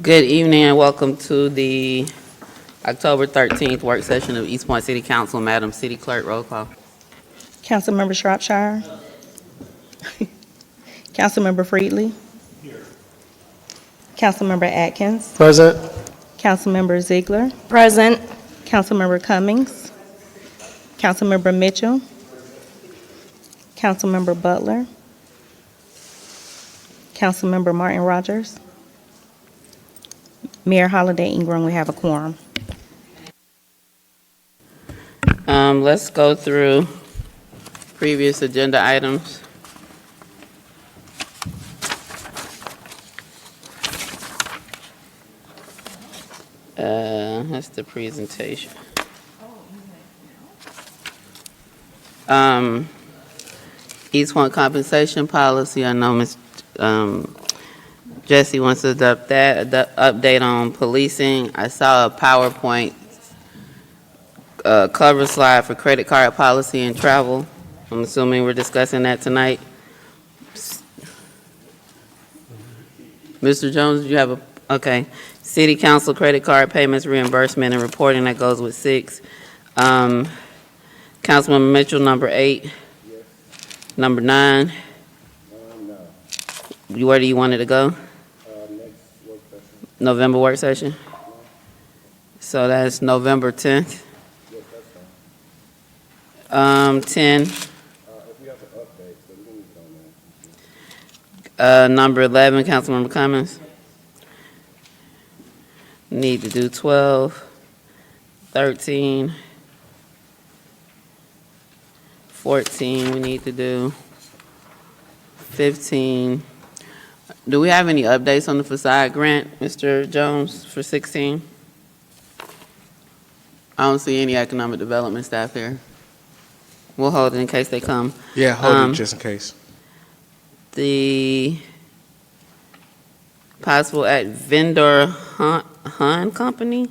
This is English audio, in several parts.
Good evening and welcome to the October 13th work session of East Point City Council. Madam City Clerk, roll call. Councilmember Shropshire. Councilmember Freedly. Councilmember Atkins. Present. Councilmember Ziegler. Present. Councilmember Cummings. Councilmember Mitchell. Councilmember Butler. Councilmember Martin Rogers. Mayor Holiday Ingram, we have a quorum. Let's go through previous agenda items. That's the presentation. East Point compensation policy. I know Ms. Jesse wants to adopt that. The update on policing. I saw a PowerPoint cover slide for credit card policy and travel. I'm assuming we're discussing that tonight. Mr. Jones, do you have okay. City Council credit card payments, reimbursement, and reporting, that goes with 6. Councilman Mitchell, number 8. Yes. Number 9. No. Where do you want it to go? Next work session. November work session? So that's November 10th? Yes, that's fine. 10. If we have to update, so we can use it on that. Number 11, Councilmember Cummings. Need to do 12, 13, 14, we need to do 15. Do we have any updates on the facade grant, Mr. Jones, for 16? I don't see any economic development staff here. We'll hold it in case they come. Yeah, hold it just in case. The possible at vendor Hun Company,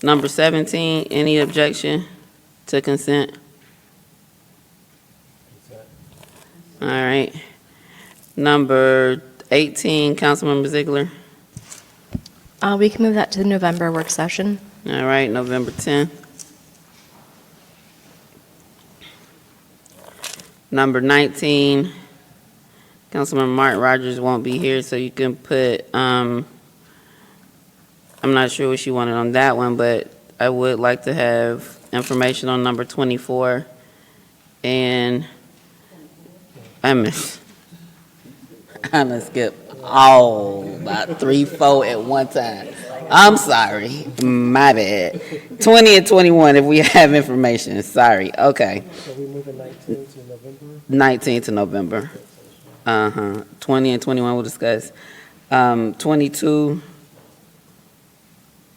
number 17, any objection to consent? All right. Number 18, Councilmember Ziegler. We can move that to the November work session. All right, November 10th. Number 19, Councilmember Martin Rogers won't be here, so you can put, I'm not sure what you wanted on that one, but I would like to have information on number 24. And I'm gonna skip about 3, 4 at one time. I'm sorry, my bad. 20 and 21 if we have information, sorry, okay. So we moving 19 to November? 19 to November. 20 and 21 we'll discuss. 22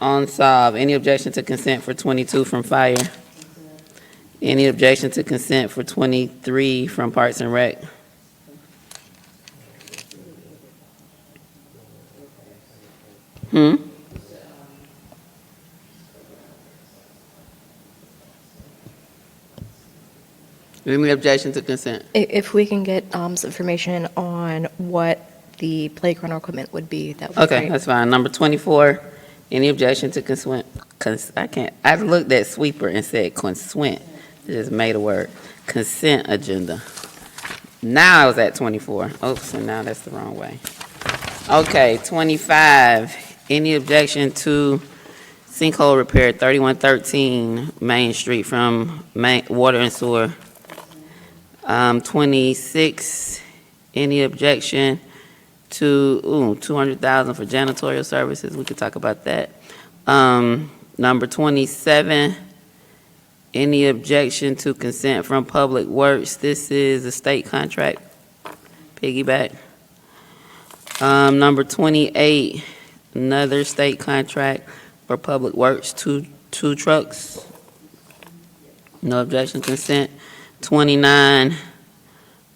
on solve. Any objection to consent for 22 from fire? Any objection to consent for 23 from Parks and Rec? Any objection to consent? If we can get some information on what the playground equipment would be, that would be Okay, great. that's fine. Number 24, any objection to consent? I looked at sweeper and said consent. It just made a word. Consent agenda. Now I was at 24. Oops, and now that's the wrong way. Okay, 25, any objection to sinkhole repair 3113 Main Street from Water and Sewer? 26, any objection to, 200,000 for janitorial services? We could talk about that. Number 27, any objection to consent from Public Works? This is a state contract, piggyback. Number 28, another state contract for Public Works, two trucks. No objection, consent. 29,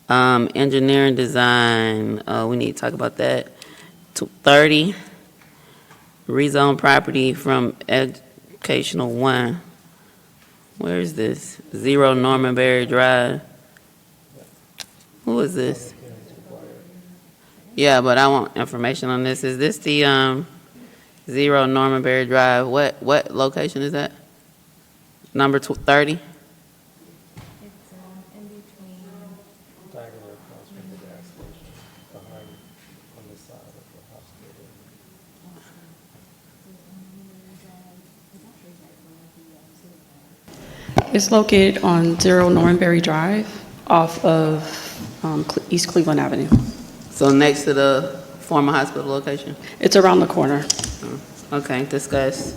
engineering design, we need to talk about that. 30, rezone property from Educational 1. Where is this? 0 Norman Berry Drive. Who is this? Yeah, but I want information on this. Is this the 0 Normanberry Drive. What location is that? Number 30? Diagonal across from the gas station, behind, on the side of the hospital. It's located on 0 Normanberry Drive off of East Cleveland Avenue. So next to the former hospital location? It's around the corner. Okay, discuss.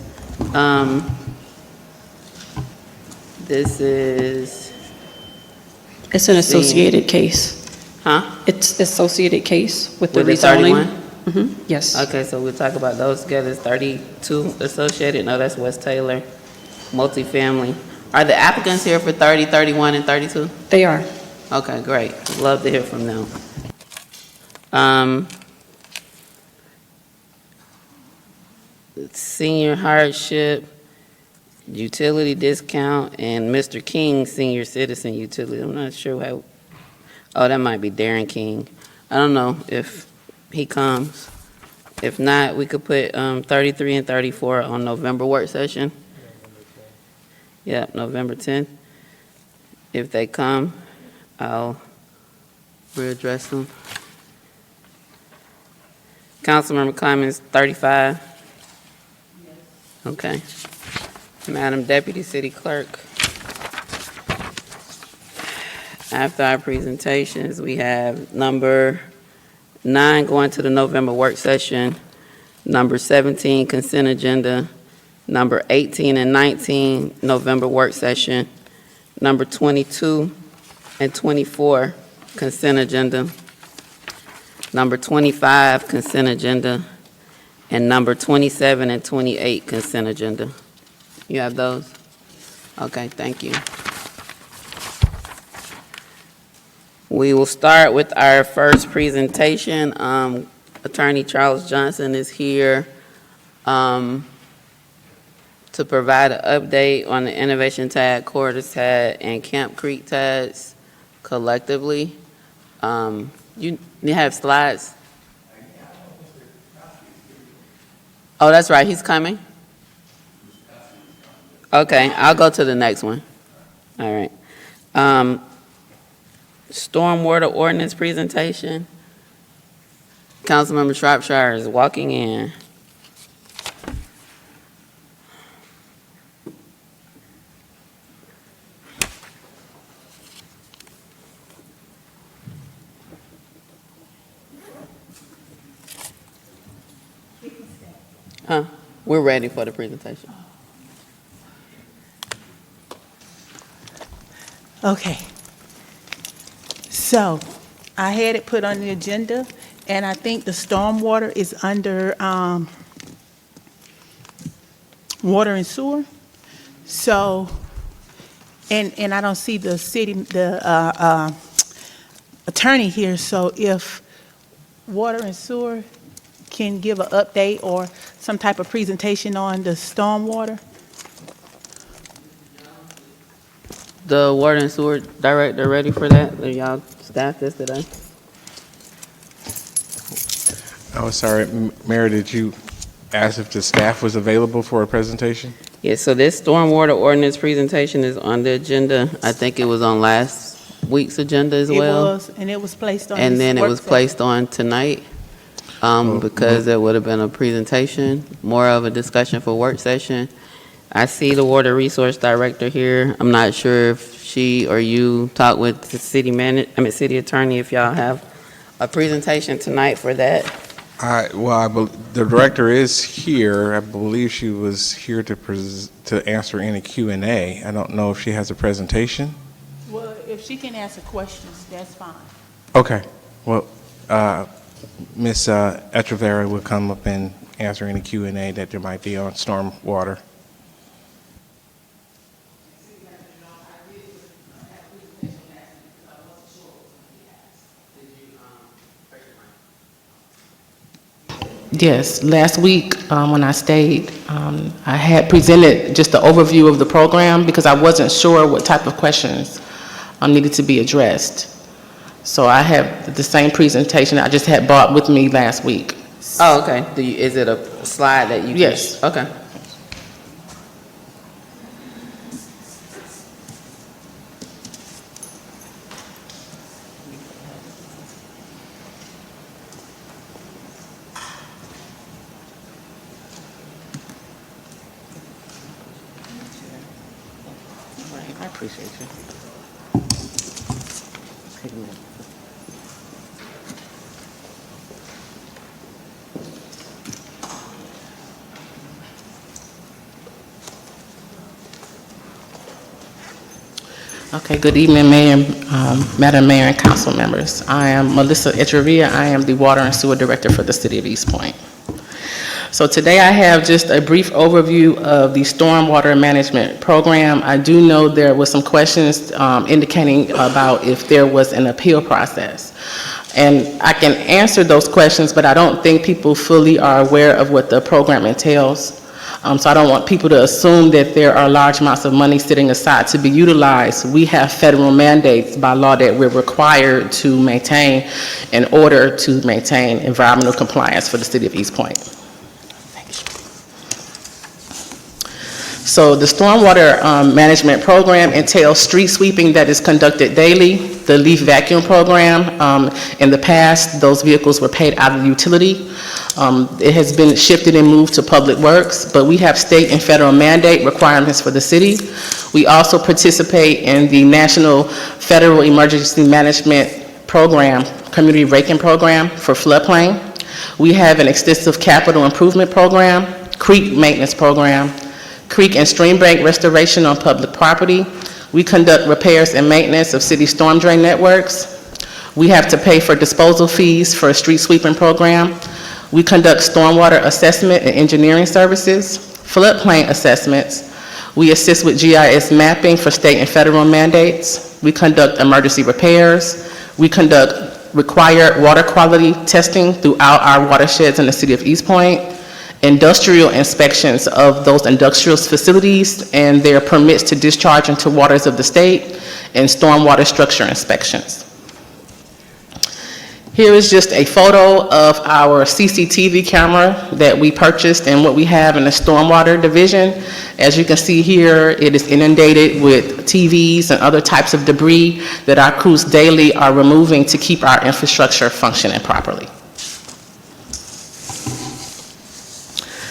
This is, It's an associated case. huh? It's associated case with the With the rezoning. 31? Yes. Okay, so we'll talk about those together. It's 32 associated. No, that's West Taylor, multifamily. Are the applicants here for 30, 31, and 32? They are. Okay, great. Love to hear from them. Senior hardship, utility discount, and Mr. King, senior citizen utility. I'm not sure how, oh, that might be Darren King. I don't know if he comes. If not, we could put 33 and 34 on November work session. Yeah, November 10th. If they come, I'll readdress them. Councilmember Clemens, 35? Okay. Madam Deputy City Clerk. After our presentations, we have number 9 going to the November work session, number 17 consent agenda, number 18 and 19 November work session, number 22 and 24 consent agenda, number 25 consent agenda, and number 27 and 28 consent agenda. You have those? Okay, thank you. We will start with our first presentation. Attorney Charles Johnson is here to provide an update on the Innovation TAD, Cordes TAD, and Camp Creek TADs collectively. You have slides? Oh, that's right, he's coming? Okay, I'll go to the next one. All right. Stormwater ordinance presentation. Councilmember Shropshire is walking in. We're ready for the presentation. Okay. So I had it put on the agenda, and I think the stormwater is under water and sewer. So, and I don't see the attorney here, so if water and sewer can give an update or some type of presentation on the stormwater. The water and sewer director ready for that? Are y'all staff this today? Oh, sorry, Mayor, did you ask if the staff was available for a presentation? Yeah, so this stormwater ordinance presentation is on the agenda. I think it was on last week's agenda as well. It was, and it was placed on And this then it work was session. placed on tonight, because there would have been a presentation, more of a discussion for work session. I see the water resource director here. I'm not sure if she or you talked with the city attorney, if y'all have a presentation tonight for that. The director is here. I believe she was here to answer any Q&A. I don't know if she has a presentation. Well, if she can answer questions, that's fine. Okay, well, Ms. Echeverria will come up and answer any Q&A that there might be on stormwater. Yes, last week when I stayed, I had presented just the overview of the program because I wasn't sure what type of questions needed to be addressed. So I have the same presentation I just had brought with me last week. Oh, okay. Is it a slide that you Yes. just, okay. I appreciate you. Okay, good evening, Mayor, Madam Mayor and council members. I am Melissa Echeverria. I am the Water and Sewer Director for the City of East Point. So today I have just a brief overview of the Stormwater Management Program. I do know there was some questions indicating about if there was an appeal process. And I can answer those questions, but I don't think people fully are aware of what the program entails. So I don't want people to assume that there are large amounts of money sitting aside to be utilized. We have federal mandates by law that we're required to maintain in order to maintain environmental compliance for the City of East Point. So the Stormwater Management Program entails street sweeping that is conducted daily. The leaf vacuum program, in the past, those vehicles were paid out of the utility. It has been shifted and moved to Public Works, but we have state and federal mandate requirements for the city. We also participate in the National Federal Emergency Management Program, Community Raking Program for floodplain. We have an extensive capital improvement program, creek maintenance program, creek and stream bank restoration on public property. We conduct repairs and maintenance of city storm drain networks. We have to pay for disposal fees for a street sweeping program. We conduct stormwater assessment and engineering services, floodplain assessments. We assist with GIS mapping for state and federal mandates. We conduct emergency repairs. We conduct required water quality testing throughout our watersheds in the City of East Point, industrial inspections of those industrial facilities and their permits to discharge into waters of the state, and stormwater structure inspections. Here is just a photo of our CCTV camera that we purchased and what we have in the stormwater division. As you can see here, it is inundated with TVs and other types of debris that our crews daily are removing to keep our infrastructure functioning properly.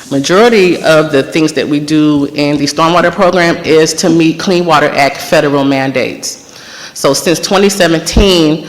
Majority of the things that we do in the stormwater program is to meet Clean Water Act federal mandates. So since 2017,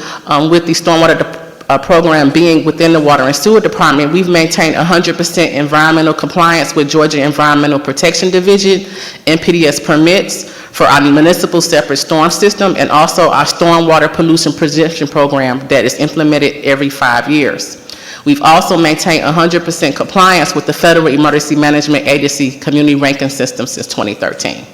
with the stormwater program being within the Water and Sewer Department, we've maintained 100% environmental compliance with Georgia Environmental Protection Division, NPDES permits for our municipal separate storm system, and also our stormwater pollution prevention program that is implemented every 5 years. We've also maintained 100% compliance with the Federal Emergency Management Agency Community Ranking System since 2013.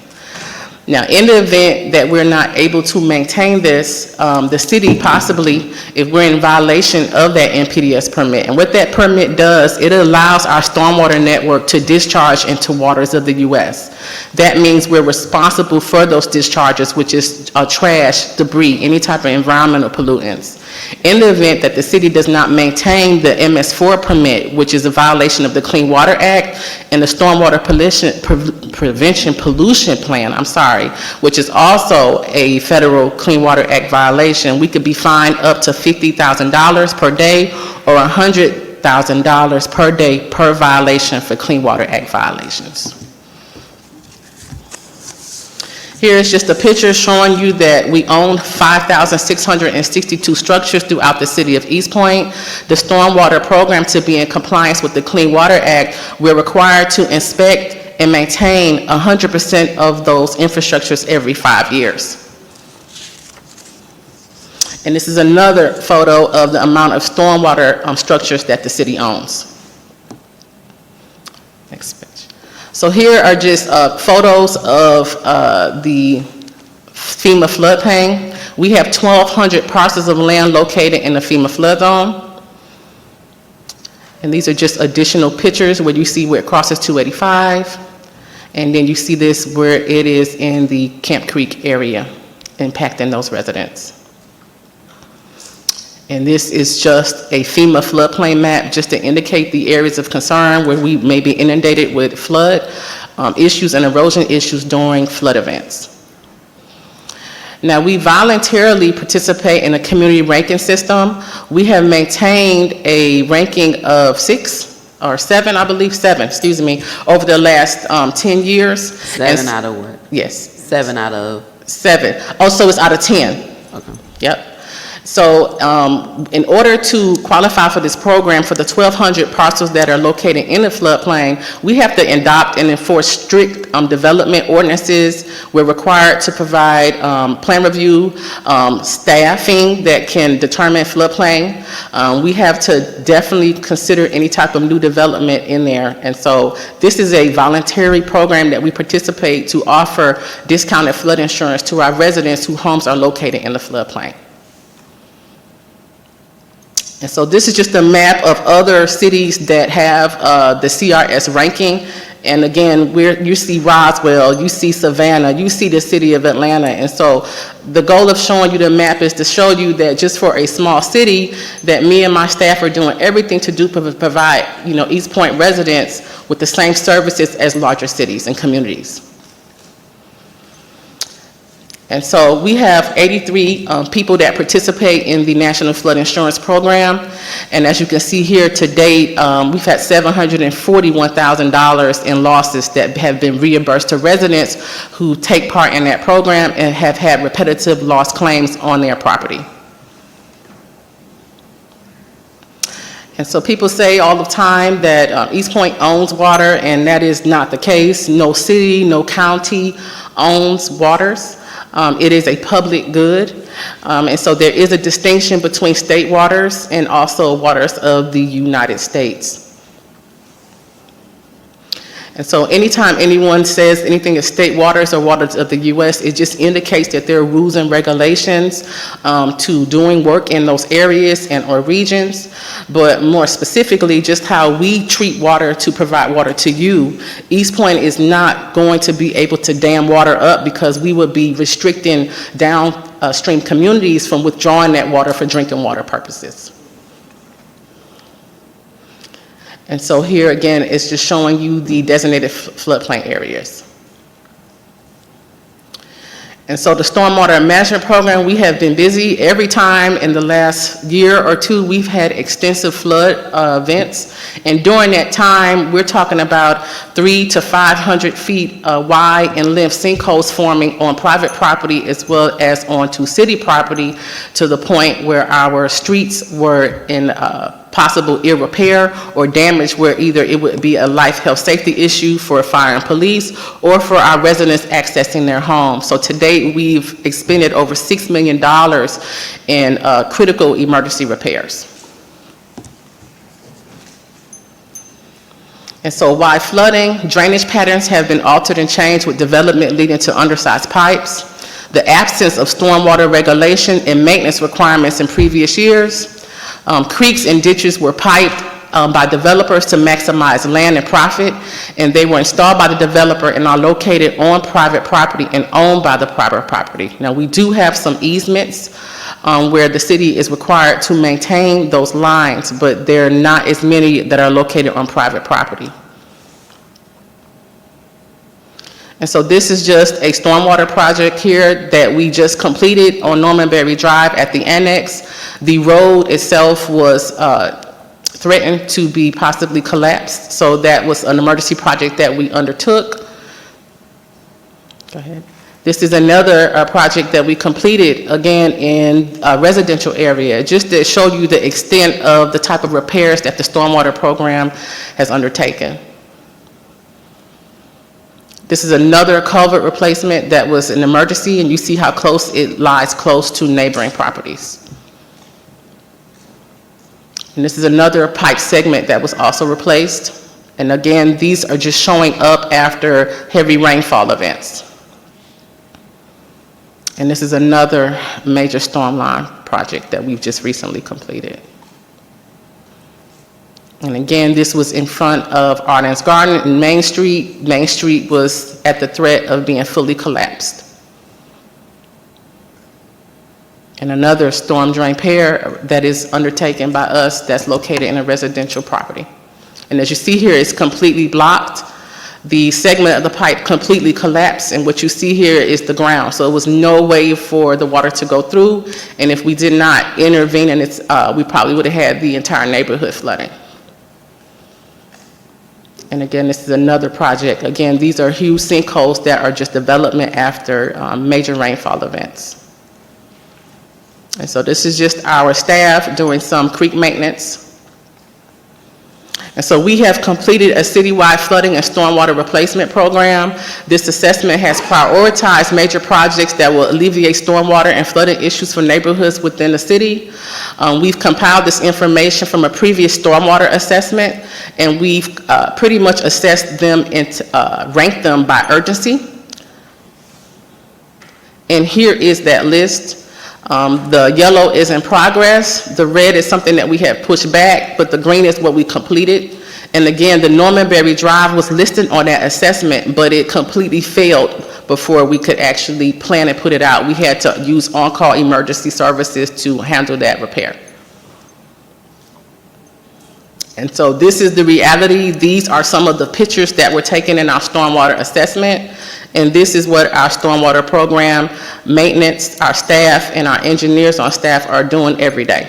Now, in the event that we're not able to maintain this, the city possibly, if we're in violation of that NPDES permit, and what that permit does, it allows our stormwater network to discharge into waters of the U.S. That means we're responsible for those discharges, which is trash, debris, any type of environmental pollutants. In the event that the city does not maintain the MS4 permit, which is a violation of the Clean Water Act and the Stormwater Prevention Pollution Plan, which is also a federal Clean Water Act violation, we could be fined up to $50,000 per day or $100,000 per day per violation for Clean Water Act violations. Here is just a picture showing you that we own 5,662 structures throughout the City of East Point. The stormwater program, to be in compliance with the Clean Water Act, we're required to inspect and maintain 100% of those infrastructures every 5 years. And this is another photo of the amount of stormwater structures that the city owns. Next page. So here are just photos of the FEMA floodplain. We have 1,200 parcels of land located in the FEMA flood zone. And these are just additional pictures where you see where it crosses 285. And then you see this where it is in the Camp Creek area, impacting those residents. And this is just a FEMA floodplain map, just to indicate the areas of concern where we may be inundated with flood issues and erosion issues during flood events. Now, we voluntarily participate in a community ranking system. We have maintained a ranking of 7, over the last 10 years. 7 out of what? Yes, 7 out of, 7. Oh, so it's out of 10. okay. Yep. So in order to qualify for this program, for the 1,200 parcels that are located in the floodplain, we have to adopt and enforce strict development ordinances. We're required to provide plan review, staffing that can determine floodplain. We have to definitely consider any type of new development in there. And so this is a voluntary program that we participate to offer discounted flood insurance to our residents whose homes are located in the floodplain. And so this is just a map of other cities that have the CRS ranking. And again, you see Roswell, you see Savannah, you see the city of Atlanta. And so the goal of showing you the map is to show you that just for a small city, that me and my staff are doing everything to provide, East Point residents with the same services as larger cities and communities. And so we have 83 people that participate in the National Flood Insurance Program. And as you can see here to date, we've had $741,000 in losses that have been reimbursed to residents who take part in that program and have had repetitive loss claims on their property. And so people say all the time that East Point owns water, and that is not the case. No city, no county owns waters. It is a public good, and so there is a distinction between state waters and also waters of the United States. And so anytime anyone says anything is state waters or waters of the U.S., it just indicates that there are rules and regulations to doing work in those areas and or regions. But more specifically, just how we treat water to provide water to you, East Point is not going to be able to dam water up because we would be restricting downstream communities from withdrawing that water for drinking water purposes. And so here again, it's just showing you the designated floodplain areas. And so the stormwater management program, we have been busy. Every time in the last year or two, we've had extensive flood events. And during that time, we're talking about 300 to 500 feet wide in length sinkholes forming on private property as well as onto city property, to the point where our streets were in possible ill repair or damage, where either it would be a life, health, safety issue for fire and police or for our residents accessing their homes. So to date, we've expended over $6 million in critical emergency repairs. And so while flooding, drainage patterns have been altered and changed with development leading to undersized pipes, the absence of stormwater regulation and maintenance requirements in previous years. Creeks and ditches were piped by developers to maximize land and profit, and they were installed by the developer and are located on private property and owned by the private property. Now, we do have some easements where the city is required to maintain those lines, but there are not as many that are located on private property. And so this is just a stormwater project here that we just completed on Norman Berry Drive at the annex. The road itself was threatened to be possibly collapsed, so that was an emergency project that we undertook. Go ahead. This is another project that we completed, again, in a residential area, just to show you the extent of the type of repairs that the stormwater program has undertaken. This is another culvert replacement that was an emergency, and you see how close it lies close to neighboring properties. And this is another pipe segment that was also replaced. And again, these are just showing up after heavy rainfall events. And this is another major storm line project that we've just recently completed. And again, this was in front of Arden's Garden and Main Street. Main Street was at the threat of being fully collapsed. and another storm drain repair that is undertaken by us that's located in a residential property. And as you see here, it's completely blocked. The segment of the pipe completely collapsed, and what you see here is the ground. So it was no way for the water to go through, and if we did not intervene, and we probably would have had the entire neighborhood flooding. And again, this is another project. Again, these are huge sinkholes that are just development after major rainfall events. And so this is just our staff doing some creek maintenance. And so we have completed a citywide flooding and stormwater replacement program. This assessment has prioritized major projects that will alleviate stormwater and flooding issues for neighborhoods within the city. We've compiled this information from a previous stormwater assessment, and we've pretty much assessed them and ranked them by urgency. And here is that list. The yellow is in progress, the red is something that we have pushed back, but the green is what we completed. And again, the Norman Berry Drive was listed on that assessment, but it completely failed before we could actually plan and put it out. We had to use on-call emergency services to handle that repair. And so this is the reality. These are some of the pictures that were taken in our stormwater assessment. And this is what our stormwater program maintenance, our staff and our engineers on staff are doing every day.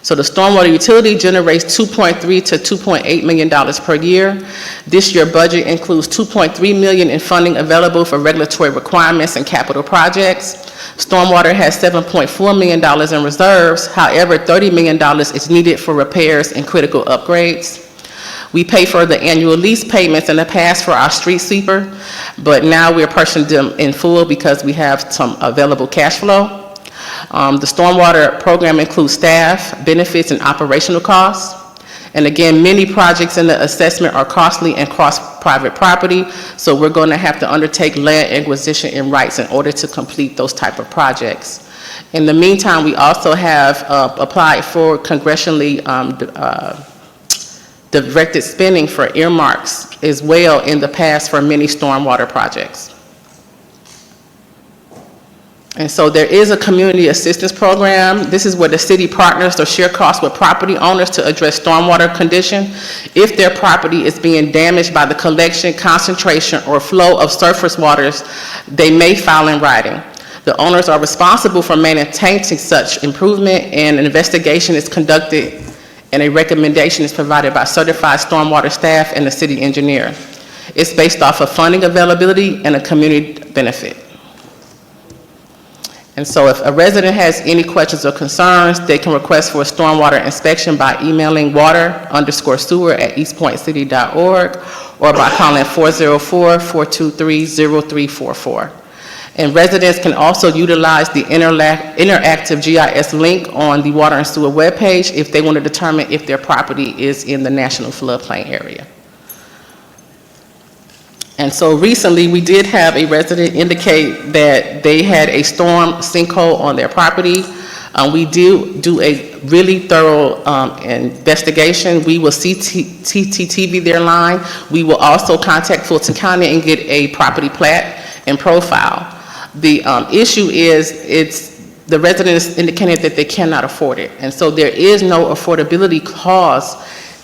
So the stormwater utility generates $2.3 to $2.8 million per year. This year budget includes $2.3 million in funding available for regulatory requirements and capital projects. Stormwater has $7.4 million in reserves. However, $30 million is needed for repairs and critical upgrades. We pay for the annual lease payments in the past for our street sweeper, but now we're purchasing them in full because we have some available cash flow. The stormwater program includes staff, benefits, and operational costs. And again, many projects in the assessment are costly and cross private property, so we're going to have to undertake land acquisition and rights in order to complete those type of projects. In the meantime, we also have applied for congressionally directed spending for earmarks as well in the past for many stormwater projects. And so there is a community assistance program. This is where the city partners or share costs with property owners to address stormwater condition. If their property is being damaged by the collection, concentration, or flow of surface waters, they may file in writing. The owners are responsible for maintaining such improvement, and an investigation is conducted and a recommendation is provided by certified stormwater staff and the city engineer. It's based off of funding availability and a community benefit. And so if a resident has any questions or concerns, they can request for a stormwater inspection by emailing water_sewer@eastpointcity.org or by calling 404-423-0344. And residents can also utilize the interactive GIS link on the water and sewer webpage if they want to determine if their property is in the national floodplain area. And so recently, we did have a resident indicate that they had a storm sinkhole on their property. We do a really thorough investigation. We will CCTV their line. We will also contact Fulton County and get a property plat and profile. The issue is the residents indicated that they cannot afford it. And so there is no affordability clause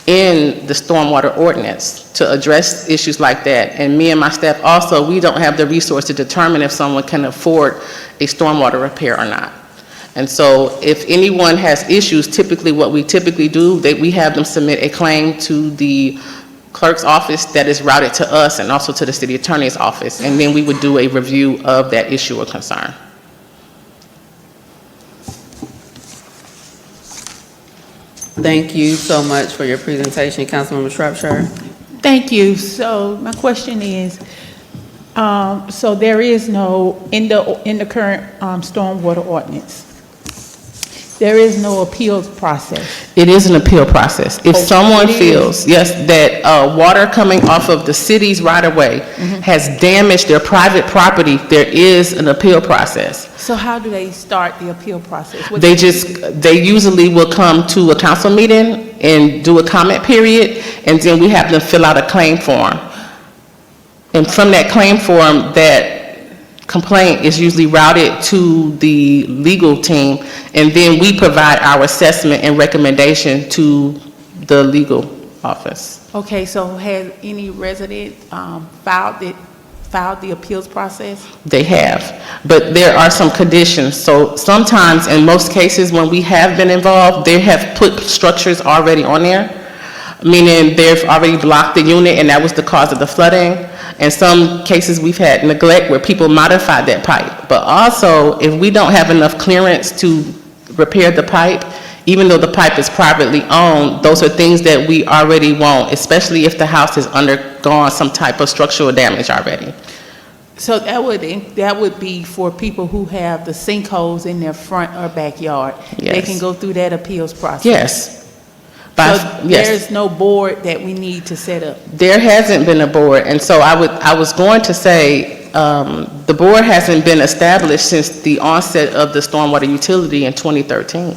in the stormwater ordinance to address issues like that. And me and my staff also, we don't have the resource to determine if someone can afford a stormwater repair or not. And so if anyone has issues, typically what we typically do, we have them submit a claim to the clerk's office that is routed to us and also to the city attorney's office. And then we would do a review of that issue or concern. Thank you so much for your presentation, Councilmember Shropshire. Thank you. So my question is, so there is no, in the current stormwater ordinance, there is no appeals process? It is an appeal process. If someone it is? feels, yes, that water coming off of the city's right-of-way has damaged their private property, there is an appeal process. So how do they start the appeal process? What They do they usually will come to a council meeting and do a comment period, and then we have them fill out a claim form. And from that claim form, that complaint is usually routed to the legal team, and then we provide our assessment and recommendation to the legal office. Okay, so has any resident filed the appeals process? They have, but there are some conditions. So sometimes, in most cases, when we have been involved, they have put structures already on there, meaning they've already blocked the unit, and that was the cause of the flooding. In some cases, we've had neglect where people modified that pipe. But also, if we don't have enough clearance to repair the pipe, even though the pipe is privately owned, those are things that we already want, especially if the house has undergone some type of structural damage already. So that would be for people who have the sinkholes in their front or backyard. They Yes. can go through that appeals process. Yes. So Yes. there's no board that we need to set up. There hasn't been a board, and so I was going to say, the board hasn't been established since the onset of the stormwater utility in 2013.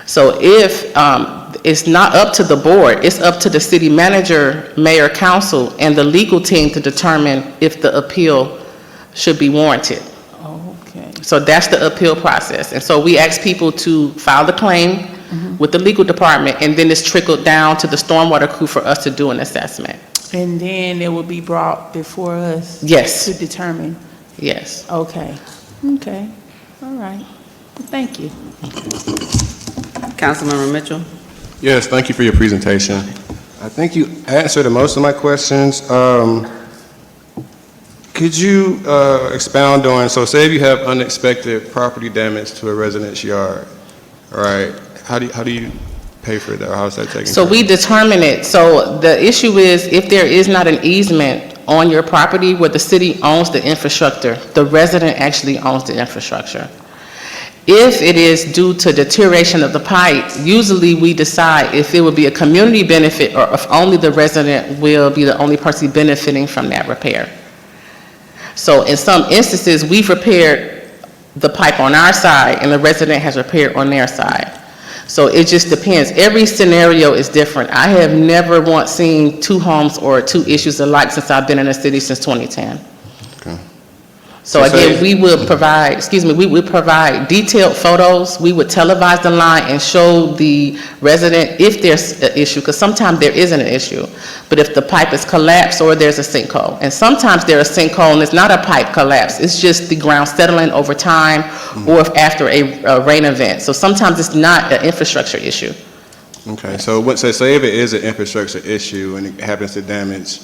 So if, it's not up to the board, it's up to the city manager, mayor, council, and the legal team to determine if the appeal should be warranted. Okay. So that's the appeal process. And so we ask people to file the claim with the legal department, and then it's trickled down to the stormwater crew for us to do an assessment. And then it will be brought before us? Yes. To determine? Yes. Okay. Okay. All right. Thank you. Councilmember Mitchell? Yes, thank you for your presentation. I think you answered most of my questions. Could you expound on, so say if you have unexpected property damage to a resident's yard, all right, how do you pay for that, or how is that taken care So of? we determine it. So the issue is, if there is not an easement on your property where the city owns the infrastructure, the resident actually owns the infrastructure. If it is due to deterioration of the pipe, usually we decide if it would be a community benefit or if only the resident will be the only person benefiting from that repair. So in some instances, we've repaired the pipe on our side and the resident has repaired on their side. So it just depends. Every scenario is different. I have never once seen two homes or two issues alike since I've been in the city since 2010. Okay. So So say- again, we would provide detailed photos. We would televise the line and show the resident if there's an issue, because sometimes there isn't an issue. But if the pipe is collapsed or there's a sinkhole, and sometimes there's a sinkhole and it's not a pipe collapse, it's just the ground settling over time or if after a rain event. So sometimes it's not an infrastructure issue. Okay, so say if it is an infrastructure issue and it happens to damage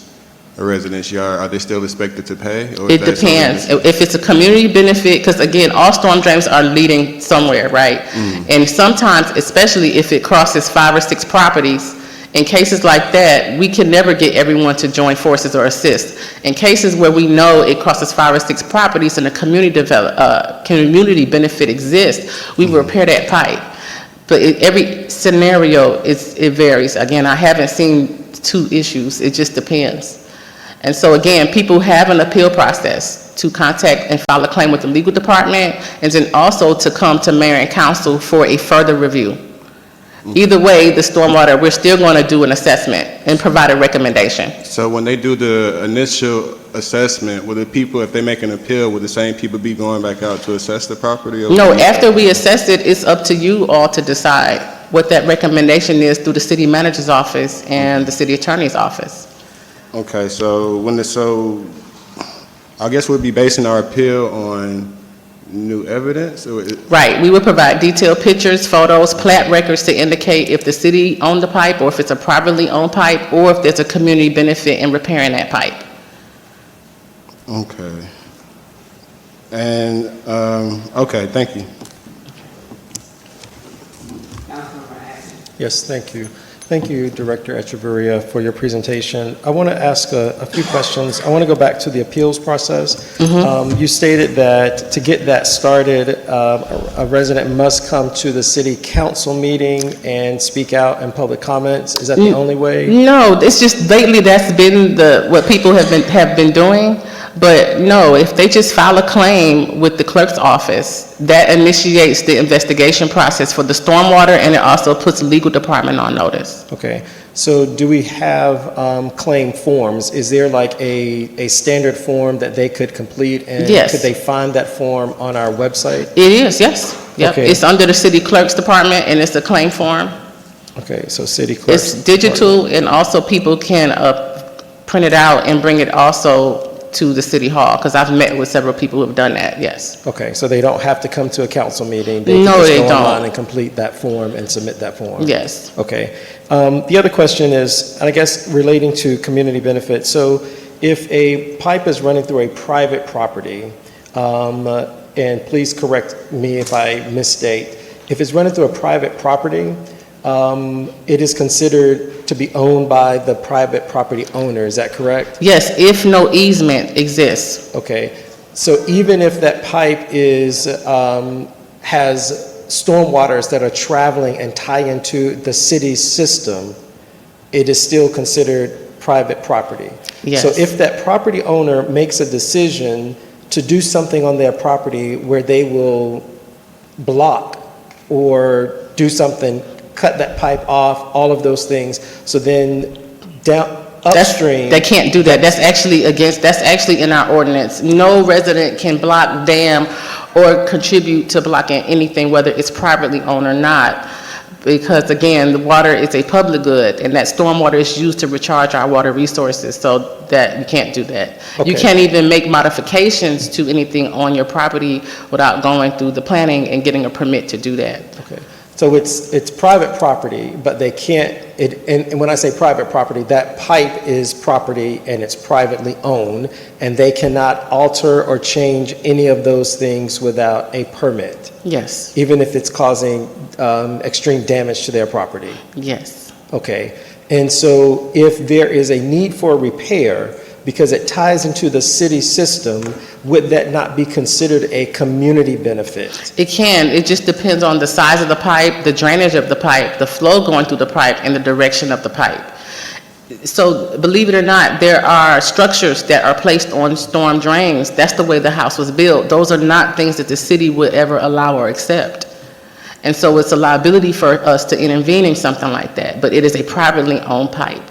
a resident's yard, are they still expected to pay? Or is It that something depends. that's- If it's a community benefit, because again, all storm drains are leading somewhere, right? And sometimes, especially if it crosses 5 or 6 properties, in cases like that, we can never get everyone to join forces or assist. In cases where we know it crosses 5 or 6 properties and a community benefit exists, we will repair that pipe. But every scenario, it varies. Again, I haven't seen 2 issues. It just depends. And so again, people have an appeal process to contact and file a claim with the legal department, and then also to come to mayor and council for a further review. Either way, the stormwater, we're still going to do an assessment and provide a recommendation. So when they do the initial assessment, will the people, if they make an appeal, will the same people be going back out to assess the property? Or No, will you- after we assess it, it's up to you all to decide what that recommendation is through the city manager's office and the city attorney's office. Okay, so I guess we'll be basing our appeal on new evidence, or Right, we would provide detailed pictures, photos, plat records to indicate if the city owned the pipe, or if it's a privately owned pipe, or if there's a community benefit in repairing that pipe. okay. And, okay, thank you. Yes, thank you. Thank you, Director Echeverria, for your presentation. I want to ask a few questions. I want to go back to the appeals process. You stated that to get that started, a resident must come to the city council meeting and speak out in public comments. Is that the only way? No, it's just lately that's been what people have been doing. But no, if they just file a claim with the clerk's office, that initiates the investigation process for the stormwater, and it also puts the legal department on notice. Okay, so do we have claim forms? Is there like a standard form that they could complete? And Yes. could they find that form on our website? It is, yes. Yep. Okay. It's under the city clerk's department, and it's a claim form. Okay, so city clerk. It's digital, and also people can print it out and bring it also to the city hall, because I've met with several people who have done that, yes. Okay, so they don't have to come to a council meeting? No, can they just go don't. online and complete that form and submit that form? Yes. Okay. The other question is, and I guess relating to community benefit, so if a pipe is running through a private property, and please correct me if I misstate, if it's running through a private property, it is considered to be owned by the private property owner, is that correct? Yes, if no easement exists. Okay, so even if that pipe is, has stormwaters that are traveling and tie into the city's system, it is still considered private property? Yes. So if that property owner makes a decision to do something on their property where they will block or do something, cut that pipe off, all of those things, so then down, upstream. They can't do that. That's actually in our ordinance. No resident can block, dam, or contribute to blocking anything, whether it's privately owned or not. Because again, the water is a public good, and that stormwater is used to recharge our water resources, so that you can't do that. You Okay. can't even make modifications to anything on your property without going through the planning and getting a permit to do that. Okay, so it's private property, but they can't, and when I say private property, that pipe is property and it's privately owned, and they cannot alter or change any of those things without a permit, Yes, even if it's causing extreme damage to their property. yes. Okay, and so if there is a need for repair, because it ties into the city system, would that not be considered a community benefit? It can. It just depends on the size of the pipe, the drainage of the pipe, the flow going through the pipe, and the direction of the pipe. So believe it or not, there are structures that are placed on storm drains. That's the way the house was built. Those are not things that the city would ever allow or accept. And so it's a liability for us to intervene in something like that, but it is a privately owned pipe.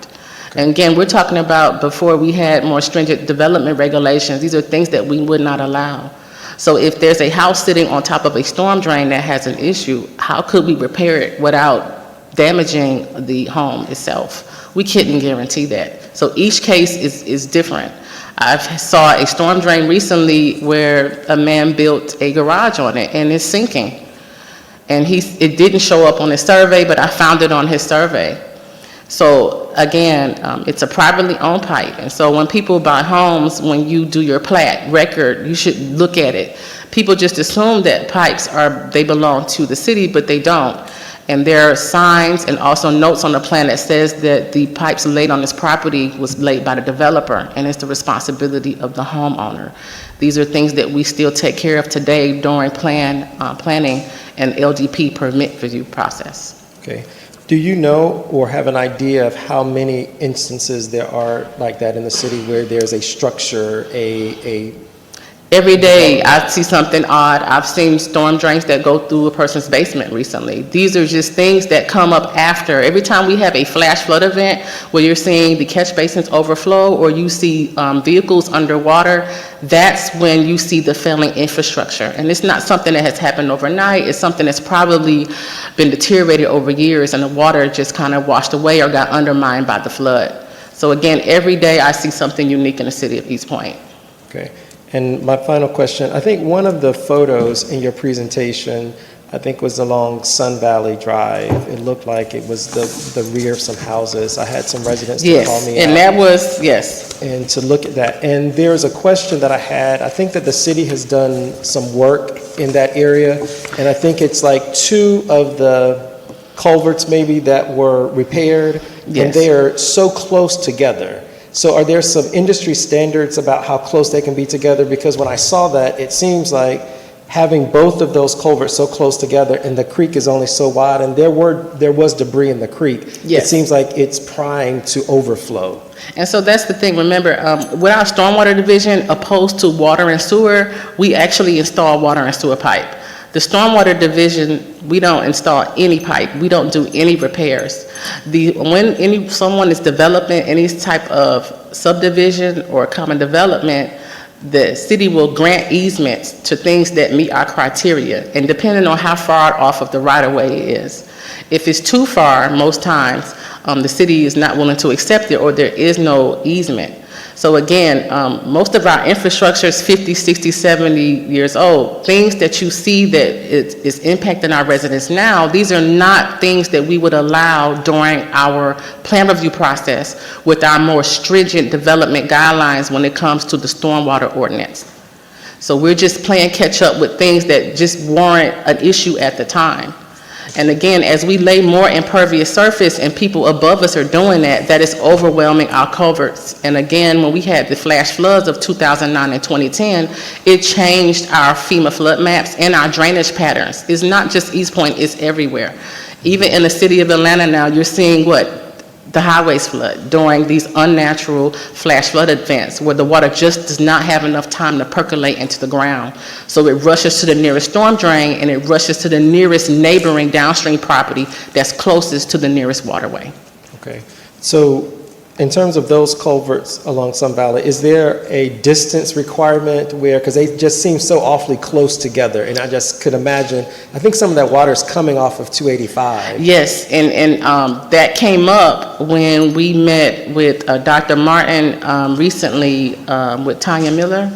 And again, we're talking about before we had more stringent development regulations. These are things that we would not allow. So if there's a house sitting on top of a storm drain that has an issue, how could we repair it without damaging the home itself? We couldn't guarantee that. So each case is different. I saw a storm drain recently where a man built a garage on it and it's sinking. And it didn't show up on his survey, but I found it on his survey. So again, it's a privately owned pipe. And so when people buy homes, when you do your plat record, you should look at it. People just assume that pipes they belong to the city, but they don't. And there are signs and also notes on the plan that says that the pipes laid on this property was laid by the developer, and it's the responsibility of the homeowner. These are things that we still take care of today during planning and LDP permit review process. Okay. Do you know or have an idea of how many instances there are like that in the city where there's a structure, Every day I see something odd. I've seen storm drains that go through a person's basement recently. These are just things that come up after. Every time we have a flash flood event where you're seeing the catch basins overflow or you see vehicles underwater, that's when you see the failing infrastructure. And it's not something that has happened overnight. It's something that's probably been deteriorated over years and the water just kind of washed away or got undermined by the flood. So again, every day I see something unique in the city of East Point. Okay. And my final question, I think one of the photos in your presentation, I think was along Sun Valley Drive. It looked like it was the rear of some houses. I had some residents to call me Yes, and out. that was, yes. And to look at that. And there's a question that I had. I think that the city has done some work in that area. And I think it's like 2 of the culverts maybe that were repaired. And Yes. they are so close together. So are there some industry standards about how close they can be together? Because when I saw that, it seems like having both of those culverts so close together and the creek is only so wide and there was debris in the creek, Yes. it seems like it's primed to overflow. And so that's the thing, remember, with our stormwater division, opposed to water and sewer, we actually install water and sewer pipe. The stormwater division, we don't install any pipe, we don't do any repairs. When someone is developing any type of subdivision or common development, the city will grant easements to things that meet our criteria, and depending on how far off of the right-of-way it is. If it's too far, most times, the city is not willing to accept it, or there is no easement. So again, most of our infrastructure is 50, 60, 70 years old. Things that you see that is impacting our residents now, these are not things that we would allow during our plan review process with our more stringent development guidelines when it comes to the stormwater ordinance. So we're just playing catch up with things that just warrant an issue at the time. And again, as we lay more impervious surface and people above us are doing that, that is overwhelming our culverts. And again, when we had the flash floods of 2009 and 2010, it changed our FEMA flood maps and our drainage patterns. It's not just East Point, it's everywhere. Even in the city of Atlanta now, you're seeing what? The highways flood during these unnatural flash flood events where the water just does not have enough time to percolate into the ground. So it rushes to the nearest storm drain and it rushes to the nearest neighboring downstream property that's closest to the nearest waterway. Okay. So in terms of those culverts along Sun Valley, is there a distance requirement where, because they just seem so awfully close together, and I just could imagine, I think some of that water is coming off of 285. Yes, and that came up when we met with Dr. Martin recently with Tanya Miller.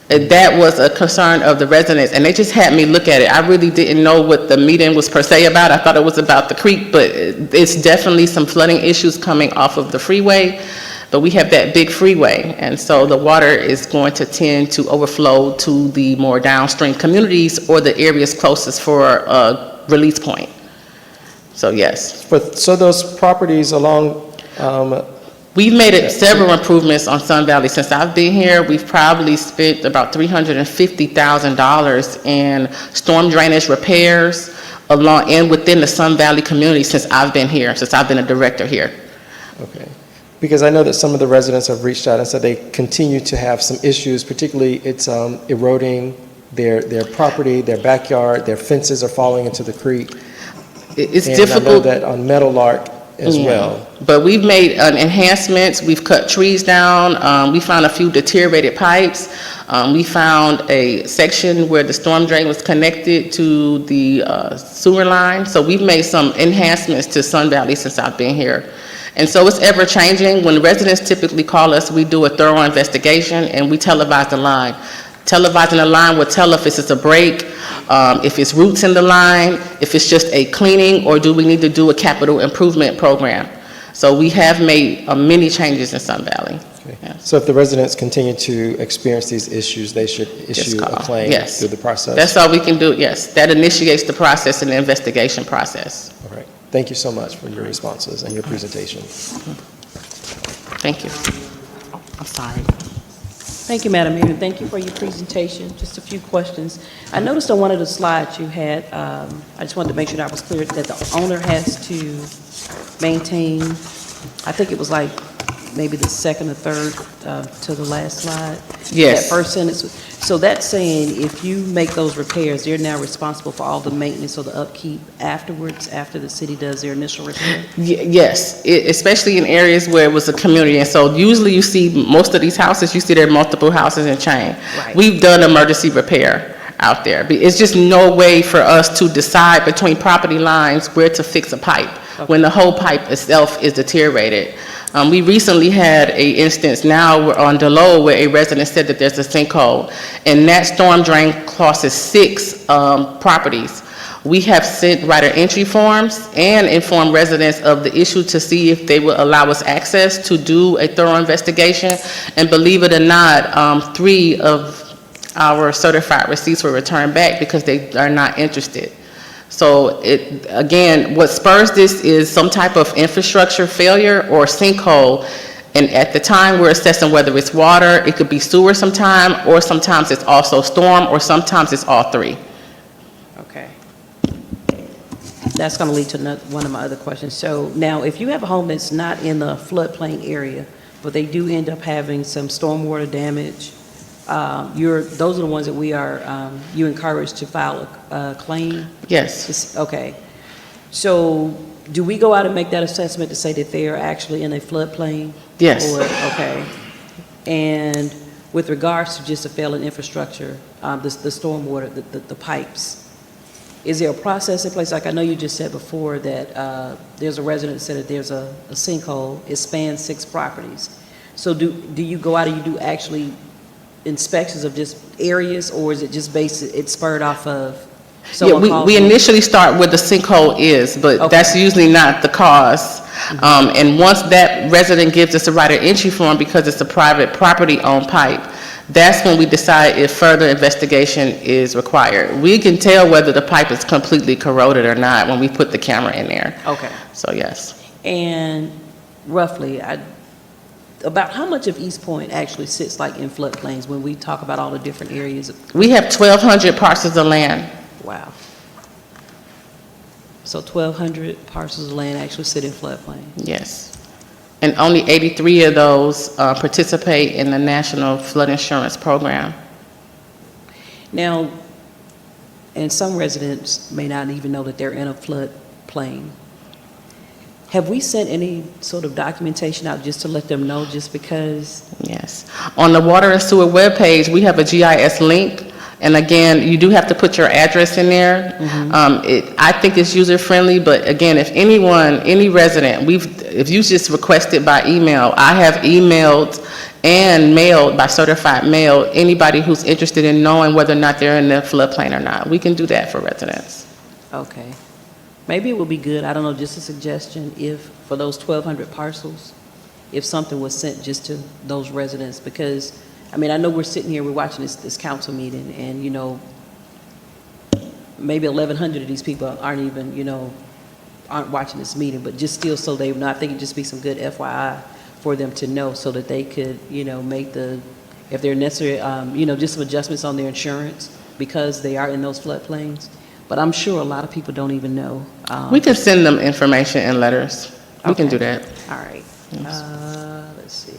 That was a concern of the residents, and they just had me look at it. I really didn't know what the meeting was per se about. I thought it was about the creek, but it's definitely some flooding issues coming off of the freeway. But we have that big freeway, and so the water is going to tend to overflow to the more downstream communities or the areas closest for a release point. So yes. So those properties along, We've made several improvements on Sun Valley since I've been here. We've probably spent about $350,000 in storm drainage repairs along and within the Sun Valley community since I've been here, since I've been a director here. okay. Because I know that some of the residents have reached out and said they continue to have some issues, particularly it's eroding their property, their backyard, their fences are falling into the creek. It's And difficult. I know that on Meadowlark as well. But we've made enhancements, we've cut trees down, we found a few deteriorated pipes. We found a section where the storm drain was connected to the sewer line. So we've made some enhancements to Sun Valley since I've been here. And so it's ever changing. When residents typically call us, we do a thorough investigation and we televise the line. Televising the line will tell if it's a break, if it's roots in the line, if it's just a cleaning, or do we need to do a capital improvement program. So we have made many changes in Sun Valley. Okay. Yes. So if the residents continue to experience these issues, they should issue call. a claim Yes. through the process? That's all we can do, yes. That initiates the process and the investigation process. All right. Thank you so much for your responses and your presentation. Thank you. I'm sorry. Thank you, Madam Mayor, and thank you for your presentation. Just a few questions. I noticed on one of the slides you had, I just wanted to make sure that I was clear, that the owner has to maintain, I think it was like maybe the second or third to the last slide. Yes. That first sentence. So that's saying if you make those repairs, they're now responsible for all the maintenance or the upkeep afterwards, after the city does their initial repair? Yes, especially in areas where it was a community. And so usually you see most of these houses, you see there are multiple houses in chain. Right. We've done emergency repair out there. It's just no way for us to decide between property lines where to fix a pipe when the whole pipe itself is deteriorated. We recently had an instance now on Delow where a resident said that there's a sinkhole, and that storm drain crosses 6 properties. We have sent writer entry forms and informed residents of the issue to see if they will allow us access to do a thorough investigation. And believe it or not, 3 of our certified receipts were returned back because they are not interested. So again, what spurs this is some type of infrastructure failure or sinkhole And at the time, we're assessing whether it's water, it could be sewer sometime, or sometimes it's also storm, or sometimes it's all three. Okay. That's going to lead to one of my other questions. So now, if you have a home that's not in the floodplain area, but they do end up having some stormwater damage, those are the ones that you encourage to file a claim? Yes. Okay. So do we go out and make that assessment to say that they are actually in a floodplain? Yes. Okay. And with regards to just a failing infrastructure, the stormwater, the pipes, is there a process in place? Like I know you just said before that there's a resident that said that there's a sinkhole. It spans 6 properties. So do you go out and you do actually inspections of just areas, or is it just it's spurred off of someone calls? We initially start where the sinkhole is, but that's usually not the cause. And once that resident gives us a right of entry form, because it's a private property-owned pipe, that's when we decide if further investigation is required. We can tell whether the pipe is completely corroded or not when we put the camera in there. Okay. So, yes. And roughly, about how much of East Point actually sits like in floodplains when we talk about all the different areas? We have 1,200 parcels of land. Wow. So 1,200 parcels of land actually sit in floodplain? Yes. And only 83 of those participate in the National Flood Insurance Program. Now, and some residents may not even know that they're in a floodplain. Have we sent any sort of documentation out just to let them know, just because? Yes. On the water and sewer webpage, we have a GIS link. And again, you do have to put your address in there. I think it's user-friendly, but again, if any resident, if you just request it by email, I have emailed and mailed by certified mail anybody who's interested in knowing whether or not they're in the floodplain or not. We can do that for residents. Okay. Maybe it would be good, I don't know, just a suggestion, if for those 1,200 parcels, if something was sent just to those residents, because I mean, I know we're sitting here, we're watching this council meeting, and, you know, maybe 1,100 of these people aren't even, you know, aren't watching this meeting, but just still so they know, I think it'd just be some good FYI for them to know so that they could, you know, make if they're necessary, you know, just some adjustments on their insurance because they are in those floodplains. But I'm sure a lot of people don't even know. We can send them information in letters. We can do that. All right. Yes. Let's see.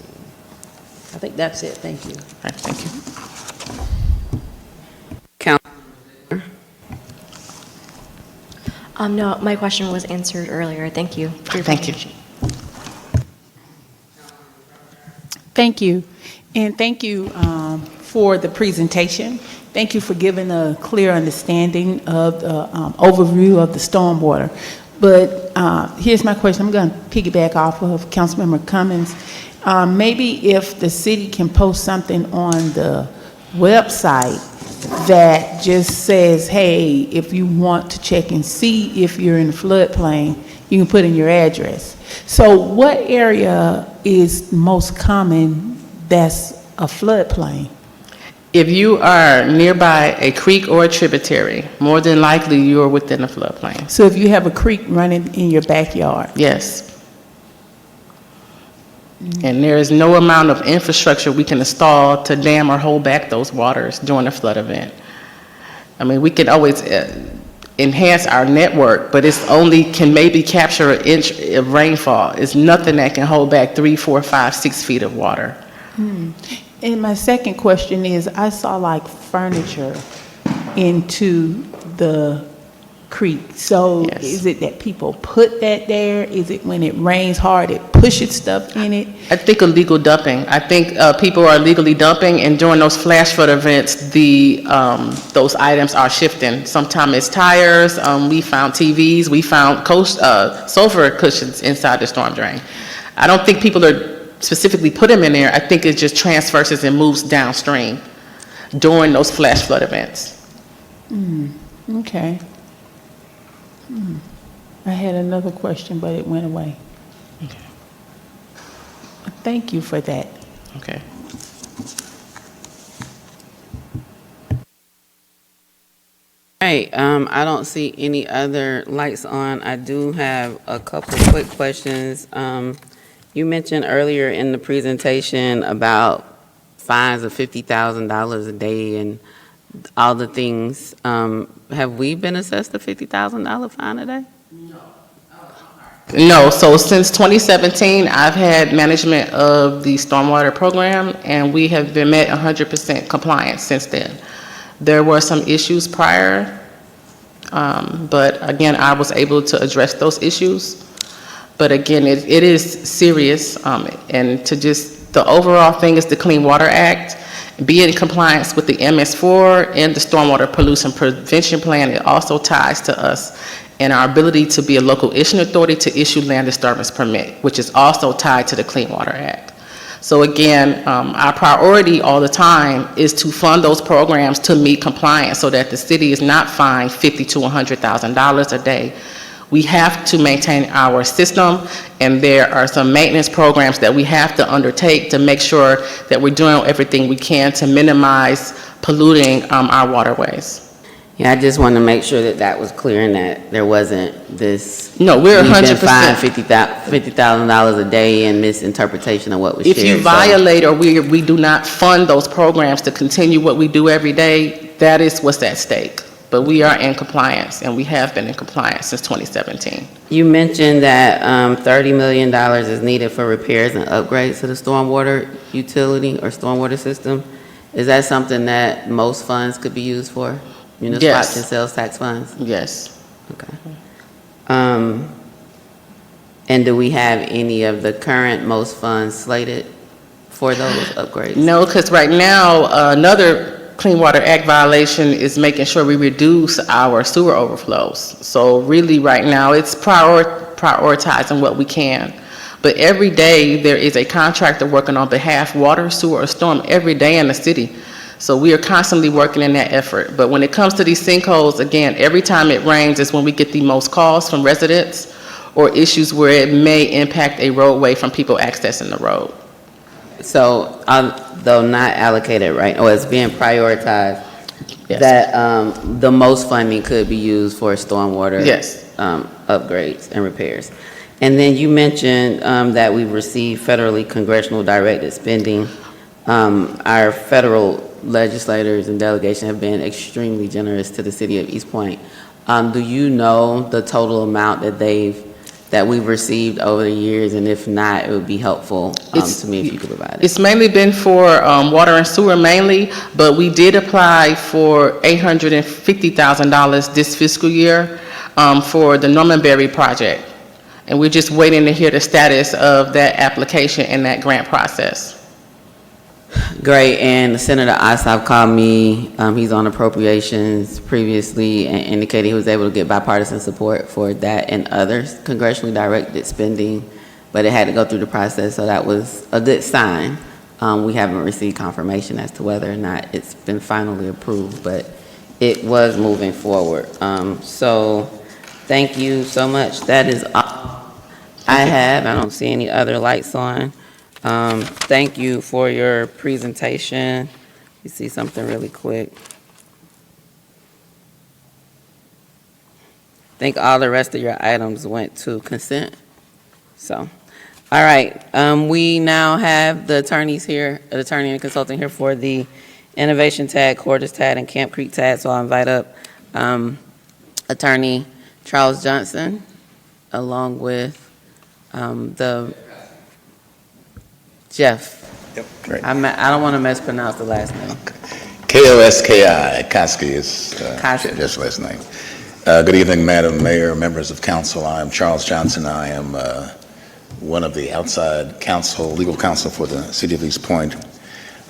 I think that's it. Thank you. All right, thank you. No, my question was answered earlier. Thank you for your Thank you. presentation. Thank you. And thank you for the presentation. Thank you for giving a clear understanding of the overview of the stormwater. But here's my question. I'm going to piggyback off of Councilmember Cummings. Maybe if the city can post something on the website that just says, hey, if you want to check and see if you're in the floodplain, you can put in your address. So what area is most common that's a floodplain? If you are nearby a creek or a tributary, more than likely you are within a floodplain. So if you have a creek running in your backyard? Yes. And there is no amount of infrastructure we can install to dam or hold back those waters during a flood event. I mean, we can always enhance our network, but it's only can maybe capture an inch of rainfall. It's nothing that can hold back 3, 4, 5, 6 feet of water. And my second question is, I saw like furniture into the creek. So Yes. is it that people put that there? Is it when it rains hard, it pushes stuff in it? I think illegal dumping. I think people are illegally dumping, and during those flash flood events, those items are shifting. Sometimes it's tires. We found TVs. We found sofa cushions inside the storm drain. I don't think people are specifically put them in there. I think it just transverses and moves downstream during those flash flood events. Okay. I had another question, but it went away. Okay. Thank you for that. Okay. Right, I don't see any other lights on. I do have a couple quick questions. You mentioned earlier in the presentation about fines of $50,000 a day and all the things. Have we been assessed a $50,000 fine a day? No, so since 2017, I've had management of the stormwater program, and we have been met 100% compliance since then. There were some issues prior, but again, I was able to address those issues. But again, it is serious, and the overall thing is the Clean Water Act, be in compliance with the MS4 and the Stormwater Pollution Prevention Plan. It also ties to us and our ability to be a local issuing authority to issue land disturbance permit, which is also tied to the Clean Water Act. So again, our priority all the time is to fund those programs to meet compliance so that the city is not fined $50,000 to $100,000 a day. We have to maintain our system, and there are some maintenance programs that we have to undertake to make sure that we're doing everything we can to minimize polluting our waterways. Yeah, I just wanted to make sure that that was clear and that there wasn't this. No, we're we've been 100%. fined $50,000 a day in misinterpretation of what was shared. If you violate or we do not fund those programs to continue what we do every day, that is what's at stake. But we are in compliance, and we have been in compliance since 2017. You mentioned that $30 million is needed for repairs and upgrades to the stormwater utility or stormwater system. Is that something that most funds could be used for? Municipal Yes. option sales tax funds? Yes. Okay. And do we have any of the current most funds slated for those upgrades? No, because right now, another Clean Water Act violation is making sure we reduce our sewer overflows. So really, right now, it's prioritizing what we can. But every day, there is a contractor working on behalf, water, sewer, or storm, every day in the city. So we are constantly working in that effort. But when it comes to these sinkholes, again, every time it rains is when we get the most calls from residents or issues where it may impact a roadway from people accessing the road. So, though not allocated right, or it's being prioritized, Yes. that the most funding could be used for stormwater Yes. upgrades and repairs. And then you mentioned that we've received federally congressional directed spending. Our federal legislators and delegation have been extremely generous to the city of East Point. Do you know the total amount that we've received over the years? And if not, it would be helpful to me if you could provide it. It's mainly been for water and sewer mainly, but we did apply for $850,000 this fiscal year for the Normanberry project. And we're just waiting to hear the status of that application and that grant process. Great, and Senator Ossoff called me, he's on appropriations previously, and indicated he was able to get bipartisan support for that and others congressionally directed spending, but it had to go through the process, so that was a good sign. We haven't received confirmation as to whether or not it's been finally approved, but it was moving forward. So, thank you so much. That is all I have. I don't see any other lights on. Thank you for your presentation. You see something really quick. I think all the rest of your items went to consent. So, all right. We now have the attorneys here, the attorney and consultant here for the Innovation TAD, Cordis TAD, and Camp Creek TAD. So I'll invite up Attorney Charles Johnson, along with the Jeff. Yep, great. I don't want to mispronounce the last name. Koski, Koski is Koski. just last name. Good evening, Madam Mayor, members of council. I am Charles Johnson. I am one of the outside counsel, legal counsel for the city of East Point.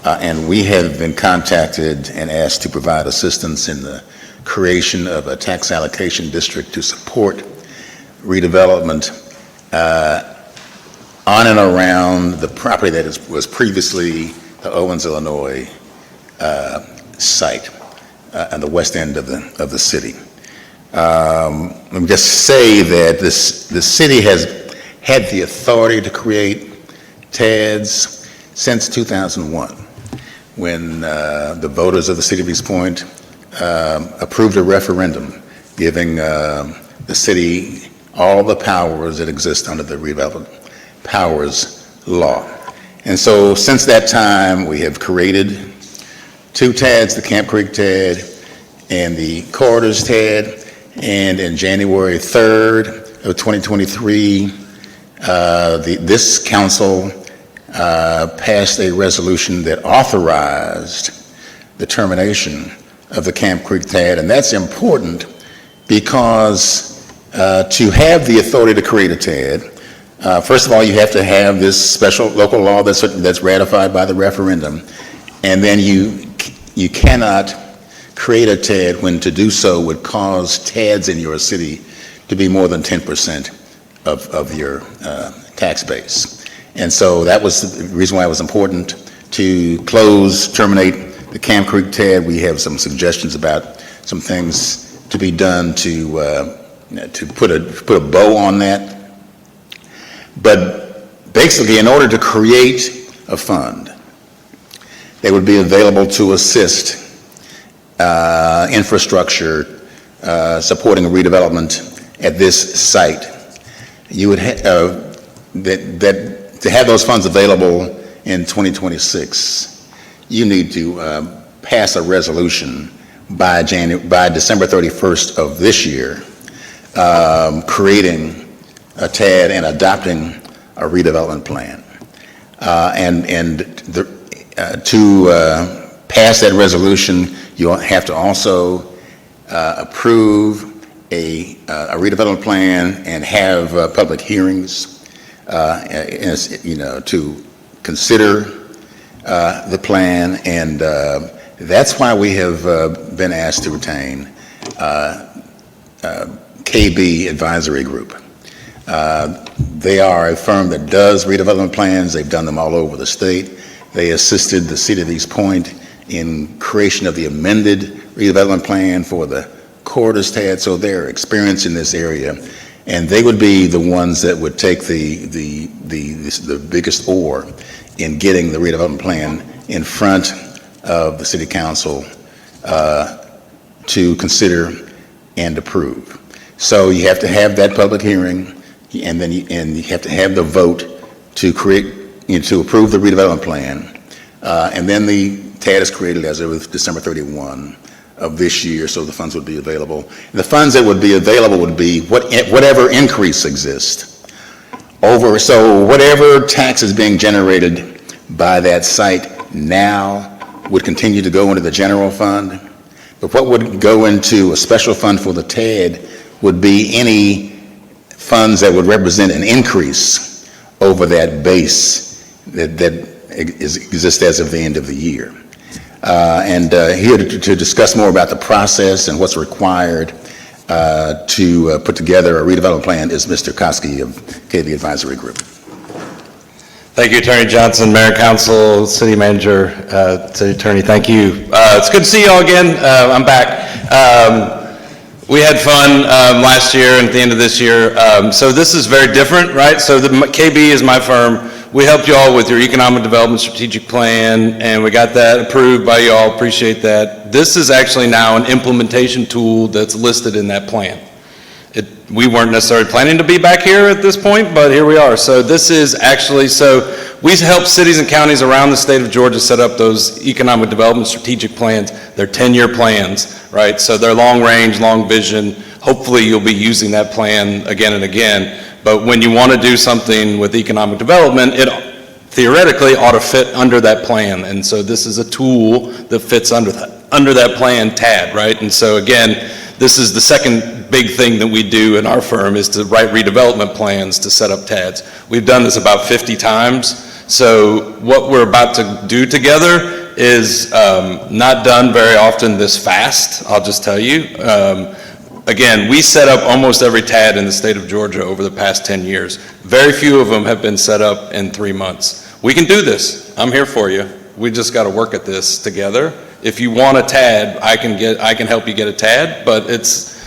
And we have been contacted and asked to provide assistance in the creation of a tax allocation district to support redevelopment on and around the property that was previously the Owens, Illinois site on the west end of the city. Let me just say that the city has had the authority to create TADs since 2001, when the voters of the city of East Point approved a referendum giving the city all the powers that exist under the Redevelopment Powers law. And so since that time, we have created 2 TADs, the Camp Creek TAD and the Corridors TAD, and in January 3rd of 2023, this council passed a resolution that authorized the termination of the Camp Creek TAD, and that's important because to have the authority to create a TAD, first of all, you have to have this special local law that's ratified by the referendum, and then you cannot create a TAD when to do so would cause TADs in your city to be more than 10% of your tax base. And so that was the reason why it was important to terminate the Camp Creek TAD. We have some suggestions about some things to be done to put a bow on that. But basically, in order to create a fund that would be available to assist infrastructure supporting redevelopment at this site, you would to have those funds available in 2026, you need to pass a resolution by December 31st of this year, creating a TAD and adopting a redevelopment plan. To pass that resolution, you'll have to also approve a redevelopment plan and have public hearings, to consider the plan, and that's why we have been asked to retain KB Advisory Group. They are a firm that does redevelopment plans. They've done them all over the state. They assisted the City of East Point in creation of the amended redevelopment plan for the Corridors TAD, so they're experienced in this area, and they would be the ones that would take the biggest oar in getting the redevelopment plan in front of the City Council to consider and approve. So you have to have that public hearing, and then you have to have the vote to to approve the redevelopment plan, and then the TAD is created as of December 31 of this year, so the funds would be available. The funds that would be available would be whatever increase exists so whatever tax is being generated by that site now would continue to go into the general fund, but what would go into a special fund for the TAD would be any funds that would represent an increase over that base that exists as of the end of the year. Here to discuss more about the process and what's required to put together a redevelopment plan is Mr. Koski of KB Advisory Group. Thank you, Attorney Johnson, Mayor, Council, City Manager, City Attorney. Thank you. It's good to see you all again. I'm back. We had fun last year and at the end of this year. So this is very different, right? So the KB is my firm. We helped you all with your economic development strategic plan, and we got that approved by you all. Appreciate that. This is actually now an implementation tool that's listed in that plan. We weren't necessarily planning to be back here at this point, but here we are. So this is actually, we help cities and counties around the state of Georgia set up those economic development strategic plans. They're 10-year plans, right? So they're long range, long vision. Hopefully you'll be using that plan again and again. But when you want to do something with economic development, it theoretically ought to fit under that plan. And so this is a tool that fits under that plan, TAD, right? And so again, this is the second big thing that we do in our firm is to write redevelopment plans to set up TADs. We've done this about 50 times. So what we're about to do together is not done very often this fast, I'll just tell you. Again, we set up almost every TAD in the state of Georgia over the past 10 years. Very few of them have been set up in 3 months. We can do this. I'm here for you. We just got to work at this together. If you want a TAD, I can help you get a TAD, but it's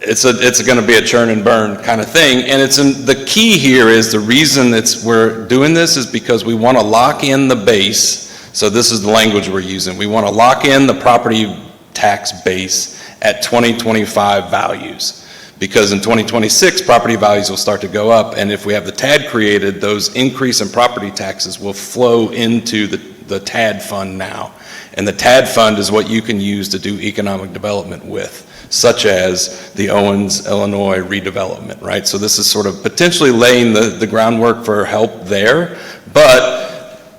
going to be a churn and burn kind of thing. And the key here is the reason we're doing this is because we want to lock in the base. So this is the language we're using. We want to lock in the property tax base at 2025 values, because in 2026, property values will start to go up, and if we have the TAD created, those increase in property taxes will flow into the TAD fund now. And the TAD fund is what you can use to do economic development with, such as the Owens, Illinois redevelopment, right? So this is sort of potentially laying the groundwork for help there, but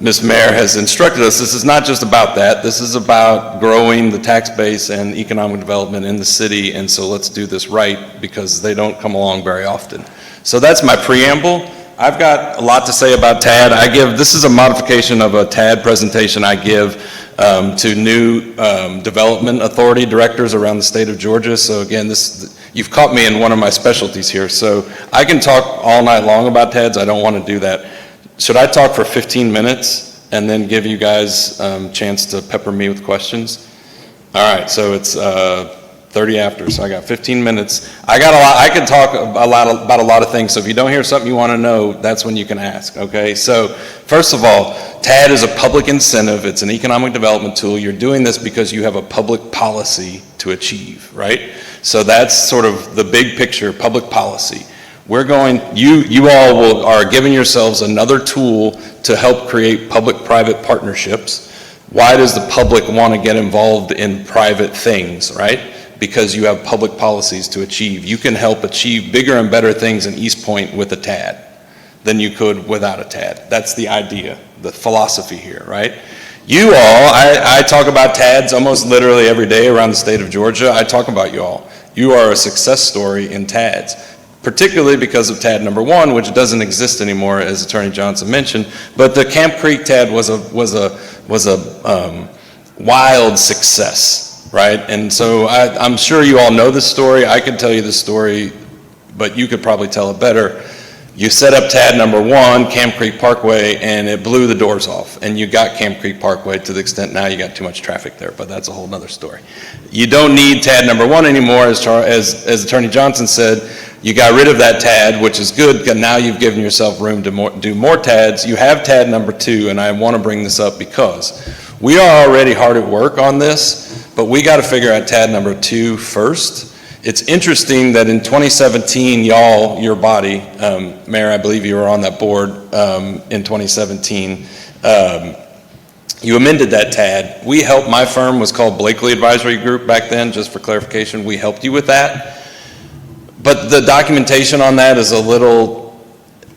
Ms. Mayor has instructed us, this is not just about that, this is about growing the tax base and economic development in the city, and so let's do this right, because they don't come along very often. So that's my preamble. I've got a lot to say about TAD. This is a modification of a TAD presentation I give to new development authority directors around the state of Georgia. So again, you've caught me in one of my specialties here. So I can talk all night long about TADs. I don't want to do that. Should I talk for 15 minutes and then give you guys a chance to pepper me with questions? All right, so it's 30 after, so I got 15 minutes. I can talk about a lot of things, so if you don't hear something you want to know, that's when you can ask, okay? So first of all, TAD is a public incentive. It's an economic development tool. You're doing this because you have a public policy to achieve, right? So that's sort of the big picture, public policy. You all are giving yourselves another tool to help create public-private partnerships. Why does the public want to get involved in private things, right? Because you have public policies to achieve. You can help achieve bigger and better things in East Point with a TAD than you could without a TAD. That's the idea, the philosophy here, right? You all, I talk about TADs almost literally every day around the state of Georgia. I talk about you all. You are a success story in TADs, particularly because of TAD number 1, which doesn't exist anymore, as Attorney Johnson mentioned. But the Camp Creek TAD was a wild success, right? And so I'm sure you all know this story. I could tell you the story, but you could probably tell it better. You set up TAD number 1, Camp Creek Parkway, and it blew the doors off. And you got Camp Creek Parkway to the extent now you got too much traffic there, but that's a whole nother story. You don't need TAD number 1 anymore, as Attorney Johnson said. You got rid of that TAD, which is good, because now you've given yourself room to do more TADs. You have TAD number 2, and I want to bring this up because we are already hard at work on this, but we got to figure out TAD number 2 first. It's interesting that in 2017, y'all, your body, Mayor, I believe you were on that board in 2017, you amended that TAD. We helped, my firm was called Blakely Advisory Group back then, just for clarification. We helped you with that. But the documentation on that is a little,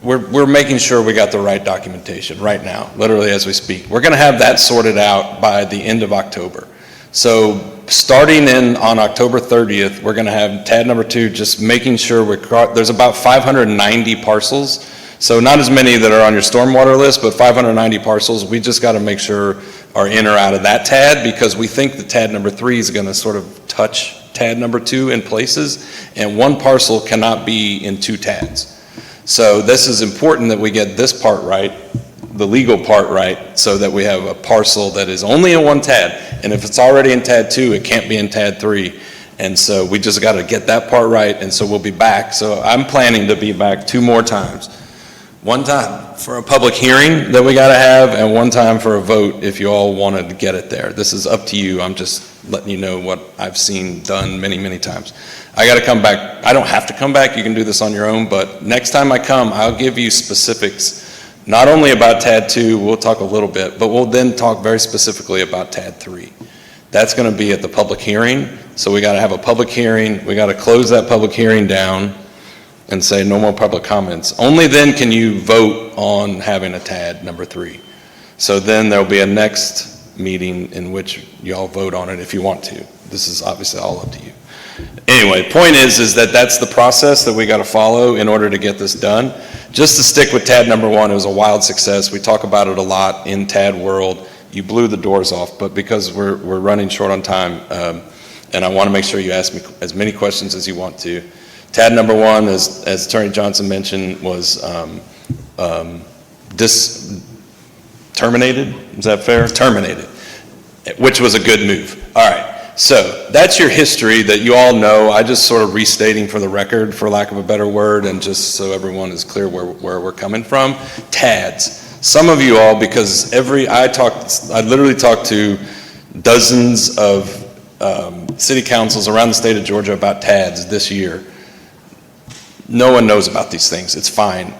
we're making sure we got the right documentation right now, literally as we speak. We're going to have that sorted out by the end of October. So starting on October 30th, we're going to have TAD number 2, just making sure there's about 590 parcels. So not as many that are on your stormwater list, but 590 parcels. We just got to make sure are in or out of that TAD, because we think the TAD number 3 is going to sort of touch TAD number 2 in places, and one parcel cannot be in 2 TADs. So this is important that we get this part right, the legal part right, so that we have a parcel that is only in one TAD. And if it's already in TAD 2, it can't be in TAD 3. And so we just got to get that part right, and so we'll be back. So I'm planning to be back 2 more times. One time for a public hearing that we got to have, and one time for a vote if you all wanted to get it there. This is up to you. I'm just letting you know what I've seen done many, many times. I got to come back. I don't have to come back. You can do this on your own, but next time I come, I'll give you specifics, not only about TAD 2, we'll talk a little bit, but we'll then talk very specifically about TAD 3. That's going to be at the public hearing. So we got to have a public hearing. We got to close that public hearing down and say no more public comments. Only then can you vote on having a TAD number 3. So then there'll be a next meeting in which y'all vote on it if you want to. This is obviously all up to you. Anyway, point is that that's the process that we got to follow in order to get this done. Just to stick with TAD number 1, it was a wild success. We talk about it a lot in TAD world. You blew the doors off, but because we're running short on time, and I want to make sure you ask me as many questions as you want to. TAD number 1, as Attorney Johnson mentioned, was terminated. Is that fair? Terminated, which was a good move. All right. So that's your history that you all know. I just sort of restating for the record, for lack of a better word, and just so everyone is clear where we're coming from. TADs. Some of you all, because I literally talked to dozens of city councils around the state of Georgia about TADs this year. No one knows about these things, it's fine.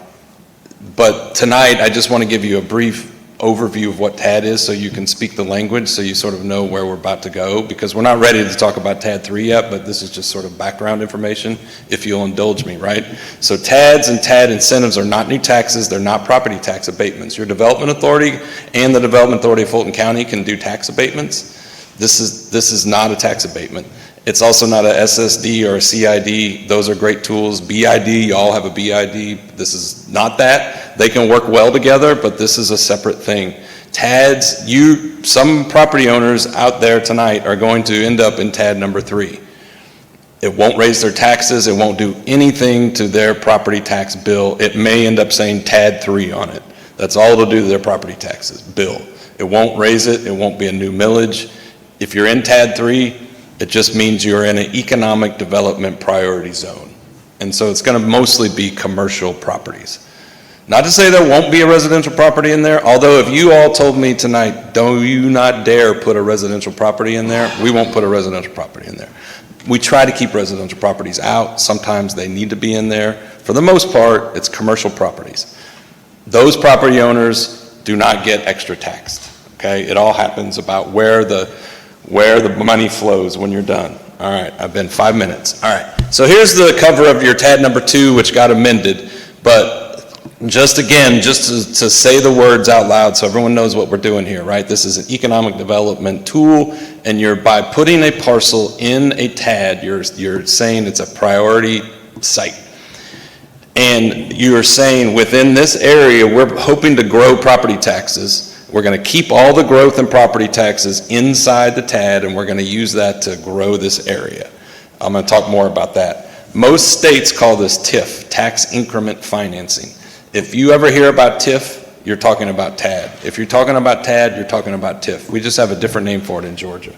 But tonight, I just want to give you a brief overview of what TAD is so you can speak the language, so you sort of know where we're about to go, because we're not ready to talk about TAD 3 yet, but this is just sort of background information, if you'll indulge me, right? So TADs and TAD incentives are not new taxes, they're not property tax abatements. Your development authority and the Development Authority of Fulton County can do tax abatements. This is not a tax abatement. It's also not a SSD or a CID. Those are great tools. BID, you all have a BID. This is not that. They can work well together, but this is a separate thing. TADs, some property owners out there tonight are going to end up in TAD number 3. It won't raise their taxes. It won't do anything to their property tax bill. It may end up saying TAD 3 on it. That's all it'll do to their property taxes bill. It won't raise it. It won't be a new millage. If you're in TAD 3, it just means you're in an economic development priority zone. And so it's going to mostly be commercial properties. Not to say there won't be a residential property in there, although if you all told me tonight, do you not dare put a residential property in there, we won't put a residential property in there. We try to keep residential properties out. Sometimes they need to be in there. For the most part, it's commercial properties. Those property owners do not get extra taxed, okay? It all happens about where the money flows when you're done. All right, I've been 5 minutes. All right, so here's the cover of your TAD number 2, which got amended. But just again, just to say the words out loud so everyone knows what we're doing here, right? This is an economic development tool, and by putting a parcel in a TAD, you're saying it's a priority site. And you're saying within this area, we're hoping to grow property taxes. We're going to keep all the growth in property taxes inside the TAD, and we're going to use that to grow this area. I'm going to talk more about that. Most states call this TIF, tax increment financing. If you ever hear about TIF, you're talking about TAD. If you're talking about TAD, you're talking about TIF. We just have a different name for it in Georgia,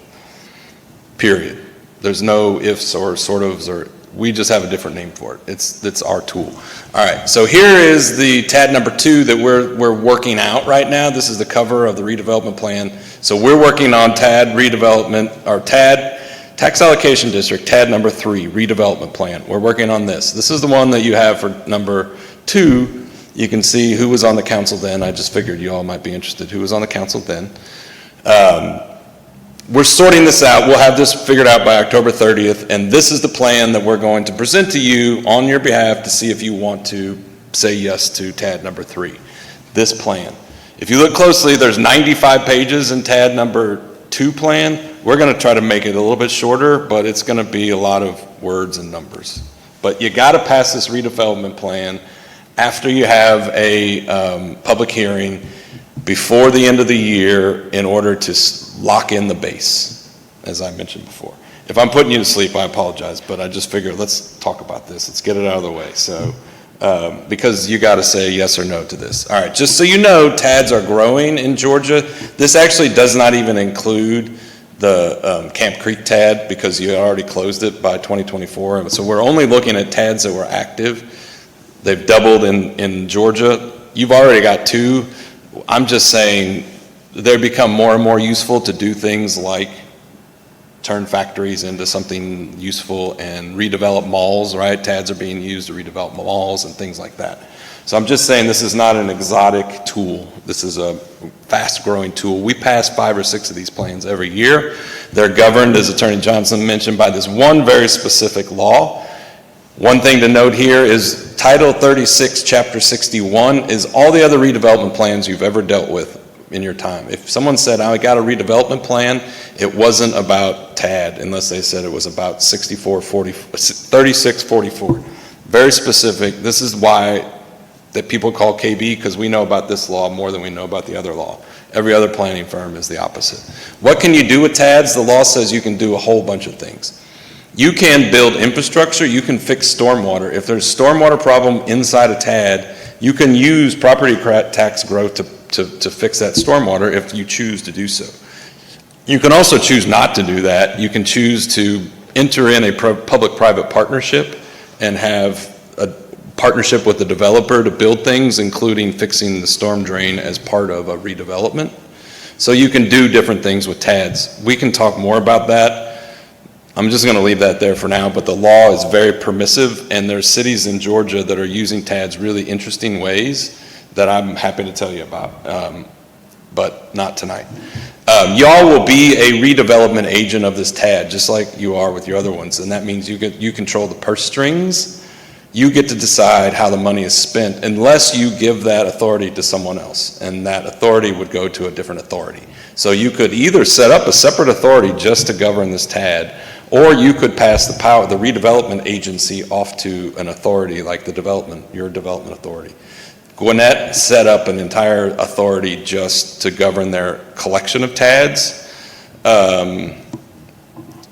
period. There's no ifs or sort ofs, or we just have a different name for it. It's our tool. All right, so here is the TAD number 2 that we're working out right now. This is the cover of the redevelopment plan. So we're working on TAD redevelopment, or TAD, Tax Allocation District, TAD number 3, redevelopment plan. We're working on this. This is the one that you have for number 2. You can see who was on the council then. I just figured you all might be interested who was on the council then. We're sorting this out. We'll have this figured out by October 30th, and this is the plan that we're going to present to you on your behalf to see if you want to say yes to TAD number 3, this plan. If you look closely, there's 95 pages in TAD number 2 plan. We're going to try to make it a little bit shorter, but it's going to be a lot of words and numbers. But you got to pass this redevelopment plan after you have a public hearing before the end of the year in order to lock in the base, as I mentioned before. If I'm putting you to sleep, I apologize, but I just figured let's talk about this. Let's get it out of the way. So, because you got to say yes or no to this. All right, just so you know, TADs are growing in Georgia. This actually does not even include the Camp Creek TAD because you already closed it by 2024. So we're only looking at TADs that were active. They've doubled in Georgia. You've already got 2. I'm just saying they become more and more useful to do things like turn factories into something useful and redevelop malls, right? TADs are being used to redevelop malls and things like that. So I'm just saying this is not an exotic tool. This is a fast-growing tool. We pass 5 or 6 of these plans every year. They're governed, as Attorney Johnson mentioned, by this one very specific law. One thing to note here is Title 36, Chapter 61 is all the other redevelopment plans you've ever dealt with in your time. If someone said, I got a redevelopment plan, it wasn't about TAD unless they said it was about 3644. Very specific. This is why that people call KB, because we know about this law more than we know about the other law. Every other planning firm is the opposite. What can you do with TADs? The law says you can do a whole bunch of things. You can build infrastructure, you can fix stormwater. If there's a stormwater problem inside a TAD, you can use property tax growth to fix that stormwater if you choose to do so. You can also choose not to do that. You can choose to enter in a public-private partnership and have a partnership with the developer to build things, including fixing the storm drain as part of a redevelopment. So you can do different things with TADs. We can talk more about that. I'm just going to leave that there for now, but the law is very permissive, and there's cities in Georgia that are using TADs really interesting ways that I'm happy to tell you about, but not tonight. Y'all will be a redevelopment agent of this TAD, just like you are with your other ones, and that means you control the purse strings. You get to decide how the money is spent unless you give that authority to someone else, and that authority would go to a different authority. So you could either set up a separate authority just to govern this TAD, or you could pass the redevelopment agency off to an authority like your development authority. Gwinnett set up an entire authority just to govern their collection of TADs.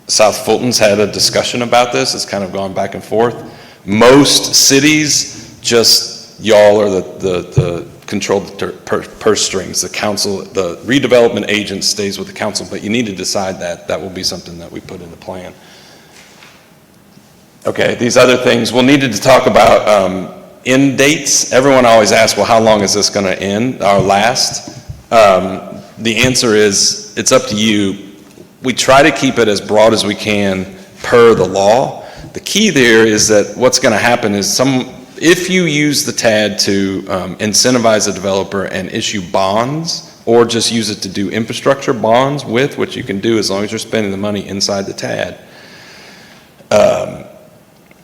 South Fulton's had a discussion about this. It's kind of gone back and forth. Most cities, just y'all are the control the purse strings. The council, the redevelopment agent stays with the council, but you need to decide that. That will be something that we put in the plan. Okay, these other things, we'll need to talk about end dates. Everyone always asks, well, how long is this going to end or last? The answer is, it's up to you. We try to keep it as broad as we can per the law. The key there is that what's going to happen is if you use the TAD to incentivize a developer and issue bonds, or just use it to do infrastructure bonds with, which you can do as long as you're spending the money inside the TAD,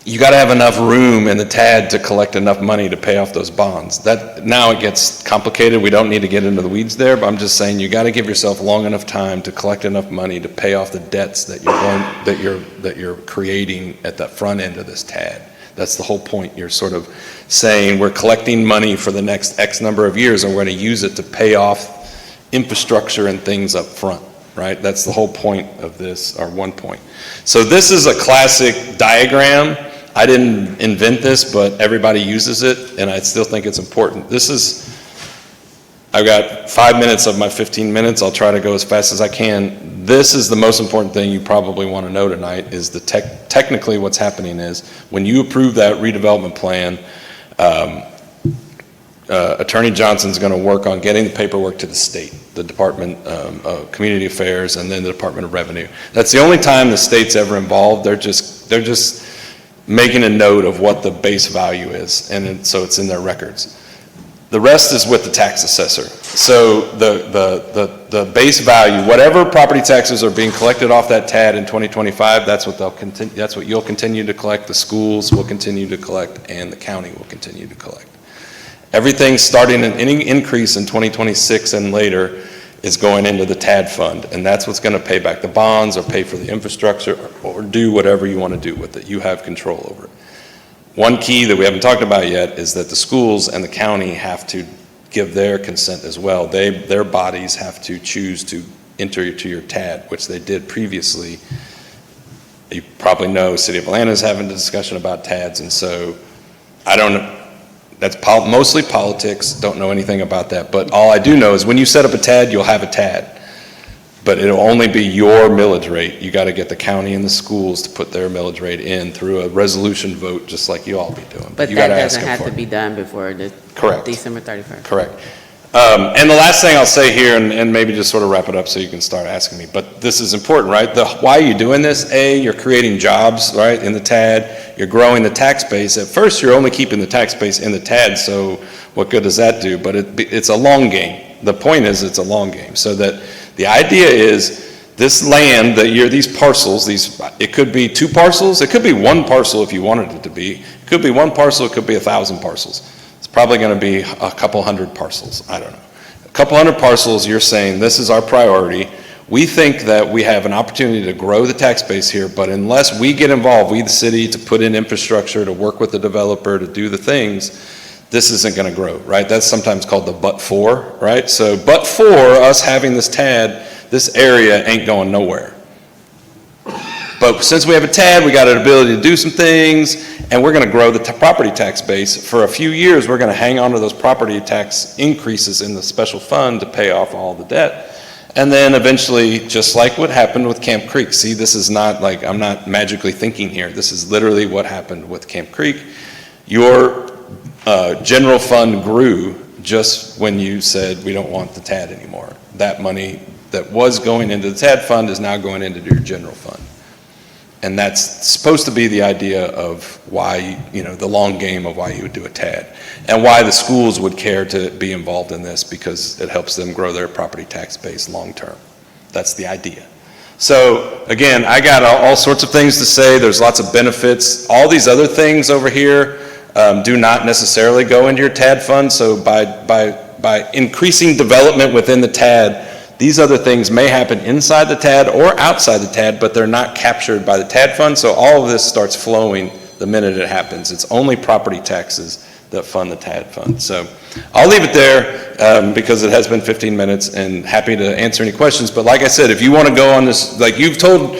you got to have enough room in the TAD to collect enough money to pay off those bonds. Now it gets complicated. We don't need to get into the weeds there, but I'm just saying you got to give yourself long enough time to collect enough money to pay off the debts that you're creating at the front end of this TAD. That's the whole point. You're sort of saying we're collecting money for the next X number of years, and we're going to use it to pay off infrastructure and things up front. Right? That's the whole point of this, or one point. So this is a classic diagram. I didn't invent this, but everybody uses it, and I still think it's important. I've got 5 minutes of my 15 minutes. I'll try to go as fast as I can. This is the most important thing you probably want to know tonight, is technically what's happening is when you approve that redevelopment plan, Attorney Johnson's going to work on getting the paperwork to the state, the Department of Community Affairs, and then the Department of Revenue. That's the only time the state's ever involved. They're just making a note of what the base value is, and so it's in their records. The rest is with the tax assessor. So the base value, whatever property taxes are being collected off that TAD in 2025, that's what you'll continue to collect. The schools will continue to collect, and the county will continue to collect. Everything starting in any increase in 2026 and later is going into the TAD fund, and that's what's going to pay back the bonds or pay for the infrastructure or do whatever you want to do with it. You have control over it. One key that we haven't talked about yet is that the schools and the county have to give their consent as well. Their bodies have to choose to enter into your TAD, which they did previously. You probably know City of Atlanta is having a discussion about TADs, and so I don't know. That's mostly politics, don't know anything about that, but all I do know is when you set up a TAD, you'll have a TAD. But it'll only be your millage rate. You got to get the county and the schools to put their millage rate in through a resolution vote, just like you all be doing. But you that gotta ask doesn't them have for to it. be done before December 31st. Correct. And the last thing I'll say here, and maybe just sort of wrap it up so you can start asking me, but this is important, right? Why are you doing this? You're creating jobs, right, in the TAD. You're growing the tax base. At first, you're only keeping the tax base in the TAD, so what good does that do? But it's a long game. The point is it's a long game. So that the idea is this land, these parcels, it could be 2 parcels. It could be 1 parcel if you wanted it to be. It could be 1 parcel. It could be 1,000 parcels. It's probably going to be a couple hundred parcels. I don't know. A couple hundred parcels, you're saying this is our priority. We think that we have an opportunity to grow the tax base here, but unless we get involved, we the city, to put in infrastructure, to work with the developer, to do the things, this isn't going to grow, right? That's sometimes called the but for, right? So but for us having this TAD, this area ain't going nowhere. But since we have a TAD, we got an ability to do some things, and we're going to grow the property tax base. For a few years, we're going to hang on to those property tax increases in the special fund to pay off all the debt. And then eventually, just like what happened with Camp Creek, see, this is not like, I'm not magically thinking here. This is literally what happened with Camp Creek. Your general fund grew just when you said, we don't want the TAD anymore. That money that was going into the TAD fund is now going into your general fund. And that's supposed to be the idea of why, the long game of why you would do a TAD. And why the schools would care to be involved in this, because it helps them grow their property tax base long-term. That's the idea. So again, I got all sorts of things to say. There's lots of benefits. All these other things over here do not necessarily go into your TAD fund. So by increasing development within the TAD, these other things may happen inside the TAD or outside the TAD, but they're not captured by the TAD fund. So all of this starts flowing the minute it happens. It's only property taxes that fund the TAD fund. So I'll leave it there because it has been 15 minutes, and happy to answer any questions. But like I said, if you want to go on this, like you've told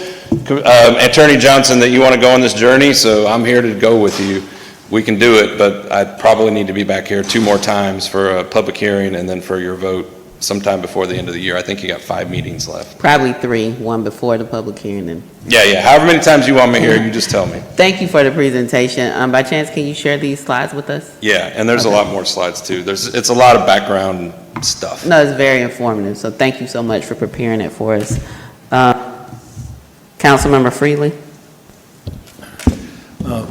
Attorney Johnson that you want to go on this journey, so I'm here to go with you. We can do it, but I probably need to be back here 2 more times for a public hearing and then for your vote sometime before the end of the year. I think you got 5 meetings left. Probably 3, one before the public hearing and. Yeah, however many times you want me here, you just tell me. Thank you for the presentation. By chance, can you share these slides with us? Yeah, and there's a lot more slides too. It's a lot of background stuff. No, it's very informative, so thank you so much for preparing it for us. Councilmember Freely?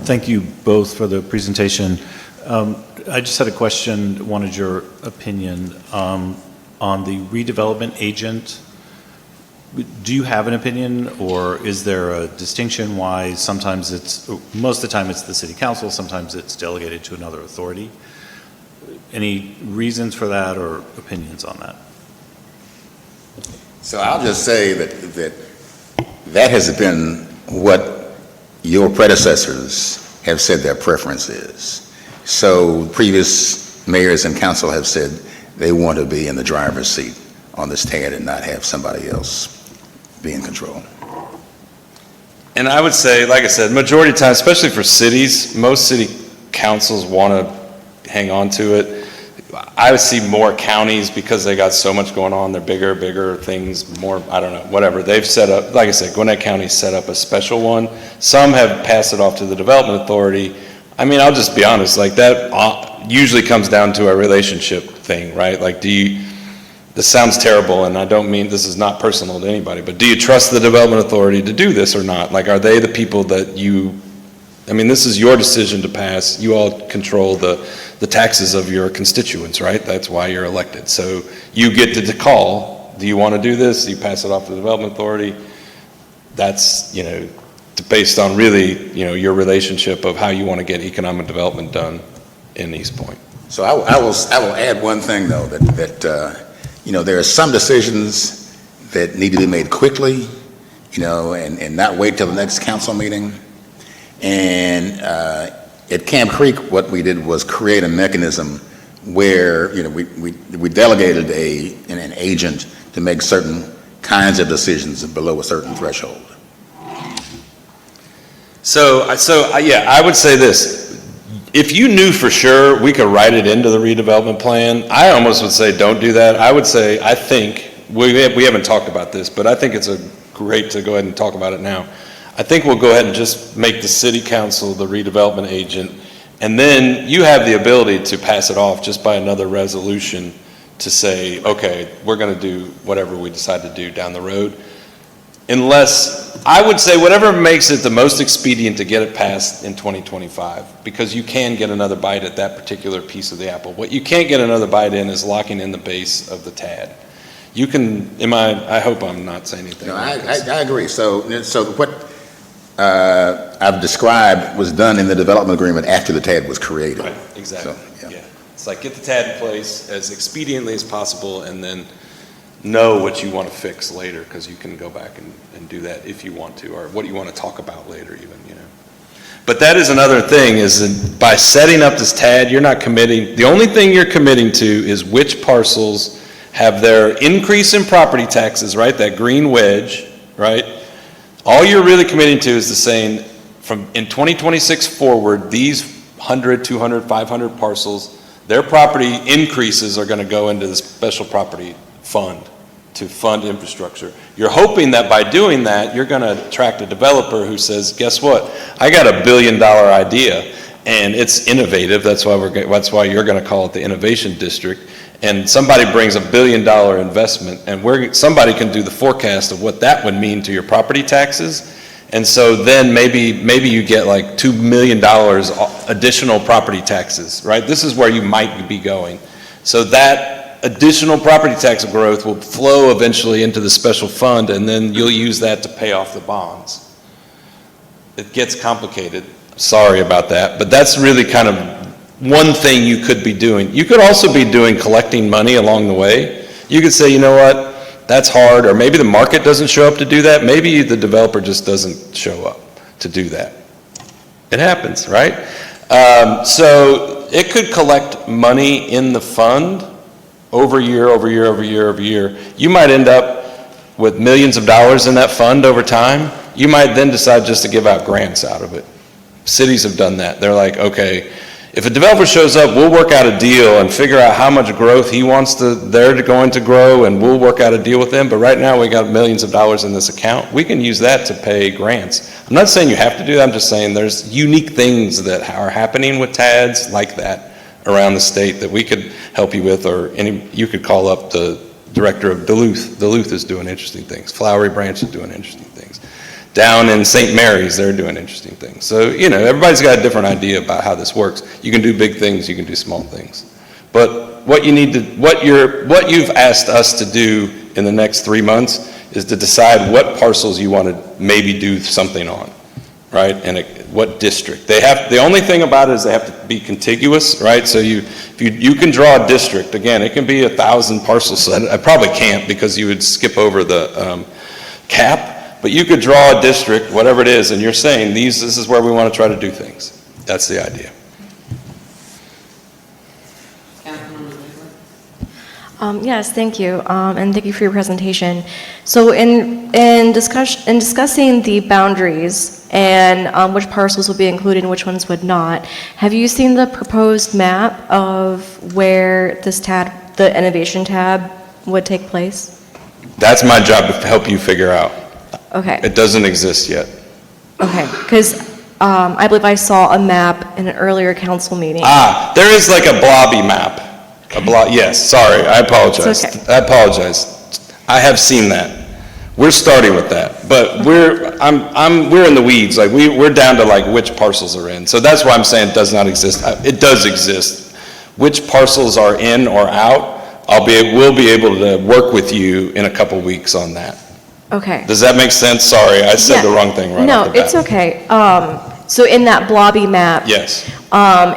Thank you both for the presentation. I just had a question, wanted your opinion on the redevelopment agent. Do you have an opinion, or is there a distinction why sometimes most of the time it's the city council, sometimes it's delegated to another authority? Any reasons for that or opinions on that? So I'll just say that has been what your predecessors have said their preference is. So previous mayors and council have said they want to be in the driver's seat on this TAD and not have somebody else be in control. And I would say, like I said, majority of the time, especially for cities, most city councils want to hang on to it. I would see more counties, because they got so much going on, they're bigger things, more, I don't know, whatever. They've set up, like I said, Gwinnett County set up a special one. Some have passed it off to the Development Authority. I mean, I'll just be honest, like that usually comes down to a relationship thing, right? Like, this sounds terrible, and I don't mean, this is not personal to anybody, but do you trust the Development Authority to do this or not? Like, are they the people that this is your decision to pass. You all control the taxes of your constituents, right? That's why you're elected. So you get to call, do you want to do this? Do you pass it off to the Development Authority? That's, based on really, your relationship of how you want to get economic development done in East Point. So I will add one thing, though, that there are some decisions that need to be made quickly, and not wait till the next council meeting. And at Camp Creek, what we did was create a mechanism where, we delegated an agent to make certain kinds of decisions below a certain threshold. So yeah, I would say this. If you knew for sure we could write it into the redevelopment plan, I almost would say don't do that. I would say, I think, we haven't talked about this, but I think it's great to go ahead and talk about it now. I think we'll go ahead and just make the city council the redevelopment agent, and then you have the ability to pass it off just by another resolution to say, okay, we're going to do whatever we decide to do down the road. Unless, I would say whatever makes it the most expedient to get it passed in 2025, because you can get another bite at that particular piece of the apple. What you can't get another bite in is locking in the base of the TAD. You can, I hope I'm not saying anything. No, I agree. So what I've described was done in the development agreement after the TAD was created. Right, exactly. So, yeah. It's like get the TAD in place as expediently as possible, and then know what you want to fix later, because you can go back and do that if you want to, or what you want to talk about later even, But that is another thing, is that by setting up this TAD, you're not committing, the only thing you're committing to is which parcels have their increase in property taxes, right, that green wedge, right? All you're really committing to is the saying, from in 2026 forward, these 100, 200, 500 parcels, their property increases are going to go into the special property fund to fund infrastructure. You're hoping that by doing that, you're going to attract a developer who says, guess what? I got $1 billion idea, and it's innovative. That's why you're going to call it the Innovation District. And somebody brings $1 billion investment, and somebody can do the forecast of what that would mean to your property taxes, And so then maybe you get like $2 million additional property taxes, right? This is where you might be going. So that additional property tax growth will flow eventually into the special fund, and then you'll use that to pay off the bonds. It gets complicated. Sorry about that, but that's really kind of one thing you could be doing. You could also be collecting money along the way. You could say, you know what? That's hard, or maybe the market doesn't show up to do that. Maybe the developer just doesn't show up to do that. It happens, right? So it could collect money in the fund over year. You might end up with millions of dollars in that fund over time. You might then decide just to give out grants out of it. Cities have done that. They're like, okay, if a developer shows up, we'll work out a deal and figure out how much growth he wants they're going to grow, and we'll work out a deal with them. But right now, we got millions of dollars in this account. We can use that to pay grants. I'm not saying you have to do that. I'm just saying there's unique things that are happening with TADs like that around the state that we could help you with, or you could call up the director of Duluth. Duluth is doing interesting things. Flowery Branch is doing interesting things. Down in St. Mary's, they're doing interesting things. So, everybody's got a different idea about how this works. You can do big things, you can do small things. But what you've asked us to do in the next 3 months is to decide what parcels you want to maybe do something on, right? And what district. The only thing about it is they have to be contiguous, right? So you can draw a district. Again, it can be 1,000 parcels. I probably can't because you would skip over the cap. But you could draw a district, whatever it is, and you're saying this is where we want to try to do things. That's the idea. Yes, thank you, and thank you for your presentation. So in discussing the boundaries and which parcels would be included and which ones would not, have you seen the proposed map of where this tab, the innovation tab, would take place? That's my job to help you figure out. Okay. It doesn't exist yet. Okay, because I believe I saw a map in an earlier council meeting. There is like a blobby map. Yes, sorry, I apologize. It's okay. I apologize. I have seen that. We're starting with that, but we're in the weeds. Like we're down to like which parcels are in. So that's why I'm saying it does not exist. It does exist. Which parcels are in or out, we'll be able to work with you in a couple weeks on that. Okay. Does that make sense? Sorry, I said the wrong thing right off the bat. No, it's okay. So in that blobby map, Yes.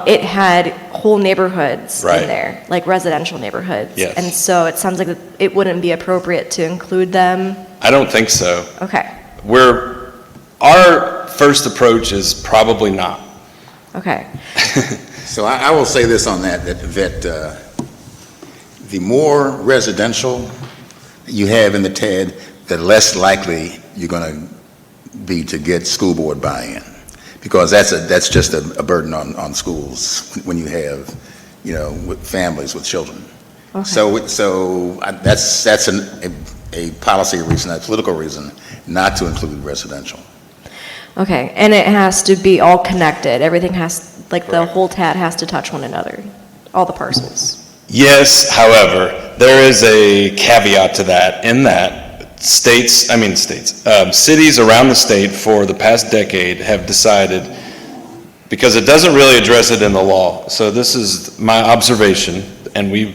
it had whole neighborhoods Right. in there, like residential neighborhoods. Yes. And so it sounds like it wouldn't be appropriate to include them. I don't think so. Okay, Our first approach is probably not. okay. So I will say this on that the more residential you have in the TAD, the less likely you're going to be to get school board buy-in, because that's just a burden on schools when you have, with families with children. Okay. So that's a policy reason, a political reason, not to include residential. Okay, and it has to be all connected. Everything has, like the whole TAD has to touch one another, all the parcels. Yes, however, there is a caveat to that, in that cities around the state for the past decade have decided, because it doesn't really address it in the law, so this is my observation, and we've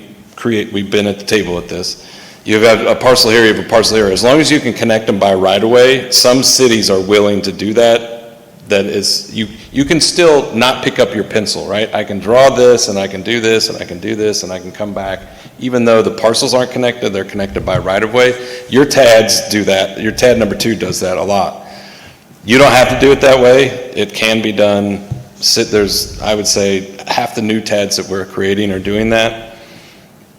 been at the table at this. You have a parcel here, you have a parcel here. As long as you can connect them by right-of-way, some cities are willing to do that. That is, you can still not pick up your pencil, right? I can draw this, and I can do this, and I can do this, and I can come back. Even though the parcels aren't connected, they're connected by right-of-way. Your TADs do that. Your TAD number 2 does that a lot. You don't have to do it that way. It can be done. I would say, half the new TADs that we're creating are doing that.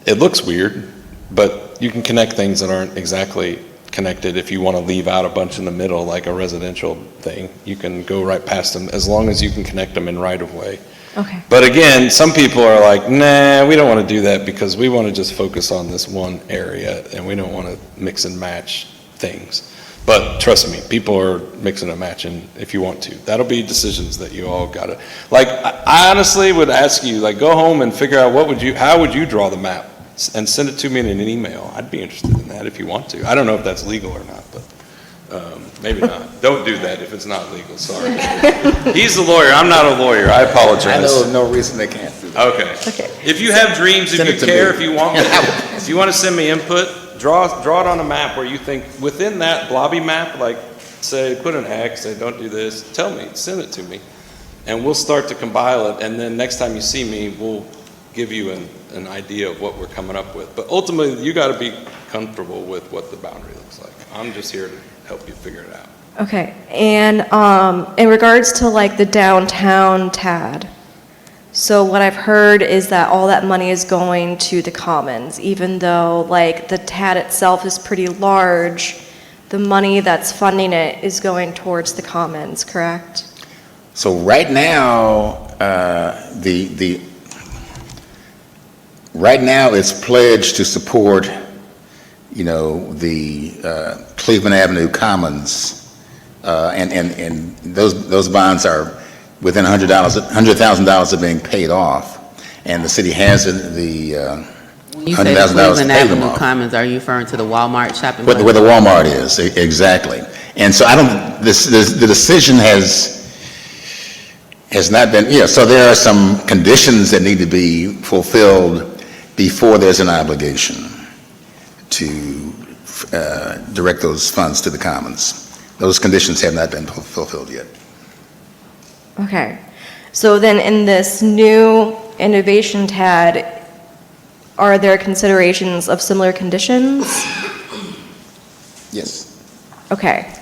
It looks weird, but you can connect things that aren't exactly connected. If you want to leave out a bunch in the middle, like a residential thing, you can go right past them, as long as you can connect them in right-of-way. Okay. But again, some people are like, nah, we don't want to do that because we want to just focus on this one area and we don't want to mix and match things. But trust me, people are mixing and matching if you want to. That'll be decisions that you all got to, like, I honestly would ask you, like, go home and figure out how would you draw the map and send it to me in an email. I'd be interested in that if you want to. I don't know if that's legal or not, but Maybe not. Don't do that if it's not legal, sorry. He's the lawyer, I'm not a lawyer, I apologize. I know of no reason they can't do that. Okay. If you have dreams, if Send you it to care, me. if you want, if you want to send me input, draw it on a map where you think, within that blobby map, like, say, put an X, say, don't do this, tell me, send it to me. And we'll start to compile it, and then next time you see me, we'll give you an idea of what we're coming up with. But ultimately, you got to be comfortable with what the boundary looks like. I'm just here to help you figure it out. Okay, and in regards to like the downtown TAD, so what I've heard is that all that money is going to the commons, even though like the TAD itself is pretty large, the money that's funding it is going towards the commons, correct? So right now, right now it's pledged to support, you know, the Cleveland Avenue Commons, and those bonds are within $100,000 of being paid off, and the city has the When you say the $100,000 to Cleveland pay them Avenue off. Commons, are you referring to the Walmart shopping Where mall? the Walmart is, exactly. And so the decision has not been, yeah, so there are some conditions that need to be fulfilled before there's an obligation to direct those funds to the commons. Those conditions have not been fulfilled yet. Okay, so then in this new innovation TAD, are there considerations of similar conditions? Yes. Okay,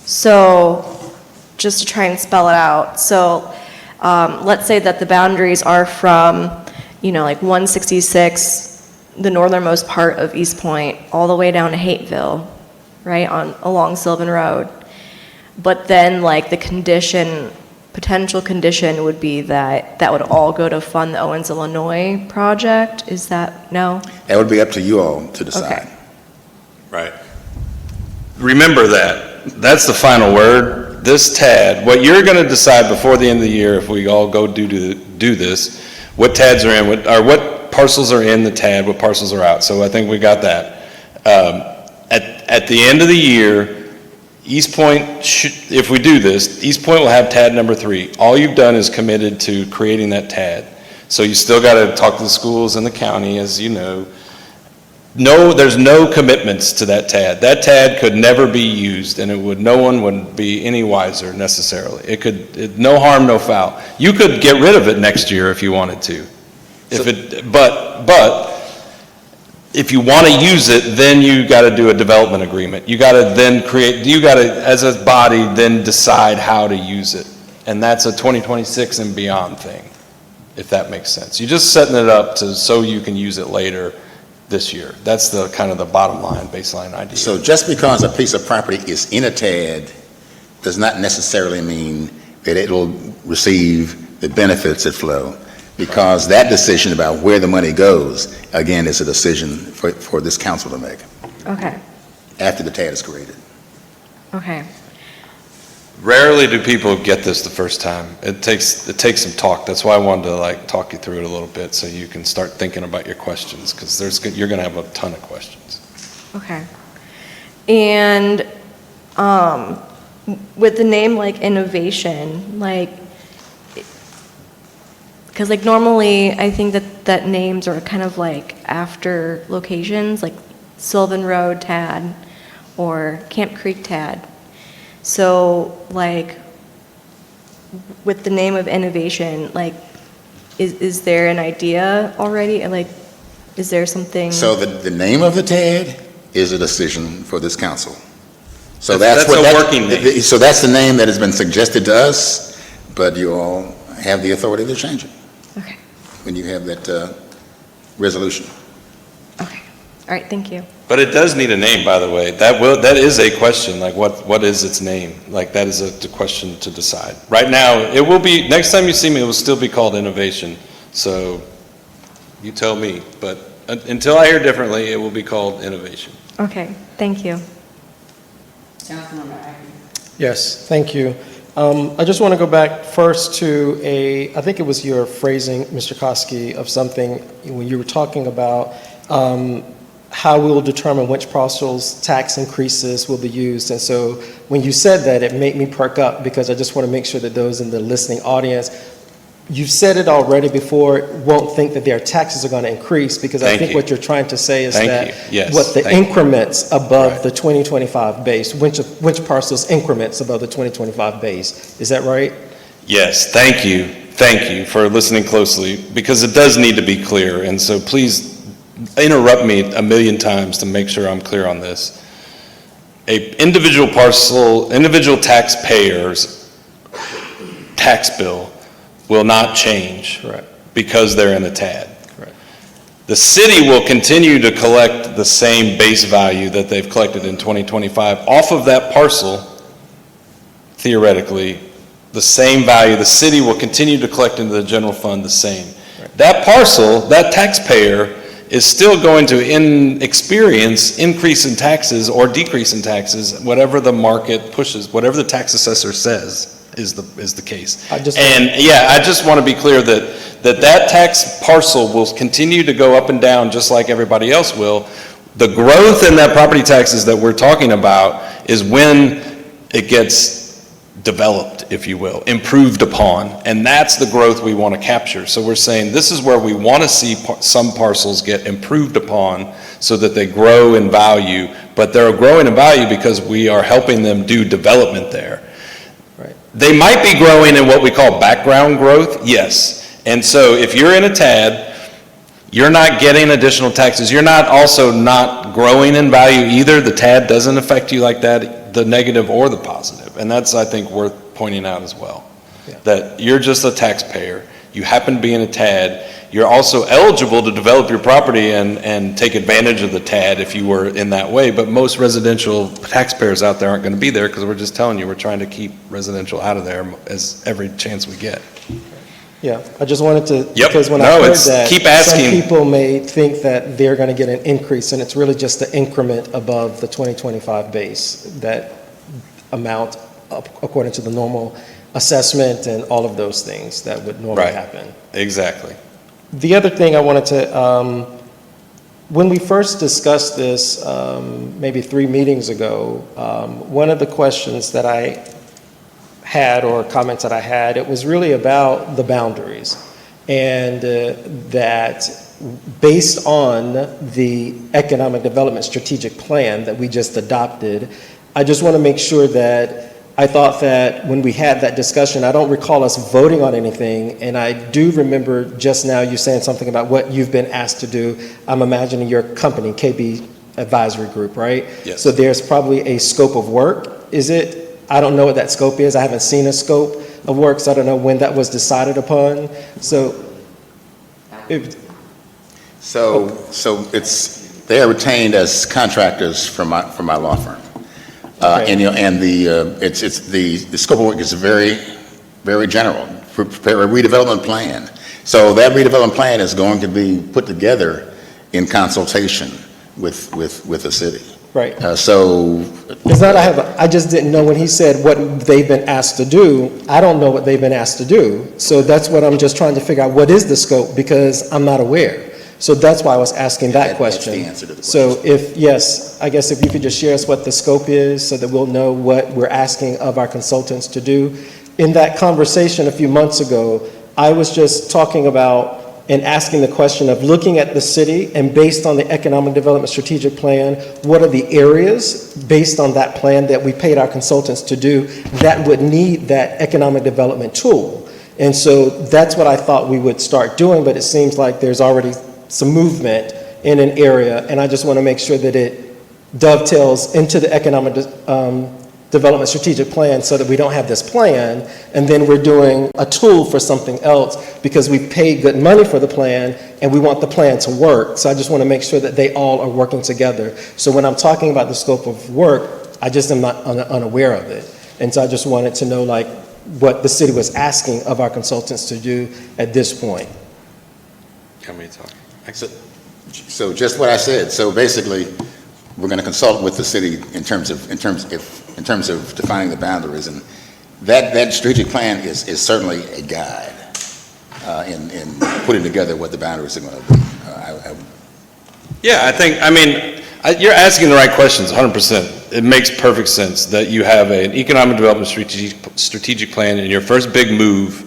so just to try and spell it out, so let's say that the boundaries are from, you know, like 166, the northernmost part of East Point, all the way down to Hateville, right, along Sylvan Road. But then like the potential condition would be that that would all go to fund the Owens, Illinois project. Is that, no? That would be up to you all to decide. Okay. Right. Remember that. That's the final word. This TAD, what you're going to decide before the end of the year, if we all go do this, what TADs are in, what parcels are in the TAD, what parcels are out. So I think we got that. At the end of the year, East Point, if we do this, East Point will have TAD number 3. All you've done is committed to creating that TAD. So you still got to talk to the schools and the county, as you know. No, there's no commitments to that TAD. That TAD could never be used, and no one would be any wiser necessarily. No harm, no foul. You could get rid of it next year if you wanted to. But if you want to use it, then you got to do a development agreement. You got to then as a body, then decide how to use it. And that's a 2026 and beyond thing, if that makes sense. You're just setting it up so you can use it later this year. That's the kind of the bottom line, baseline idea. So just because a piece of property is in a TAD does not necessarily mean that it will receive the benefits that flow, because that decision about where the money goes, again, is a decision for this council to make Okay, after the TAD is created. okay. Rarely do people get this the first time. It takes some talk. That's why I wanted to talk you through it a little bit so you can start thinking about your questions, because you're going to have a ton of questions. Okay. And with the name like innovation, because like normally I think that names are kind of like after locations, like Sylvan Road TAD or Camp Creek TAD. So like with the name of innovation, like is there an idea already? Like is there something? So the name of the TAD is a decision for this council. So That's a working name. So that's the name that has been suggested to us, but you all have the authority to change it. Okay. When you have that resolution. Okay. All right, thank you. But it does need a name, by the way. That is a question, like what is its name? Like that is a question to decide. Right now, it will be, next time you see me, it will still be called innovation. So you tell me, but until I hear differently, it will be called innovation. Okay, thank you. Yes, thank you. I just want to go back first to I think it was your phrasing, Mr. Koski, of something when you were talking about how we will determine which parcels tax increases will be used. And so when you said that, it made me perk up because I just want to make sure that those in the listening audience, you've said it already before, won't think that their taxes are going to increase, because I Thank think you. what you're trying to say is Thank that you. Yes, what the thank you. increments above Right. the 2025 base, which parcels increments above the 2025 base. Is that right? Yes, thank you. Thank you for listening closely, because it does need to be clear. And so please interrupt me a million times to make sure I'm clear on this. A individual parcel, individual taxpayer's tax bill will not change Correct. because they're in a TAD. Correct. The city will continue to collect the same base value that they've collected in 2025 off of that parcel, theoretically. The same value, the city will continue to collect into the general fund the same. That parcel, that taxpayer is still going to experience increase in taxes or decrease in taxes, whatever the market pushes, whatever the tax assessor says is the case. I just want to be clear that tax parcel will continue to go up and down just like everybody else will. The growth in that property taxes that we're talking about is when it gets developed, if you will, improved upon, and that's the growth we want to capture. So we're saying this is where we want to see some parcels get improved upon so that they grow in value, but they're growing in value because we are helping them do development there. Right. They might be growing in what we call background growth, yes. And so if you're in a TAD, you're not getting additional taxes. You're not also not growing in value either. The TAD doesn't affect you like that, the negative or the positive. And that's, I think, worth pointing out as well. Yeah. That you're just a taxpayer. You happen to be in a TAD. You're also eligible to develop your property and take advantage of the TAD if you were in that way. But most residential taxpayers out there aren't going to be there because we're just telling you we're trying to keep residential out of there as every chance we get. Yeah, I just wanted to, Yep. because when No, I heard it's- that, keep asking. some people may think that they're going to get an increase, and it's really just the increment above the 2025 base, that amount according to the normal assessment and all of those things that would normally Right. happen. Exactly. The other thing I wanted to, when we first discussed this, maybe 3 meetings ago, one of the questions that I had, or comments that I had, it was really about the boundaries. And that based on the Economic Development Strategic Plan that we just adopted, I just want to make sure that I thought that when we had that discussion, I don't recall us voting on anything, and I do remember just now you saying something about what you've been asked to do. I'm imagining your company, KB Advisory Group, right? Yes. So there's probably a scope of work. Is it? I don't know what that scope is. I haven't seen a scope of work, so I don't know when that was decided upon. So, So they are retained as contractors from my law firm. Okay. And the scope of work is very, very general. Prepare a redevelopment plan. So that redevelopment plan is going to be put together in consultation with the city. right. So It's not, I just didn't know when he said what they've been asked to do, I don't know what they've been asked to do. So that's what I'm just trying to figure out, what is the scope, because I'm not aware. So that's why I was asking that That's question. the answer to the So yes, I guess if you could just share us what the scope is so that we'll know what we're asking of our consultants to do. In that conversation a few months ago, I was just talking about and asking the question of looking at the city and based on the Economic Development Strategic Plan, what are the areas based on that plan that we paid our consultants to do that would need that economic development tool? And so that's what I thought we would start doing, but it seems like there's already some movement in an area, and I just want to make sure that it dovetails into the Economic Development Strategic Plan so that we don't have this plan, and then we're doing a tool for something else because we paid good money for the plan, and we want the plan to work. So I just want to make sure that they all are working together. So when I'm talking about the scope of work, I just am not unaware of it. And so I just wanted to know, like, what the city was asking of our consultants to do at this point. How many talk? So just what I said. So basically, we're going to consult with the city in terms of defining the boundaries, and that strategic plan is certainly a guide in putting together what the boundaries are going to be. Yeah, you're asking the right questions, 100%. It makes perfect sense that you have an economic development strategic plan, and your first big move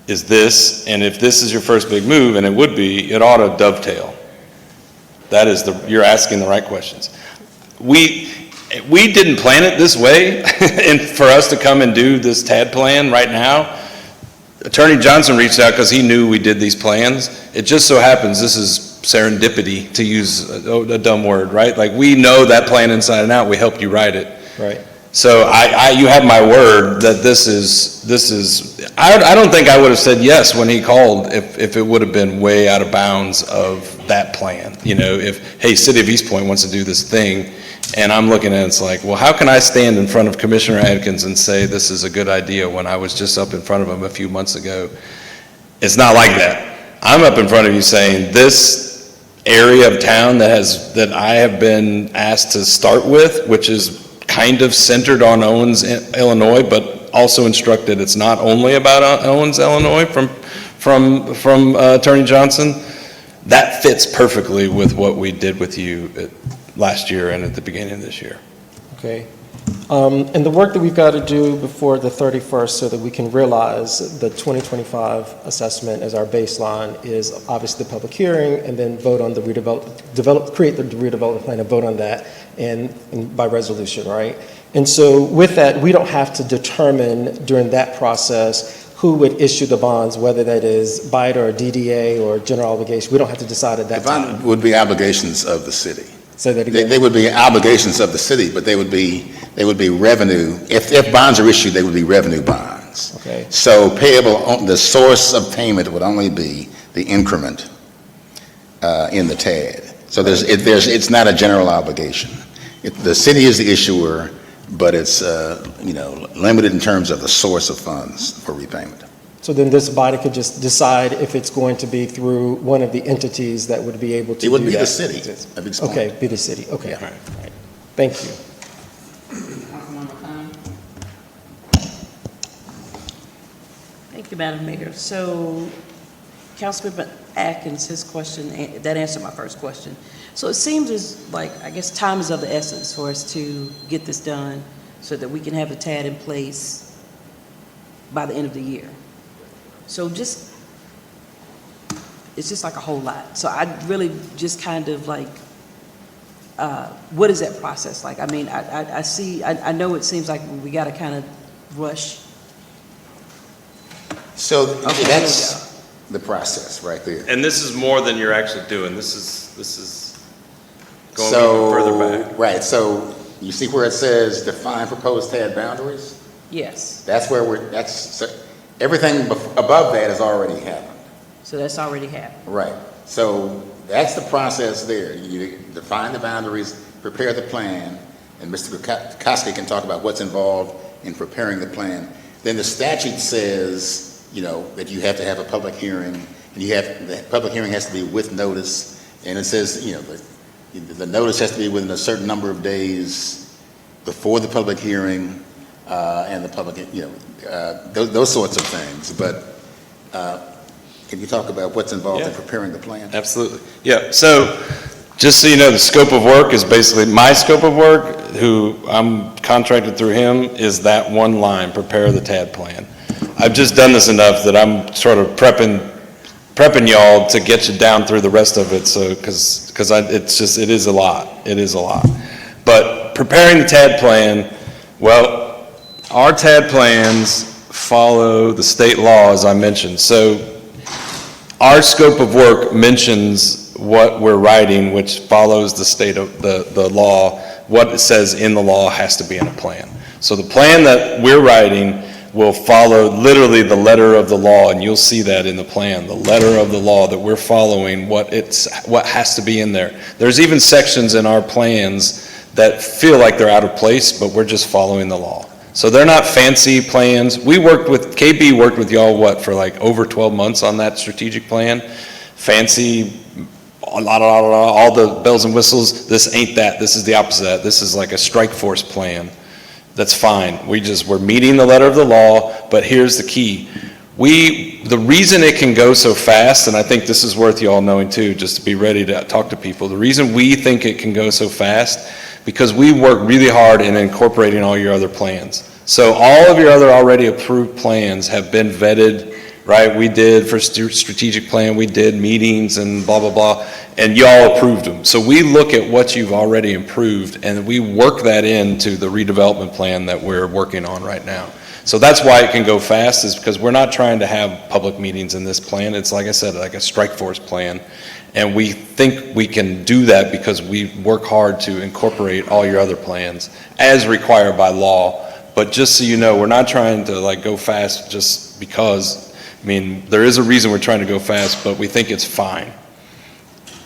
is this, and if this is your first big move, and it would be, it ought to dovetail. You're asking the right questions. We didn't plan it this way, and for us to come and do this TAD plan right now, Attorney Johnson reached out because he knew we did these plans. It just so happens this is serendipity, to use a dumb word, right? Like, we know that plan inside and out. We helped you write it. Right. So you have my word that this is, I don't think I would have said yes when he called if it would have been way out of bounds of that plan. You know, if, hey, City of East Point wants to do this thing, and I'm looking at it, it's like, well, how can I stand in front of Commissioner Adkins and say this is a good idea when I was just up in front of him a few months ago? It's not like that. I'm up in front of you saying this area of town that I have been asked to start with, which is kind of centered on Owens, Illinois, but also instructed it's not only about Owens, Illinois from Attorney Johnson. That fits perfectly with what we did with you last year and at the beginning of this year. Okay. And the work that we've got to do before the 31st so that we can realize the 2025 assessment as our baseline is obviously the public hearing, and then vote on the create the redevelopment plan and vote on that and by resolution, right? And so with that, we don't have to determine during that process who would issue the bonds, whether that is BIDA or DDA or general obligation. We don't have to decide at that time. The bond would be obligations of the city. Say that again. They would be obligations of the city, but they would be revenue. If bonds are issued, they would be revenue bonds. Okay. So payable, the source of payment would only be the increment in the TAD. So it's not a general obligation. The city is the issuer, but it's limited in terms of the source of funds for repayment. So then this body could just decide if it's going to be through one of the entities that would be able to do that? It would be the city of East Point. Okay, be the city, okay. Yeah. Right. Thank you. Thank you, Madam Mayor. So, Councilmember Atkins, his question, that answered my first question. So it seems as like, I guess time is of the essence for us to get this done so that we can have the TAD in place by the end of the year. So it's just like a whole lot. So I really just kind of like, what is that process like? I mean, I know it seems like we got to kind of rush. So that's the process right there. And this is more than you're actually doing. This is going even further back. Right, so you see where it says define proposed TAD boundaries? Yes. That's where everything above that has already happened. So that's already happened. Right. So that's the process there. You define the boundaries, prepare the plan, and Mr. Koski can talk about what's involved in preparing the plan. Then the statute says, that you have to have a public hearing, and the public hearing has to be with notice, and it says, the notice has to be within a certain number of days before the public hearing, and the public, those sorts of things. But can you talk about what's involved in preparing the plan? Absolutely. Yeah. So just so you know, the scope of work is basically my scope of work, who I'm contracted through him, is that one line, prepare the TAD plan. I've just done this enough that I'm sort of prepping y'all to get you down through the rest of it. So, because it is a lot. It is a lot. But preparing the TAD plan, well, our TAD plans follow the state law, as I mentioned. So our scope of work mentions what we're writing, which follows the state of the law. What it says in the law has to be in a plan. So the plan that we're writing will follow literally the letter of the law, and you'll see that in the plan, the letter of the law that we're following, what has to be in there. There's even sections in our plans that feel like they're out of place, but we're just following the law. So they're not fancy plans. KB worked with y'all, for like over 12 months on that strategic plan. Fancy, all the bells and whistles. This ain't that. This is the opposite of that. This is like a strike force plan. That's fine. We're meeting the letter of the law, but here's the key. The reason it can go so fast, and I think this is worth you all knowing too, just to be ready to talk to people, the reason we think it can go so fast, because we work really hard in incorporating all your other plans. So all of your other already approved plans have been vetted, right? We did for strategic plan, we did meetings and blah, blah, blah, and y'all approved them. So we look at what you've already improved and we work that into the redevelopment plan that we're working on right now. So that's why it can go fast, is because we're not trying to have public meetings in this plan. It's, like I said, like a strike force plan. And we think we can do that because we work hard to incorporate all your other plans as required by law. But just so you know, we're not trying to like go fast just because, I mean, there is a reason we're trying to go fast, but we think it's fine.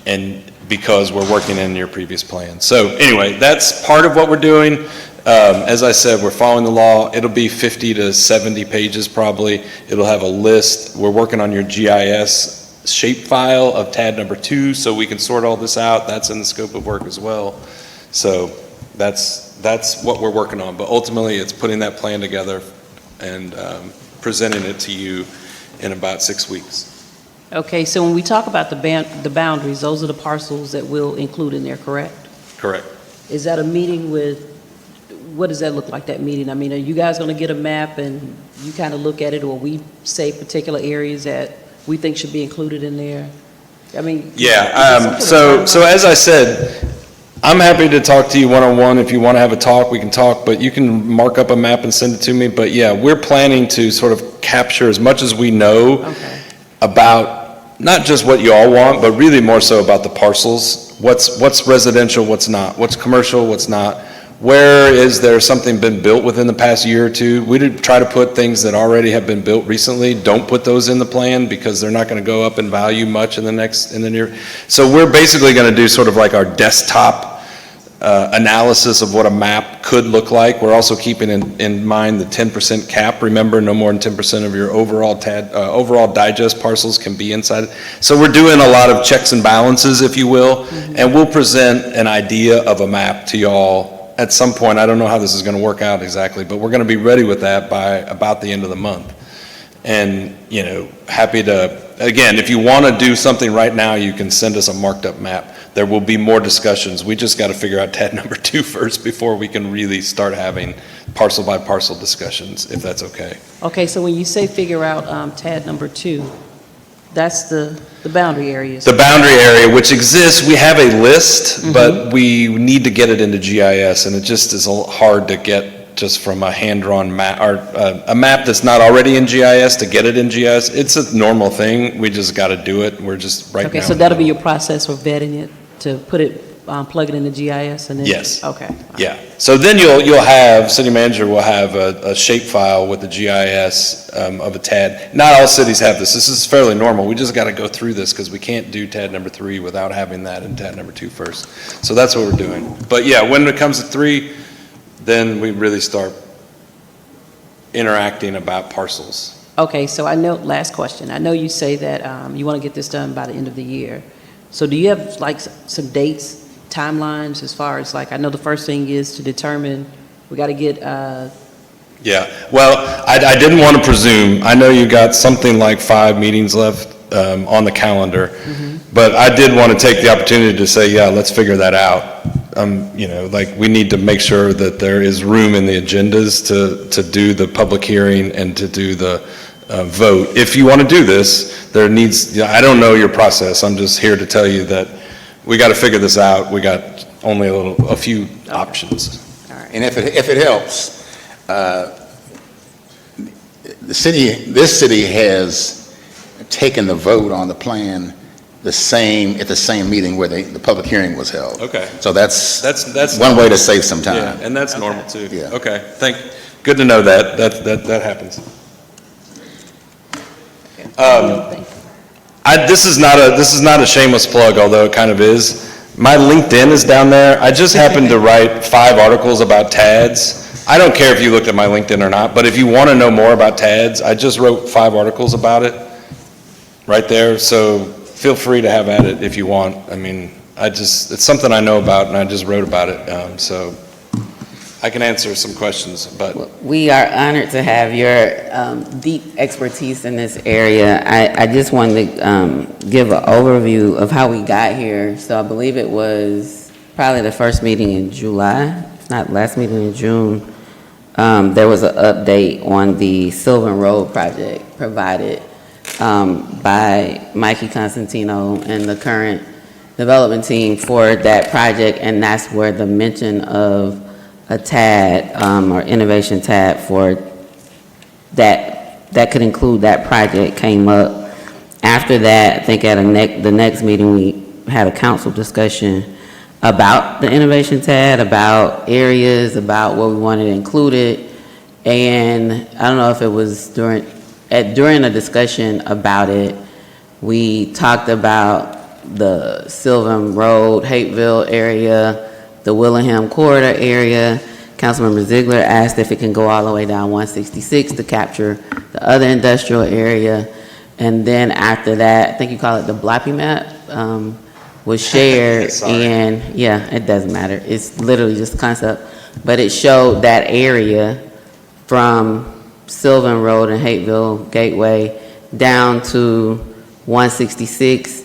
And because we're working in your previous plan. So anyway, that's part of what we're doing. As I said, we're following the law. It'll be 50 to 70 pages probably. It'll have a list. We're working on your GIS shape file of TAD number 2 so we can sort all this out. That's in the scope of work as well. So that's what we're working on. But ultimately, it's putting that plan together and presenting it to you in about 6 weeks. Okay, so when we talk about the boundaries, those are the parcels that we'll include in there, correct? Correct. Is that a meeting with, what does that look like, that meeting? I mean, are you guys going to get a map and you kind of look at it, or we say particular areas that we think should be included in there? I mean. Yeah, so as I said, I'm happy to talk to you one-on-one. If you want to have a talk, we can talk, but you can mark up a map and send it to me. But yeah, we're planning to sort of capture as much as we know about not just what you all want, but really more so about the parcels. What's residential, what's not, what's commercial, what's not. Where is there something been built within the past year or two? We did try to put things that already have been built recently. Don't put those in the plan because they're not going to go up in value much in the near. So we're basically going to do sort of like our desktop analysis of what a map could look like. We're also keeping in mind the 10% cap. Remember, no more than 10% of your overall digest parcels can be inside. So we're doing a lot of checks and balances, if you will, and we'll present an idea of a map to y'all at some point. I don't know how this is going to work out exactly, but we're going to be ready with that by about the end of the month. And, you know, happy to, again, if you want to do something right now, you can send us a marked up map. There will be more discussions. We just got to figure out TAD number 2 first before we can really start having parcel by parcel discussions, if that's okay. Okay, so when you say figure out TAD number 2, that's the boundary areas. The boundary area, which exists, we have a list, but we need to get it into GIS, and it just is hard to get just from a hand-drawn map, or a map that's not already in GIS to get it in GIS. It's a normal thing. We just got to do it. We're just right now. Okay, so that'll be your process for vetting it, to put it, plug it into GIS, and then? Yes. Okay. Yeah. So then you'll have, city manager will have a shape file with the GIS of a TAD. Not all cities have this. This is fairly normal. We just got to go through this because we can't do TAD number 3 without having that in TAD number 2 first. So that's what we're doing. But yeah, when it comes to 3, then we really start interacting about parcels. Okay, so I know, last question. I know you say that you want to get this done by the end of the year. So do you have like some dates, timelines, as far as like, I know the first thing is to determine, we got to get. Yeah, well, I didn't want to presume. I know you got something like 5 meetings left on the calendar, but I did want to take the opportunity to say, yeah, let's figure that out. You know, like we need to make sure that there is room in the agendas to do the public hearing and to do the vote. If you want to do this, there needs, I don't know your process. I'm just here to tell you that we got to figure this out. We got only a few options. And if it helps, this city has taken the vote on the plan at the same meeting where the public hearing was held. Okay. So that's one way to save some time. Yeah, and that's normal too. Yeah. Okay. Good to know that. That happens. This is not a shameless plug, although it kind of is. My LinkedIn is down there. I just happened to write 5 articles about TADs. I don't care if you looked at my LinkedIn or not, but if you want to know more about TADs, I just wrote 5 articles about it right there. So feel free to have at it if you want. I mean, it's something I know about, and I just wrote about it. So I can answer some questions, but We are honored to have your deep expertise in this area. I just wanted to give an overview of how we got here. So I believe it was probably the first meeting in July, if not last meeting in June. There was an update on the Sylvan Road project provided by Mikey Constantino and the current development team for that project, and that's where the mention of a TAD or innovation TAD for that could include that project came up. After that, I think at the next meeting, we had a council discussion about the innovation TAD, about areas, about what we wanted included. And I don't know if it was during a discussion about it, we talked about the Sylvan Road, Hateville area, the Willingham Corridor area. Councilmember Ziegler asked if it can go all the way down 166 to capture the other industrial area. And then after that, I think you call it the Bloppy map, was shared. And yeah, it doesn't matter. It's literally just a concept. But it showed that area from Sylvan Road and Hateville Gateway down to 166.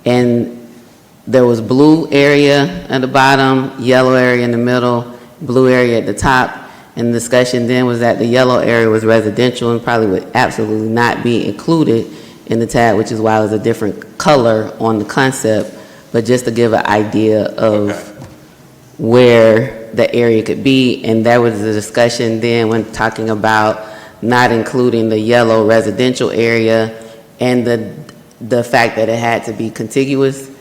And there was blue area at the bottom, yellow area in the middle, blue area at the top. And the discussion then was that the yellow area was residential and probably would absolutely not be included in the TAD, which is why it was a different color on the concept. But just to give an idea of where the area could be. And that was the discussion then when talking about not including the yellow residential area and the fact that it had to be contiguous.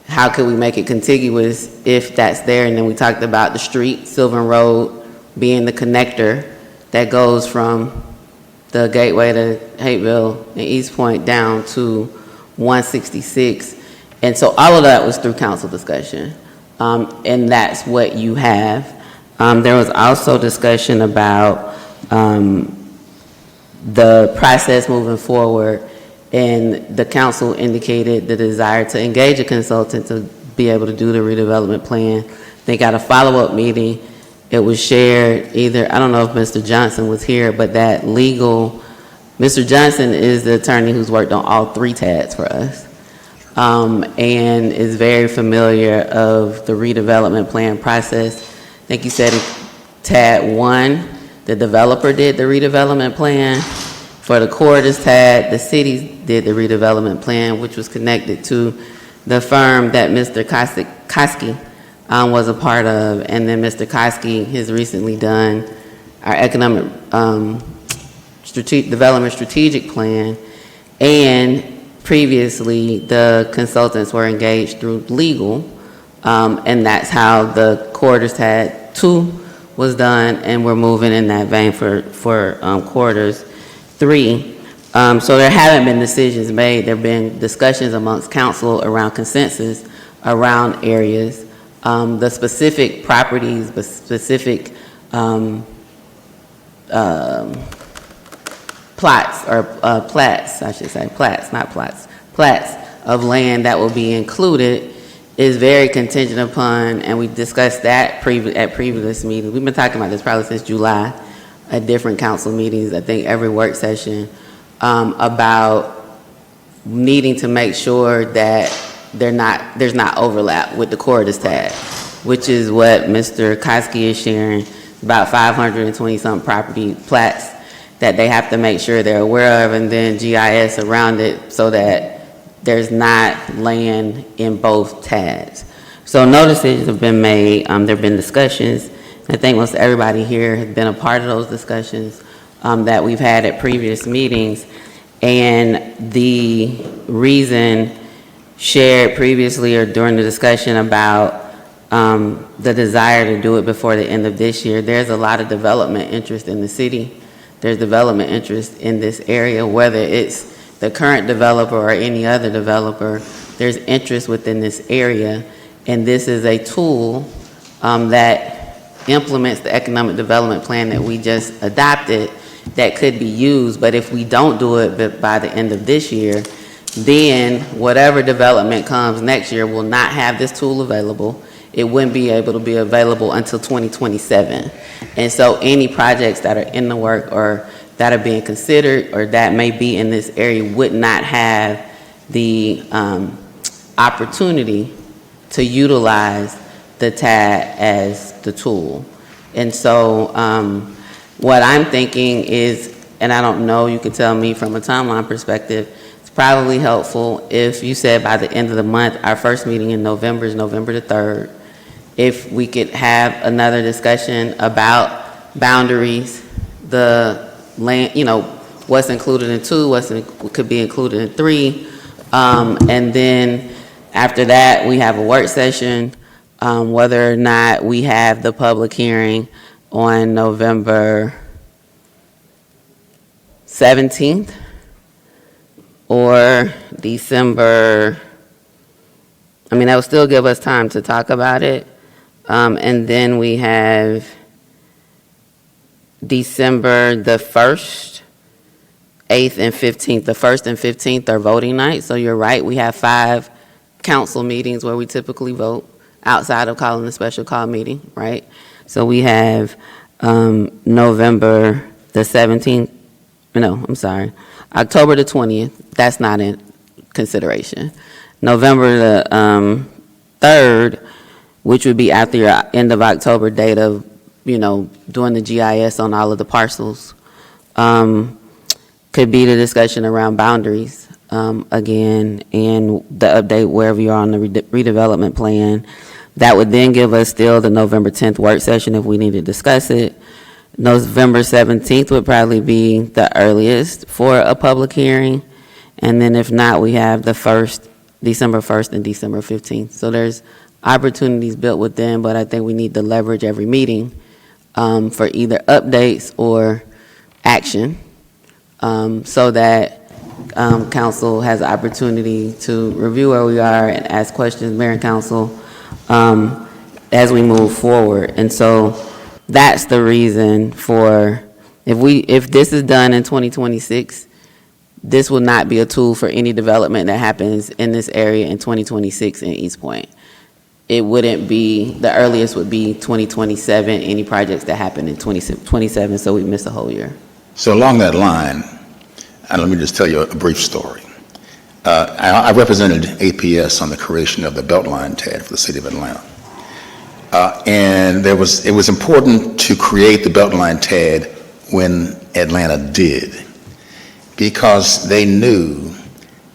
How could we make it contiguous if that's there? And then we talked about the street, Sylvan Road, being the connector that goes from the Gateway to Hateville and East Point down to 166. And so all of that was through council discussion. And that's what you have. There was also discussion about the process moving forward, and the council indicated the desire to engage a consultant to be able to do the redevelopment plan. They got a follow-up meeting. It was shared either, I don't know if Mr. Johnson was here, but that legal, Mr. Johnson is the attorney who's worked on all 3 TADs for us, and is very familiar of the redevelopment plan process. I think you said in TAD 1, the developer did the redevelopment plan. For the corridors TAD, the city did the redevelopment plan, which was connected to the firm that Mr. Koski was a part of. And then Mr. Koski has recently done our economic development strategic plan. And previously, the consultants were engaged through legal. And that's how the corridors TAD 2 was done. And we're moving in that vein for corridors 3. So there haven't been decisions made. There have been discussions amongst council around consensus around areas. The specific properties, the specific plots, or plats, I should say, plats, not plots, plats of land that will be included is very contingent upon, and we discussed that at previous meetings. We've been talking about this probably since July at different council meetings, I think every work session, about needing to make sure that there's not overlap with the corridors TAD, which is what Mr. Koski is sharing, about 520-something property plats that they have to make sure they're aware of, and then GIS around it so that there's not land in both TADs. So no decisions have been made. There have been discussions. I think most everybody here has been a part of those discussions that we've had at previous meetings. And the reason shared previously or during the discussion about the desire to do it before the end of this year, there's a lot of development interest in the city. There's development interest in this area, whether it's the current developer or any other developer, there's interest within this area. And this is a tool that implements the economic development plan that we just adopted that could be used. But if we don't do it by the end of this year, then whatever development comes next year will not have this tool available. It wouldn't be able to be available until 2027. And so any projects that are in the work or that are being considered or that may be in this area would not have the opportunity to utilize the TAD as the tool. And so what I'm thinking is, and I don't know, you can tell me from a timeline perspective, it's probably helpful if you said by the end of the month, our first meeting in November is November the 3rd, if we could have another discussion about boundaries, the land, what's included in 2, could be included in 3, and then after that, we have a work session, whether or not we have the public hearing on November 17th or December, that will still give us time to talk about it. And then we have December the 1st, 8th, and 15th. The 1st and 15th are voting nights, so you're right, we have 5 council meetings where we typically vote outside of calling a special call meeting, right? So we have November the 17th, October the 20th, that's not in consideration. November the 3rd, which would be after your end of October date of, doing the GIS on all of the parcels, could be the discussion around boundaries, again, and the update wherever you are on the redevelopment plan. That would then give us still the November 10th work session if we need to discuss it. November 17th would probably be the earliest for a public hearing. And then if not, we have the December 1st and December 15th. So there's opportunities built within, but I think we need to leverage every meeting for either updates or action so that council has the opportunity to review where we are and ask questions, mayor and council, as we move forward. And so that's the reason for, if this is done in 2026, this will not be a tool for any development that happens in this area in 2026 in East Point. It wouldn't be, the earliest would be 2027, any projects that happen in 2027, so we miss a whole year. So along that line, and let me just tell you a brief story. I represented APS on the creation of the Beltline TAD for the city of Atlanta. And it was important to create the Beltline TAD when Atlanta did, because they knew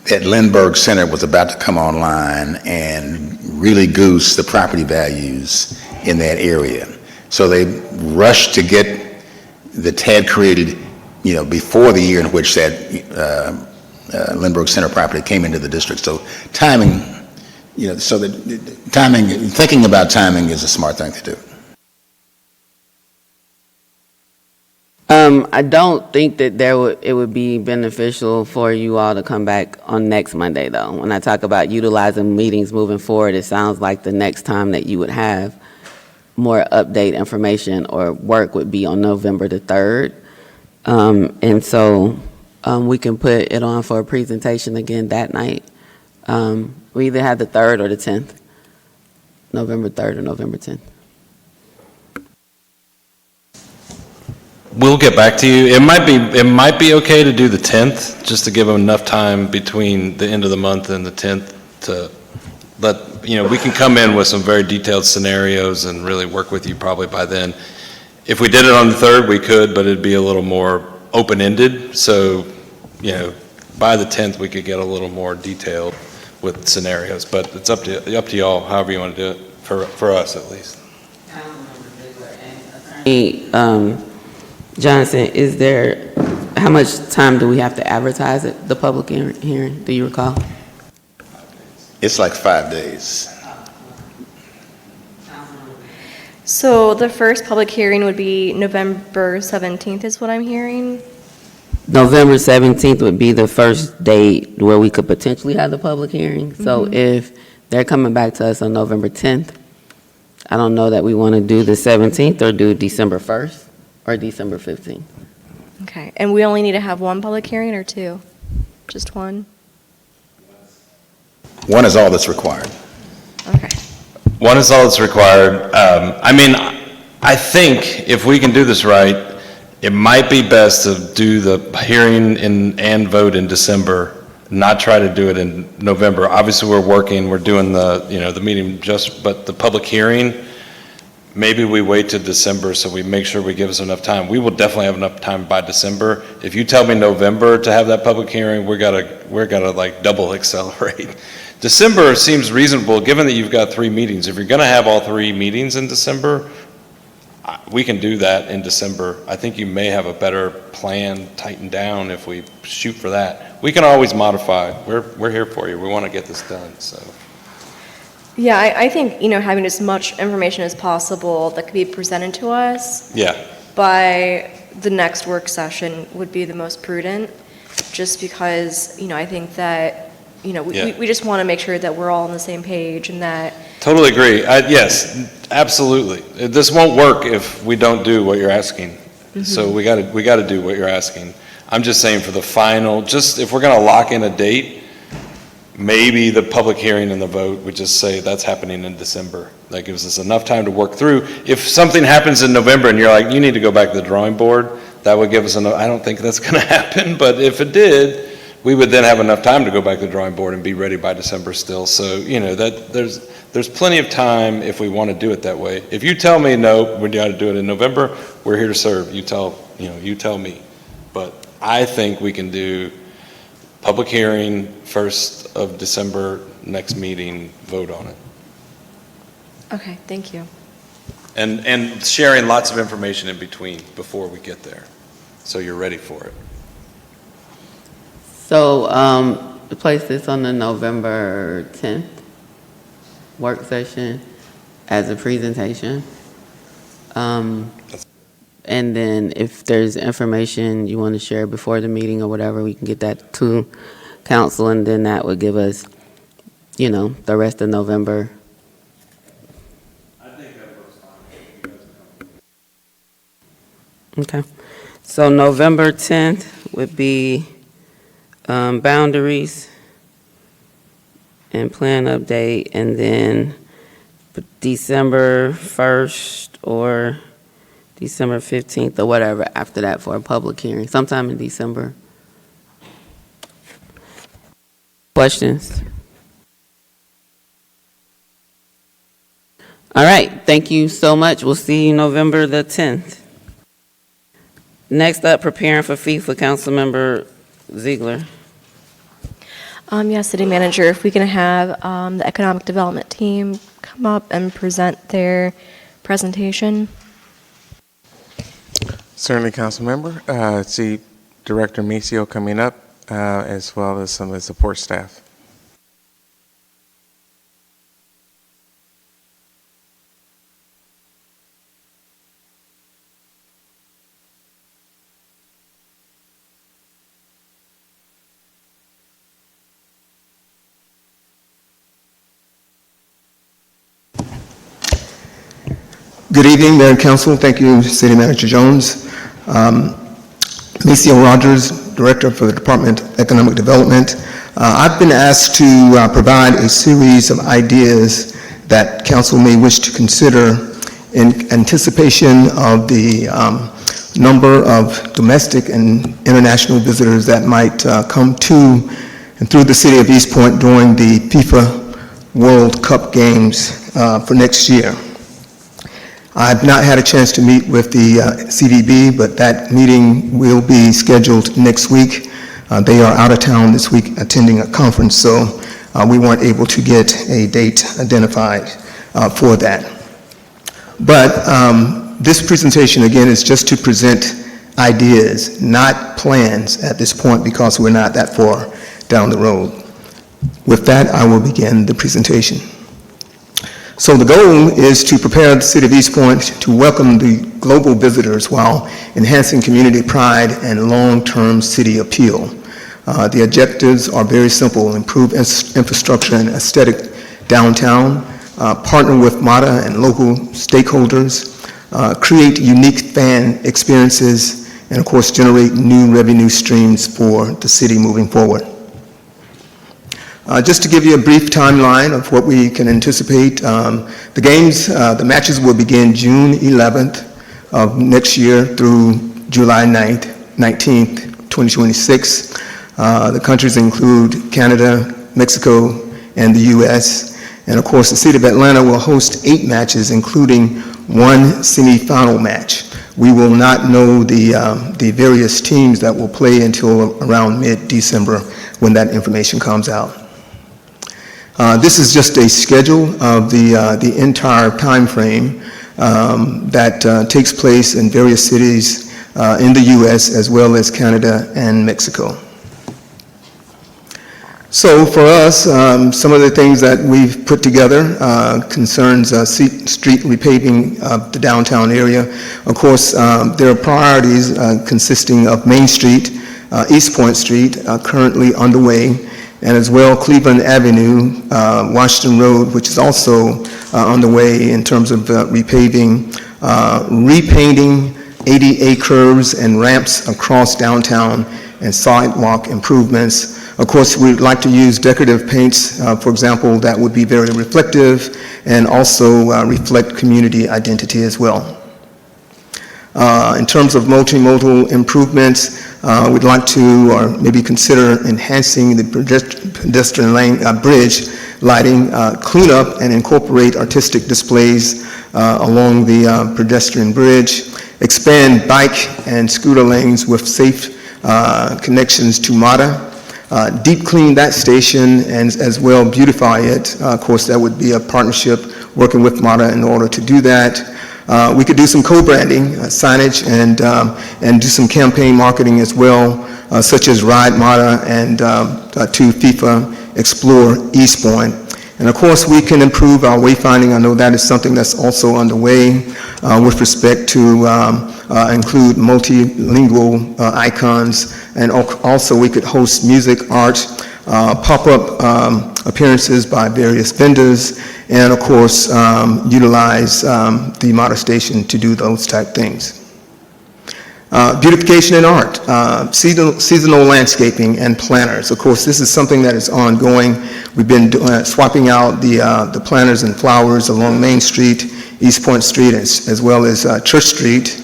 that Lindbergh Center was about to come online and really goose the property values in that area. So they rushed to get the TAD created, before the year in which that Lindbergh Center property came into the district. So timing, thinking about timing is a smart thing to do. I don't think that it would be beneficial for you all to come back on next Monday, though. When I talk about utilizing meetings moving forward, it sounds like the next time that you would have more update information or work would be on November the 3rd. And so we can put it on for a presentation again that night. We either have the 3rd or the 10th, November 3rd or November 10th. We'll get back to you. It might be okay to do the 10th, just to give them enough time between the end of the month and the 10th to let, we can come in with some very detailed scenarios and really work with you probably by then. If we did it on the 3rd, we could, but it'd be a little more open-ended. So, by the 10th, we could get a little more detailed with scenarios, but it's up to y'all, however you want to do it, for us at least. Johnson, how much time do we have to advertise it, the public hearing? Do you recall? It's like 5 days. So the first public hearing would be November 17th is what I'm hearing? November 17th would be the first date where we could potentially have the public hearing. So if they're coming back to us on November 10th, I don't know that we want to do the 17th or do December 1st or December 15th. Okay, and we only need to have one public hearing or two? Just one? One is all that's required. Okay. One is all that's required. I mean, I think if we can do this right, it might be best to do the hearing and vote in December, not try to do it in November. Obviously, we're doing the meeting but the public hearing, maybe we wait till December so we make sure we give us enough time. We will definitely have enough time by December. If you tell me November to have that public hearing, we're gotta like double accelerate. December seems reasonable, given that you've got 3 meetings. If you're gonna have all 3 meetings in December, we can do that in December. I think you may have a better plan tightened down if we shoot for that. We can always modify. We're here for you. We want to get this done, so. Yeah, I think, having as much information as possible that could be presented to us Yeah, by the next work session would be the most prudent, just because, I think that, Yeah. we just want to make sure that we're all on the same page and that, totally agree. Yes, absolutely. This won't work if we don't do what you're asking. So we got to do what you're asking. I'm just saying for the final, just if we're going to lock in a date, maybe the public hearing and the vote would just say that's happening in December. That gives us enough time to work through. If something happens in November and you're like, you need to go back to the drawing board, that would give us enough. I don't think that's going to happen, but if it did, we would then have enough time to go back to the drawing board and be ready by December still. So, that there's plenty of time if we want to do it that way. If you tell me, no, we got to do it in November, we're here to serve. You tell me. But I think we can do public hearing, 1st of December, next meeting, vote on it. okay, thank you. And sharing lots of information in between before we get there, so you're ready for it. So, place this on the November 10th work session as a presentation. And then if there's information you want to share before the meeting or whatever, we can get that to council, and then that would give us, the rest of November. I think that works fine. Okay. So November 10th would be boundaries and plan update, and then December 1st or December 15th or whatever after that for a public hearing, sometime in December. Questions? All right, thank you so much. We'll see you November the 10th. Next up, preparing for FIFA, Councilmember Ziegler. Yes, City Manager, if we can have the Economic Development Team come up and present their presentation. Certainly, Council Member. See Director Micio coming up, as well as some of the support staff. Good evening, Mayor and Council. Thank you, City Manager Jones. Micio Rogers, Director for the Department of Economic Development. I've been asked to provide a series of ideas that Council may wish to consider in anticipation of the number of domestic and international visitors that might come to and through the city of East Point during the FIFA World Cup games for next year. I've not had a chance to meet with the CDB, but that meeting will be scheduled next week. They are out of town this week attending a conference, so we weren't able to get a date identified for that. But this presentation, again, is just to present ideas, not plans at this point, because we're not that far down the road. With that, I will begin the presentation. So the goal is to prepare the City of East Point to welcome the global visitors while enhancing community pride and long-term city appeal. The objectives are very simple: improve infrastructure and aesthetic downtown, partner with MATA and local stakeholders, create unique fan experiences, and of course generate new revenue streams for the city moving forward. Just to give you a brief timeline of what we can anticipate, the matches will begin June 11th of next year through July 19th, 2026. The countries include Canada, Mexico, and the U.S. And of course, the city of Atlanta will host 8 matches, including 1 semifinal match. We will not know the various teams that will play until around mid-December when that information comes out. This is just a schedule of the entire time frame that takes place in various cities in the U.S. as well as Canada and Mexico. So for us, some of the things that we've put together concerns street repaving of the downtown area. Of course, there are priorities consisting of Main Street, East Point Street, currently underway, and as well Cleveland Avenue, Washington Road, which is also underway in terms of repaving, repainting ADA curves and ramps across downtown, and sidewalk improvements. Of course, we'd like to use decorative paints, for example, that would be very reflective and also reflect community identity as well. In terms of multimodal improvements, we'd like to, or maybe consider enhancing the pedestrian lane bridge lighting, clean up and incorporate artistic displays along the pedestrian bridge, expand bike and scooter lanes with safe connections to MATA, deep clean that station and as well beautify it. Of course, that would be a partnership working with MATA in order to do that. We could do some co-branding, signage, and do some campaign marketing as well, such as Ride MATA and to FIFA Explore East Point. And of course, we can improve our wayfinding. I know that is something that's also underway with respect to include multilingual icons, and also we could host music, art, pop-up appearances by various vendors, and of course, utilize the MATA station to do those type things. Beautification and art, seasonal landscaping and planters. Of course, this is something that is ongoing. We've been swapping out the planters and flowers along Main Street, East Point Street, as well as Church Street.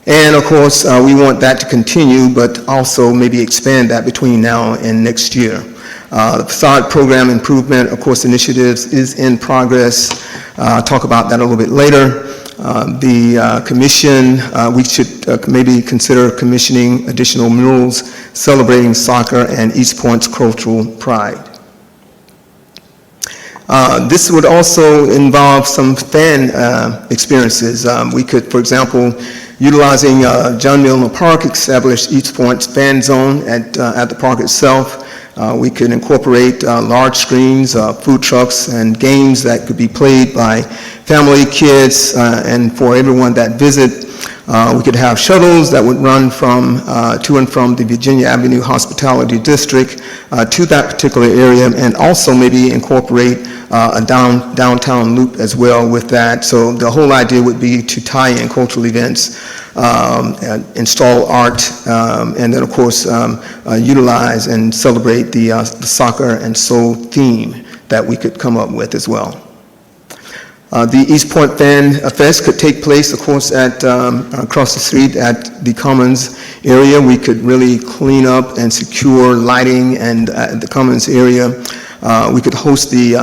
And of course, we want that to continue, but also maybe expand that between now and next year. The facade program improvement, of course, initiatives is in progress. I'll talk about that a little bit later. The commission, we should maybe consider commissioning additional murals celebrating soccer and East Point's cultural pride. This would also involve some fan experiences. We could, for example, utilizing John Milner Park, establish East Point's fan zone at the park itself. We could incorporate large screens, food trucks, and games that could be played by family, kids, and for everyone that visit. We could have shuttles that would run from to and from the Virginia Avenue Hospitality District to that particular area, and also maybe incorporate a downtown loop as well with that. So the whole idea would be to tie in cultural events, install art, and then of course utilize and celebrate the soccer and soul theme that we could come up with as well. The East Point Fan Fest could take place, of course, at across the street at the Commons area. We could really clean up and secure lighting and the Commons area. We could host the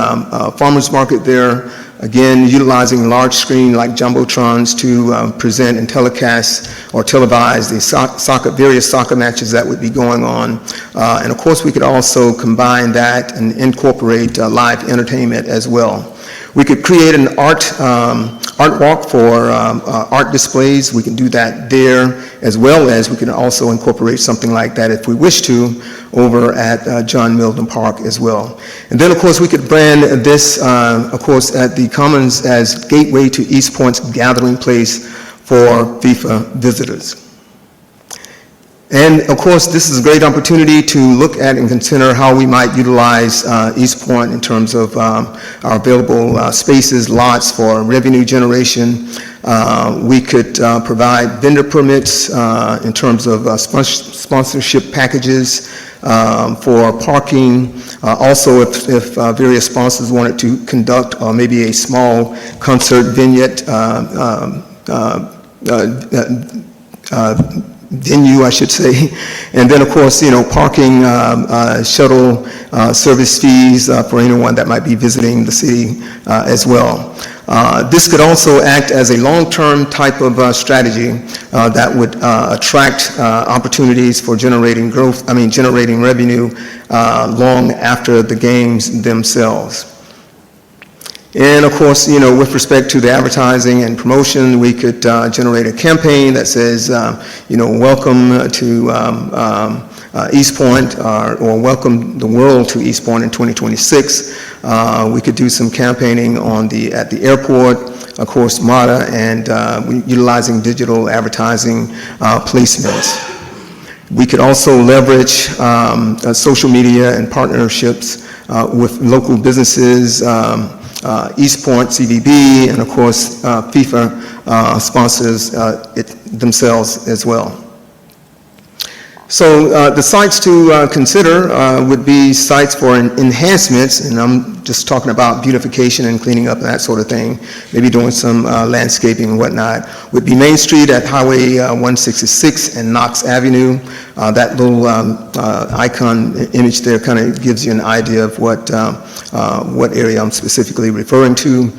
farmers market there, again, utilizing large screen like Jumbotrons to present and telecast or televise the various soccer matches that would be going on. And of course, we could also combine that and incorporate live entertainment as well. We could create an art walk for art displays. We can do that there, as well as we can also incorporate something like that if we wish to over at John Milner Park as well. And then, of course, we could brand this, of course, at the Commons as gateway to East Point's gathering place for FIFA visitors. And of course, this is a great opportunity to look at and consider how we might utilize East Point in terms of our available spaces, lots for revenue generation. We could provide vendor permits in terms of sponsorship packages for parking. Also, if various sponsors wanted to conduct maybe a small concert vignette venue, I should say. And then, of course, parking, shuttle service fees for anyone that might be visiting the city as well. This could also act as a long-term type of strategy that would attract opportunities for generating generating revenue long after the games themselves. And of course, with respect to the advertising and promotion, we could generate a campaign that says, welcome to East Point, or welcome the world to East Point in 2026. We could do some campaigning at the airport, of course, MATA, and utilizing digital advertising placements. We could also leverage social media and partnerships with local businesses, East Point, CVB, and of course, FIFA sponsors it themselves as well. So the sites to consider would be sites for enhancements, and I'm just talking about beautification and cleaning up and that sort of thing, maybe doing some landscaping and whatnot, would be Main Street at Highway 166 and Knox Avenue. That little icon image there kind of gives you an idea of what area I'm specifically referring to.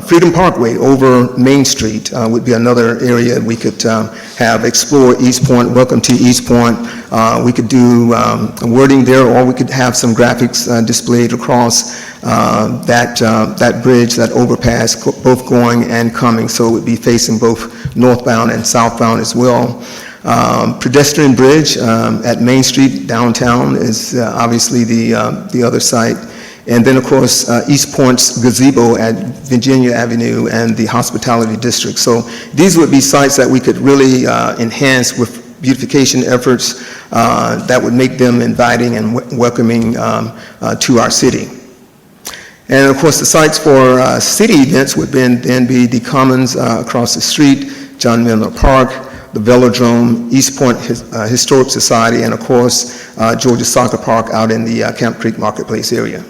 Freedom Parkway over Main Street would be another area we could have explore East Point, welcome to East Point. We could do wording there, or we could have some graphics displayed across that bridge, that overpass, both going and coming, so it would be facing both northbound and southbound as well. Pedestrian bridge at Main Street downtown is obviously the other site. And then, of course, East Point's gazebo at Virginia Avenue and the Hospitality District. So these would be sites that we could really enhance with beautification efforts that would make them inviting and welcoming to our city. And of course, the sites for city events would then be the Commons across the street, John Miller Park, the Velodrome, East Point Historic Society, and of course, Georgia Soccer Park out in the Camp Creek Marketplace area.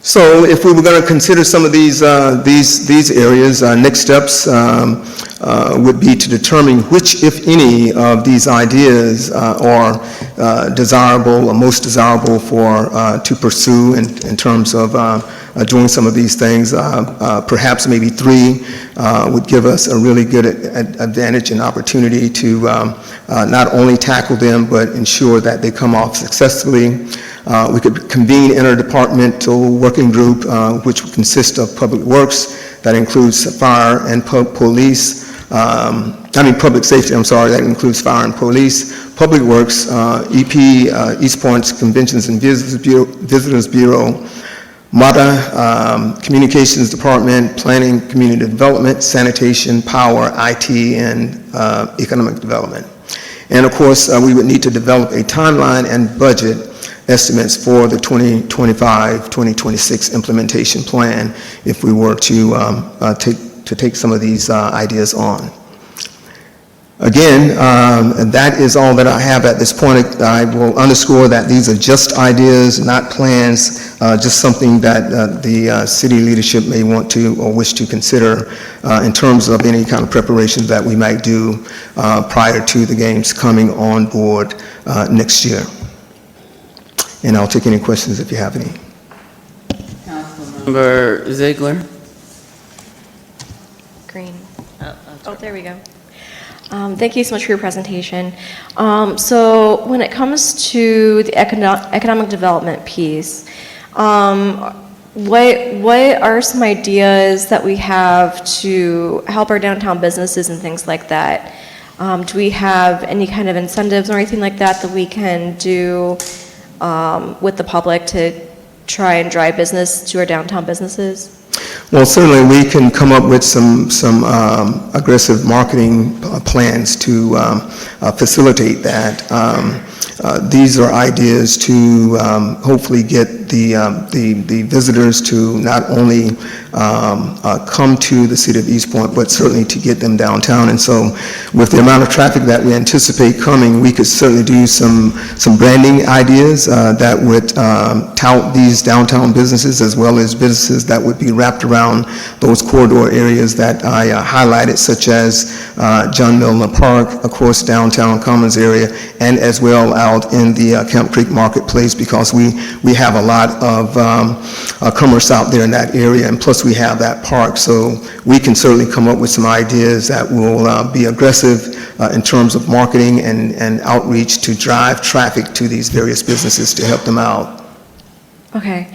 So if we were going to consider some of these areas, next steps would be to determine which, if any, of these ideas are desirable or most desirable to pursue in terms of doing some of these things. Perhaps maybe 3 would give us a really good advantage and opportunity to not only tackle them, but ensure that they come off successfully. We could convene interdepartmental working group, which would consist of Public Works, that includes fire and police, public safety, that includes fire and police, Public Works, EP, East Point's Conventions and Visitors Bureau, MATA, Communications Department, Planning, Community Development, Sanitation, Power, IT, and Economic Development. And of course, we would need to develop a timeline and budget estimates for the 2025-2026 implementation plan if we were to take some of these ideas on. Again, that is all that I have at this point. I will underscore that these are just ideas, not plans, just something that the city leadership may want to or wish to consider in terms of any kind of preparations that we might do prior to the games coming on board next year. And I'll take any questions if you have any. Councilmember Ziegler. Green. Oh, there we go. Thank you so much for your presentation. So when it comes to the economic development piece, what are some ideas that we have to help our downtown businesses and things like that? Do we have any kind of incentives or anything like that we can do with the public to try and drive business to our downtown businesses? Well, certainly we can come up with some aggressive marketing plans to facilitate that. these are ideas to hopefully get the visitors to not only come to the city of East Point, but certainly to get them downtown. And so with the amount of traffic that we anticipate coming, we could certainly do some branding ideas that would tout these downtown businesses, as well as businesses that would be wrapped around those corridor areas that I highlighted, such as John Milner Park, of course, downtown Commons area, and as well out in the Camp Creek Marketplace, because we have a lot of commerce out there in that area, and plus we have that park. So we can certainly come up with some ideas that will be aggressive in terms of marketing and outreach to drive traffic to these various businesses to help them out. Okay.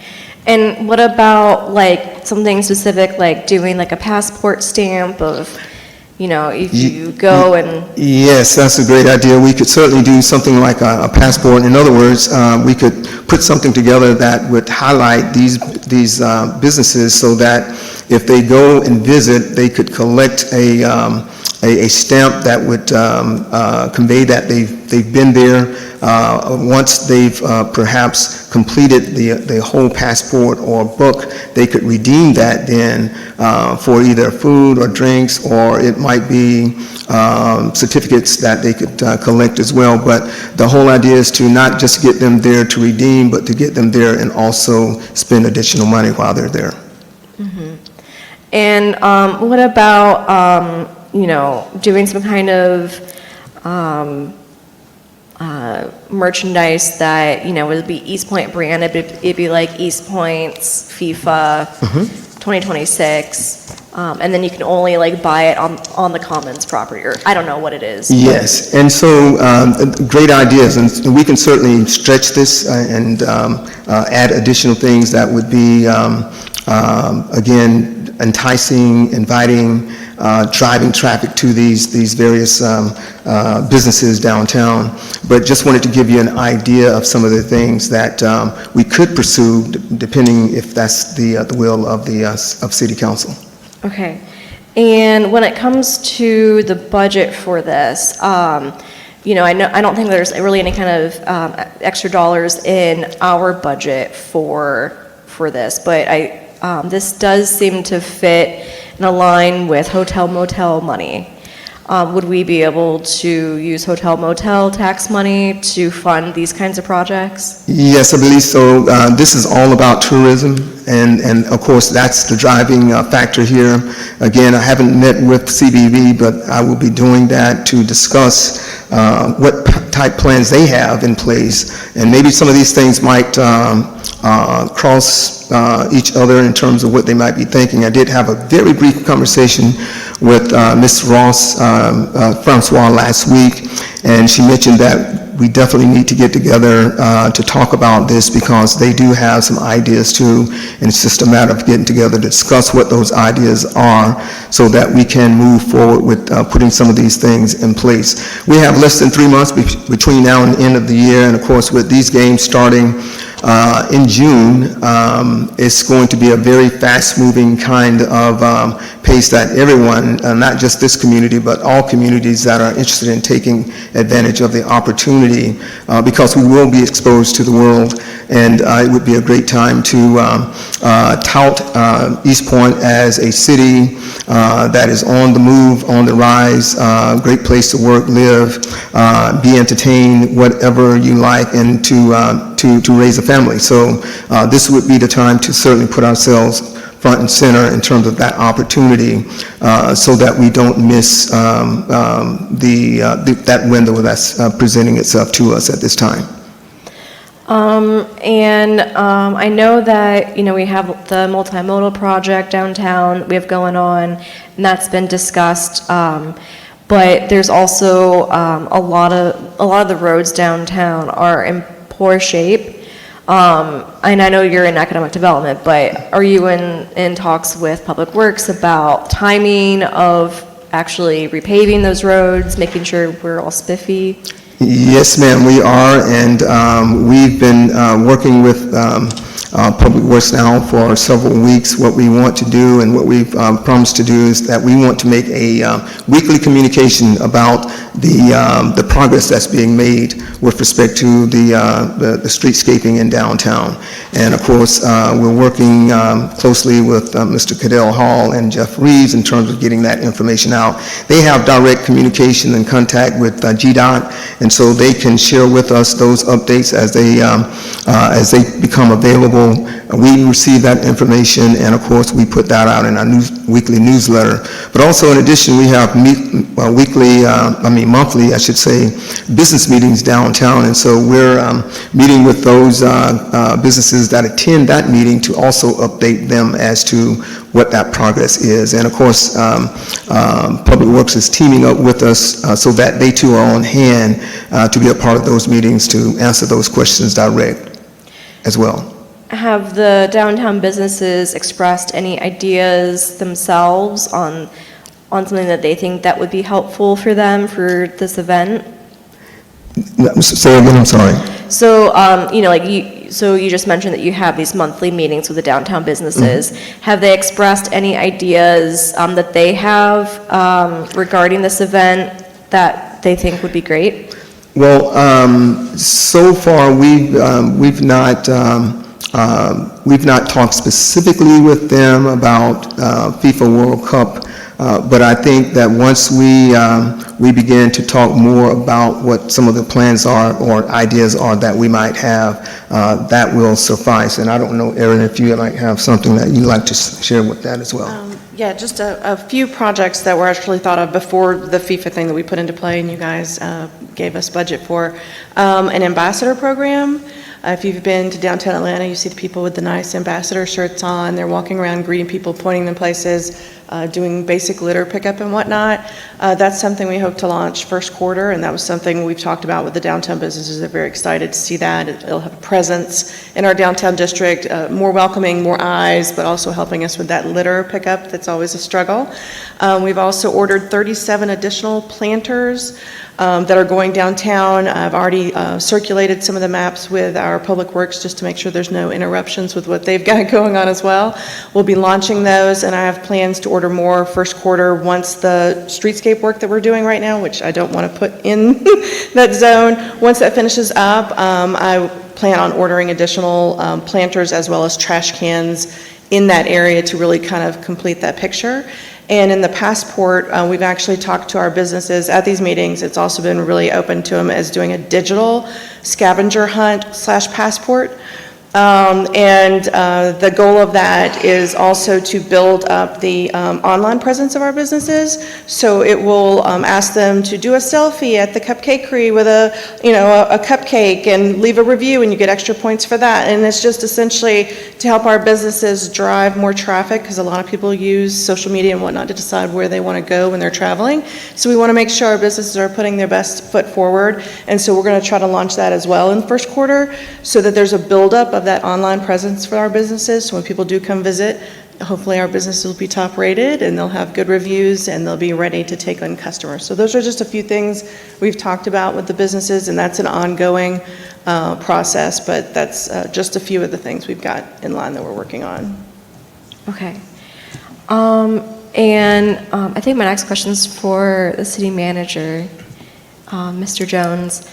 And what about like something specific, like doing like a passport stamp of, you know, if you go and... Yes, that's a great idea. We could certainly do something like a passport. In other words, we could put something together that would highlight these businesses so that if they go and visit, they could collect a stamp that would convey that they've been there. Once they've perhaps completed the whole passport or book, they could redeem that then for either food or drinks, or it might be certificates that they could collect as well. But the whole idea is to not just get them there to redeem, but to get them there and also spend additional money while they're there. Mm-hmm. And what about, you know, doing some kind of merchandise that, you know, would be East Point branded, but it'd be like East Point's FIFA 2026, and then you can only like buy it on the Commons property, or I don't know what it is. Yes, and so great ideas, and we can certainly stretch this and add additional things that would be, again, enticing, inviting, driving traffic to these various businesses downtown. But just wanted to give you an idea of some of the things that we could pursue, depending if that's the will of the of City Council. Okay. And when it comes to the budget for this, you know, I don't think there's really any kind of extra dollars in our budget for this, but this does seem to fit and align with hotel motel money. Would we be able to use hotel motel tax money to fund these kinds of projects? Yes, I believe so. This is all about tourism, and of course, that's the driving factor here. Again, I haven't met with CBV, but I will be doing that to discuss what type plans they have in place, and maybe some of these things might cross each other in terms of what they might be thinking. I did have a very brief conversation with Ms. Ross Francois last week, and she mentioned that we definitely need to get together to talk about this, because they do have some ideas too, and it's just a matter of getting together to discuss what those ideas are so that we can move forward with putting some of these things in place. We have less than 3 months between now and the end of the year, and of course with these games starting in June, it's going to be a very fast-moving kind of pace that everyone, not just this community, but all communities that are interested in taking advantage of the opportunity, because we will be exposed to the world, and it would be a great time to tout East Point as a city that is on the move, on the rise, great place to work, live, be entertained, whatever you like, and to raise a family. So this would be the time to certainly put ourselves front and center in terms of that opportunity, so that we don't miss that window that's presenting itself to us at this time. I know that, you know, we have the multimodal project downtown we have going on, and that's been discussed. But there's also a lot of the roads downtown are in poor shape. And I know you're in economic development, but are you in talks with Public Works about timing of actually repaving those roads, making sure we're all spiffy? Yes, ma'am, we are, and we've been working with Public Works now for several weeks. What we want to do and what we've promised to do is that we want to make a weekly communication about the progress that's being made with respect to the streetscaping in downtown. And of course, we're working closely with Mr. Cadell Hall and Jeff Reeves in terms of getting that information out. They have direct communication and contact with GDOT, and so they can share with us those updates as they become available. We receive that information, and of course, we put that out in our weekly newsletter. But also, in addition, we have monthly, I should say, business meetings downtown, and so we're meeting with those businesses that attend that meeting to also update them as to what that progress is. And of course, Public Works is teaming up with us so that they too are on hand to be a part of those meetings to answer those questions direct as well. Have the downtown businesses expressed any ideas themselves on something that they think that would be helpful for them for this event? Say again, I'm sorry. So, so you just mentioned that you have these monthly meetings with the downtown businesses. Mm-hmm. Have they expressed any ideas that they have regarding this event that they think would be great? Well, so far we've not talked specifically with them about FIFA World Cup, but I think that once we begin to talk more about what some of the plans are or ideas are that we might have, that will suffice. And I don't know, Erin, if you might have something that you'd like to share with that as well. Yeah, just a few projects that were actually thought of before the FIFA thing that we put into play and you guys gave us budget for. An ambassador program. If you've been to downtown Atlanta, you see the people with the nice ambassador shirts on. They're walking around greeting people, pointing them places, doing basic litter pickup and whatnot. That's something we hope to launch first quarter, and that was something we've talked about with the downtown businesses. They're very excited to see that. It'll have a presence in our downtown district, more welcoming, more eyes, but also helping us with that litter pickup that's always a struggle. We've also ordered 37 additional planters that are going downtown. I've already circulated some of the maps with our Public Works just to make sure there's no interruptions with what they've got going on as well. We'll be launching those, and I have plans to order more first quarter once the streetscape work that we're doing right now, which I don't want to put in that zone, once that finishes up, I plan on ordering additional planters as well as trash cans in that area to really kind of complete that picture. And in the passport, we've actually talked to our businesses at these meetings. It's also been really open to them as doing a digital scavenger hunt / passport. The goal of that is also to build up the online presence of our businesses. So it will ask them to do a selfie at the Cupcakery with a cupcake and leave a review, and you get extra points for that. And it's just essentially to help our businesses drive more traffic, because a lot of people use social media and whatnot to decide where they want to go when they're traveling. So we want to make sure our businesses are putting their best foot forward. And so we're going to try to launch that as well in the first quarter, so that there's a buildup of that online presence for our businesses. So when people do come visit, hopefully our businesses will be top rated and they'll have good reviews and they'll be ready to take on customers. So those are just a few things we've talked about with the businesses, and that's an ongoing process, but that's just a few of the things we've got in line that we're working on. Okay. I think my next question is for the city manager, Mr. Jones.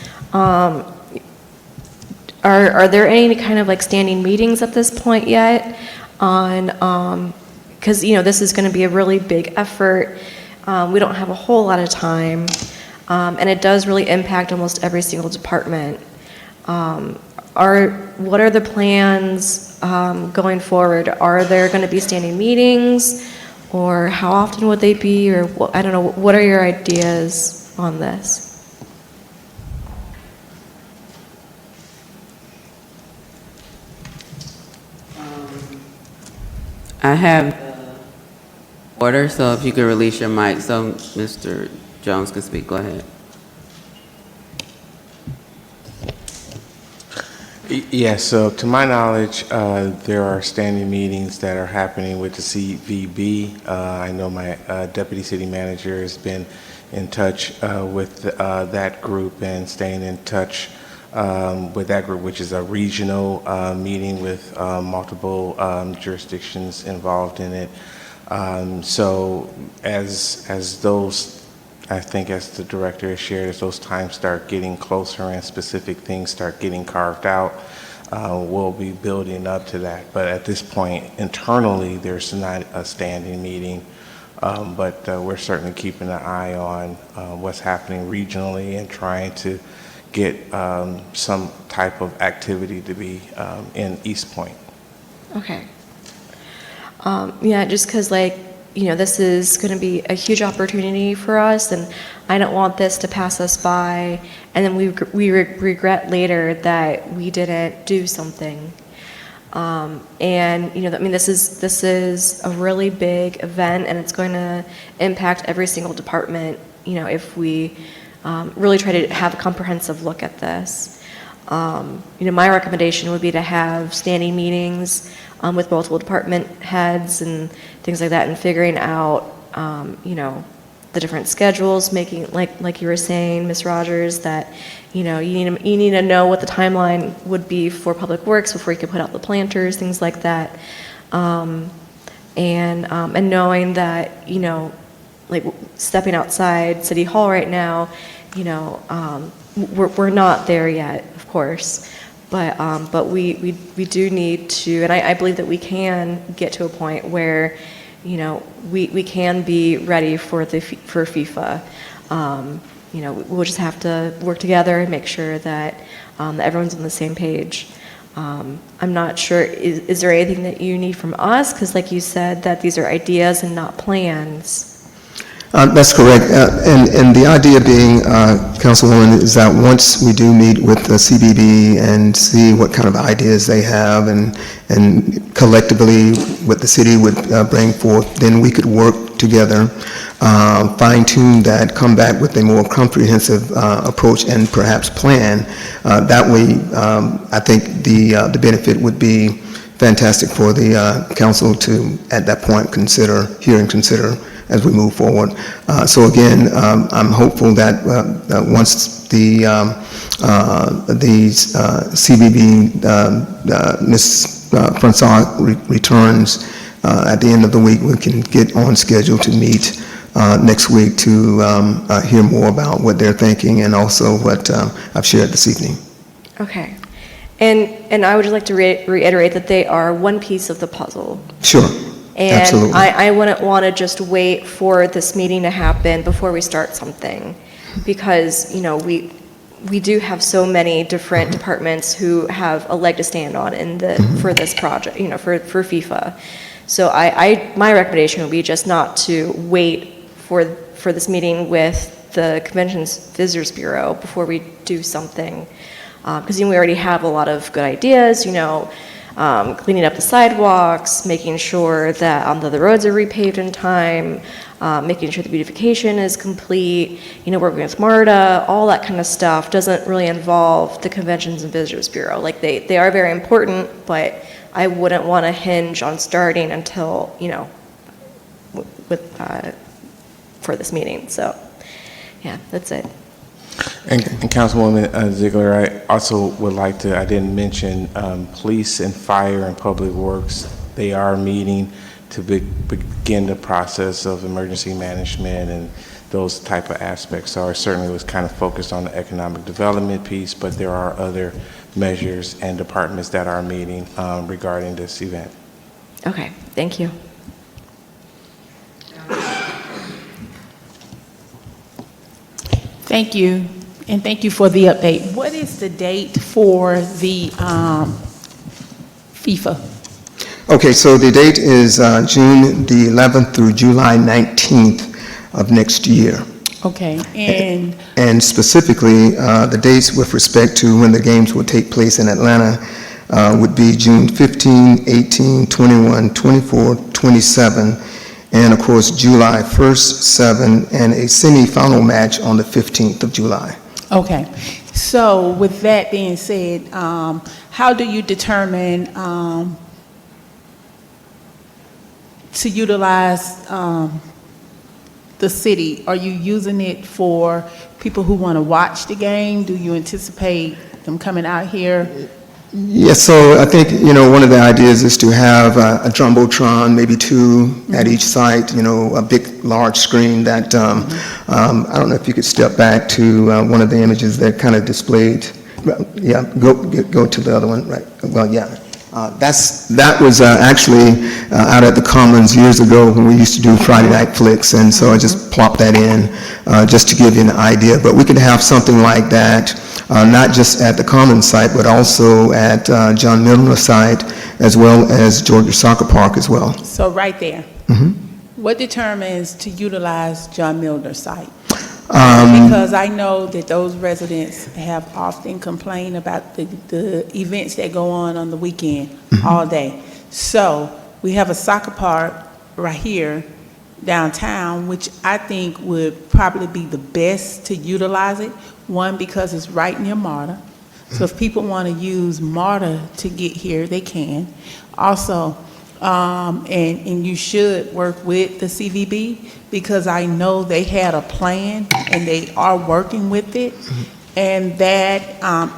Are there any kind of like standing meetings at this point yet on, because this is going to be a really big effort. We don't have a whole lot of time, and it does really impact almost every single department. What are the plans going forward? Are there going to be standing meetings, or how often would they be, or I don't know, what are your ideas on this? I have order, so if you could release your mic so Mr. Jones can speak. Go ahead. Yes, so to my knowledge, there are standing meetings that are happening with the CVB. I know my deputy city manager has been in touch with that group and staying in touch with that group, which is a regional meeting with multiple jurisdictions involved in it. So as those, I think as the director has shared, as those times start getting closer and specific things start getting carved out, we'll be building up to that. But at this point, internally, there's not a standing meeting, but we're certainly keeping an eye on what's happening regionally and trying to get some type of activity to be in East Point. Okay. Yeah, just because, like, you know, this is going to be a huge opportunity for us, and I don't want this to pass us by, and then we regret later that we didn't do something. And, you know, I mean, this is a really big event, and it's going to impact every single department, you know, if we really try to have a comprehensive look at this. You know, my recommendation would be to have standing meetings with multiple department heads and things like that, and figuring out, you know, the different schedules, making, like you were saying, Ms. Rogers, that, you know, you need to know what the timeline would be for Public Works before you can put out the planters, things like that. And knowing that, you know, like stepping outside City Hall right now, you know, we're not there yet, of course, but we do need to, and I believe that we can get to a point where, you know, we can be ready for FIFA. You know, we'll just have to work together and make sure that everyone's on the same page. I'm not sure, is there anything that you need from us? Because like you said, that these are ideas and not plans. That's correct. And the idea being, Councilwoman, is that once we do meet with the CBB and see what kind of ideas they have and collectively what the city would bring forth, then we could work together, fine-tune that, come back with a more comprehensive approach and perhaps plan. That way, I think the benefit would be fantastic for the council to, at that point, consider as we move forward. So again, I'm hopeful that once the CBB, Ms. Francois returns at the end of the week, we can get on schedule to meet next week to hear more about what they're thinking and also what I've shared this evening. Okay. And I would just like to reiterate that they are one piece of the puzzle. Sure. And absolutely. I wouldn't want to just wait for this meeting to happen before we start something, because, you know, we do have so many different departments who have a leg to stand on for this project, you know, for FIFA. So my recommendation would be just not to wait for this meeting with the Conventions Visitors Bureau before we do something, because we already have a lot of good ideas, you know. Cleaning up the sidewalks, making sure that the roads are repaved in time, making sure the beautification is complete, you know, working with MARTA, all that kind of stuff doesn't really involve the Conventions and Visitors Bureau. Like, they are very important, but I wouldn't want to hinge on starting until, you know, for this meeting. So, yeah, that's it. And Councilwoman Ziegler, I also would like to, I didn't mention police and fire and public works. They are meeting to begin the process of emergency management and those type of aspects. So I certainly was kind of focused on the economic development piece, but there are other measures and departments that are meeting regarding this event. Okay, thank you. Thank you, and thank you for the update. What is the date for the FIFA? Okay, so the date is June the 11th through July 19th of next year. Okay, and specifically, the dates with respect to when the games will take place in Atlanta would be June 15, 18, 21, 24, 27, and of course, July 1st, 7, and a semifinal match on the 15th of July. Okay, so with that being said, how do you determine to utilize the city? Are you using it for people who want to watch the game? Do you anticipate them coming out here? Yes, so I think, one of the ideas is to have a jumbotron, maybe two at each site, a big, large screen that, I don't know if you could step back to one of the images that kind of displayed, yeah, go to the other one, right, well, yeah. That was actually out at the Commons years ago when we used to do Friday Night Flicks, and so I just plopped that in just to give you an idea. But we could have something like that, not just at the Commons site, but also at John Milner site, as well as Georgia Soccer Park as well. So right there. What determines to utilize John Milner site? Because I know that those residents have often complained about the events that go on the weekend, all day. So we have a soccer park right here downtown, which I think would probably be the best to utilize it. One, because it's right near MARTA. So if people want to use MARTA to get here, they can. Also, and you should work with the CVB, because I know they had a plan and they are working with it, and that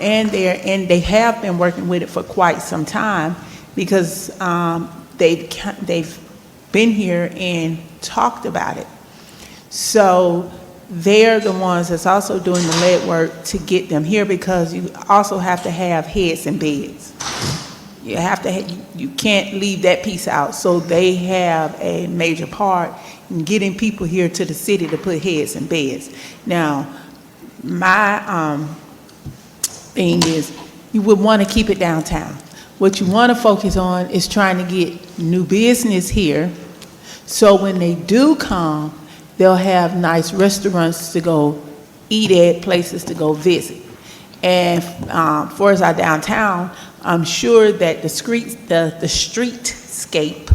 and they have been working with it for quite some time, because they've been here and talked about it. So they're the ones that's also doing the lead work to get them here, because you also have to have heads and beds. You have to, you can't leave that piece out. So they have a major part in getting people here to the city to put heads and beds. Now, my thing is, you would want to keep it downtown. What you want to focus on is trying to get new business here, so when they do come, they'll have nice restaurants to go eat at, places to go visit. And for us, our downtown, I'm sure that the streetscape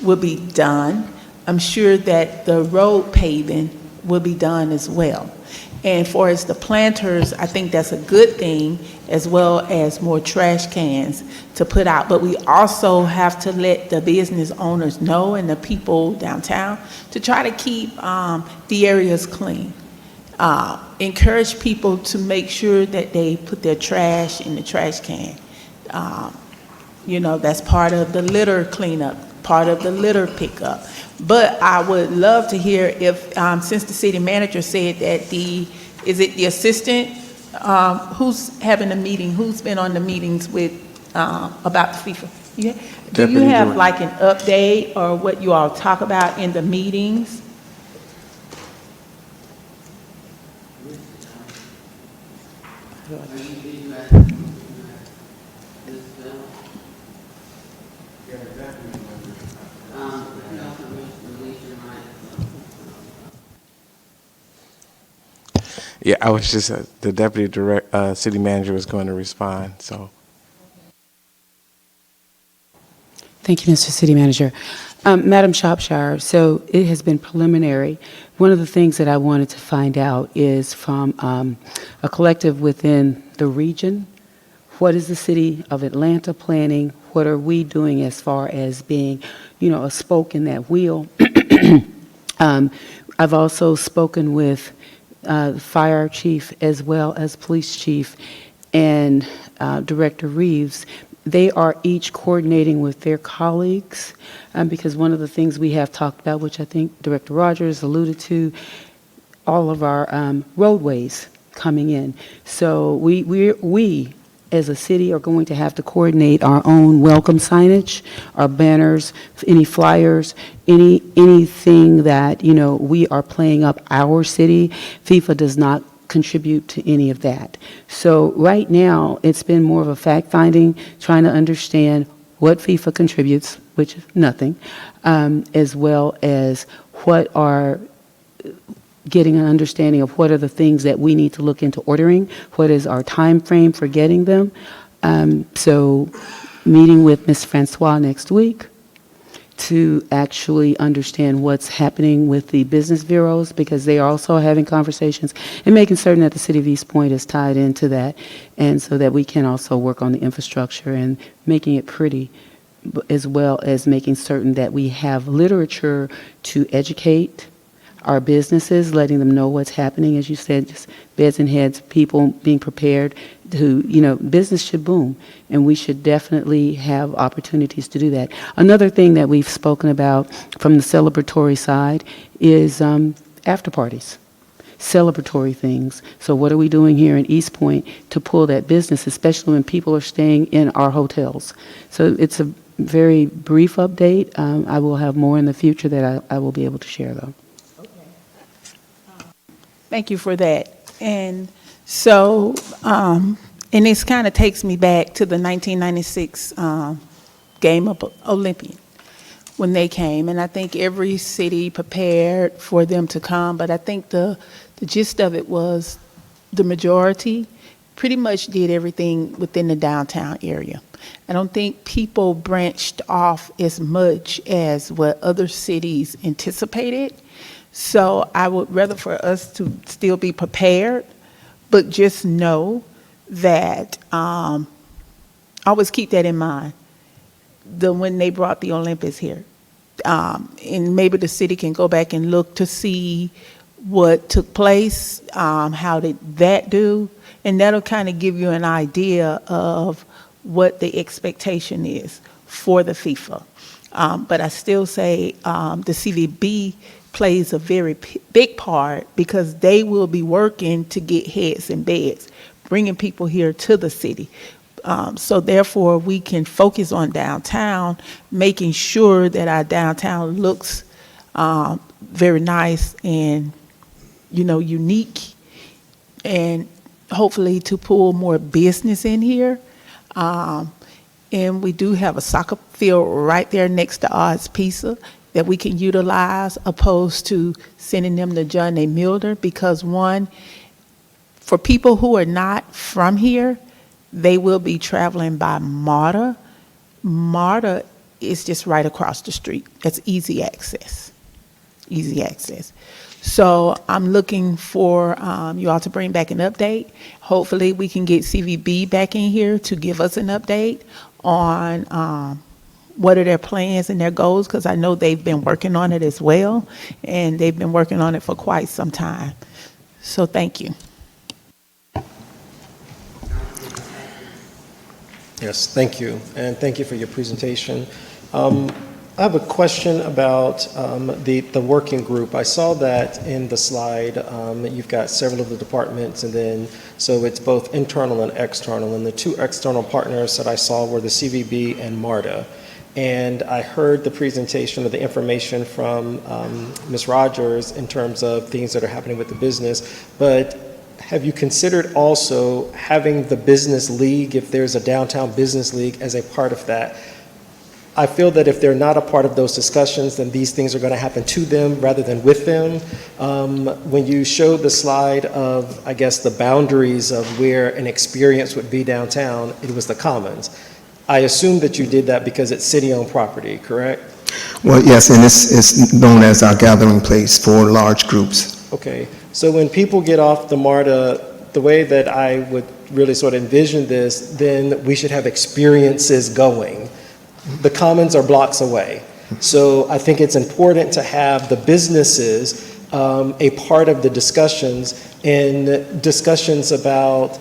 will be done. I'm sure that the road paving will be done as well. And for us, the planters, I think that's a good thing, as well as more trash cans to put out. But we also have to let the business owners know, and the people downtown, to try to keep the areas clean. Encourage people to make sure that they put their trash in the trash can. That's part of the litter cleanup, part of the litter pickup. But I would love to hear if, since the city manager said that is it the assistant, who's having the meeting, who's been on the meetings with, about the FIFA? Do you have like an update or what you all talk about in the meetings? Yeah, I was just, the deputy city manager was going to respond, so. Thank you, Mr. City Manager. Madam Shropshire, so it has been preliminary. One of the things that I wanted to find out is from a collective within the region, what is the City of Atlanta planning? What are we doing as far as being, a spoke in that wheel? I've also spoken with fire chief as well as police chief and Director Reeves. They are each coordinating with their colleagues, because one of the things we have talked about, which I think Director Rogers alluded to, all of our roadways coming in. So we as a city are going to have to coordinate our own welcome signage, our banners, any flyers, anything that, we are playing up our city. FIFA does not contribute to any of that. So right now, it's been more of a fact-finding, trying to understand what FIFA contributes, which is nothing, as well as what are getting an understanding of what are the things that we need to look into ordering, what is our time frame for getting them. So meeting with Ms. Francois next week to actually understand what's happening with the business bureaus, because they are also having conversations, and making certain that the City of East Point is tied into that, and so that we can also work on the infrastructure and making it pretty, as well as making certain that we have literature to educate our businesses, letting them know what's happening, as you said, just beds and heads, people being prepared to, business should boom, and we should definitely have opportunities to do that. Another thing that we've spoken about from the celebratory side is after parties, celebratory things. So what are we doing here in East Point to pull that business, especially when people are staying in our hotels? So it's a very brief update. I will have more in the future that I will be able to share, though. Thank you for that. And so, and this kind of takes me back to the 1996 Game of Olympian, when they came. And I think every city prepared for them to come, but I think the gist of it was the majority pretty much did everything within the downtown area. I don't think people branched off as much as what other cities anticipated. So I would rather for us to still be prepared, but just know that, always keep that in mind, when they brought the Olympics here. And maybe the city can go back and look to see what took place, how did that do, and that'll kind of give you an idea of what the expectation is for the FIFA. But I still say the CVB plays a very big part, because they will be working to get heads and beds, bringing people here to the city. So therefore, we can focus on downtown, making sure that our downtown looks very nice and, unique, and hopefully to pull more business in here. And we do have a soccer field right there next to Odd's Pizza that we can utilize, opposed to sending them to John A. Milder, because one, for people who are not from here, they will be traveling by MARTA. MARTA is just right across the street. That's easy access. Easy access. So I'm looking for you all to bring back an update. Hopefully we can get CVB back in here to give us an update on what are their plans and their goals, because I know they've been working on it as well, and they've been working on it for quite some time. So thank you. Yes, thank you, and thank you for your presentation. I have a question about the working group. I saw that in the slide. You've got several of the departments, and then so it's both internal and external. And the two external partners that I saw were the CVB and MARTA. And I heard the presentation of the information from Ms. Rogers in terms of things that are happening with the business, but have you considered also having the business league, if there's a downtown business league, as a part of that? I feel that if they're not a part of those discussions, then these things are going to happen to them rather than with them. When you showed the slide of, I guess, the boundaries of where an experience would be downtown, it was the Commons. I assume that you did that because it's city-owned property, correct? Well, yes, and it's known as our gathering place for large groups. Okay, so when people get off the MARTA, the way that I would really sort of envision this, then we should have experiences going. The Commons are blocks away. So I think it's important to have the businesses a part of the discussions, and discussions about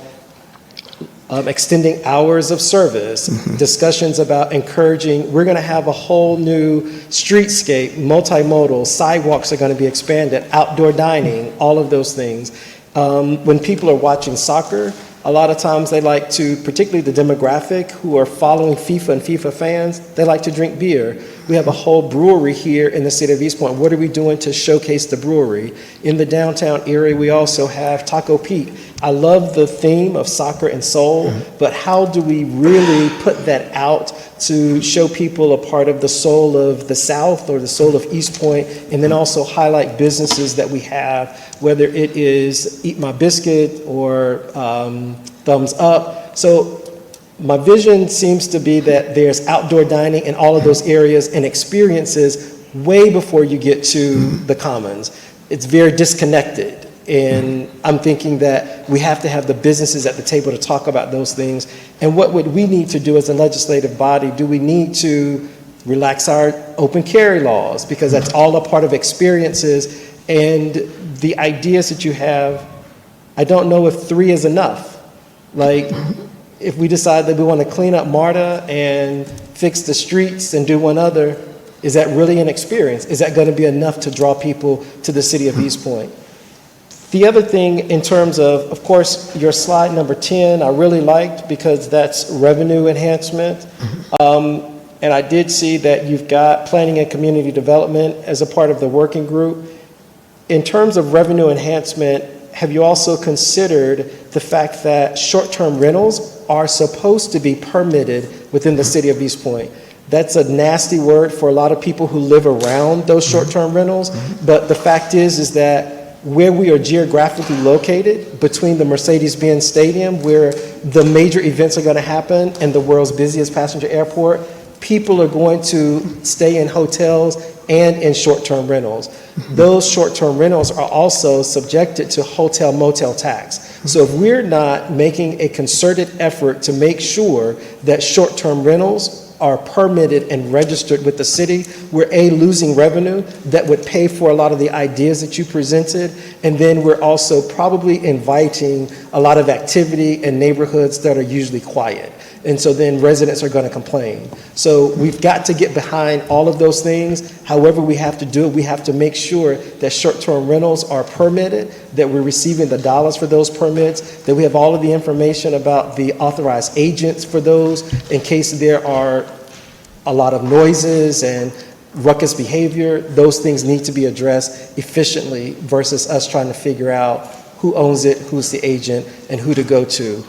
extending hours of service, discussions about encouraging, we're going to have a whole new streetscape, multimodal, sidewalks are going to be expanded, outdoor dining, all of those things. When people are watching soccer, a lot of times they like to, particularly the demographic who are following FIFA and FIFA fans, they like to drink beer. We have a whole brewery here in the city of East Point. What are we doing to showcase the brewery? In the downtown area, we also have Taco Pete. I love the theme of soccer and soul, but how do we really put that out to show people a part of the soul of the South or the soul of East Point, and then also highlight businesses that we have, whether it is Eat My Biscuit or Thumbs Up. So my vision seems to be that there's outdoor dining in all of those areas and experiences way before you get to the Commons. It's very disconnected. And I'm thinking that we have to have the businesses at the table to talk about those things. And what would we need to do as a legislative body? Do we need to relax our open carry laws? Because that's all a part of experiences. And the ideas that you have, I don't know if 3 is enough. Like, if we decide that we want to clean up MARTA and fix the streets and do one other, is that really an experience? Is that going to be enough to draw people to the city of East Point? The other thing in terms of course, your slide number 10, I really liked because that's revenue enhancement. And I did see that you've got planning and community development as a part of the working group. In terms of revenue enhancement, have you also considered the fact that short-term rentals are supposed to be permitted within the city of East Point? That's a nasty word for a lot of people who live around those short-term rentals, but the fact is that where we are geographically located, between the Mercedes-Benz Stadium, where the major events are going to happen, and the world's busiest passenger airport, people are going to stay in hotels and in short-term rentals. Those short-term rentals are also subjected to hotel motel tax. So if we're not making a concerted effort to make sure that short-term rentals are permitted and registered with the city, we're losing revenue that would pay for a lot of the ideas that you presented, and then we're also probably inviting a lot of activity in neighborhoods that are usually quiet. And so then residents are going to complain. So we've got to get behind all of those things. However we have to do it, we have to make sure that short-term rentals are permitted, that we're receiving the dollars for those permits, that we have all of the information about the authorized agents for those in case there are a lot of noises and ruckus behavior. Those things need to be addressed efficiently versus us trying to figure out who owns it, who's the agent, and who to go to.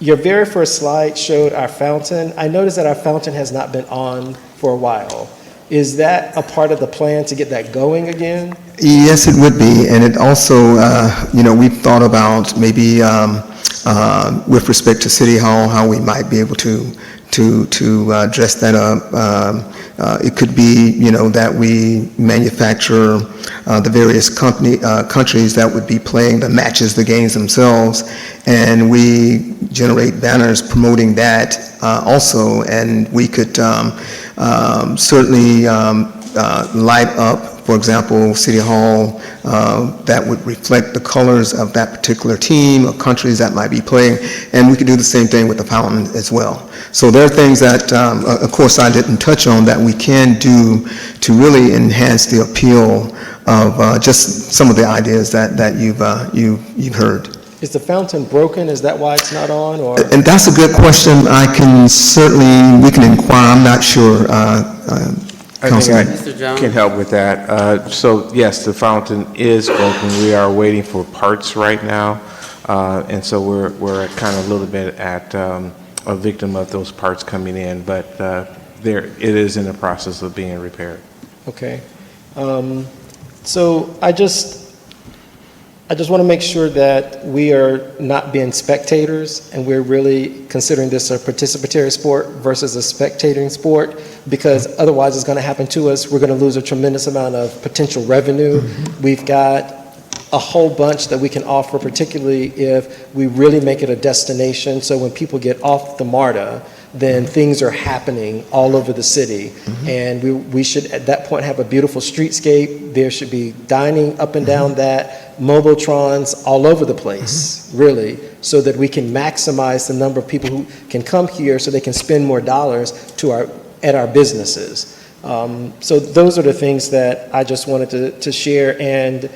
Your very first slide showed our fountain. I noticed that our fountain has not been on for a while. Is that a part of the plan to get that going again? Yes, it would be, and it also, we've thought about maybe with respect to City Hall, how we might be able to dress that up. It could be, that we manufacture the various countries that would be playing the matches, the games themselves, and we generate banners promoting that also, and we could certainly light up, for example, City Hall, that would reflect the colors of that particular team or countries that might be playing, and we could do the same thing with the fountain as well. So there are things that, of course, I didn't touch on that we can do to really enhance the appeal of just some of the ideas that you've heard. Is the fountain broken? Is that why it's not on? Or? And that's a good question. We can inquire. I'm not sure. I think I can help with that. So yes, the fountain is broken. We are waiting for parts right now, and so we're kind of a little bit at a victim of those parts coming in, but it is in the process of being repaired. Okay. So I just want to make sure that we are not being spectators and we're really considering this a participatory sport versus a spectating sport, because otherwise it's going to happen to us. We're going to lose a tremendous amount of potential revenue. We've got a whole bunch that we can offer, particularly if we really make it a destination. So when people get off the MARTA, then things are happening all over the city. And we should, at that point, have a beautiful streetscape. There should be dining up and down that, Mobotrons all over the place, really, so that we can maximize the number of people who can come here so they can spend more dollars at our businesses. So those are the things that I just wanted to share. And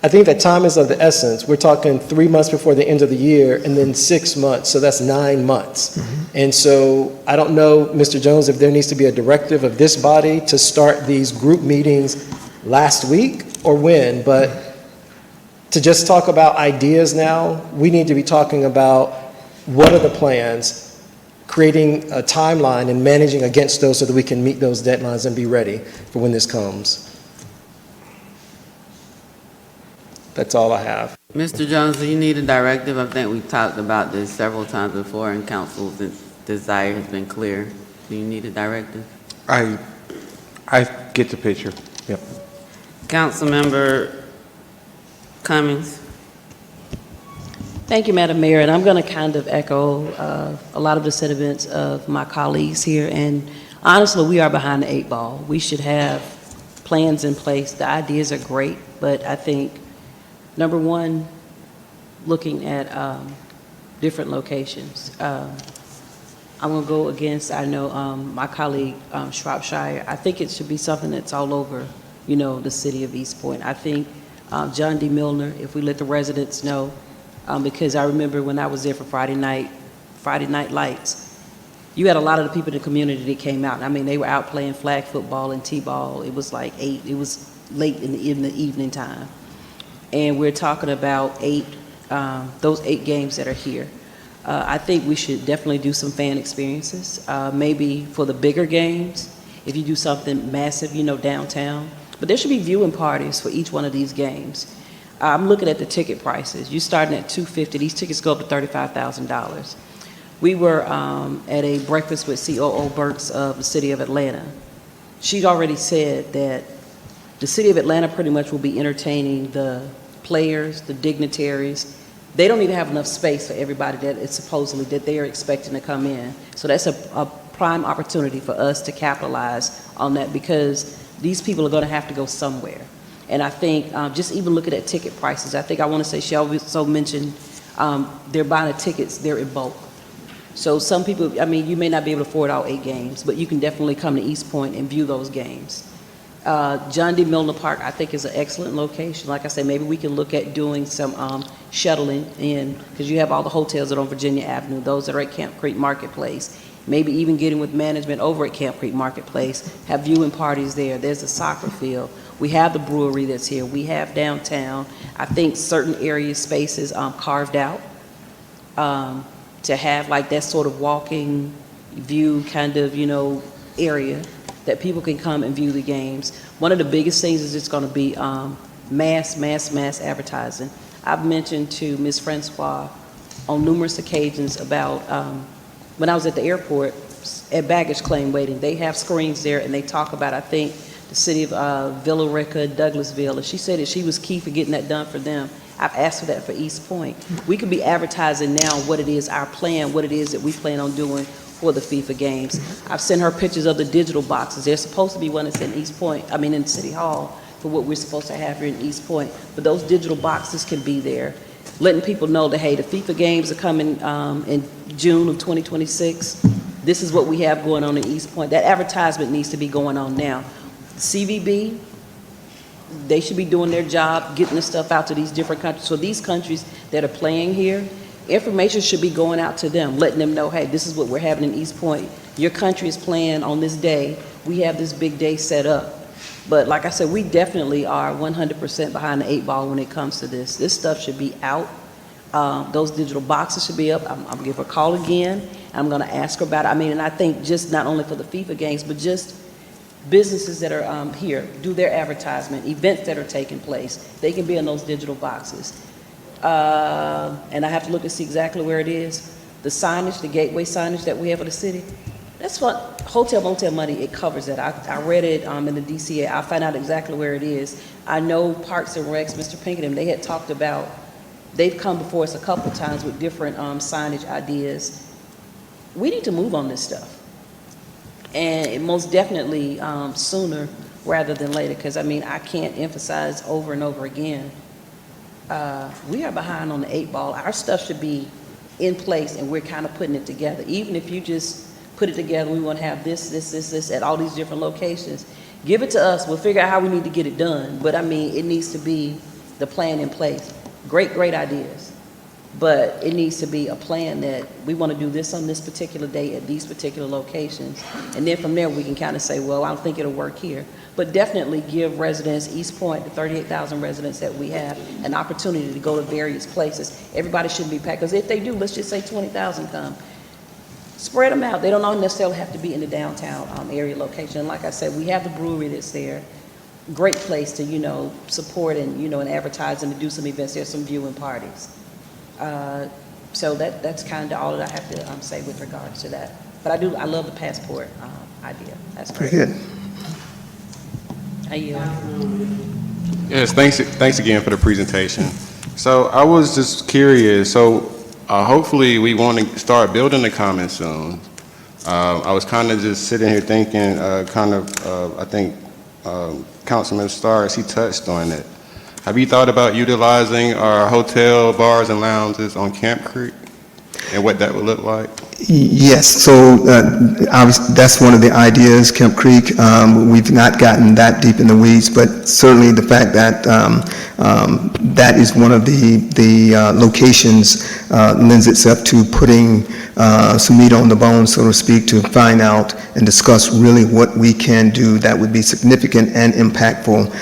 I think that time is of the essence. We're talking 3 months before the end of the year and then 6 months, so that's 9 months. And so I don't know, Mr. Jones, if there needs to be a directive of this body to start these group meetings last week or when, but to just talk about ideas now, we need to be talking about what are the plans, creating a timeline and managing against those so that we can meet those deadlines and be ready for when this comes. That's all I have. Mr. Jones, do you need a directive? I think we've talked about this several times before, and council's desire has been clear. Do you need a directive? I get the picture. Yep. Councilmember Cummings. Thank you, Madam Mayor, and I'm going to kind of echo a lot of the sentiments of my colleagues here, and honestly, we are behind the 8 ball. We should have plans in place. The ideas are great, but I think, number one, looking at different locations. I'm going to go against, I know my colleague Shropshire, I think it should be something that's all over, you know, the city of East Point. I think John D. Milner, if we let the residents know, because I remember when I was there for Friday Night Lights, you had a lot of the people in the community that came out. I mean, they were out playing flag football and t-ball. It was like it was late in the evening time. And we're talking about those 8 games that are here. I think we should definitely do some fan experiences, maybe for the bigger games, if you do something massive, you know, downtown. But there should be viewing parties for each one of these games. I'm looking at the ticket prices. You're starting at $250. These tickets go up to $35,000. We were at a breakfast with COO Burks of the city of Atlanta. She'd already said that the city of Atlanta pretty much will be entertaining the players, the dignitaries. They don't even have enough space for everybody that it's supposedly that they are expecting to come in. So that's a prime opportunity for us to capitalize on that, because these people are going to have to go somewhere. And I think just even looking at ticket prices, I think I want to say she also mentioned they're buying the tickets, they're in bulk. So some people, I mean, you may not be able to afford all 8 games, but you can definitely come to East Point and view those games. John D. Milner Park, I think, is an excellent location. Like I said, maybe we can look at doing some shuttling in, because you have all the hotels that are on Virginia Avenue, those that are at Camp Creek Marketplace. Maybe even getting with management over at Camp Creek Marketplace, have viewing parties there. There's a soccer field. We have the brewery that's here. We have downtown. I think certain area spaces carved out to have like that sort of walking view kind of, you know, area that people can come and view the games. One of the biggest things is it's going to be mass advertising. I've mentioned to Ms. Francois on numerous occasions about when I was at the airport at baggage claim waiting, they have screens there and they talk about, I think, the city of Villa Rica, Douglasville, and she said that she was key for getting that done for them. I've asked for that for East Point. We could be advertising now what it is, our plan, what it is that we plan on doing for the FIFA games. I've sent her pictures of the digital boxes. There's supposed to be one that's in East Point, I mean in City Hall, for what we're supposed to have here in East Point. But those digital boxes can be there, letting people know that, hey, the FIFA games are coming in June of 2026. This is what we have going on in East Point. That advertisement needs to be going on now. CVB, they should be doing their job, getting the stuff out to these different countries. So these countries that are playing here, information should be going out to them, letting them know, hey, this is what we're having in East Point. Your country is playing on this day. We have this big day set up. But like I said, we definitely are 100% behind the 8 ball when it comes to this. This stuff should be out. Those digital boxes should be up. I'm going to give her a call again. I'm going to ask her about it. I mean, and I think just not only for the FIFA games, but just businesses that are here, do their advertisement, events that are taking place, they can be in those digital boxes. And I have to look and see exactly where it is. The signage, the gateway signage that we have for the city, that's what hotel motel money, it covers that. I read it in the DCA. I'll find out exactly where it is. I know Parks and Recs, Mr. Pinkerton, they had talked about, they've come before us a couple times with different signage ideas. We need to move on this stuff. And most definitely sooner rather than later, because I mean, I can't emphasize over and over again, we are behind on the 8 ball. Our stuff should be in place and we're kind of putting it together. Even if you just put it together, we want to have this at all these different locations. Give it to us, we'll figure out how we need to get it done. But I mean, it needs to be the plan in place. Great ideas. But it needs to be a plan that we want to do this on this particular day at these particular locations. And then from there, we can kind of say, well, I don't think it'll work here. But definitely give residents, East Point, the 38,000 residents that we have, an opportunity to go to various places. Everybody shouldn't be packed, because if they do, let's just say 20,000 come. Spread them out. They don't all necessarily have to be in the downtown area location. Like I said, we have the brewery that's there. Great place to, you know, support and, you know, and advertise and to do some events. There's some viewing parties. So that's kind of all that I have to say with regards to that. But I love the passport idea. That's great. Very good. I yield. Yes, thanks again for the presentation. So I was just curious, so hopefully we want to start building the commons soon. I was kind of just sitting here thinking I think Councilman Stars, he touched on it. Have you thought about utilizing our hotel, bars, and lounges on Camp Creek and what that would look like? Yes, so obviously, that's one of the ideas, Kemp Creek. We've not gotten that deep in the weeds, but certainly the fact that that is one of the locations lends itself to putting some meat on the bone, so to speak, to find out and discuss really what we can do that would be significant and impactful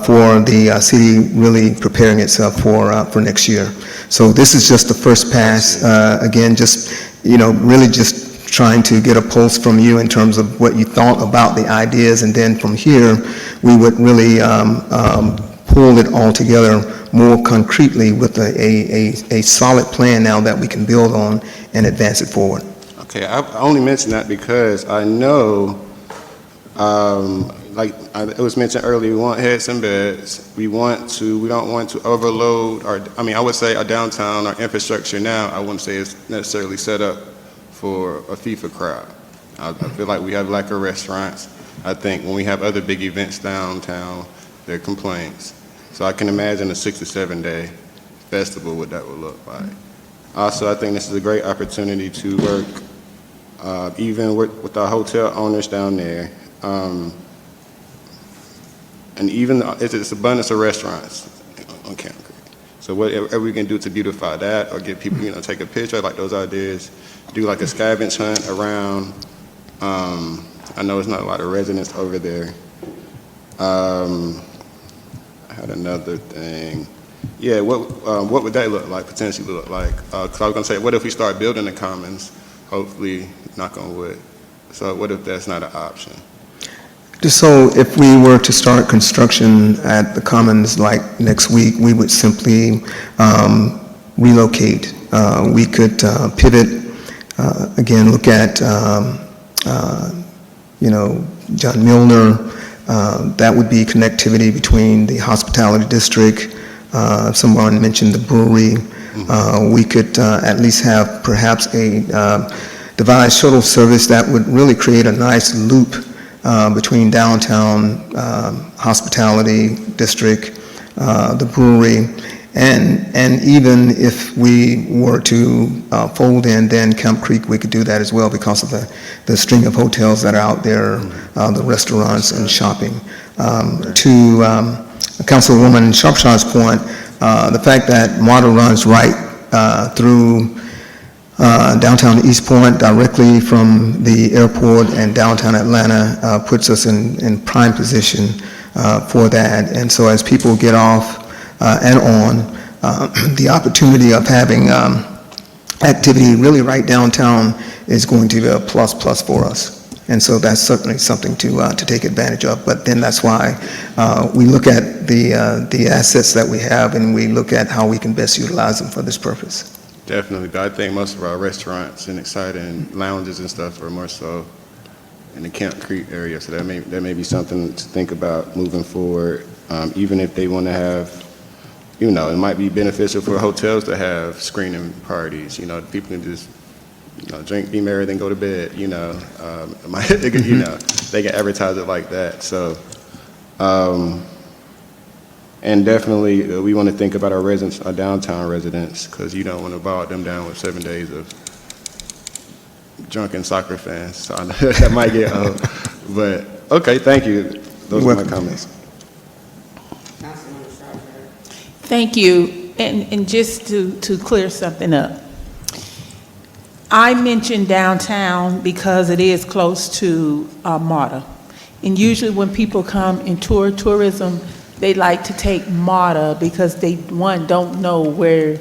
for the city really preparing itself for next year. So this is just the first pass. Again, just really just trying to get a pulse from you in terms of what you thought about the ideas, and then from here, we would really pull it all together more concretely with a solid plan now that we can build on and advance it forward. Okay, I only mention that because I know, like it was mentioned earlier, we want heads and beds. We don't want to overload I would say our downtown, our infrastructure now, I wouldn't say it's necessarily set up for a FIFA crowd. I feel like we have lack of restaurants. I think when we have other big events downtown, there are complaints. So I can imagine a 6 to 7 day festival, what that would look like. Also, I think this is a great opportunity to work, even with our hotel owners down there. And even it's abundance of restaurants on Camp Creek. So whatever we can do to beautify that, or get people, take a picture, like those ideas, do like a scavenge hunt around. I know it's not a lot of residents over there. I had another thing. Yeah, what would that look like, potentially look like? Because I was gonna say, what if we start building the commons, hopefully, knock on wood. So what if that's not an option? Just so if we were to start construction at the Commons like next week, we would simply relocate. We could pivot, again, look at, John Milner. That would be connectivity between the hospitality district. Someone mentioned the brewery. We could at least have perhaps a devised shuttle service that would really create a nice loop between downtown, hospitality district, the brewery, and even if we were to fold in then Camp Creek, we could do that as well because of the string of hotels that are out there, the restaurants and shopping. To Councilwoman Sharpshaw's point, the fact that MARTA runs right through downtown East Point, directly from the airport, and downtown Atlanta puts us in prime position for that. And so as people get off and on, the opportunity of having activity really right downtown is going to be a plus for us. And so that's certainly something to take advantage of. But then that's why we look at the assets that we have, and we look at how we can best utilize them for this purpose. Definitely, but I think most of our restaurants and exciting lounges and stuff are more so in the Camp Creek area, so that may be something to think about moving forward. Even if they want to have, it might be beneficial for hotels to have screening parties. People can just, drink, be merry, then go to bed. They can advertise it like that. So. And definitely, we want to think about our residents, our downtown residents, because you don't want to bog them down with 7 days of drunken soccer fans. So I know that might get old. But, okay, thank you. Those are my comments. Thank you. And just to clear something up, I mentioned downtown because it is close to MARTA. And usually when people come in tourism, they like to take MARTA because they, don't know where,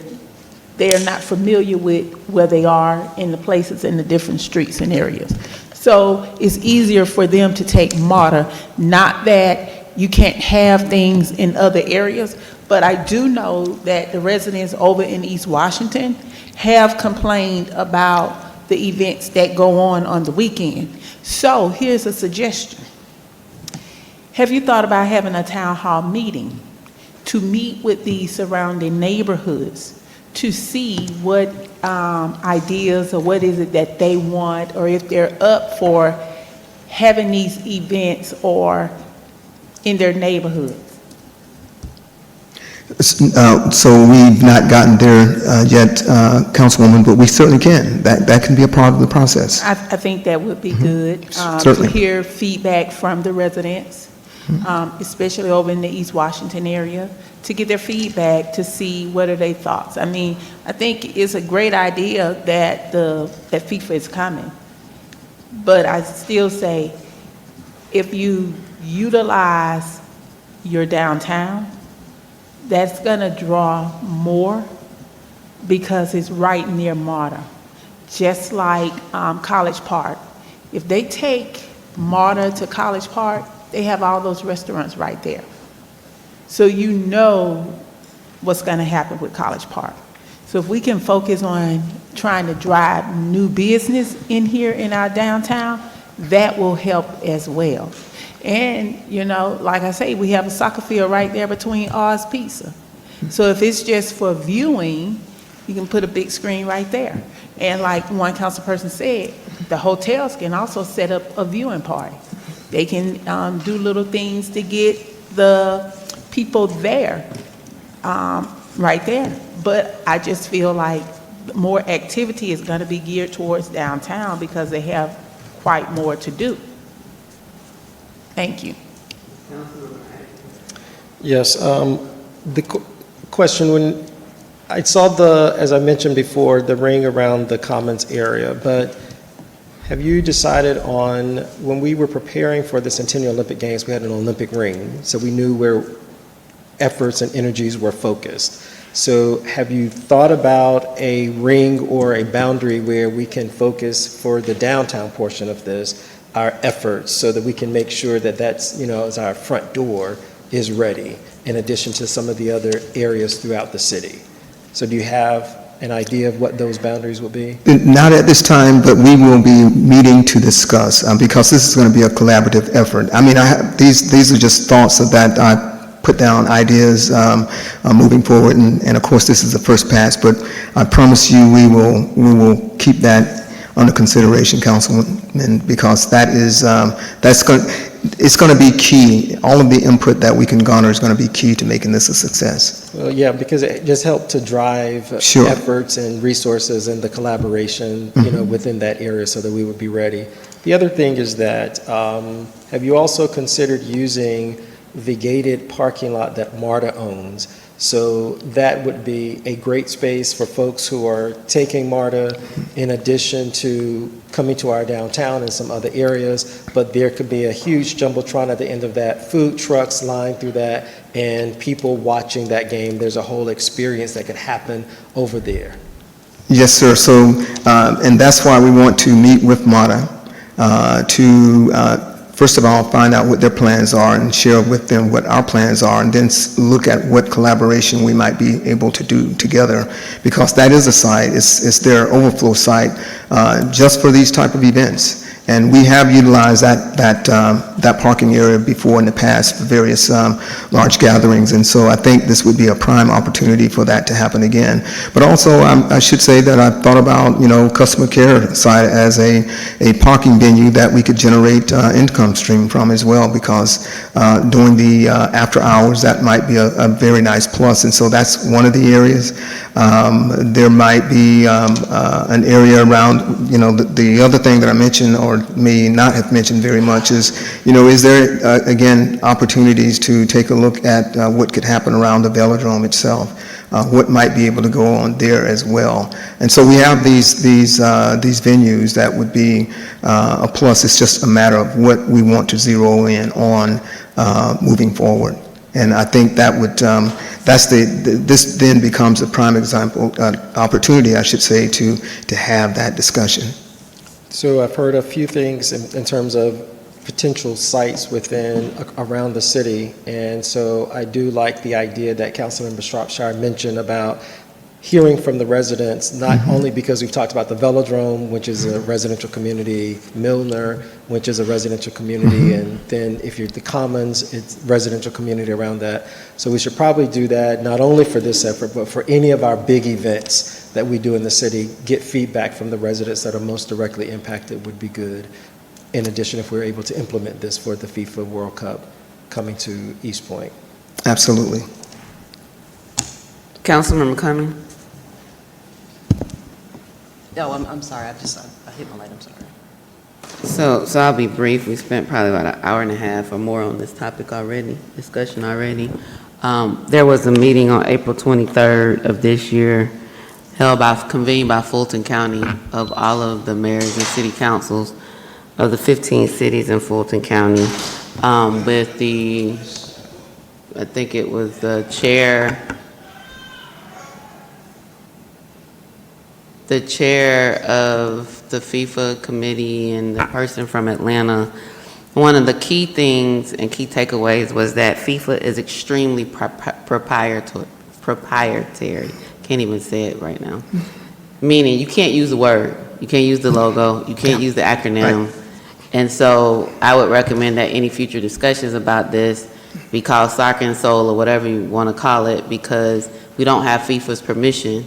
they're not familiar with where they are in the places in the different streets and areas. So it's easier for them to take MARTA, not that you can't have things in other areas, but I do know that the residents over in East Washington have complained about the events that go on the weekend. So here's a suggestion. Have you thought about having a town hall meeting to meet with the surrounding neighborhoods to see what ideas or what is it that they want, or if they're up for having these events or in their neighborhoods? So we've not gotten there yet, Councilwoman, but we certainly can. That can be a part of the process. I think that would be good, to Certainly. hear feedback from the residents, especially over in the East Washington area, to get their feedback to see what are their thoughts. I mean, I think it's a great idea that that FIFA is coming, but I still say, if you utilize your downtown, that's gonna draw more because it's right near MARTA. Just like College Park. If they take MARTA to College Park, they have all those restaurants right there. So you know what's gonna happen with College Park. So if we can focus on trying to drive new business in here in our downtown, that will help as well. And, you know, like I say, we have a soccer field right there between Oz Pizza. So if it's just for viewing, you can put a big screen right there. And like one council person said, the hotels can also set up a viewing party. They can do little things to get the people there, right there. But I just feel like more activity is gonna be geared towards downtown because they have quite more to do. Thank you. Yes, the question, when I saw as I mentioned before, the ring around the Commons area, but have you decided on, when we were preparing for the Centennial Olympic Games, we had an Olympic ring, so we knew where efforts and energies were focused. So have you thought about a ring or a boundary where we can focus for the downtown portion of this, our efforts, so that we can make sure that that's, you know, as our front door is ready, in addition to some of the other areas throughout the city? So do you have an idea of what those boundaries will be? Not at this time, but we will be meeting to discuss, because this is going to be a collaborative effort. I mean, these are just thoughts of that I put down, ideas moving forward, and of course this is the first pass, but I promise you we will keep that under consideration, Councilman, because that is it's going to be key. All of the input that we can garner is going to be key to making this a success. Well, yeah, because it just helped to drive Sure. efforts and resources and the collaboration, you know, within that area, so that we would be ready. The other thing is that, have you also considered using the gated parking lot that MARTA owns? So that would be a great space for folks who are taking MARTA in addition to coming to our downtown and some other areas, but there could be a huge jumbotron at the end of that, food trucks lined through that, and people watching that game. There's a whole experience that could happen over there. Yes, sir. So, and that's why we want to meet with MARTA to first of all, find out what their plans are and share with them what our plans are, and then look at what collaboration we might be able to do together, because that is a site, it's their overflow site just for these type of events. And we have utilized that parking area before in the past for various large gatherings, and so I think this would be a prime opportunity for that to happen again. But also, I should say that I've thought about, you know, customer care side as a parking venue that we could generate income stream from as well, because during the after hours, that might be a very nice plus, and so that's one of the areas. There might be an area around, you know, the other thing that I mentioned, or may not have mentioned very much, is, you know, is there, again, opportunities to take a look at what could happen around the velodrome itself, what might be able to go on there as well. And so we have these venues that would be a plus. It's just a matter of what we want to zero in on moving forward. And I think that would, this then becomes a prime example, opportunity, I should say, to have that discussion. So I've heard a few things in terms of potential sites around the city, and so I do like the idea that Councilmember Shropshire mentioned about hearing from the residents, not only because we've talked about the Velodrome, which is a residential community, Milner, which is a residential community, and then if you're the Commons, it's residential community around that. So we should probably do that, not only for this effort, but for any of our big events that we do in the city, get feedback from the residents that are most directly impacted would be good. In addition, if we're able to implement this for the FIFA World Cup. coming to East Point. Absolutely. Councilmember Cummings? No, I'm sorry, I hit my light, I'm sorry. So I'll be brief. We spent probably about an hour and a half or more on this topic already, discussion already. There was a meeting on April 23rd of this year convened by Fulton County of all of the mayors and city councils of the 15 cities in Fulton County, with I think it was the chair of the FIFA committee and the person from Atlanta. One of the key things and key takeaways was that FIFA is extremely proprietary. Can't even say it right now. Meaning you can't use the word, you can't use the logo, you can't use the acronym. Right. And so I would recommend that any future discussions about this be called Soccer and Soul or whatever you want to call it, because we don't have FIFA's permission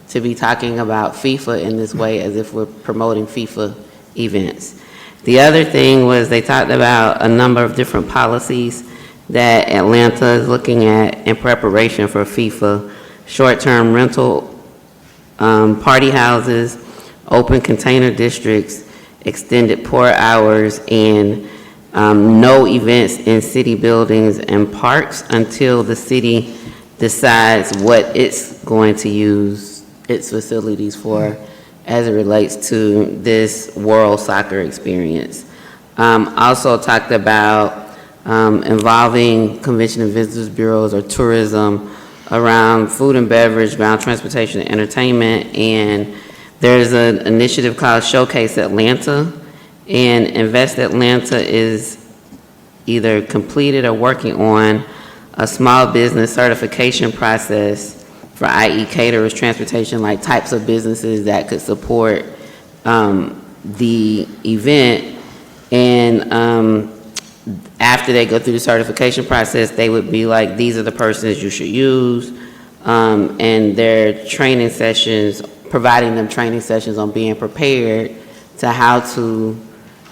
to be talking about FIFA in this way as if we're promoting FIFA events. The other thing was they talked about a number of different policies that Atlanta is looking at in preparation for FIFA: short-term rental, party houses, open container districts, extended pour hours, and no events in city buildings and parks until the city decides what it's going to use its facilities for as it relates to this World Soccer experience. Also talked about involving Convention and Visitors Bureaus or tourism around food and beverage, around transportation and entertainment, and there's an initiative called Showcase Atlanta, and Invest Atlanta is either completed or working on a small business certification process for i.e. caterers, transportation, like types of businesses that could support the event. And after they go through the certification process, they would be like, these are the persons you should use, and their training sessions, providing them training sessions on being prepared to how to,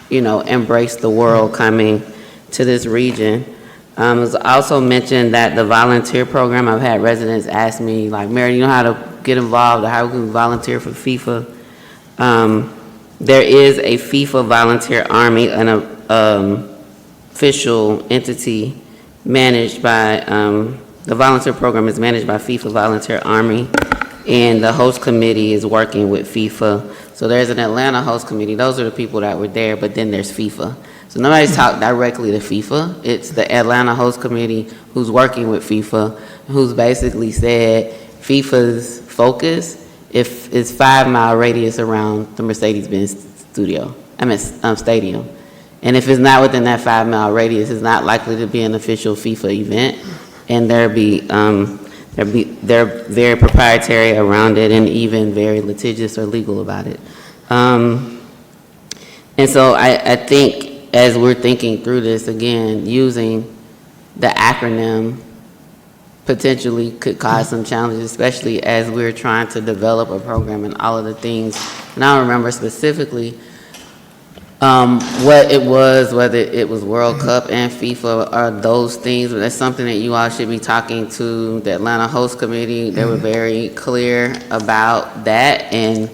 embrace the world coming to this region. It was also mentioned that the volunteer program, I've had residents ask me, like, Mary, you know how to get involved or how can we volunteer for FIFA? There is a FIFA volunteer army, an official entity managed by, the volunteer program is managed by FIFA Volunteer Army, and the host committee is working with FIFA. So there's an Atlanta host committee. Those are the people that were there, but then there's FIFA. So nobody's talked directly to FIFA. It's the Atlanta host committee who's working with FIFA, who's basically said FIFA's focus is 5-mile radius around the Mercedes-Benz stadium. And if it's not within that 5-mile radius, it's not likely to be an official FIFA event. And they're very proprietary around it and even very litigious or legal about it. And so I think as we're thinking through this, again, using the acronym potentially could cause some challenges, especially as we're trying to develop a program and all of the things. And I don't remember specifically what it was, whether it was World Cup and FIFA or those things, but that's something that you all should be talking to the Atlanta host committee. They were very clear about that and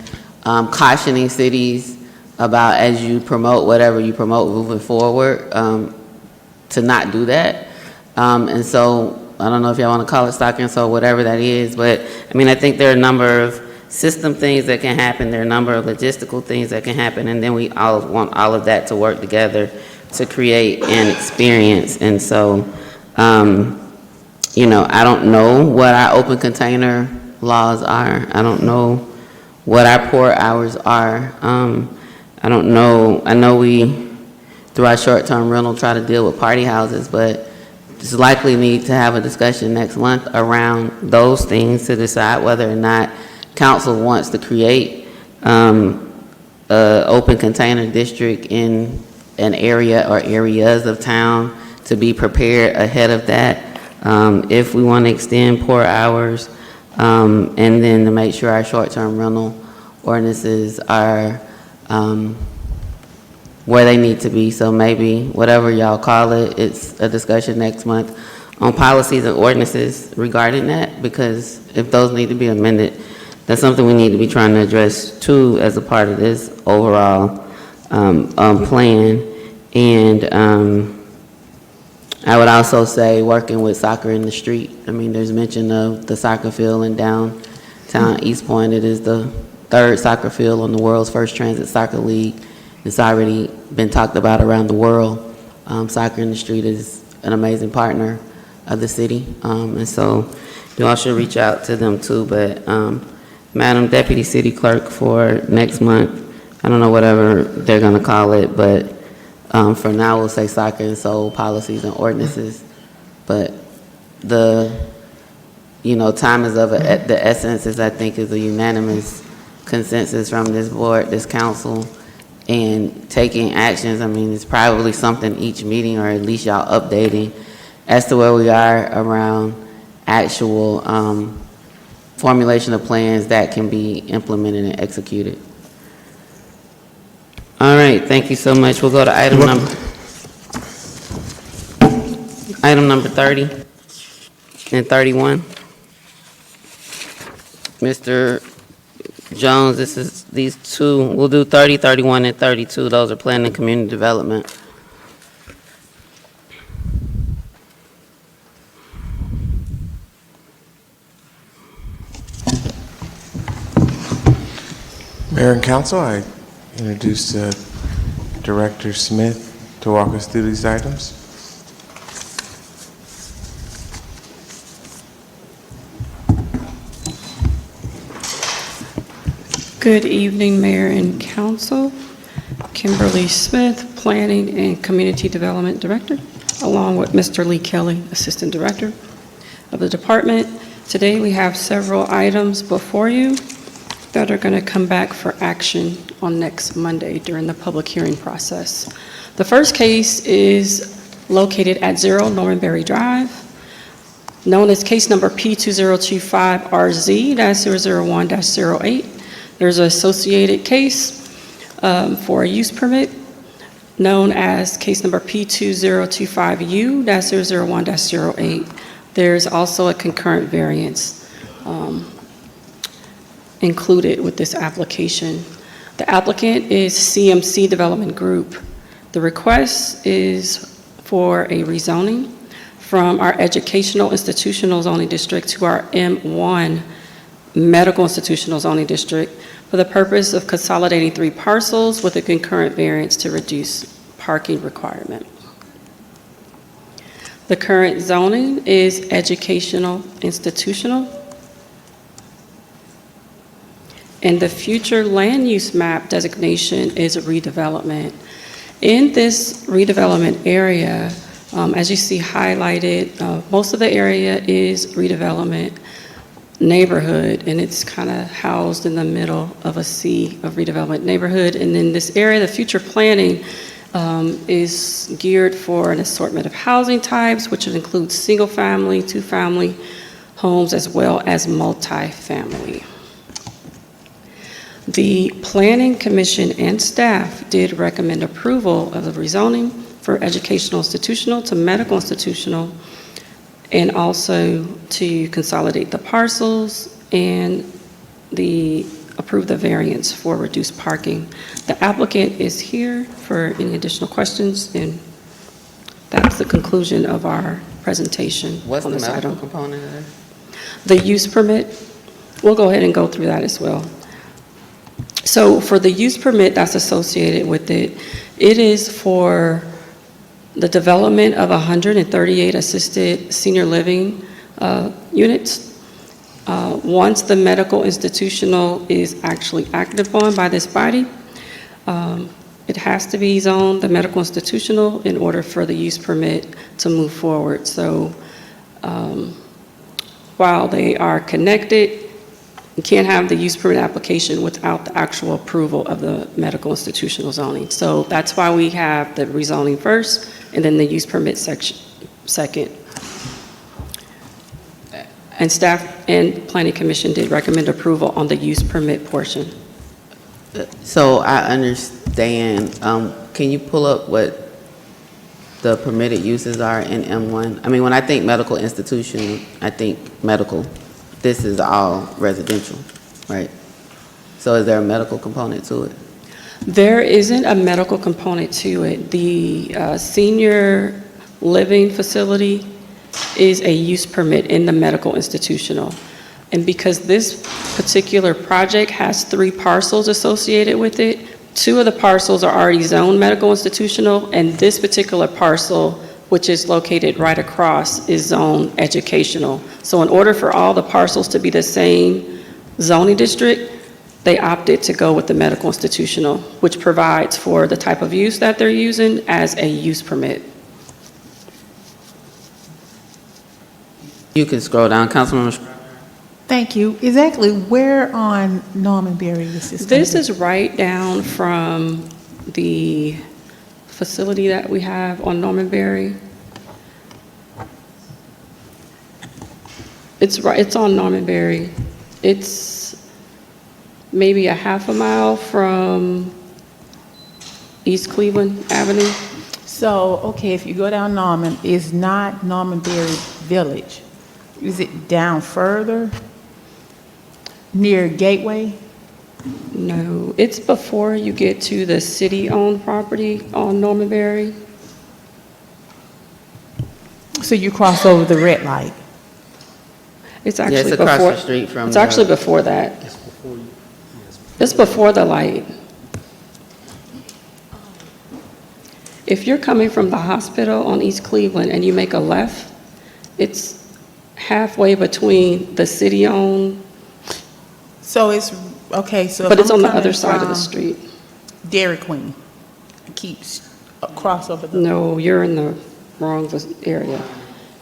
cautioning cities about, as you promote whatever you promote moving forward, to not do that. And so I don't know if y'all want to call it stalking, so whatever that is, but I mean, I think there are a number of system things that can happen, there are a number of logistical things that can happen, and then we all want all of that to work together to create an experience. And so, I don't know what our open container laws are. I don't know what our pour hours are. I don't know. I know we, through our short-term rental, try to deal with party houses, but just likely need to have a discussion next month around those things to decide whether or not council wants to create an open container district in an area or areas of town to be prepared ahead of that. If we want to extend pour hours, and then to make sure our short-term rental ordinances are where they need to be. So maybe whatever y'all call it, it's a discussion next month on policies and ordinances regarding that, because if those need to be amended, that's something we need to be trying to address too as a part of this overall plan. And I would also say working with soccer in the street. I mean, there's mention of the soccer field in downtown East Point. It is the third soccer field on the world's first transit soccer league. It's already been talked about around the world. Soccer in the Street is an amazing partner of the city, and so you all should reach out to them too. But Madam Deputy City Clerk, for next month, I don't know whatever they're gonna call it, but for now we'll say soccer and soul policies and ordinances. But the time is of the essence, is I think is a unanimous consensus from this board, this council, and taking actions. I mean, it's probably something each meeting, or at least y'all updating as to where we are around actual formulation of plans that can be implemented and executed. All right, thank you so much. We'll go to item number 30 and 31. Mr. Jones, these two, we'll do 30, 31, and 32. Those are planning and community development. Mayor and Council, I introduce Director Smith to walk us through these items. Good evening, Mayor and Council. Kimberly Smith, Planning and Community Development Director, along with Mr. Lee Kelly, Assistant Director of the department. Today we have several items before you that are going to come back for action on next Monday during the public hearing process. The first case is located at 0 Norman Berry Drive, known as case number P2025RZ-001-08. There's an associated case for a use permit known as case number P2025U-001-08. There's also a concurrent variance included with this application. The applicant is CMC Development Group. The request is for a rezoning from our educational institutional zoning district to our M1 medical institutional zoning district for the purpose of consolidating 3 parcels with a concurrent variance to reduce parking requirement. The current zoning is educational institutional, and the future land use map designation is a redevelopment. In this redevelopment area, as you see highlighted, most of the area is redevelopment neighborhood, and it's kind of housed in the middle of a sea of redevelopment neighborhood. And in this area, the future planning is geared for an assortment of housing types, which would include single-family, 2-family homes, as well as multi-family. The Planning Commission and staff did recommend approval of the rezoning for educational institutional to medical institutional, and also to consolidate the parcels and approve the variance for reduced parking. The applicant is here for any additional questions, and that's the conclusion of our presentation. What's on the this medical item. component of that? The use permit, we'll go ahead and go through that as well. So for the use permit that's associated with it, it is for the development of 138 assisted senior living units. Once the medical institutional is actually acted upon by this body, it has to be zoned the medical institutional in order for the use permit to move forward. So while they are connected, you can't have the use permit application without the actual approval of the medical institutional zoning. So that's why we have the rezoning first and then the use permit section second. And staff and planning commission did recommend approval on the use permit portion. So I understand, can you pull up what the permitted uses are in M1? I mean, when I think medical institution, I think medical. This is all residential, right? So is there a medical component to it? There isn't a medical component to it. The senior living facility is a use permit in the medical institutional. And because this particular project has 3 parcels associated with it, 2 of the parcels are already zoned medical institutional, and this particular parcel, which is located right across, is zoned educational. So in order for all the parcels to be the same zoning district, they opted to go with the medical institutional, which provides for the type of use that they're using as a use permit. You can scroll down, Councilwoman. Thank you. Exactly where on Norman Berry is this? This is right down from the facility that we have on Norman Berry. It's on Norman Berry. It's maybe a half a mile from East Cleveland Avenue. So, okay, if you go down Norman, it's not Norman Berry Village. Is it down further? Near Gateway? No, it's before you get to the city-owned property on Norman Berry. So you cross over the red light? It's actually it's before. across the street from It's the- actually before that. It's before the light. If you're coming from the hospital on East Cleveland and you make a left, it's halfway between the city-owned. So it's, okay, so. But if it's I'm on the coming other side of the from street. Dairy Queen, keeps across over the. No, you're in the wrong area.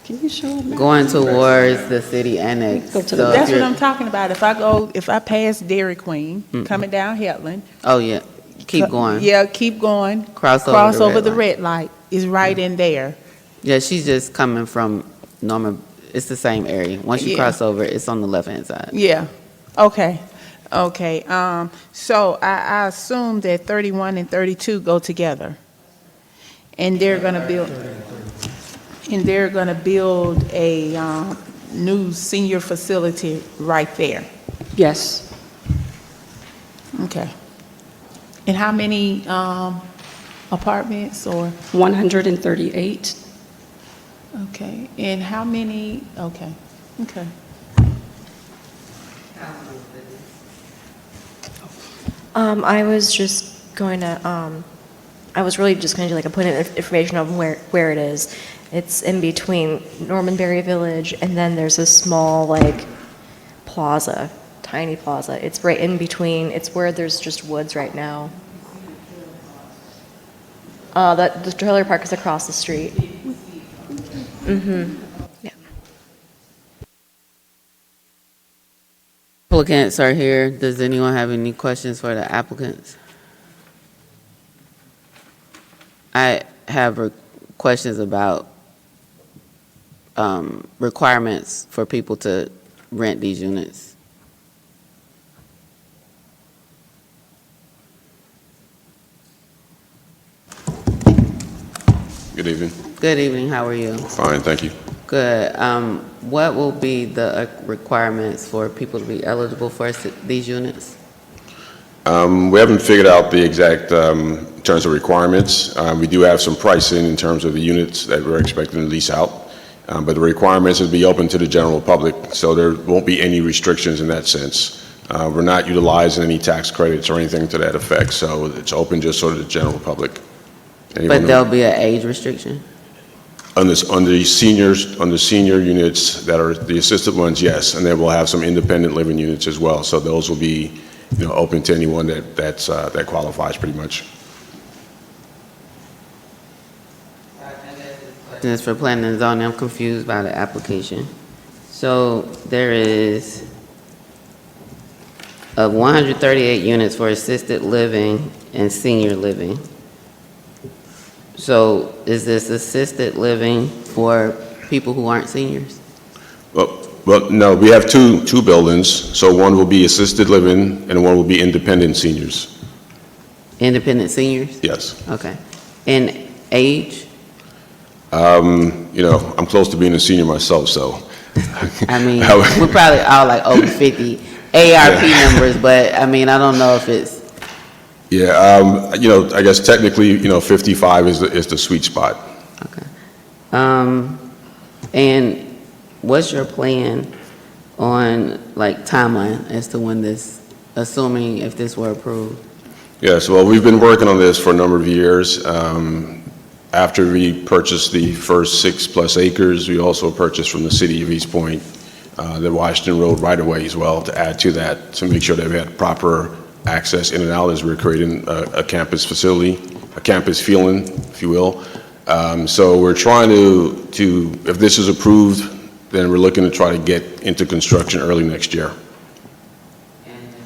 Can you show them? Going towards the city annex. Go to the- So if That's what you're- I'm talking about. If I pass Dairy Queen, coming down Hetland. Oh, yeah, keep going. Yeah, keep going. Cross over the red red light is right in there. Yeah, she's just coming from Norman, it's the same area. Once you Yeah. cross over, it's on the left-hand side. Yeah, okay, okay. So I assume that 31 and 32 go together. And they're gonna build a new senior facility right there. Yes. Okay. And how many apartments or? 138. Okay, and how many, okay, okay. I was just going to, I was really just going to do like a point of information on where it is. It's in between Norman Berry Village, and then there's a small like plaza, tiny plaza. It's right in between, it's where there's just woods right now. The trailer park is across the street. Yeah. Applicants are here. Does anyone have any questions for the applicants? I have questions about requirements for people to rent these units. Good evening. Good evening, how are you? Fine, thank you. Good. What will be the requirements for people to be eligible for these units? We haven't figured out the exact terms of requirements. We do have some pricing in terms of the units that we're expecting to lease out, but the requirements would be open to the general public, so there won't be any restrictions in that sense. We're not utilizing any tax credits or anything to that effect, so it's open just sort of the general public. Anyone But there'll be an age restriction? on the senior units that are the assisted ones, yes, and then we'll have some independent living units as well. So those will be, open to anyone that qualifies pretty much. This is for planning and zoning. I'm confused by the application. So there is 138 units for assisted living and senior living. So is this assisted living for people who aren't seniors? Well, no, we have two buildings. So one will be assisted living and one will be independent seniors. Independent seniors? Yes. Okay. In age? You know, I'm close to being a senior myself, so. I mean, we're probably all like over 50 ARP numbers, but I mean, I don't know if it's, Yeah, you know, I guess technically, you know, 55 is the sweet spot. and what's your plan on like timeline as to when this, assuming if this were approved? Yes, well, we've been working on this for a number of years. After we purchased the first 6+ acres, we also purchased from the city of East Point the Washington Road right-of-way as well to add to that, to make sure that we had proper access in and out as we're creating a campus facility, a campus feeling, if you will. So we're trying to, if this is approved, then we're looking to try to get into construction early next year.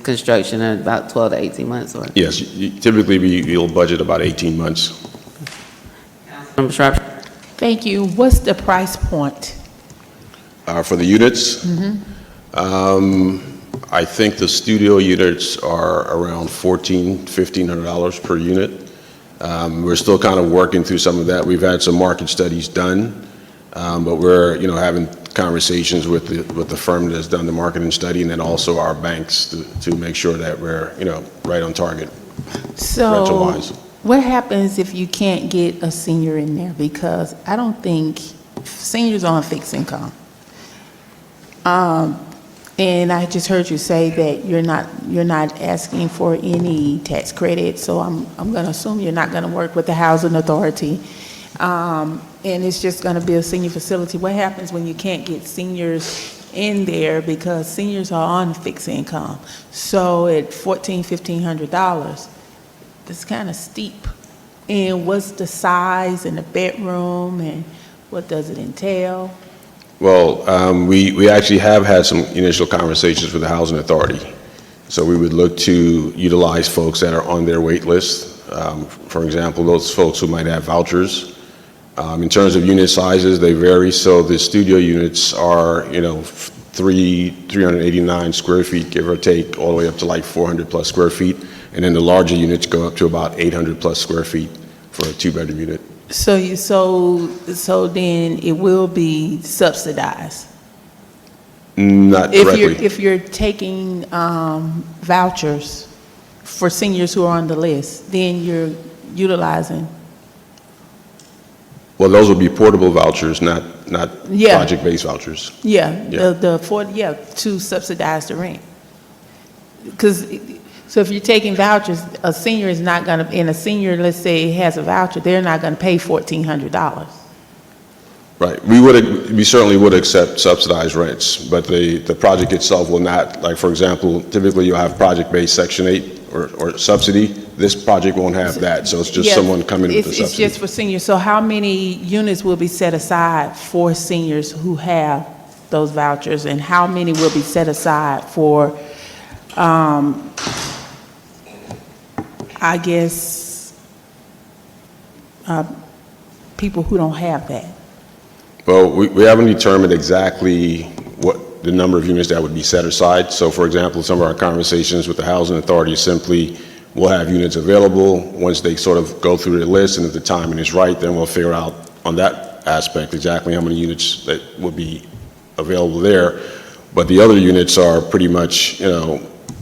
Construction in about 12 to 18 months, or? Yes, typically we'll budget about 18 months. Member Sharp? Thank you. What's the price point? For the units, I think the studio units are around $1,500 per unit. We're still kind of working through some of that. We've had some market studies done, but we're, you know, having conversations with the firm that's done the marketing study, and then also our banks to make sure that we're, you know, right on target So, rental-wise. what happens if you can't get a senior in there? Because I don't think seniors are on fixed income. And I just heard you say that you're not asking for any tax credit, so I'm going to assume you're not going to work with the housing authority. And it's just going to be a senior facility. What happens when you can't get seniors in there, because seniors are on fixed income? So at $1,400-$1,500, that's kind of steep. And what's the size and the bedroom, and what does it entail? Well, we actually have had some initial conversations with the housing authority. So we would look to utilize folks that are on their wait list. For example, those folks who might have vouchers. In terms of unit sizes, they vary. So the studio units are, you know, 389 square feet, give or take, all the way up to like 400+ square feet. And then the larger units go up to about 800+ square feet for a 2-bedroom unit. So then it will be subsidized? Not directly. If you're taking vouchers for seniors who are on the list, then you're utilizing? Well, those would be portable vouchers, not Yeah. project-based vouchers. Yeah, Yeah. to subsidize the rent. Because, so if you're taking vouchers, a senior is not going to, and a senior, let's say, has a voucher, they're not going to pay $1,400. Right. We certainly would accept subsidized rents, but the project itself will not. Like, for example, typically you'll have project-based Section 8 or subsidy. This project won't have that, so it's just Yeah, someone coming with the It's subsidy. just for seniors. So how many units will be set aside for seniors who have those vouchers? And how many will be set aside for, I guess, people who don't have that? Well, we haven't determined exactly what the number of units that would be set aside. So, for example, some of our conversations with the housing authority simply, we'll have units available. Once they sort of go through the list, and if the timing is right, then we'll figure out on that aspect exactly how many units that would be available there. But the other units are pretty much, you know,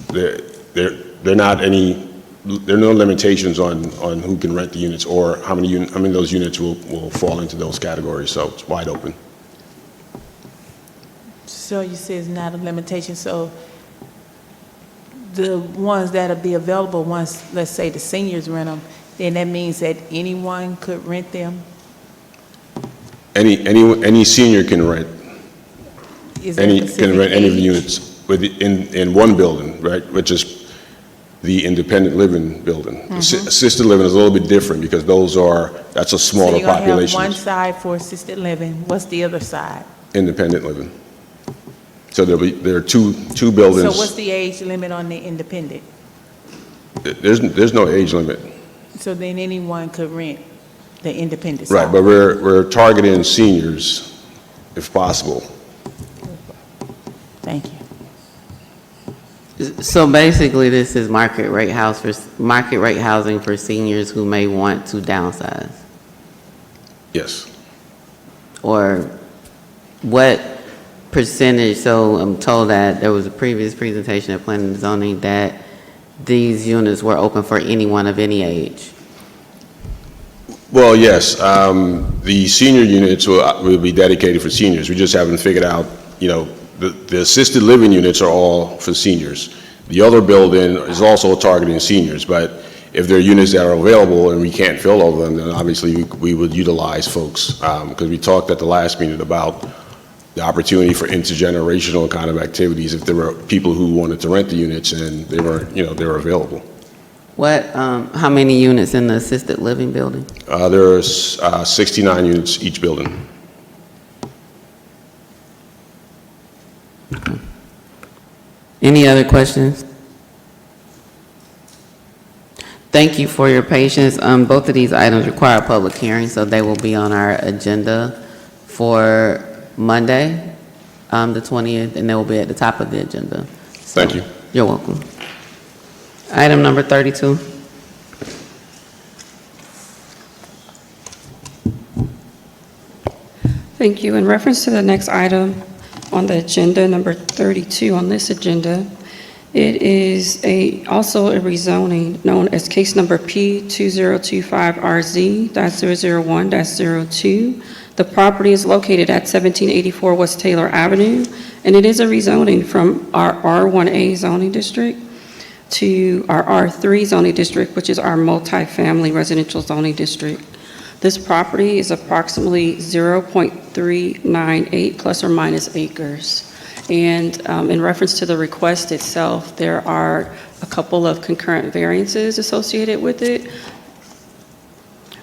they're not any, there are no limitations on who can rent the units or how many of those units will fall into those categories. So it's wide open. So you say it's not a limitation, so the ones that'll be available once, let's say the seniors rent them, then that means that anyone could rent them? Any senior can rent. Is there a Can rent any of the specific units in one building, right, which is the independent living building. Assisted living is a little bit different because that's a smaller So you're gonna have population. one side for assisted living, what's the other side? Independent living. So there are two buildings. So what's the age limit on the independent? There's no age limit. So then anyone could rent the independent side? Right, but we're targeting seniors if possible. Thank you. So basically, this is market rate housing for seniors who may want to downsize? Yes. Or what percentage, so I'm told that there was a previous presentation at Planning and Zoning that these units were open for anyone of any age? Well, yes, the senior units will be dedicated for seniors. We just haven't figured out, the assisted living units are all for seniors. The other building is also targeting seniors, but if there are units that are available and we can't fill all of them, then obviously we would utilize folks. Because we talked at the last meeting about the opportunity for intergenerational kind of activities if there were people who wanted to rent the units and they were available. How many units in the assisted living building? There's 69 units each building. Any other questions? Thank you for your patience. Both of these items require a public hearing, so they will be on our agenda for Monday, the 20th, and they will be at the top of the agenda. Thank you. You're welcome. Item number 32. Thank you. In reference to the next item on the agenda, number 32 on this agenda, it is also a rezoning known as case number P2025RZ-001-02. The property is located at 1784 West Taylor Avenue, and it is a rezoning from our R1A zoning district to our R3 zoning district, which is our multifamily residential zoning district. This property is approximately 0.398 plus or minus acres. And in reference to the request itself, there are a couple of concurrent variances associated with it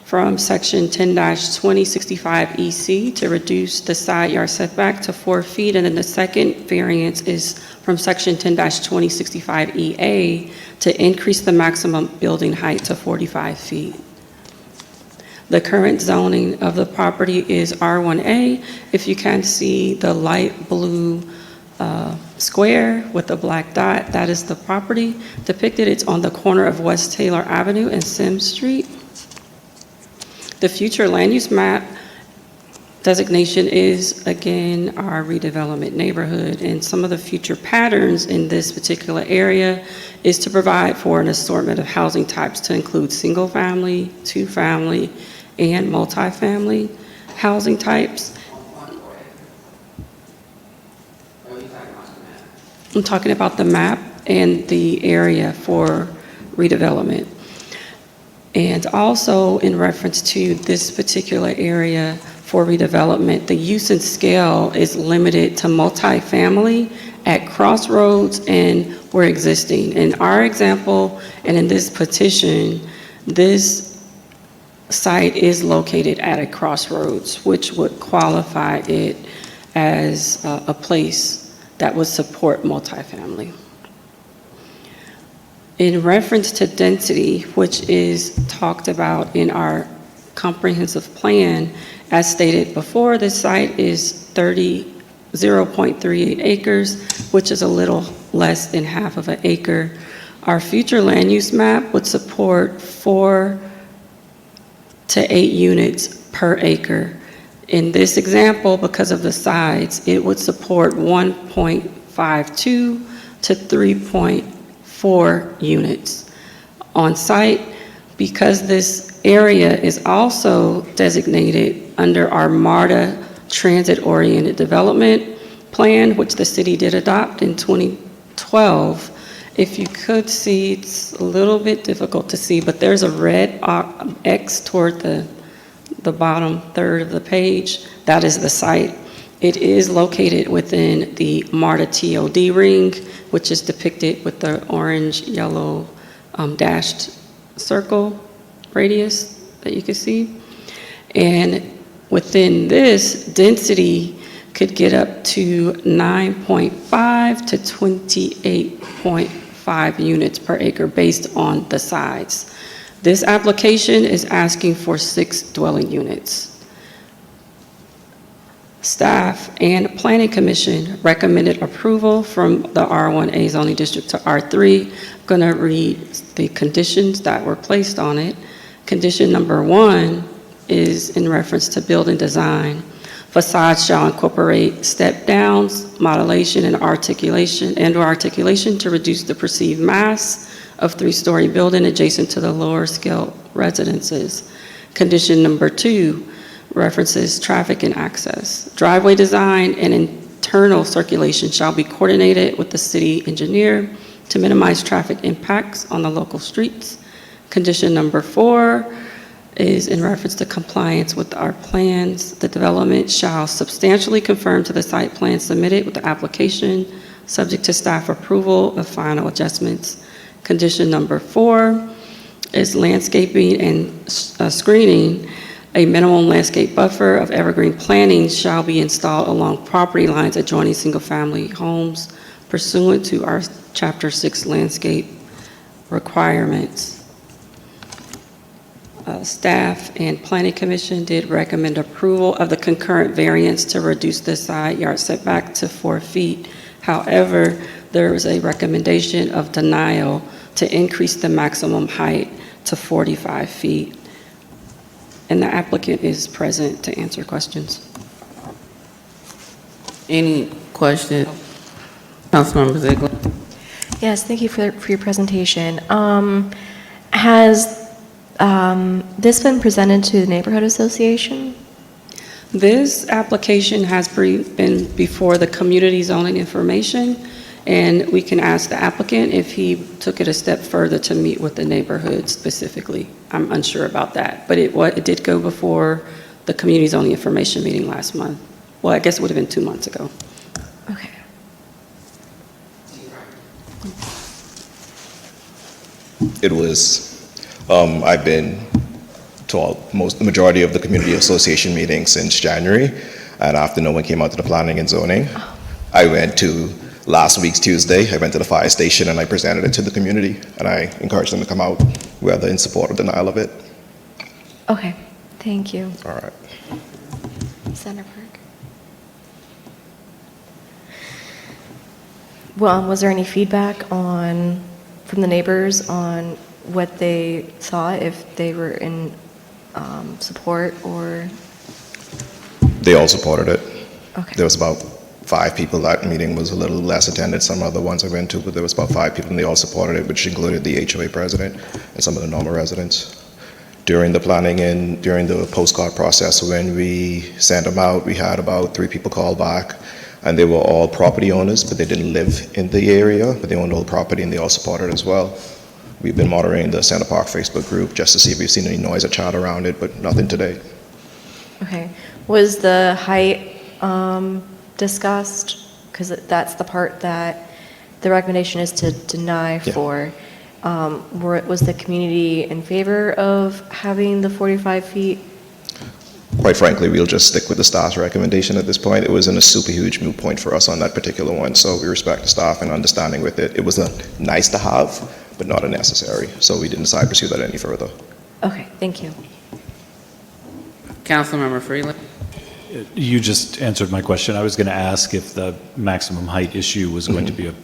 from section 10-2065 EC to reduce the side yard setback to 4 feet. And then the second variance is from section 10-2065 EA to increase the maximum building height to 45 feet. The current zoning of the property is R1A. If you can see the light blue square with the black dot, that is the property depicted. It's on the corner of West Taylor Avenue and Sims Street. The future land use map designation is, again, our redevelopment neighborhood, and some of the future patterns in this particular area is to provide for an assortment of housing types to include single family, two family, and multifamily housing types. I'm talking about the map and the area for redevelopment. And also in reference to this particular area for redevelopment, the use and scale is limited to multifamily at crossroads and where existing. In our example, and in this petition, this site is located at a crossroads, which would qualify it as a place that would support multifamily. In reference to density, which is talked about in our comprehensive plan, as stated before, this site is 0.38 acres, which is a little less than half of an acre. Our future land use map would support 4 to 8 units per acre. In this example, because of the sides, it would support 1.52 to 3.4 units. On site, because this area is also designated under our MARTA Transit-Oriented Development Plan, which the city did adopt in 2012, if you could see, it's a little bit difficult to see, but there's a red X toward the bottom third of the page. That is the site. It is located within the MARTA TOD ring, which is depicted with the orange, yellow dashed circle radius that you can see. And within this, density could get up to 9.5 to 28.5 units per acre based on the sides. This application is asking for 6 dwelling units. Staff and Planning Commission recommended approval from the R1A zoning district to R3. I'm going to read the conditions that were placed on it. Condition number 1 is in reference to building design. Facades shall incorporate step downs, modulation, and or articulation to reduce the perceived mass of three-story building adjacent to the lower scale residences. Condition number 2 references traffic and access. Driveway design and internal circulation shall be coordinated with the city engineer to minimize traffic impacts on the local streets. Condition number 4 is in reference to compliance with our plans. The development shall substantially conform to the site plan submitted with the application, subject to staff approval of final adjustments. Condition number 4 is landscaping and screening. A minimum landscape buffer of evergreen planting shall be installed along property lines adjoining single-family homes pursuant to our Chapter 6 landscape requirements. Staff and Planning Commission did recommend approval of the concurrent variance to reduce the side yard setback to 4 feet. However, there is a recommendation of denial to increase the maximum height to 45 feet. And the applicant is present to answer questions. Any questions? Councilmember Ziegler. Yes, thank you for your presentation. Has this been presented to the Neighborhood Association? This application has been before the Community Zoning Information, and we can ask the applicant if he took it a step further to meet with the neighborhood specifically. I'm unsure about that, but it did go before the Community Zoning Information meeting last month. Well, I guess it would have been 2 months ago. Okay. It was, I've been to the majority of the community association meetings since January, and after no one came out to the planning and zoning, I went to last week's Tuesday, I went to the fire station and I presented it to the community, and I encouraged them to come out, whether in support or denial of it. Okay, thank you. All right. Center Park. Well, was there any feedback from the neighbors on what they saw, if they were in support or? They all supported it. Okay. There was about 5 people. That meeting was a little less attended, some other ones I went to, but there was about 5 people and they all supported it, which included the HOA president and some of the normal residents. During the planning and during the postcard process, when we sent them out, we had about 3 people call back, and they were all property owners, but they didn't live in the area, but they owned all the property and they all supported as well. We've been monitoring the Center Park Facebook group just to see if we've seen any noise or chat around it, but nothing today. Okay. Was the height discussed? Because that's the part that the recommendation is to deny for. Was the community in favor of having the 45 feet? Quite frankly, we'll just stick with the staff's recommendation at this point. It wasn't a super huge moot point for us on that particular one, so we respect the staff and understanding with it. It was a nice to have, but not a necessary, so we didn't decide to pursue that any further. Okay, thank you. Councilmember Freeland. You just answered my question. I was going to ask if the maximum height issue was going to be an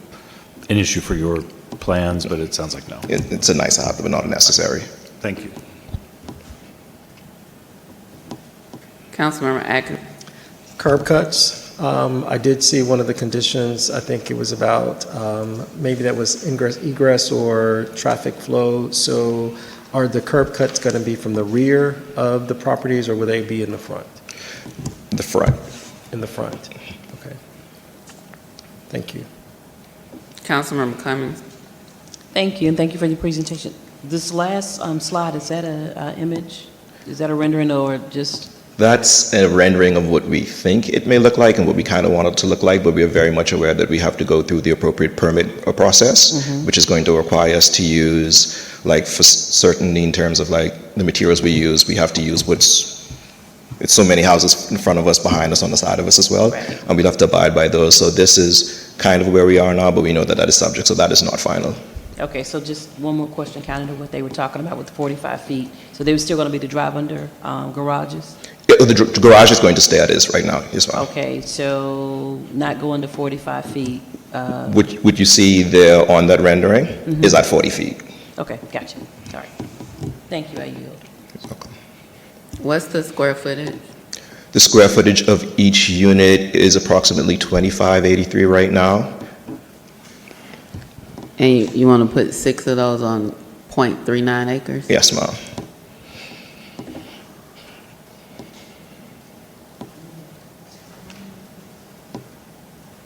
issue for your plans, but it sounds like no. It's a nice to have, but not a necessary. Thank you. Councilmember Atkins. Curb cuts. I did see one of the conditions, I think it was about, maybe that was egress or traffic flow. So are the curb cuts going to be from the rear of the properties, or will they be in the front? The front. In the front. Okay. Thank you. Councilmember Cummings. Thank you, and thank you for your presentation. This last slide, is that a image? Is that a rendering or just? That's a rendering of what we think it may look like and what we kind of want it to look like, but we are very much aware that we have to go through the appropriate permit process, which is going to require us to use, like for certain in terms of like the materials we use, we have to use it's so many houses in front of us, behind us, on the side of us as well, and we'd have to abide by those. So this is kind of where we are now, but we know that that is subject, so that is not final. Okay, so just one more question, kind of what they were talking about with the 45 feet. So they were still going to be the drive-under garages? The garage is going to stay as it is right now, yes, ma'am. Okay, so not going to 45 feet. What you see there on that rendering is at 40 feet. Okay, gotcha. All right. Thank you, I yield. What's the square footage? The square footage of each unit is approximately 2583 right now. And you want to put 6 of those on 0.39 acres? Yes, ma'am.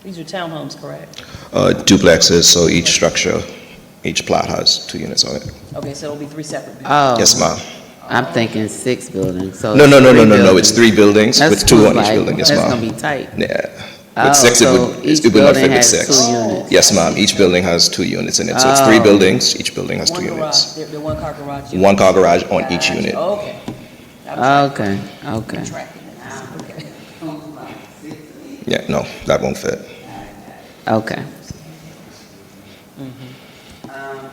These are townhomes, correct? Duplexes, so each structure, each plot has 2 units on it. Okay, so it'll be 3 separate buildings. Oh. Yes, ma'am. I'm thinking 6 buildings, so. No, it's 3 it's 3 buildings That's with 2 on each like- building, yes, ma'am. That's gonna be tight. Yeah. Oh, With 6, so each it would not building fit with has 6. 2 units. Yes, ma'am, each building has 2 units in it, so it's 3 Oh. buildings, each building has 2 One units. garage, the one-car garage. 1 car garage on each unit. Okay. Okay, okay. Okay. Yeah, no, that won't fit. Okay.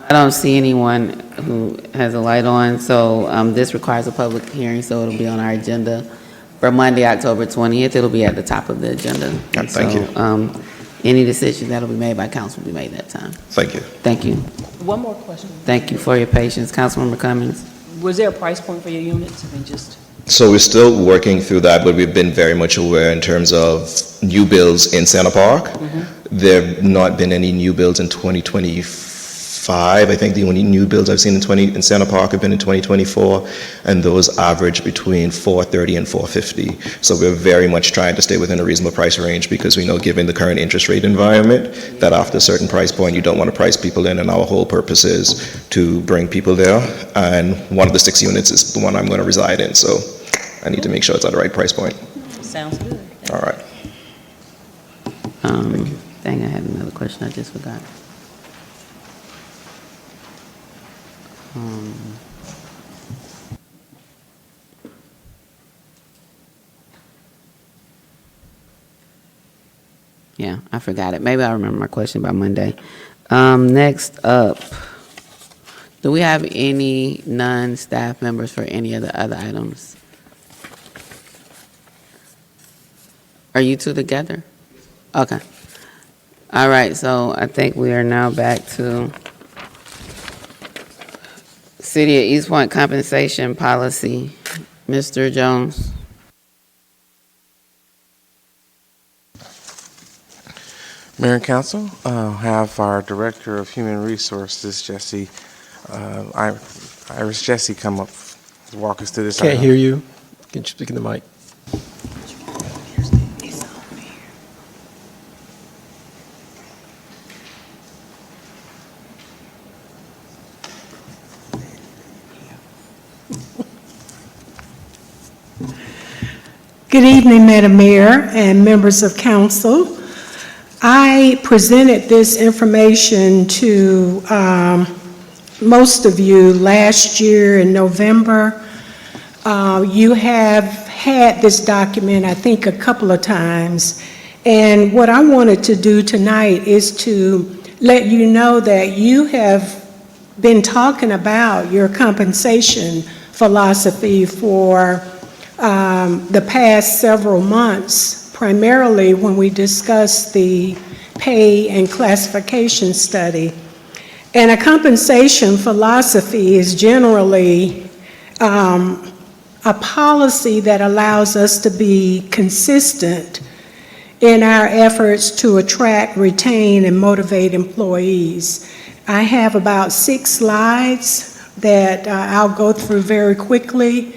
I don't see anyone who has a light on, so this requires a public hearing, so it'll be on our agenda for Monday, October 20th. It'll be at the top of the agenda. And Thank so, you. Any decision that'll be made by council will be made that time. Thank you. Thank you. One more question. Thank you for your patience. Councilmember Cummings? Was there a price point for your units? I mean, just, So we're still working through that, but we've been very much aware in terms of new builds in Center Park. There have not been any new builds in 2025. I think the only new builds I've seen in Center Park have been in 2024, and those average between $430 and $450. So we're very much trying to stay within a reasonable price range because we know, given the current interest rate environment, that after a certain price point, you don't want to price people in, and our whole purpose is to bring people there. And one of the 6 units is the one I'm going to reside in, so I need to make sure it's at the right price point. sounds good. All right. Dang, I had another question, I just forgot. Yeah, I forgot it. Maybe I'll remember my question by Monday. Next up, do we have any non-staff members for any of the other items? Are you two together? Okay. All right, so I think we are now back to City of East Point compensation policy. Mr. Jones? Mayor and Council, have our Director of Human Resources, Jesse, Iris Jesse, come up to walk us through this. Can't item. hear you. Can you speak in the mic? Good evening, Madam Mayor and members of council. I presented this information to most of you last year in November. You have had this document, I think, a couple of times. And what I wanted to do tonight is to let you know that you have been talking about your compensation philosophy for the past several months, primarily when we discussed the pay and classification study. And a compensation philosophy is generally a policy that allows us to be consistent in our efforts to attract, retain, and motivate employees. I have about 6 slides that I'll go through very quickly.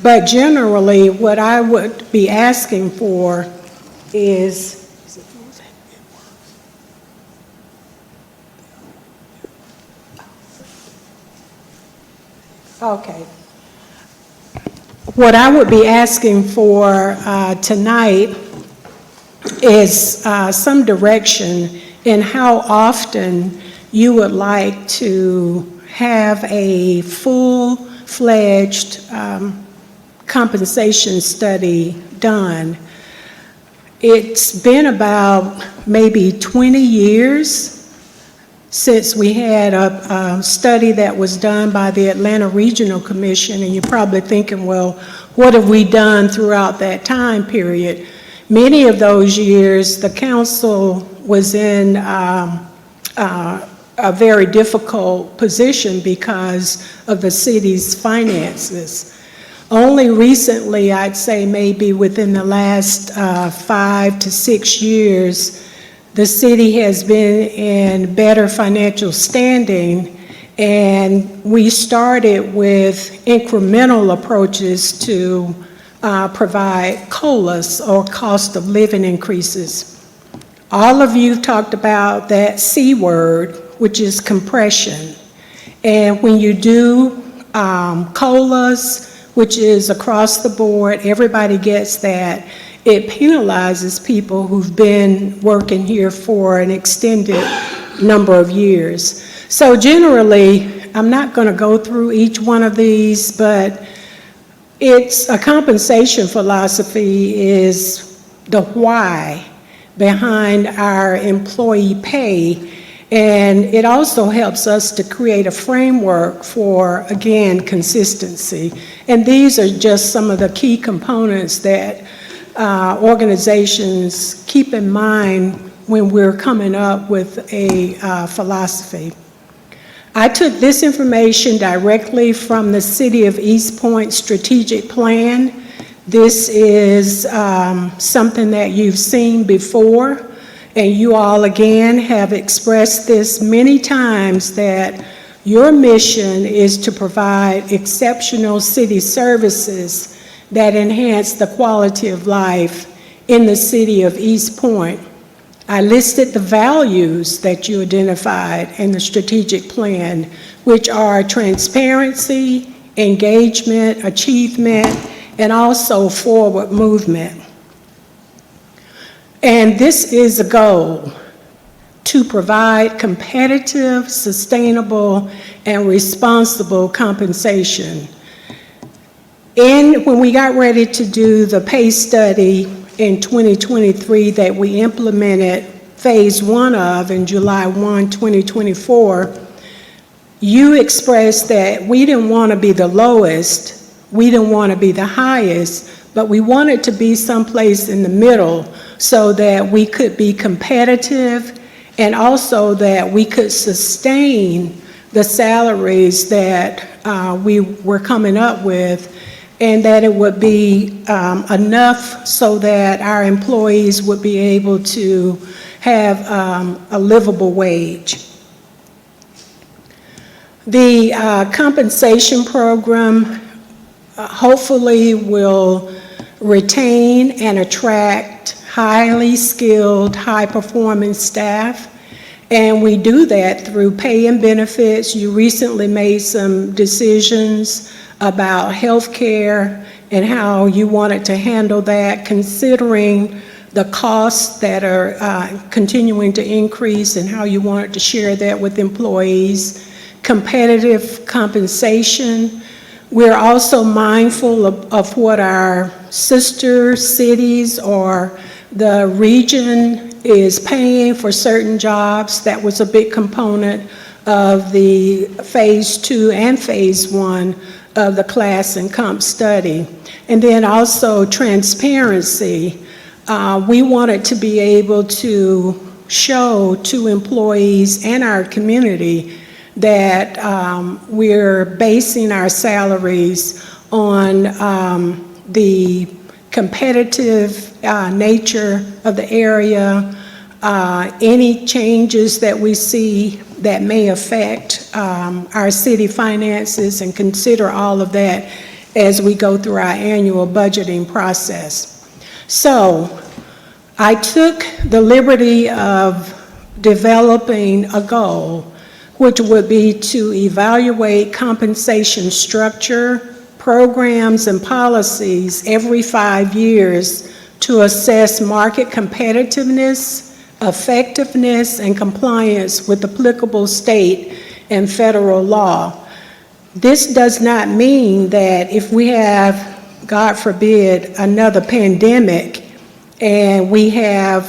But generally, what I would be asking for is, okay. What I would be asking for tonight is some direction in how often you would like to have a full-fledged compensation study done. It's been about maybe 20 years since we had a study that was done by the Atlanta Regional Commission, and you're probably thinking, well, what have we done throughout that time period? Many of those years, the council was in a very difficult position because of the city's finances. Only recently, I'd say maybe within the last 5 to 6 years, the city has been in better financial standing, and we started with incremental approaches to provide COLAs, or cost of living increases. All of you talked about that C word, which is compression. And when you do COLAs, which is across the board, everybody gets that, it penalizes people who've been working here for an extended number of years. So generally, I'm not going to go through each one of these, but it's a compensation philosophy is the why behind our employee pay, and it also helps us to create a framework for, again, consistency. And these are just some of the key components that organizations keep in mind when we're coming up with a philosophy. I took this information directly from the City of East Point strategic plan. This is something that you've seen before, and you all again have expressed this many times, that your mission is to provide exceptional city services that enhance the quality of life in the City of East Point. I listed the values that you identified in the strategic plan, which are transparency, engagement, achievement, and also forward movement. And this is a goal to provide competitive, sustainable, and responsible compensation. When we got ready to do the pay study in 2023 that we implemented phase 1 of in July 1, 2024, you expressed that we didn't want to be the lowest, we didn't want to be the highest, but we wanted to be someplace in the middle so that we could be competitive and also that we could sustain the salaries that we were coming up with, and that it would be enough so that our employees would be able to have a livable wage. The compensation program hopefully will retain and attract highly skilled, high-performing staff, and we do that through pay and benefits. You recently made some decisions about health care and how you wanted to handle that, considering the costs that are continuing to increase and how you wanted to share that with employees. Competitive compensation. We're also mindful of what our sister cities or the region is paying for certain jobs. That was a big component of the phase 2 and phase 1 of the class and comp study. And then also transparency. We wanted to be able to show to employees and our community that we're basing our salaries on the competitive nature of the area, any changes that we see that may affect our city finances, and consider all of that as we go through our annual budgeting process. So I took the liberty of developing a goal, which would be to evaluate compensation structure, programs, and policies every 5 years to assess market competitiveness, effectiveness, and compliance with applicable state and federal law. This does not mean that if we have, God forbid, another pandemic, and we have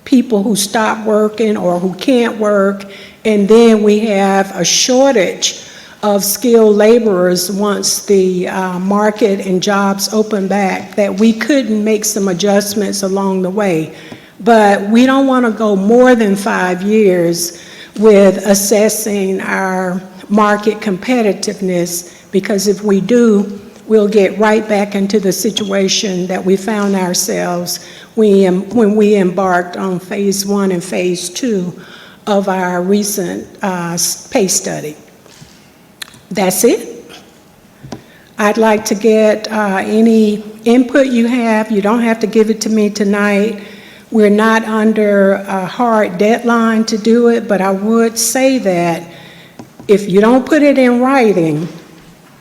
people who stop working or who can't work, and then we have a shortage of skilled laborers once the market and jobs open back, that we couldn't make some adjustments along the way. But we don't want to go more than 5 years with assessing our market competitiveness, because if we do, we'll get right back into the situation that we found ourselves when we embarked on Phase 1 and Phase 2 of our recent pay study. That's it. I'd like to get any input you have. You don't have to give it to me tonight. We're not under a hard deadline to do it, but I would say that if you don't put it in writing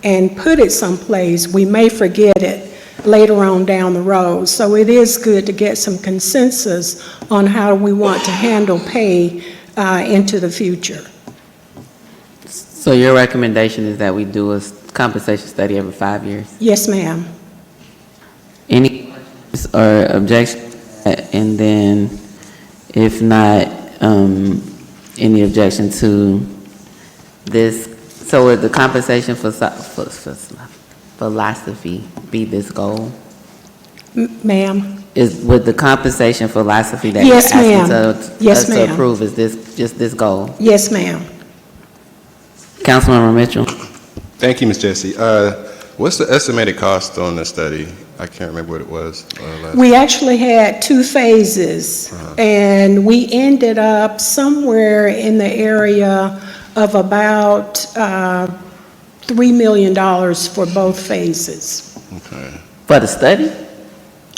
and put it someplace, we may forget it later on down the road. So it is good to get some consensus on how we want to handle pay into the future. So your recommendation is that we do a compensation study every 5 years? Yes, ma'am. Any questions or objections? And then, if not, any objection to this? So would the compensation philosophy be this goal? Ma'am? Would the compensation philosophy that Yes, you're ma'am. asking Yes, us to ma'am. approve, is this just this goal? Yes, ma'am. Councilmember Mitchell? Thank you, Ms. Jessie. What's the estimated cost on the study? I can't remember what it was. We actually had 2 phases, and we ended up somewhere in the area of about $3 million for both phases. Okay. For the study?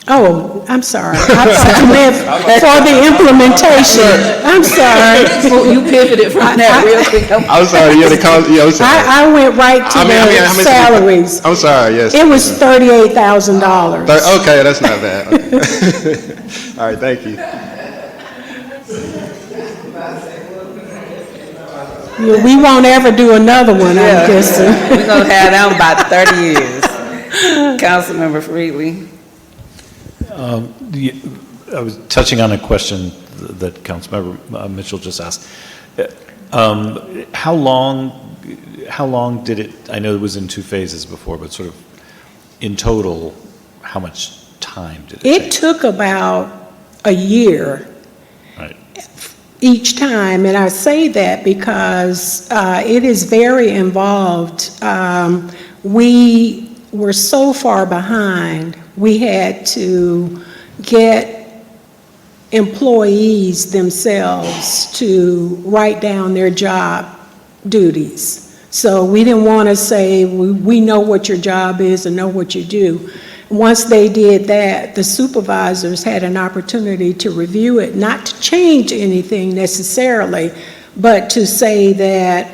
Oh, I'm sorry. I thought you meant for the implementation. I'm sorry. You pivoted from that real quick. I'm sorry, yeah, I'm sorry. I went right to the salaries. I'm sorry, yes. It was $38,000. Okay, that's not bad. Okay. All right, thank you. Yeah, we won't ever do another one, I'm guessing. We're going to have them about 30 years. Councilmember Freely. I was touching on a question that Councilmember Mitchell just asked. How long did it, I know it was in 2 phases before, but sort of in total, how much time did it take? It took about a year each time, and I say that because it is very involved. We were so far behind, we had to get employees themselves to write down their job duties. So we didn't want to say, we know what your job is and know what you do. Once they did that, the supervisors had an opportunity to review it, not to change anything necessarily, but to say that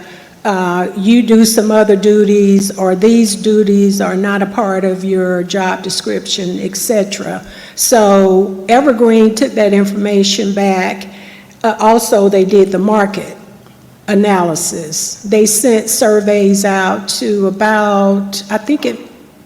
you do some other duties, or these duties are not a part of your job description, etc. So Evergreen took that information back. Also, they did the market analysis. They sent surveys out to about,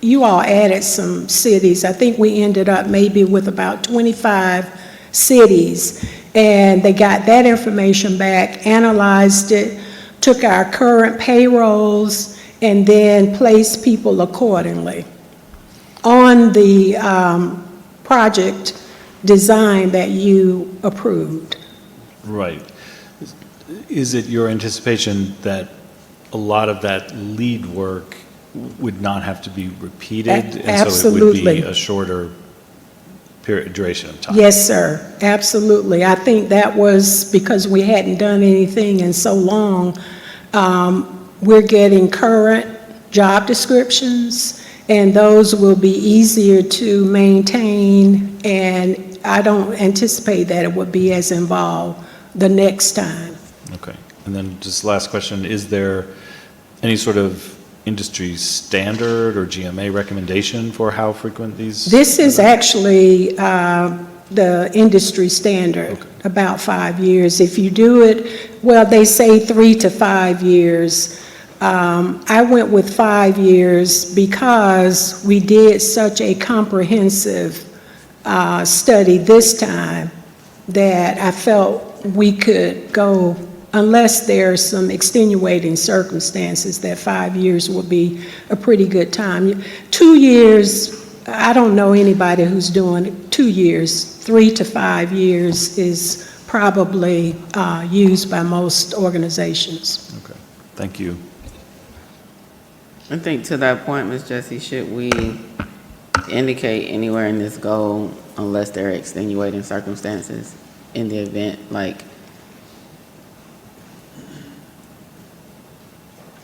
you all added some cities. I think we ended up maybe with about 25 cities. And they got that information back, analyzed it, took our current payrolls, and then placed people accordingly on the project design that you approved. Right. Is it your anticipation that a lot of that lead work would not have to be repeated? And so it would be a shorter duration of time? Yes, sir, absolutely. I think that was because we hadn't done anything in so long. We're getting current job descriptions, and those will be easier to maintain, and I don't anticipate that it would be as involved the next time. Okay. And then just last question, is there any sort of industry standard or GMA recommendation for how frequent these? This is actually the industry standard, about 5 years. If you do it, well, they say 3 to 5 years. I went with 5 years because we did such a comprehensive study this time that I felt we could go, unless there's some extenuating circumstances, that 5 years would be a pretty good time. 2 years, I don't know anybody who's doing it. 2 years. 3 to 5 years is probably used by most organizations. Okay, thank you. I think to that point, Ms. Jessie, should we indicate anywhere in this goal, unless there are extenuating circumstances in the event, like,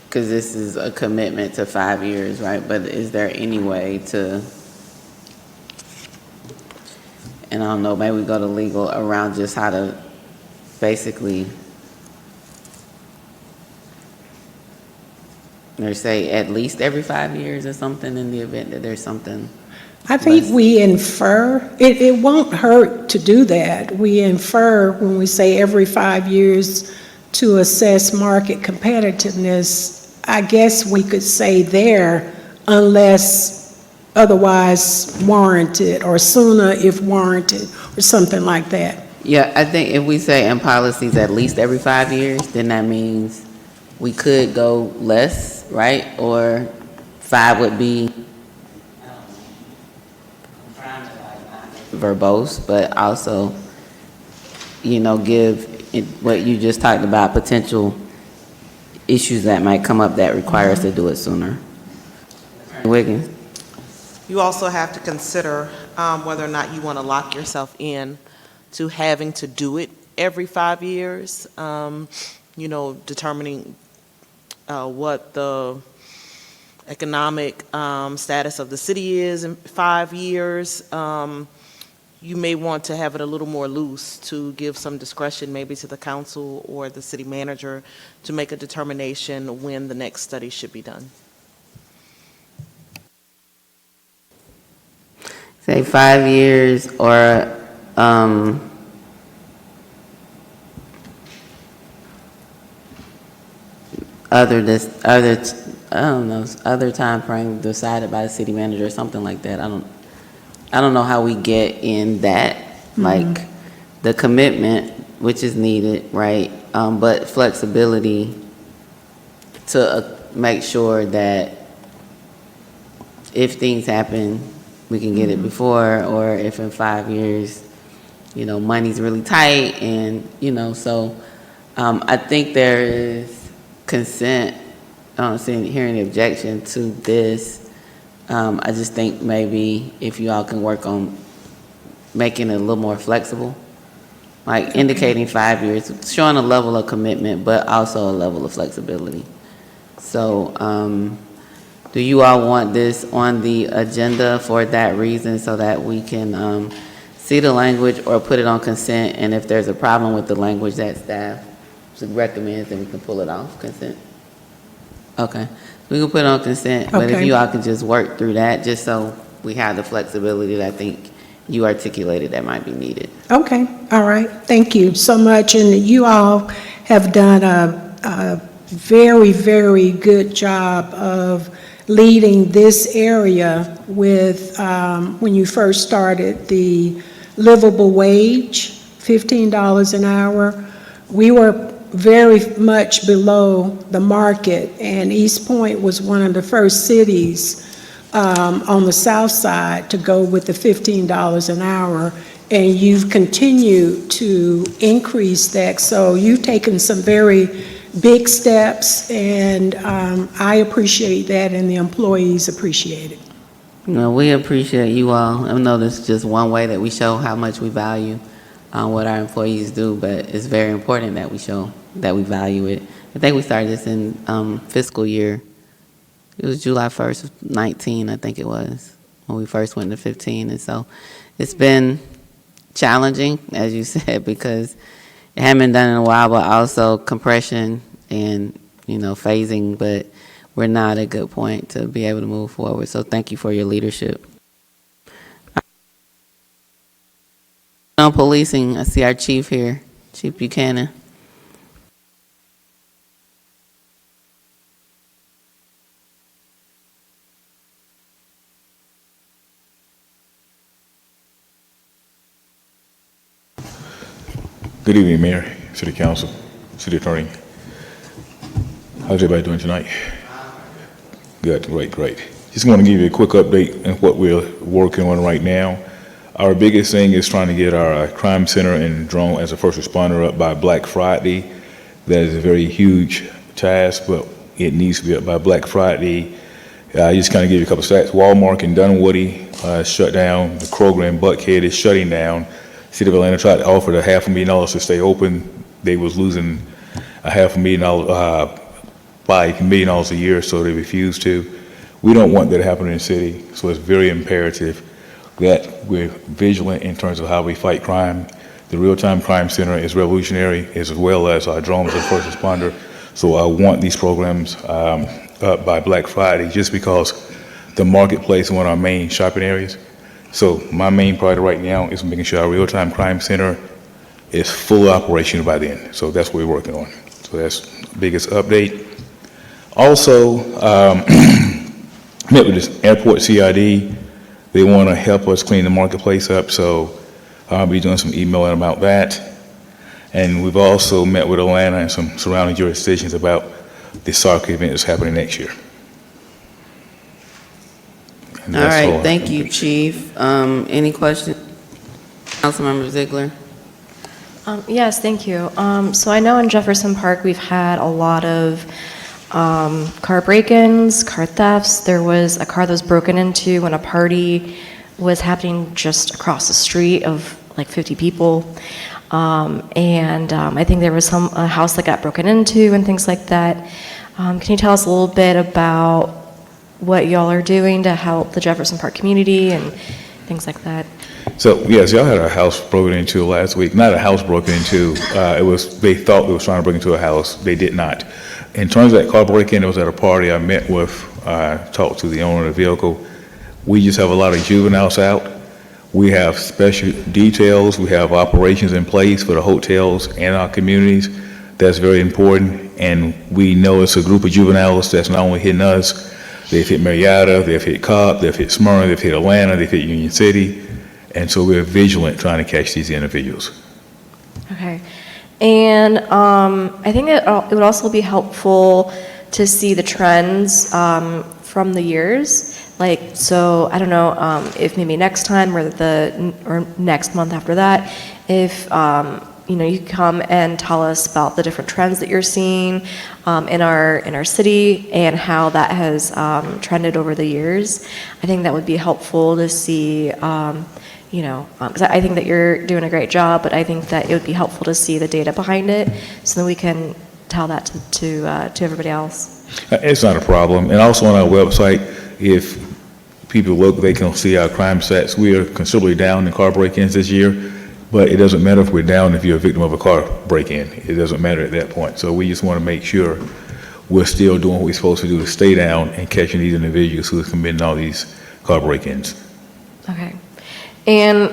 because this is a commitment to 5 years, right? But is there any way to, and I don't know, maybe we go to legal around just how to basically, or say at least every 5 years or something in the event that there's something? I think we infer, it won't hurt to do that. We infer when we say every 5 years to assess market competitiveness. I guess we could say there, unless otherwise warranted, or sooner if warranted, or something like that. Yeah, I think if we say in policies at least every 5 years, then that means we could go less, right? Or 5 would be verbose, but also, you know, give it what you just talked about, potential issues that might come up that require us to do it sooner. Wiggins? You also have to consider whether or not you want to lock yourself in to having to do it every 5 years. You know, determining what the economic status of the city is in 5 years. You may want to have it a little more loose to give some discretion maybe to the council or the city manager to make a determination when the next study should be done. Say 5 years, or other time frame decided by the city manager or something like that. I don't know how we get in that, like the commitment, which is needed, right? But flexibility to make sure that if things happen, we can get it before, or if in 5 years, you know, money's really tight, and, you know, so I think there is consent. I don't see hear any objection to this. I just think maybe if you all can work on making it a little more flexible, like indicating 5 years, showing a level of commitment, but also a level of flexibility. So, do you all want this on the agenda for that reason, so that we can see the language or put it on consent? And if there's a problem with the language that staff recommends, then we can pull it off consent? Okay, we can put it on consent, but if Okay. you all can just work through that, just so we have the flexibility that I think you articulated that might be needed. Okay, all right, thank you so much. And you all have done a very, very good job of leading this area with, when you first started, the livable wage, $15 an hour. We were very much below the market, and East Point was one of the first cities on the south side to go with the $15 an hour, and you've continued to increase that. So you've taken some very big steps, and I appreciate that, and the employees appreciate it. No, we appreciate you all. I know this is just one way that we show how much we value what our employees do, but it's very important that we show that we value it. I think we started this in fiscal year, it was July 1st of 19, I think it was, when we first went to 15. And so it's been challenging, as you said, because it hadn't been done in a while, but also compression and, you know, phasing, but we're now at a good point to be able to move forward. So thank you for your leadership. On policing, I see our chief here, Chief Buchanan. Good evening, Mayor, City Council, City Attorney. How's everybody doing tonight? Good, great. Just want to give you a quick update on what we're working on right now. Our biggest thing is trying to get our crime center and drone as a first responder up by Black Friday. That is a very huge task, but it needs to be up by Black Friday. Just kind of give you a couple stats. Walmart in Dunwoody shut down. The Kroger in Buckhead is shutting down. City of Atlanta tried to offer the $500,000 to stay open. They was losing $500,000 by $1 million a year, so they refused to. We don't want that to happen in the city, so it's very imperative that we're vigilant in terms of how we fight crime. The Real-Time Crime Center is revolutionary, as well as our drones and first responder. So I want these programs up by Black Friday, just because the marketplace is one of our main shopping areas. So my main priority right now is making sure our Real-Time Crime Center is fully operational by then. So that's what we're working on. So that's the biggest update. Also, met with this airport CID. They want to help us clean the marketplace up, so I'll be doing some emailing about that. And we've also met with Atlanta and some surrounding jurisdictions about the soccer event that's happening next year. And All that's right, thank you, Chief. Any questions? Councilmember Ziegler? Yes, thank you. So I know in Jefferson Park, we've had a lot of car break-ins, car thefts. There was a car that was broken into when a party was happening just across the street of like 50 people. I think there was a house that got broken into and things like that. Can you tell us a little bit about what y'all are doing to help the Jefferson Park community and things like that? So, yes, y'all had a house broken into last week. Not a house broken into. They thought they was trying to break into a house. They did not. In terms of that car break-in, it was at a party I met with, talked to the owner of the vehicle. We just have a lot of juveniles out. We have special details. We have operations in place for the hotels and our communities. That's very important. And we know it's a group of juveniles that's not only hitting us. They've hit Marietta, they've hit Cobb, they've hit Smyrna, they've hit Atlanta, they've hit Union City. And so we're vigilant trying to catch these individuals. Okay. And I think it would also be helpful to see the trends from the years. Like, so I don't know if maybe next time or next month after that, if you come and tell us about the different trends that you're seeing in our city and how that has trended over the years. I think that would be helpful to see. Because I think that you're doing a great job, but I think that it would be helpful to see the data behind it so that we can tell that to everybody else. It's not a problem. And also on our website, if people look, they can see our crime stats. We are considerably down in car break-ins this year, but it doesn't matter if we're down if you're a victim of a car break-in. It doesn't matter at that point. So we just want to make sure we're still doing what we're supposed to do to stay down and catching these individuals who are committing all these car break-ins. Okay. And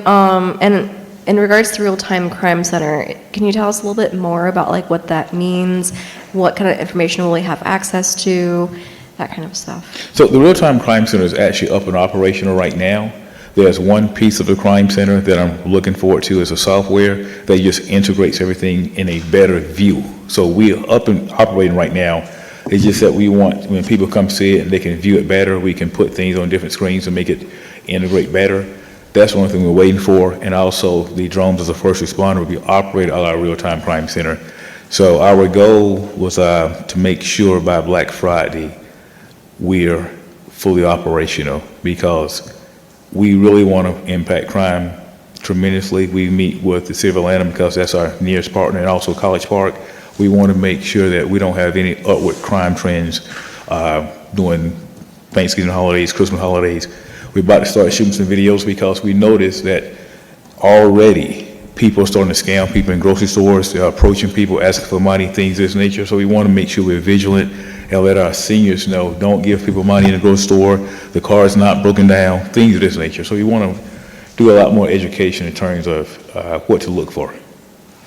in regards to Real-Time Crime Center, can you tell us a little bit more about like what that means? What kind of information will we have access to? That kind of stuff. So the Real-Time Crime Center is actually up and operational right now. There's one piece of the crime center that I'm looking forward to as a software that just integrates everything in a better view. So we're up and operating right now. It's just that we want, when people come see it and they can view it better, we can put things on different screens and make it integrate better. That's one thing we're waiting for. And also the drones as a first responder will be operated at our Real-Time Crime Center. So our goal was to make sure by Black Friday we're fully operational, because we really want to impact crime tremendously. We meet with the City of Atlanta because that's our nearest partner, and also College Park. We want to make sure that we don't have any upward crime trends during Thanksgiving holidays, Christmas holidays. We're about to start shooting some videos because we noticed that already people are starting to scam people in grocery stores. They're approaching people, asking for money, things of this nature. So we want to make sure we're vigilant and let our seniors know, don't give people money in the grocery store. The car is not broken down, things of this nature. So we want to do a lot more education in terms of what to look for.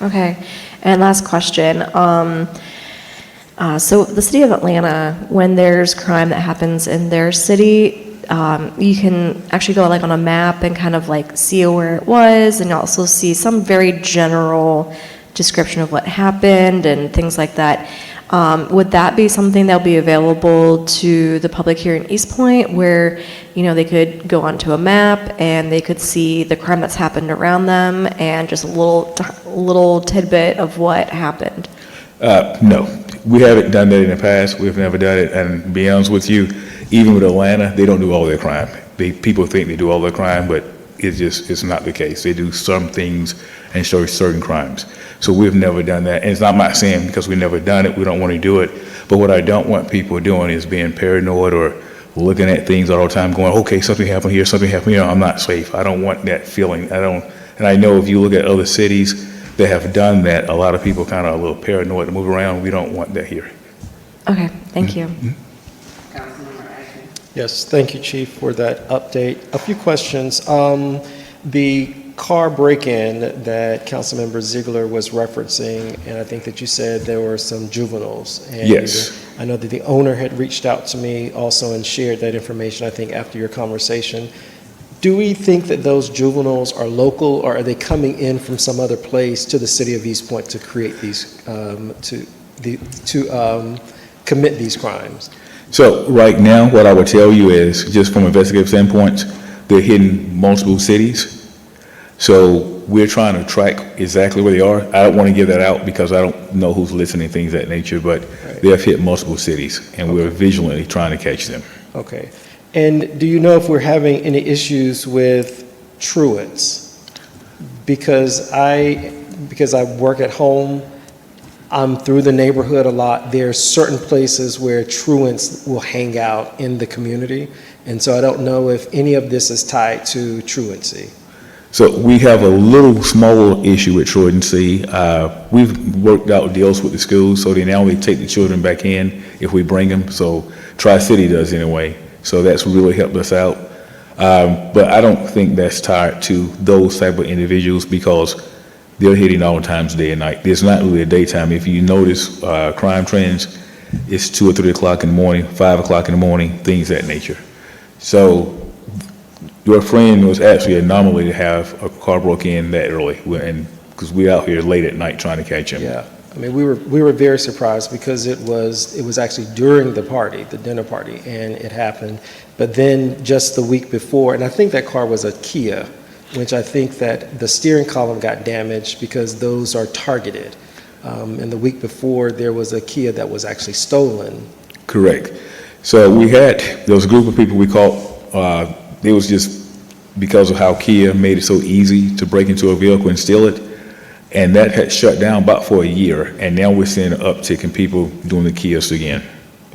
Okay. And last question. So the city of Atlanta, when there's crime that happens in their city, you can actually go like on a map and kind of like see where it was, and also see some very general description of what happened and things like that. Would that be something that'll be available to the public here in East Point, where, they could go onto a map and they could see the crime that's happened around them and just a little tidbit of what happened? No, we haven't done that in the past. We've never done it. And to be honest with you, even with Atlanta, they don't do all their crime. People think they do all their crime, but it's not the case. They do some things and show certain crimes. So we've never done that. And it's not my saying because we've never done it, we don't want to do it. But what I don't want people doing is being paranoid or looking at things all the time going, okay, something happened here, something happened here, I'm not safe. I don't want that feeling. And I know if you look at other cities that have done that, a lot of people kind of a little paranoid to move around. We don't want that here. Okay, thank you. Yes, thank you, Chief, for that update. A few questions. The car break-in that Councilmember Ziegler was referencing, and I think that you said there were some juveniles. And Yes. I know that the owner had reached out to me also and shared that information, I think, after your conversation. Do we think that those juveniles are local, or are they coming in from some other place to the city of East Point to create these, commit these crimes? So right now, what I would tell you is, just from investigative standpoint, they're hitting multiple cities. So we're trying to track exactly where they are. I don't want to give that out because I don't know who's listening, things of that nature, but they have hit multiple cities, and we're vigilantly trying to catch them. Okay. And do you know if we're having any issues with truants? Because I work at home, I'm through the neighborhood a lot. There are certain places where truants will hang out in the community. And so I don't know if any of this is tied to truancy. So we have a little small issue with truancy. We've worked out deals with the schools, so they now take the children back in if we bring them. So Tri-City does anyway. So that's really helped us out. But I don't think that's tied to those type of individuals because they're hitting all times, day and night. There's not really a daytime. If you notice crime trends, it's 2 or 3 o'clock in the morning, 5 o'clock in the morning, things of that nature. So your friend was actually an anomaly to have a car broke in that early, and because we're out here late at night trying to catch him. Yeah. I mean, we were very surprised because it was actually during the party, the dinner party, and it happened. But then just the week before, and I think that car was a Kia, which I think that the steering column got damaged because those are targeted. And the week before, there was a Kia that was actually stolen. Correct. So there was a group of people we caught, it was just because of how Kia made it so easy to break into a vehicle and steal it. And that had shut down about for a year, and now we're seeing an uptick in people doing the kiosks again.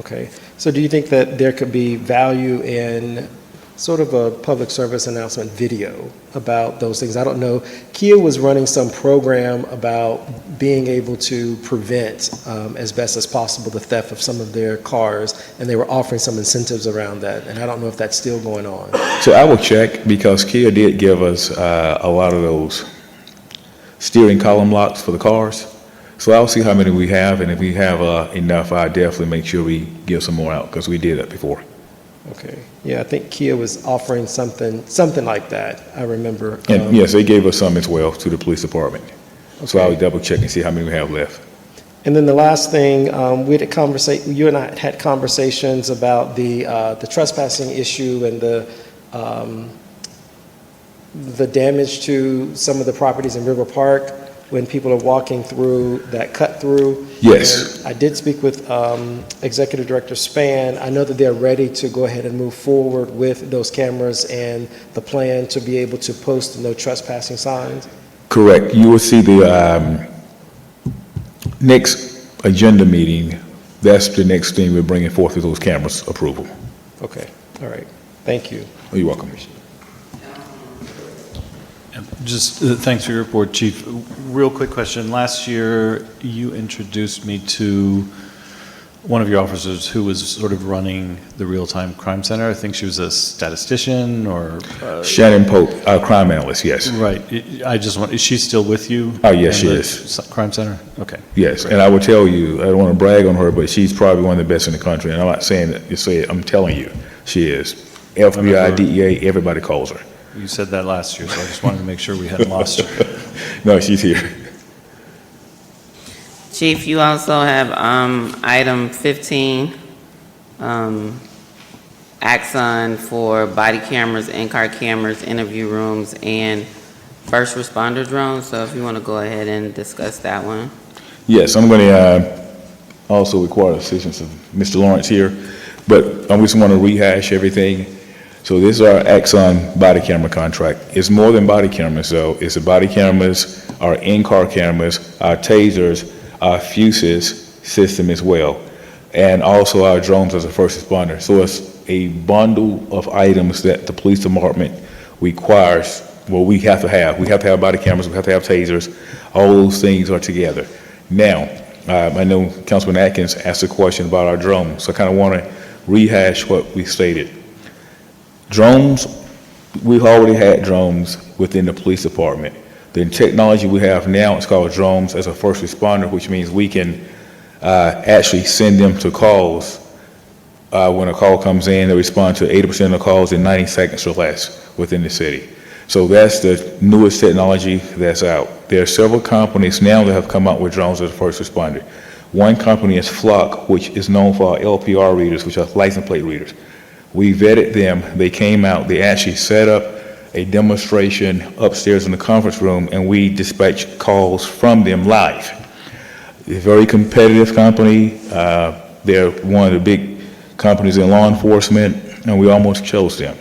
Okay. So do you think that there could be value in sort of a public service announcement video about those things? I don't know. Kia was running some program about being able to prevent as best as possible the theft of some of their cars, and they were offering some incentives around that, and I don't know if that's still going on. So I will check because Kia did give us a lot of those steering column locks for the cars. So I'll see how many we have, and if we have enough, I'll definitely make sure we give some more out because we did that before. Okay. Yeah, I think Kia was offering something like that. I remember. And yes, they gave us some as well to the police department. Okay. So I'll double check and see how many we have left. And then the last thing, you and I had conversations about the trespassing issue and the damage to some of the properties in River Park when people are walking through that cut through. Yes. And I did speak with Executive Director Span. I know that they're ready to go ahead and move forward with those cameras and the plan to be able to post no trespassing signs. Correct. You will see the next agenda meeting. That's the next thing we're bringing forth with those cameras approval. Okay. All right. Thank you. Oh, you're welcome. Just thanks for your report, Chief. Real quick question. Last year, you introduced me to one of your officers who was sort of running the real-time crime center. I think she was a statistician or... Shannon Pope, our crime analyst, yes. Right. Is she still with you? Oh, yes, she is. Crime center? Okay. Yes, and I will tell you, I don't want to brag on her, but she's probably one of the best in the country. And I'm not saying that, I'm telling you, she is. FBI, DEA, everybody calls her. You said that last year, so I just wanted to make sure we hadn't lost her. No, she's here. Chief, you also have item 15, Axon for body cameras, in-car cameras, interview rooms, and first responder drones. So if you want to go ahead and discuss that one. Yes, I'm going to also require assistance of Mr. Lawrence here, but I just want to rehash everything. So this is our Axon body camera contract. It's more than body cameras, though. It's the body cameras, our in-car cameras, our tasers, our fuses system as well, and also our drones as a first responder. So it's a bundle of items that the police department requires. Well, we have to have. We have to have body cameras. We have to have tasers. All those things are together. Now, I know Councilman Atkins asked a question about our drones, so I kind of want to rehash what we stated. Drones, we've already had drones within the police department. The technology we have now is called drones as a first responder, which means we can actually send them to calls. When a call comes in, they respond to 80% of the calls in 90 seconds or less within the city. So that's the newest technology that's out. There are several companies now that have come out with drones as a first responder. One company is Flock, which is known for our LPR readers, which are license plate readers. We vetted them. They came out. They actually set up a demonstration upstairs in the conference room, and we dispatched calls from them live. It's a very competitive company. They're one of the big companies in law enforcement, and we almost chose them.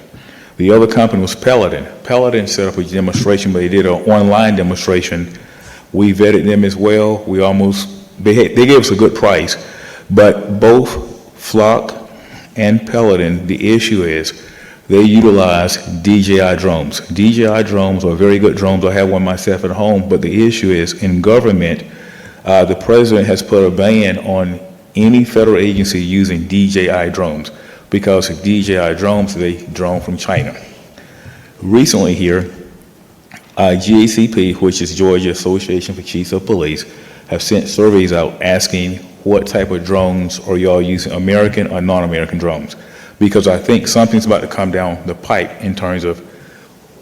The other company was Peloton. Peloton set up a demonstration, but they did an online demonstration. We vetted them as well. They gave us a good price, but both Flock and Peloton, the issue is they utilize DJI drones. DJI drones are very good drones. I have one myself at home, but the issue is in government, the president has put a ban on any federal agency using DJI drones because DJI drones, they drone from China. Recently here, GACP, which is Georgia Association for Chiefs of Police, have sent surveys out asking what type of drones are y'all using, American or non-American drones? Because I think something's about to come down the pipe in terms of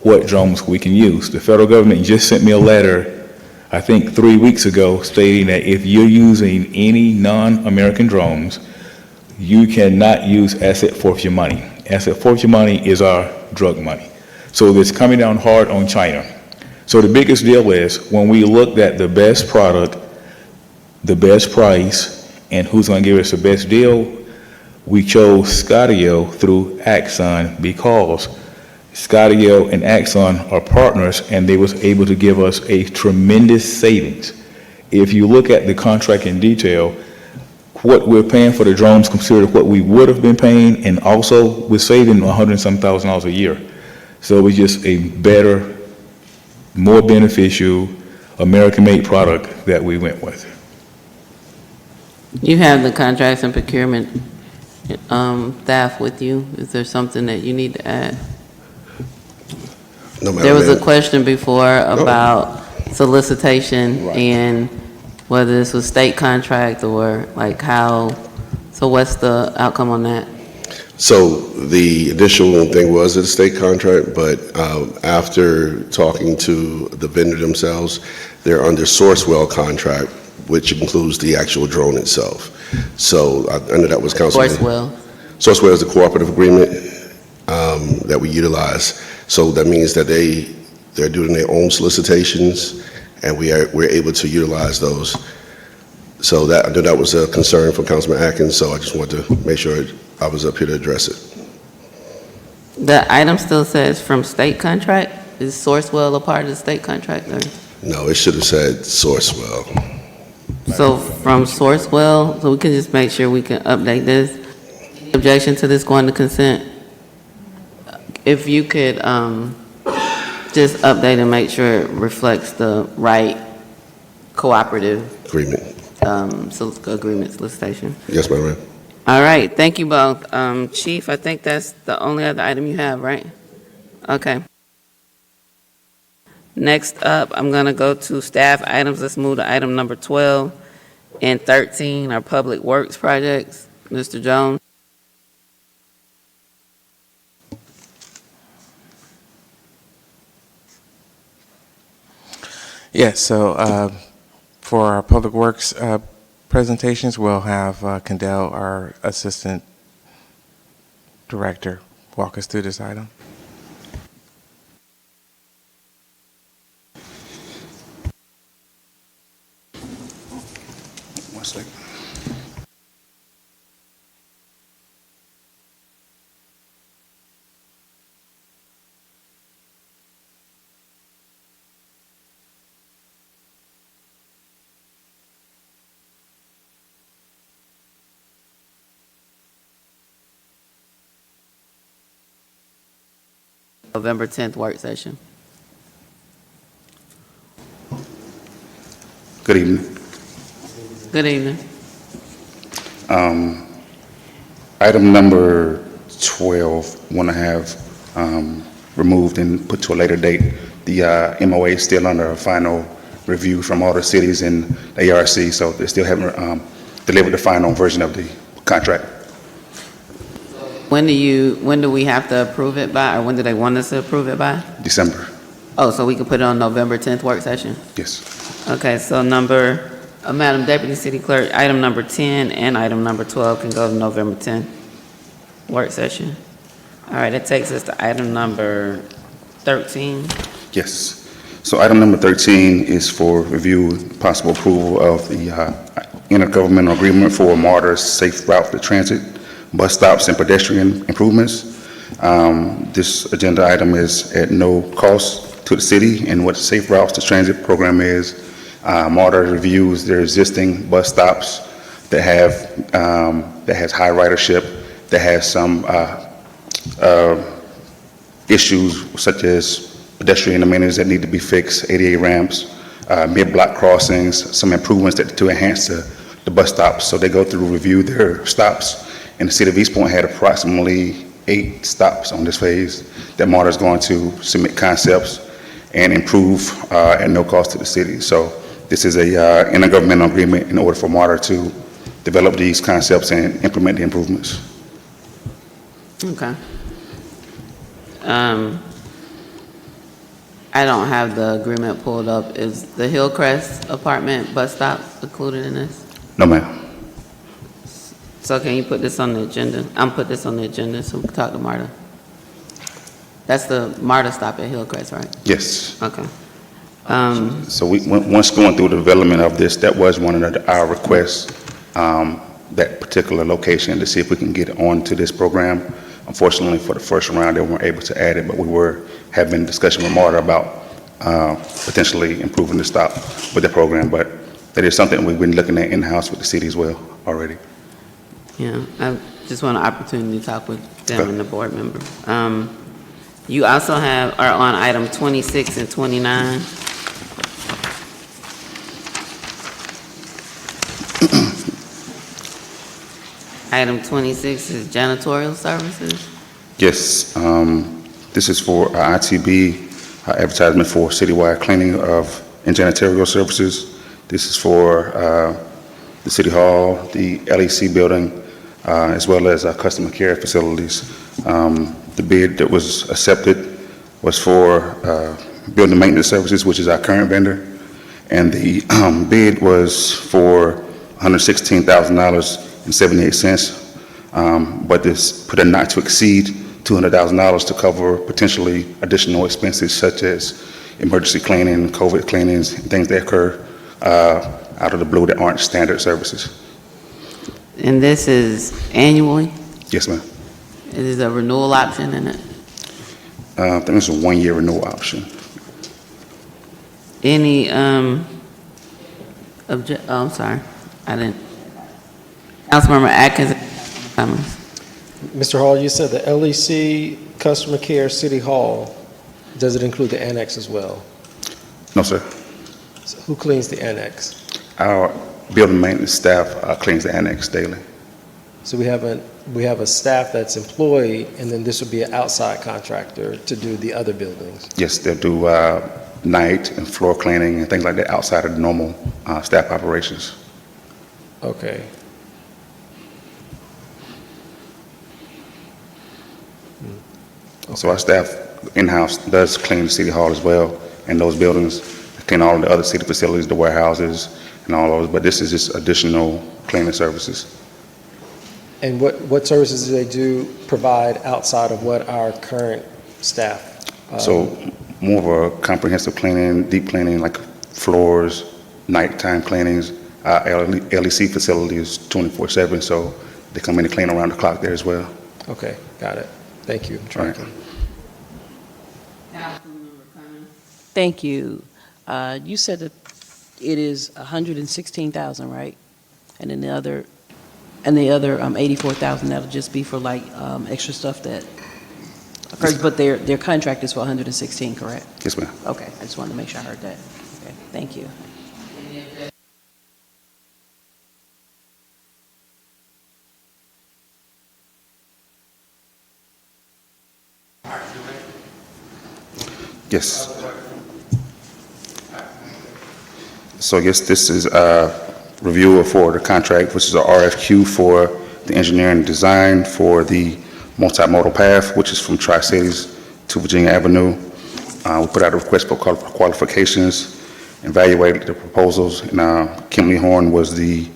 what drones we can use. The federal government just sent me a letter, I think 3 weeks ago, stating that if you're using any non-American drones, you cannot use asset forfeiture money. Asset forfeiture money is our drug money. So it's coming down hard on China. So the biggest deal is when we looked at the best product, the best price, and who's going to give us the best deal, we chose Skydio through Axon because Skydio and Axon are partners, and they was able to give us a tremendous savings. If you look at the contract in detail, what we're paying for the drones compared to what we would have been paying, and also we're saving $100,000 a year. So it was just a better, more beneficial, American-made product that we went with. You have the contracts and procurement staff with you. Is there something that you need to add? No, Madam There was a Mayor. question before about solicitation and whether this was state contract or like how, so what's the outcome on that? So the initial thing was a state contract, but after talking to the vendor themselves, they're under Sourcewell contract, which includes the actual drone itself. So I know that was Councilman. Sourcewell. Sourcewell is a cooperative agreement that we utilize. So that means that they're doing their own solicitations, and we're able to utilize those. So I know that was a concern for Councilman Atkins, so I just wanted to make sure I was up here to address it. The item still says from state contract? Is Sourcewell a part of the state contract or? No, it should have said Sourcewell. So from Sourcewell, so we can just make sure we can update this. Objection to this going to consent? If you could just update and make sure it reflects the right cooperative agreement solicitation. Yes, ma'am. All right, thank you both. Chief, I think that's the only other item you have, right? Okay. Next up, I'm going to go to staff items. Let's move to item number 12 and 13, our public works projects. Mr. Jones. Yeah, so For our Public Works presentations, we'll have Kendall, our Assistant Director, walk us through this item. One second. November 10th work session. Good evening. Good evening. Item number 12, want to have removed and put to a later date. The MOA is still under a final review from all the cities in the ARC, so they still haven't delivered the final version of the contract. When do we have to approve it by, or when do they want us to approve it by? December. Oh, so we can put it on November 10th work session? Yes. Okay, so Madam Deputy City Clerk, item number 10 and item number 12 can go to November 10th work session. All right, that takes us to item number 13. Yes. So item number 13 is for review, possible approval of the intergovernmental agreement for MARTA Safe Route to Transit, bus stops and pedestrian improvements. This agenda item is at no cost to the city, and what the Safe Routes to Transit program is, MARTA reviews their existing bus stops that has high ridership, that has some issues such as pedestrian amenities that need to be fixed, ADA ramps, mid-block crossings, some improvements to enhance the bus stops. So they go through, review their stops, and the city of East Point had approximately 8 stops on this phase that MARTA is going to submit concepts and improve at no cost to the city. So this is a intergovernmental agreement in order for MARTA to develop these concepts and implement the improvements. Okay. I don't have the agreement pulled up. Is the Hillcrest apartment bus stop included in this? No, ma'am. So can you put this on the agenda? I'm put this on the agenda so we can talk to MARTA. That's the MARTA stop at Hillcrest, right? Yes. Okay. So once going through the development of this, that was one of our requests, that particular location, to see if we can get onto this program. Unfortunately, for the first round, they weren't able to add it, but we were having a discussion with MARTA about potentially improving the stop with the program. But that is something we've been looking at in-house with the city as well already. Yeah, I just want an opportunity to talk with them and the board member. You also are on item 26 and 29. Item 26 is janitorial services. Yes, this is for ITB, advertisement for citywide cleaning and janitorial services. This is for the City Hall, the LEC building, as well as customer care facilities. The bid that was accepted was for building maintenance services, which is our current vendor, and the bid was for $116,000.78, but this put a not to exceed $200,000 to cover potentially additional expenses such as emergency cleaning, COVID cleanings, and things that occur out of the blue that aren't standard services. And this is annually? Yes, ma'am. Is there a renewal option in it? I think it's a 1-year renewal option. Any, I'm sorry, I didn't. Councilmember Atkins, comments? Mr. Hall, you said the LEC, Customer Care, City Hall. Does it include the annex as well? No, sir. So who cleans the annex? Our building maintenance staff cleans the annex daily. So we have a staff that's employed, and then this would be an outside contractor to do the other buildings? Yes, they'll do night and floor cleaning and things like that outside of the normal staff operations. Okay. So our staff in-house does clean the City Hall as well, and those buildings, clean all the other city facilities, the warehouses, and all those, but this is just additional cleaning services. And what services do they do provide outside of what our current staff? So more of a comprehensive cleaning, deep cleaning, like floors, nighttime cleanings. LEC facility is 24/7, so they come in and clean around the clock there as well. Okay, got it. Thank you. Right. Thank you. You said that it is 116,000, right? And then the other 84,000, that'll just be for like extra stuff that occurs, but their contract is for 116, correct? Yes, ma'am. Okay, I just wanted to make sure I heard that. Okay, thank you. Yes. So I guess this is a review for the contract, which is a RFQ for the engineering and design for the multimodal path, which is from Tri-Cities to Virginia Avenue. We put out a request for qualifications, evaluated the proposals, and Kimley Horn was the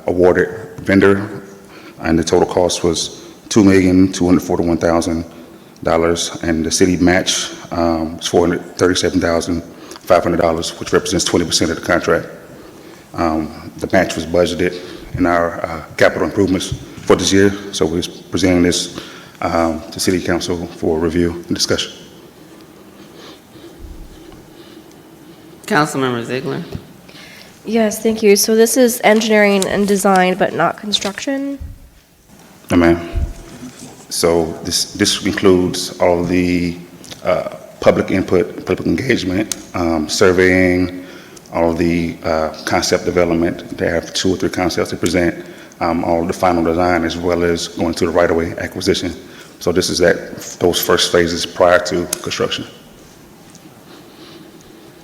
awarded vendor, and the total cost was $2,241,000, and the city match is $437,500, which represents 20% of the contract. The match was budgeted in our capital improvements for this year, so we're presenting this to City Council for review and discussion. Councilmember Ziegler. Yes, thank you. So this is engineering and design, but not construction? No, ma'am. So this includes all the public input, public engagement, surveying, all the concept development. They have 2 or 3 concepts to present, all the final design, as well as going to the right-of-way acquisition. So this is those first phases prior to construction.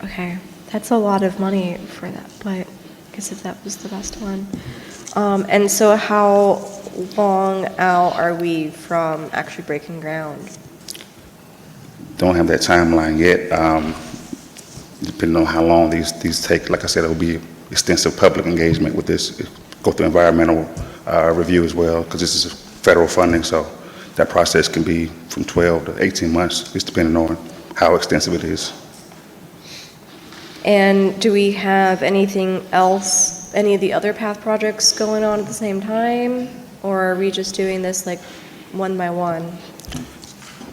Okay, that's a lot of money for that, but I guess if that was the best one. And so how long out are we from actually breaking ground? Don't have that timeline yet. Depending on how long these take, like I said, it will be extensive public engagement with this, go through environmental review as well, because this is federal funding, so that process can be from 12 to 18 months, just depending on how extensive it is. And do we have anything else, any of the other path projects going on at the same time? Or are we just doing this like one by one?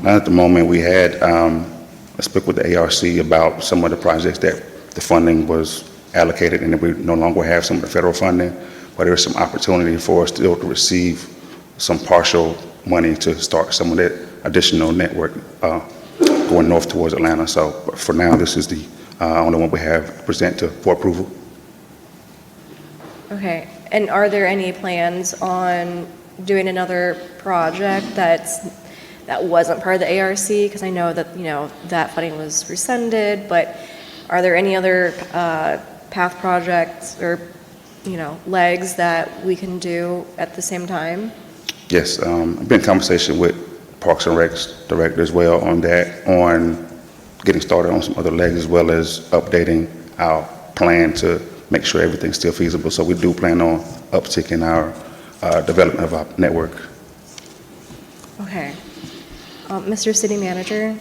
Not at the moment. We had, I spoke with the ARC about some of the projects that the funding was allocated and that we no longer have some of the federal funding, but there is some opportunity for us still to receive some partial money to start some of that additional network going north towards Atlanta. So for now, this is the only one we have to present for approval. Okay, and are there any plans on doing another project that wasn't part of the ARC? Because I know that, that funding was rescinded, but are there any other path projects or, legs that we can do at the same time? Yes, I've been in conversation with Parks and Recs director as well on that, on getting started on some other legs, as well as updating our plan to make sure everything's still feasible. So we do plan on upticking our development of our network. Okay. Mr. City Manager,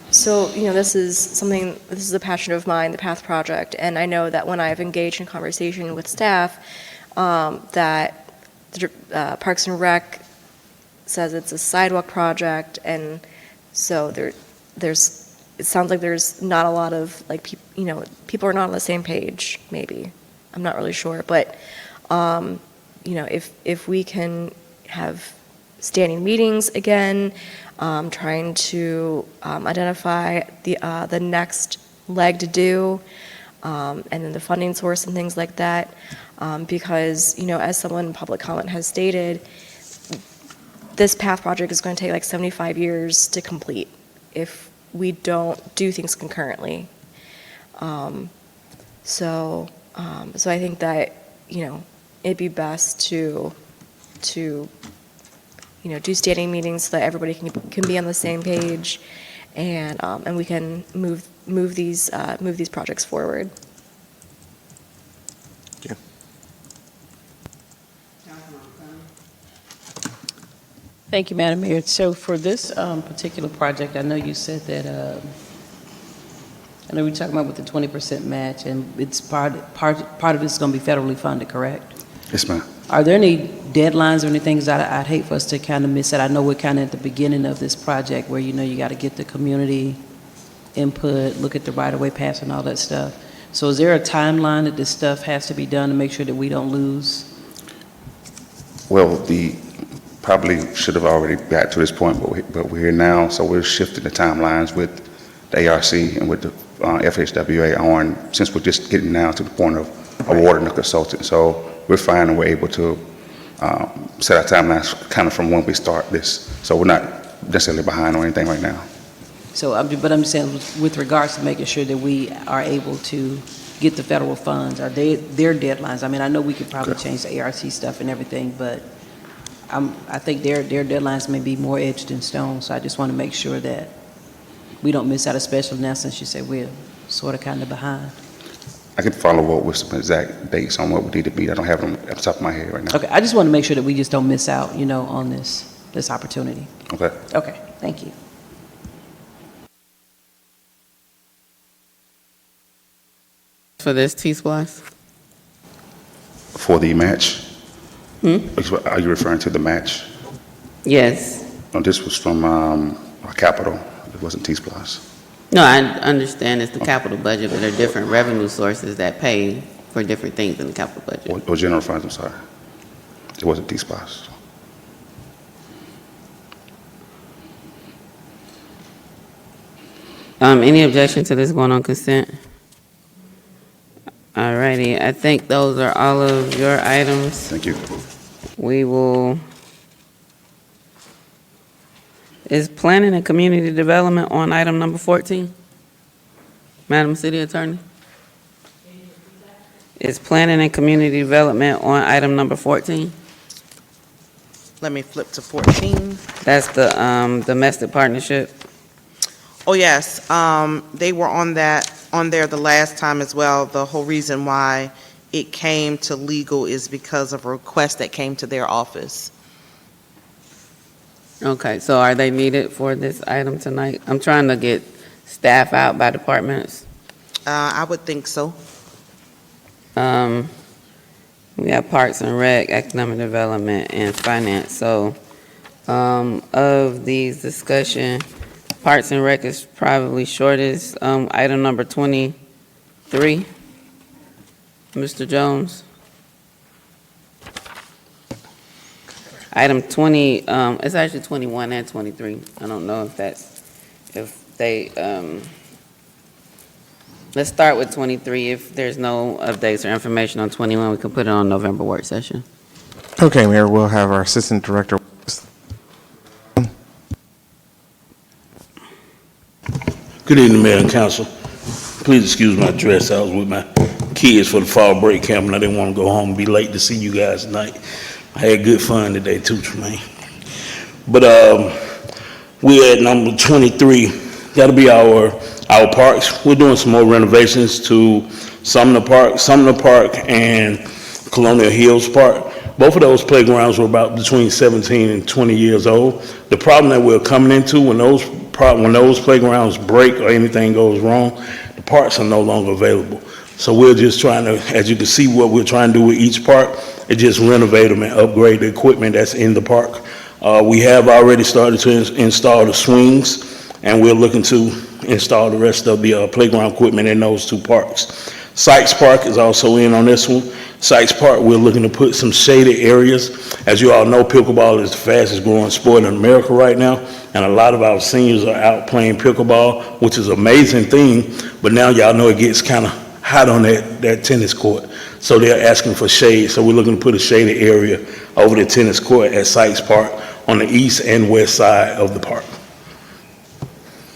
so, this is a passion of mine, the PATH project, and I know that when I've engaged in conversation with staff, that the Parks and Rec says it's a sidewalk project, and so it sounds like there's not a lot of, people are not on the same page, maybe. I'm not really sure, but, if we can have standing meetings again, trying to identify the next leg to do, and then the funding source and things like that, because, as someone in public comment has stated, this PATH project is going to take like 75 years to complete if we don't do things concurrently. So I think that, it'd be best to do standing meetings so that everybody can be on the same page, and we can move move these projects forward. Thank you, Madam Mayor. So for this particular project, I know you said that, I know we're talking about with the 20% match, and it's part of this is going to be federally funded, correct? Yes, ma'am. Are there any deadlines or anything that I'd hate for us to kind of miss it? I know we're kind of at the beginning of this project where, you got to get the community input, look at the right-of-way pass and all that stuff. So is there a timeline that this stuff has to be done to make sure that we don't lose? Well, probably should have already got to this point, but we're here now, so we're shifting the timelines with the ARC and with the FHWA on, since we're just getting now to the point of awarding the consultant. So we're fine and we're able to set our timelines kind of from when we start this. So we're not necessarily behind on anything right now. So, but I'm saying with regards to making sure that we are able to get the federal funds, are their deadlines? I mean, I know we could probably change the ARC stuff and everything, but I think their deadlines may be more etched in stone, so I just want to make sure that we don't miss out, especially now since you said we're sort of kind of behind. I can follow up with some exact dates on what we need to be. I don't have them at the top of my head right now. Okay, I just want to make sure that we just don't miss out, on this opportunity. Okay. Okay, thank you. For this T-Splosh? For the match? Hmm? Are you referring to the match? Yes. No, this was from our capital. It wasn't T-Splosh. No, I understand it's the capital budget, but there are different revenue sources that pay for different things in the capital budget. Or general funds, I'm sorry. It wasn't T-Splosh. Any objection to this going on consent? All righty, I think those are all of your items. Thank you. We will, is planning and community development on item number 14? Madam City Attorney? Is planning and community development on item number 14? Let me flip to 14. That's the domestic partnership. Oh, yes, they were on there the last time as well. The whole reason why it came to legal is because of a request that came to their office. Okay, so are they needed for this item tonight? I'm trying to get staff out by departments. I would think so. We have Parks and Rec, Economic Development, and Finance. So, of these discussion, Parks and Rec is probably shortest. Item number 23, Mr. Jones. Item 20, it's actually 21 and 23. I don't know if they, let's start with 23. If there's no updates or information on 21, we can put it on November work session. Okay, Mayor, we'll have our Assistant Director. Good evening, Mayor and Council. Please excuse my dress. I was with my kids for the fall break camp, and I didn't want to go home and be late to see you guys tonight. I had good fun today, too, Tremaine. But we're at number 23. That'll be our parks. We're doing some more renovations to Sumner Park and Colonial Hills Park. Both of those playgrounds were about between 17 and 20 years old. The problem that we're coming into when those playgrounds break or anything goes wrong, the parks are no longer available. So we're just trying to, as you can see, what we're trying to do with each park is just renovate them and upgrade the equipment that's in the park. We have already started to install the swings, and we're looking to install the rest of the playground equipment in those two parks. Sykes Park is also in on this one. Sykes Park, we're looking to put some shaded areas. As you all know, pickleball is the fastest growing sport in America right now, and a lot of our seniors are out playing pickleball, which is an amazing thing, but now y'all know it gets kind of hot on that tennis court. So they're asking for shade, so we're looking to put a shaded area over the tennis court at Sykes Park on the east and west side of the park.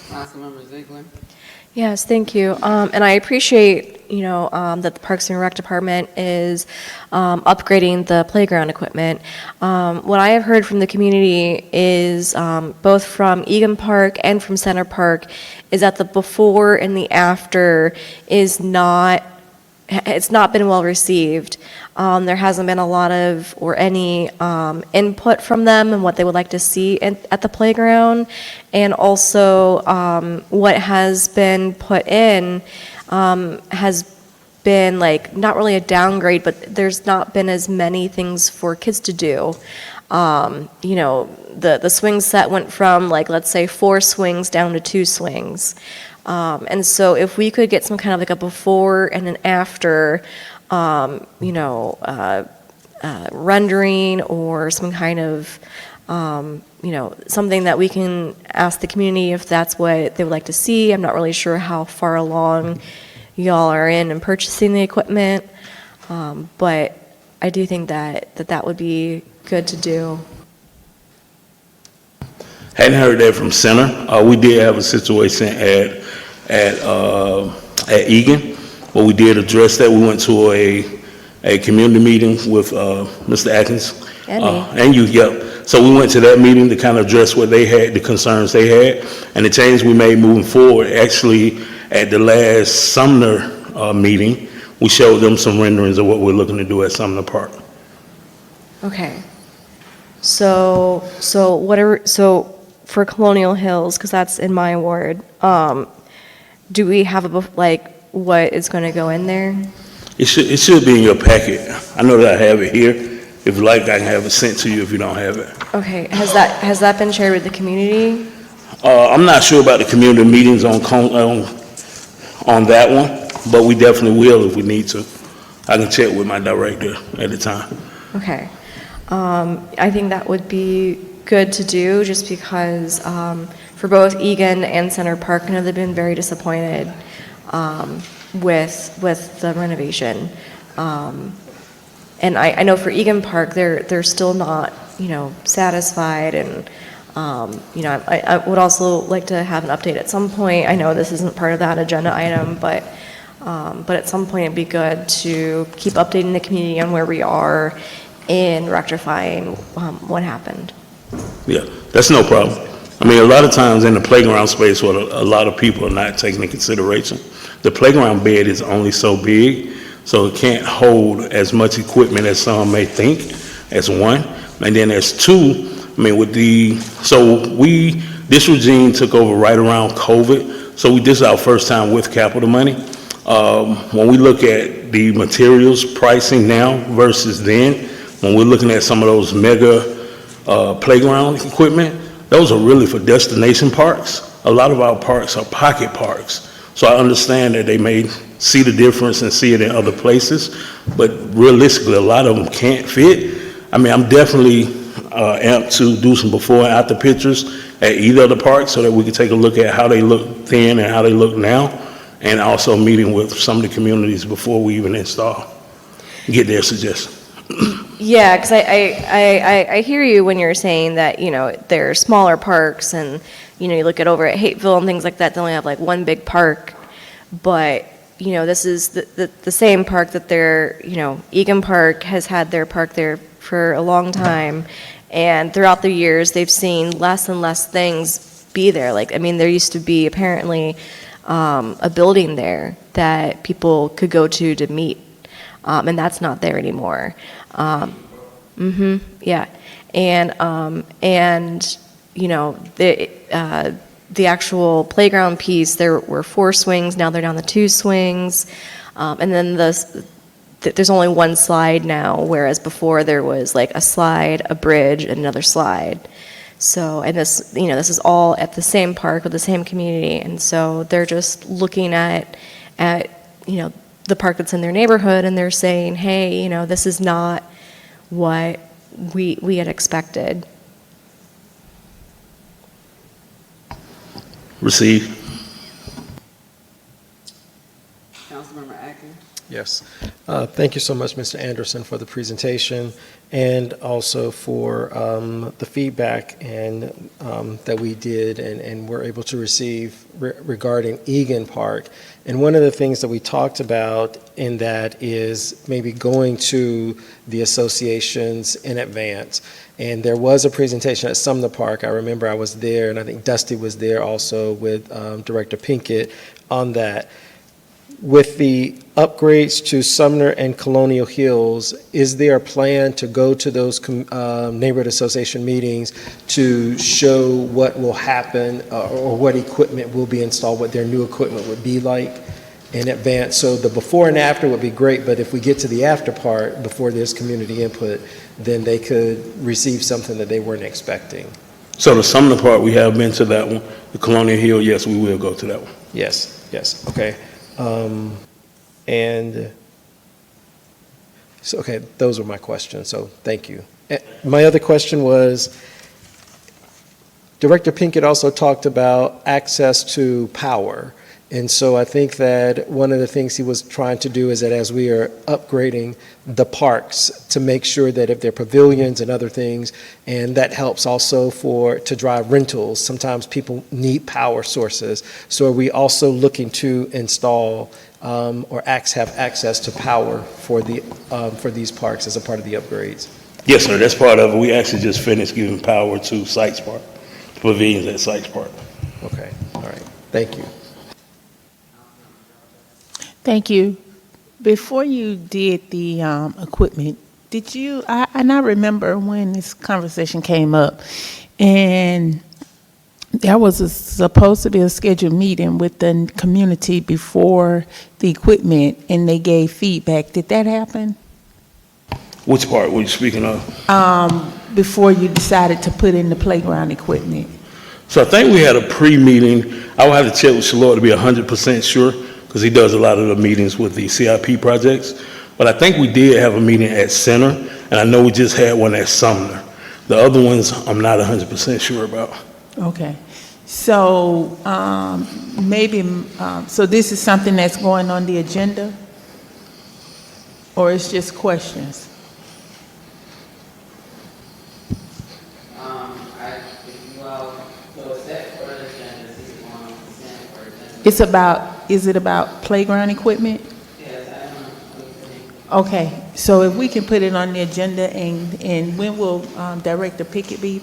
Councilmember Ziegler. Yes, thank you. And I appreciate, that the Parks and Rec Department is upgrading the playground equipment. What I have heard from the community is, both from Egan Park and from Center Park, is that the before and the after it's not been well received. There hasn't been a lot of, or any, input from them and what they would like to see at the playground. And also, what has been put in has been like, not really a downgrade, but there's not been as many things for kids to do. The swing set went from, like, let's say 4 swings down to 2 swings. And so if we could get some kind of like a before and an after, rendering, or some kind of, something that we can ask the community if that's what they would like to see. I'm not really sure how far along y'all are in purchasing the equipment, but I do think that would be good to do. Hadn't heard that from Center. We did have a situation at Egan, but we did address that. We went to a community meeting with Mr. Atkins. And me. And you, yep. So we went to that meeting to kind of address what they had, the concerns they had, and the change we made moving forward. Actually, at the last Sumner meeting, we showed them some renderings of what we're looking to do at Sumner Park. Okay. So for Colonial Hills, because that's in my ward, do we have what is going to go in there? It should be in your packet. I know that I have it here. If you like, I can have it sent to you if you don't have it. Okay. Has that been shared with the community? I'm not sure about the community meetings on that one, but we definitely will if we need to. I can check with my director at the time. Okay. I think that would be good to do, just because for both Egan and Center Park, I know they've been very disappointed with the renovation. And I know for Egan Park, they're still not, satisfied, and I would also like to have an update at some point. I know this isn't part of that agenda item, but at some point it'd be good to keep updating the community on where we are in rectifying what happened. Yeah, that's no problem. I mean, a lot of times in the playground space, what a lot of people are not taking into consideration, the playground bed is only so big, so it can't hold as much equipment as some may think, as one. And then as two, I mean, this regime took over right around COVID, so this is our first time with capital money. When we look at the materials pricing now versus then, when we're looking at some of those mega playground equipment, those are really for destination parks. A lot of our parks are pocket parks. So I understand that they may see the difference and see it in other places, but realistically, a lot of them can't fit. I mean, I'm definitely amped to do some before and after pictures at either of the parks so that we can take a look at how they look then and how they look now, and also meeting with some of the communities before we even install, get their suggestions. Yeah, because I hear you when you're saying that, they're smaller parks, and, you look over at Hateville and things like that, they only have like one big park. But, this is the same park that Egan Park has had their park there for a long time. And throughout the years, they've seen less and less things be there. There used to be apparently a building there that people could go to meet. And that's not there anymore. Yeah. And the actual playground piece, there were 4 swings, now they're down to 2 swings. And then there's only one slide now, whereas before there was like a slide, a bridge, and another slide. So, and this is all at the same park with the same community. And so they're just looking at the park that's in their neighborhood, and they're saying, hey, this is not what we had expected. Receive. Councilmember Atkins? Yes. Thank you so much, Mr. Anderson, for the presentation and also for the feedback and that we did and were able to receive regarding Egan Park. And one of the things that we talked about in that is maybe going to the associations in advance. And there was a presentation at Sumner Park. I remember I was there, and I think Dusty was there also with Director Pinkett on that. With the upgrades to Sumner and Colonial Hills, is there a plan to go to those neighborhood association meetings to show what will happen or what equipment will be installed, what their new equipment would be like in advance? So the before and after would be great, but if we get to the after part, before there's community input, then they could receive something that they weren't expecting. So the Sumner part, we have been to that one. The Colonial Hill, yes, we will go to that one. Yes, okay. And so, okay, those were my questions, so thank you. My other question was, Director Pinkett also talked about access to power. And so I think that one of the things he was trying to do is that as we are upgrading the parks to make sure that if there are pavilions and other things, and that helps also to drive rentals. Sometimes people need power sources. So are we also looking to install or have access to power for these parks as a part of the upgrades? Yes, sir, that's part of it. We actually just finished giving power to Sykes Park, the pavilions at Sykes Park. Okay, all right, thank you. Thank you. Before you did the equipment, did you, and I remember when this conversation came up, and there was supposed to be a scheduled meeting with the community before the equipment, and they gave feedback. Did that happen? Which part were you speaking of? Before you decided to put in the playground equipment. So I think we had a pre-meeting. I will have to check with Shalor to be 100% sure, because he does a lot of the meetings with the CIP projects. But I think we did have a meeting at Center, and I know we just had one at Sumner. The other ones, I'm not 100% sure about. Okay. So so this is something that's going on the agenda? Or it's just questions? Is it about playground equipment? Okay, so if we can put it on the agenda, and when will Director Pickett be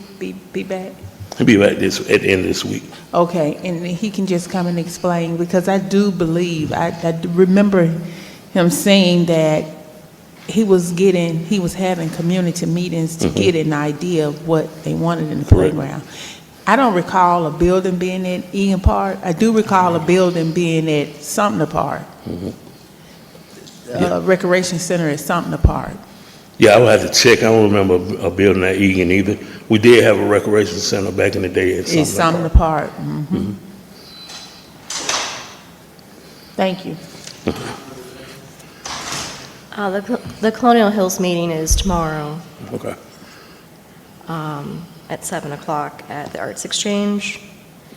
back? He'll be back at the end of this week. Okay, and he can just come and explain, because I do believe, I remember him saying that he was having community meetings to get an idea of what they wanted in the playground. I don't recall a building being at Egan Park. I do recall a building being at Sumner Park. Recreation Center at Sumner Park. Yeah, I would have to check. I don't remember a building at Egan either. We did have a recreation center back in the day at Sumner Park. It's Sumner Park. Thank you. The Colonial Hills meeting is tomorrow. Okay. At 7 o'clock at the Arts Exchange.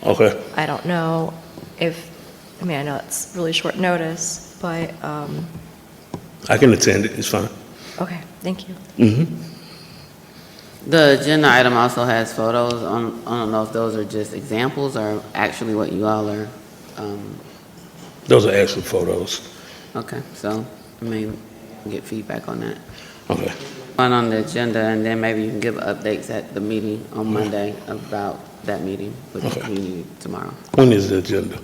Okay. I don't know I know it's really short notice, but, I can attend it, it's fine. okay, thank you. The agenda item also has photos. I don't know if those are just examples or actually what you all are, Those are actual photos. okay, so I may get feedback on that. Okay. One on the agenda, and then maybe you can give updates at the meeting on Monday about that meeting with the community tomorrow. When is the agenda?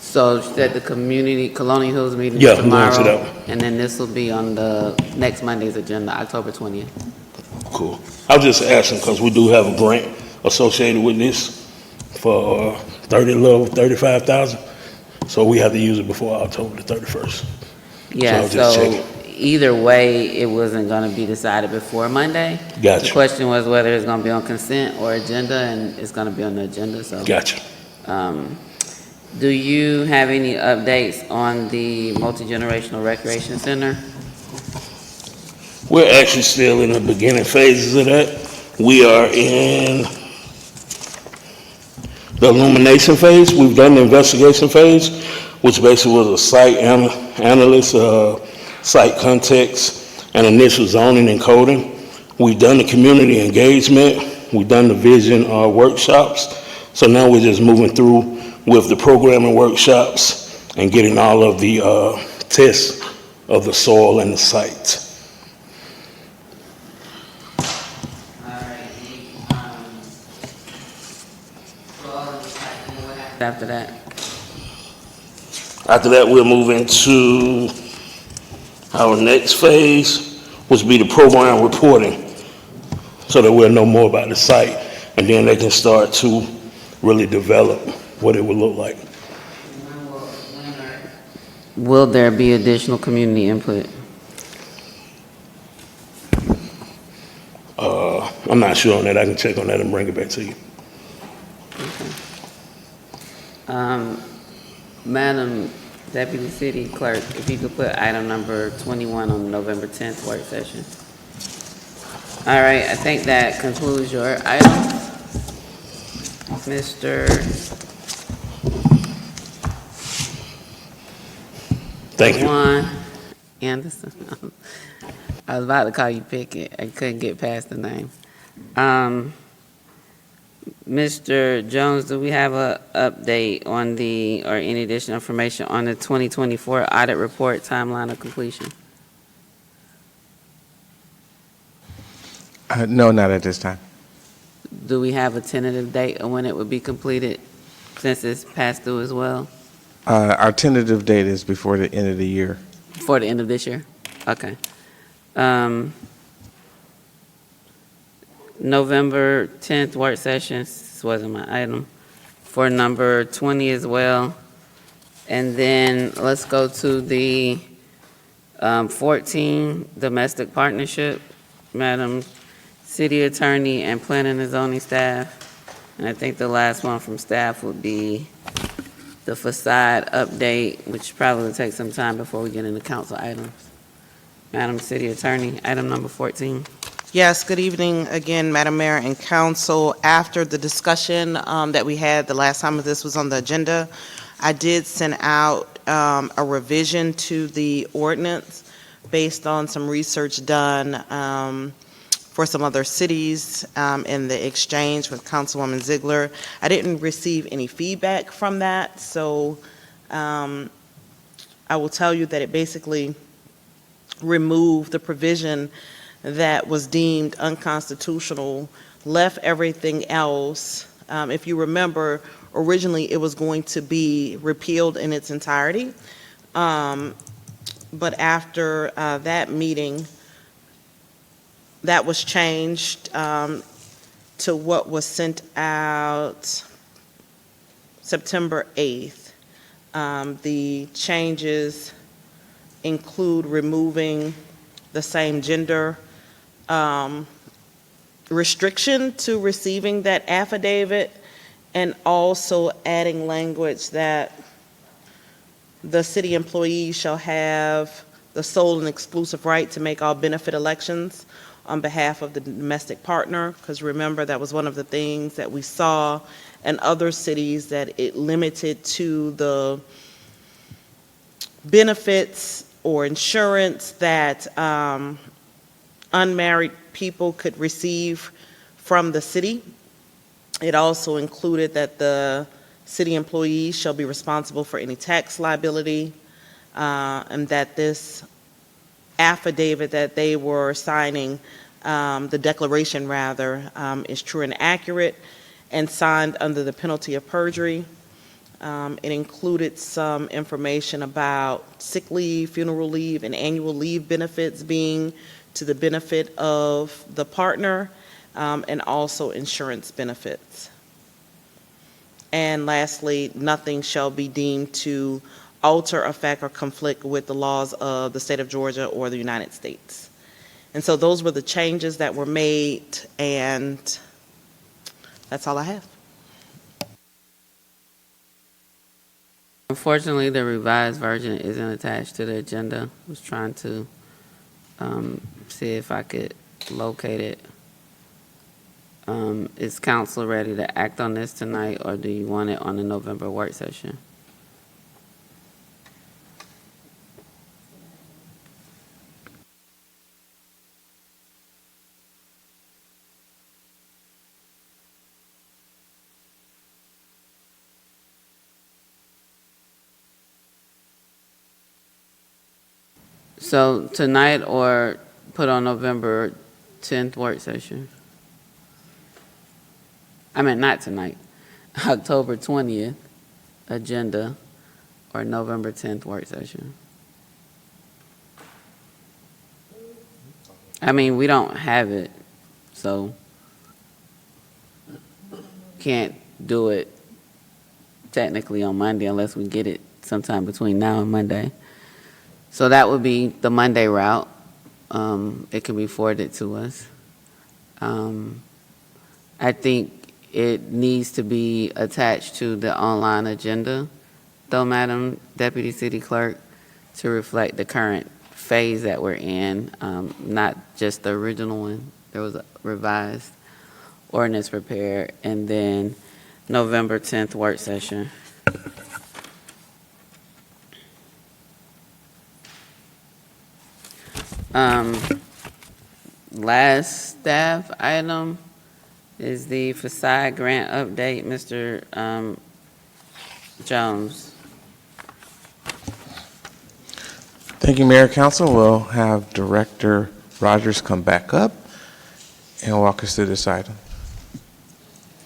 So at the Colonial Hills meeting Yeah, I'm tomorrow, going to that one. and then this will be on the next Monday's agenda, October 20th. Cool. I was just asking because we do have a grant associated with this for $35,000. So we have to use it before October the 31st. Yeah, I was just so checking. either way, it wasn't going to be decided before Monday. Gotcha. The question was whether it's going to be on consent or agenda, and it's going to be on the agenda, so. Gotcha. Do you have any updates on the multi-generational recreation center? We're actually still in the beginning phases of that. We are in the illumination phase. We've done the investigation phase, which basically was a site analyst, site context, and initial zoning and coding. We've done the community engagement. We've done the vision workshops. So now we're just moving through with the programming workshops and getting all of the tests of the soil and the site. After that, After that, we'll move into our next phase, which be the program reporting, so that we'll know more about the site, and then they can start to really develop what it would look like. will there be additional community input? I'm not sure on that. I can check on that and bring it back to you. Madam Deputy City Clerk, if you could put item number 21 on the November 10th work session. All right, I think that concludes your item. Mr. Thank you. Juan Anderson. I was about to call you Pickett. I couldn't get past the name. Mr. Jones, do we have a update on the, or any additional information on the 2024 audit report timeline of completion? No, not at this time. Do we have a tentative date of when it would be completed, since it's passed through as well? Our tentative date is before the end of the year. Before the end of this year? Okay. November 10th work session, this wasn't my item, for number 20 as well. And then let's go to the 14 domestic partnership, Madam City Attorney and Planning and Zoning staff. And I think the last one from staff would be the facade update, which probably will take some time before we get into council items. Madam City Attorney, item number 14. Yes, good evening again, Madam Mayor and Council. After the discussion that we had the last time this was on the agenda, I did send out a revision to the ordinance based on some research done for some other cities in the exchange with Councilwoman Ziegler. I didn't receive any feedback from that, so I will tell you that it basically removed the provision that was deemed unconstitutional, left everything else. If you remember, originally it was going to be repealed in its entirety. But after that meeting, that was changed to what was sent out September 8th. The changes include removing the same gender restriction to receiving that affidavit, and also adding language that the city employee shall have the sole and exclusive right to make all benefit elections on behalf of the domestic partner, because remember, that was one of the things that we saw in other cities, that it limited to the benefits or insurance that unmarried people could receive from the city. It also included that the city employees shall be responsible for any tax liability, and that this affidavit that they were signing, the declaration rather, is true and accurate and signed under the penalty of perjury. It included some information about sick leave, funeral leave, and annual leave benefits being to the benefit of the partner, and also insurance benefits. And lastly, nothing shall be deemed to alter, affect, or conflict with the laws of the state of Georgia or the United States. And so those were the changes that were made, and that's all I have. Unfortunately, the revised version isn't attached to the agenda. I was trying to see if I could locate it. Is council ready to act on this tonight, or do you want it on the November work session? So tonight or put on November 10th work session? I mean, not tonight, October 20th agenda or November 10th work session? I mean, we don't have it, so can't do it technically on Monday unless we get it sometime between now and Monday. So that would be the Monday route. It can be forwarded to us. I think it needs to be attached to the online agenda, though, Madam Deputy City Clerk, to reflect the current phase that we're in, not just the original one. There was a revised ordinance prepared, and then November 10th work session. Last staff item is the facade grant update. Mr. Jones. Thank you, Mayor, Council. We'll have Director Rogers come back up and walk us through this item.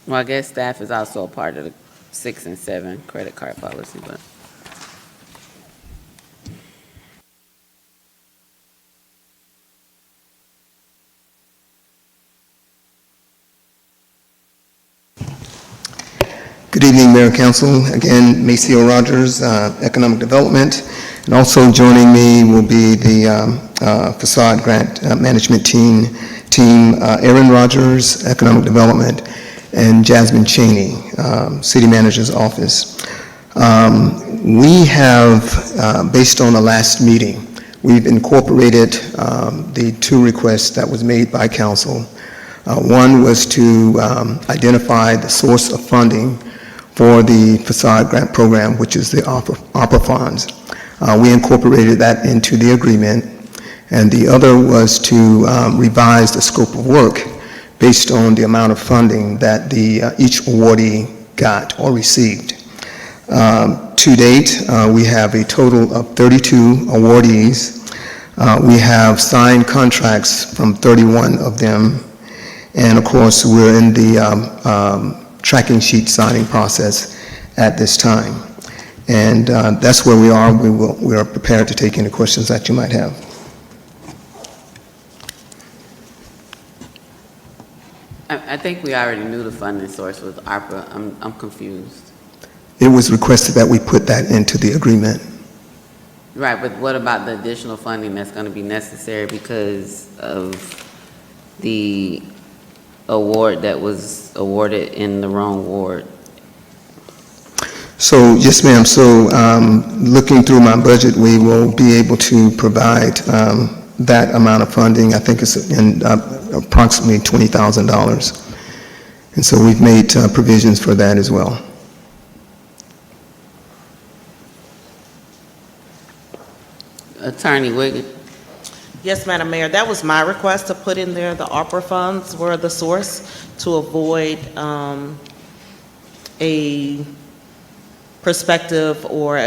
Well, I guess staff is also a part of the 6 and 7 credit card policy, but. Good evening, Mayor Council. Again, Maceo Rogers, Economic Development. And also joining me will be the facade grant management team, Aaron Rogers, Economic Development, and Jasmine Cheney, City Manager's Office. We have, based on the last meeting, we've incorporated the 2 requests that was made by Council. One was to identify the source of funding for the facade grant program, which is the ARPA funds. We incorporated that into the agreement, and the other was to revise the scope of work based on the amount of funding that each awardee got or received. To date, we have a total of 32 awardees. We have signed contracts from 31 of them, and of course, we're in the tracking sheet signing process at this time. And that's where we are. We are prepared to take any questions that you might have. I think we already knew the funding source was ARPA. I'm confused. It was requested that we put that into the agreement. Right, but what about the additional funding that's going to be necessary because of the award that was awarded in the wrong ward? So, yes, ma'am. So, looking through my budget, we will be able to provide that amount of funding. I think it's in approximately $20,000. And so we've made provisions for that as well. Attorney Wiggins. Yes, Madam Mayor, that was my request to put in there the ARPA funds were the source to avoid a perspective or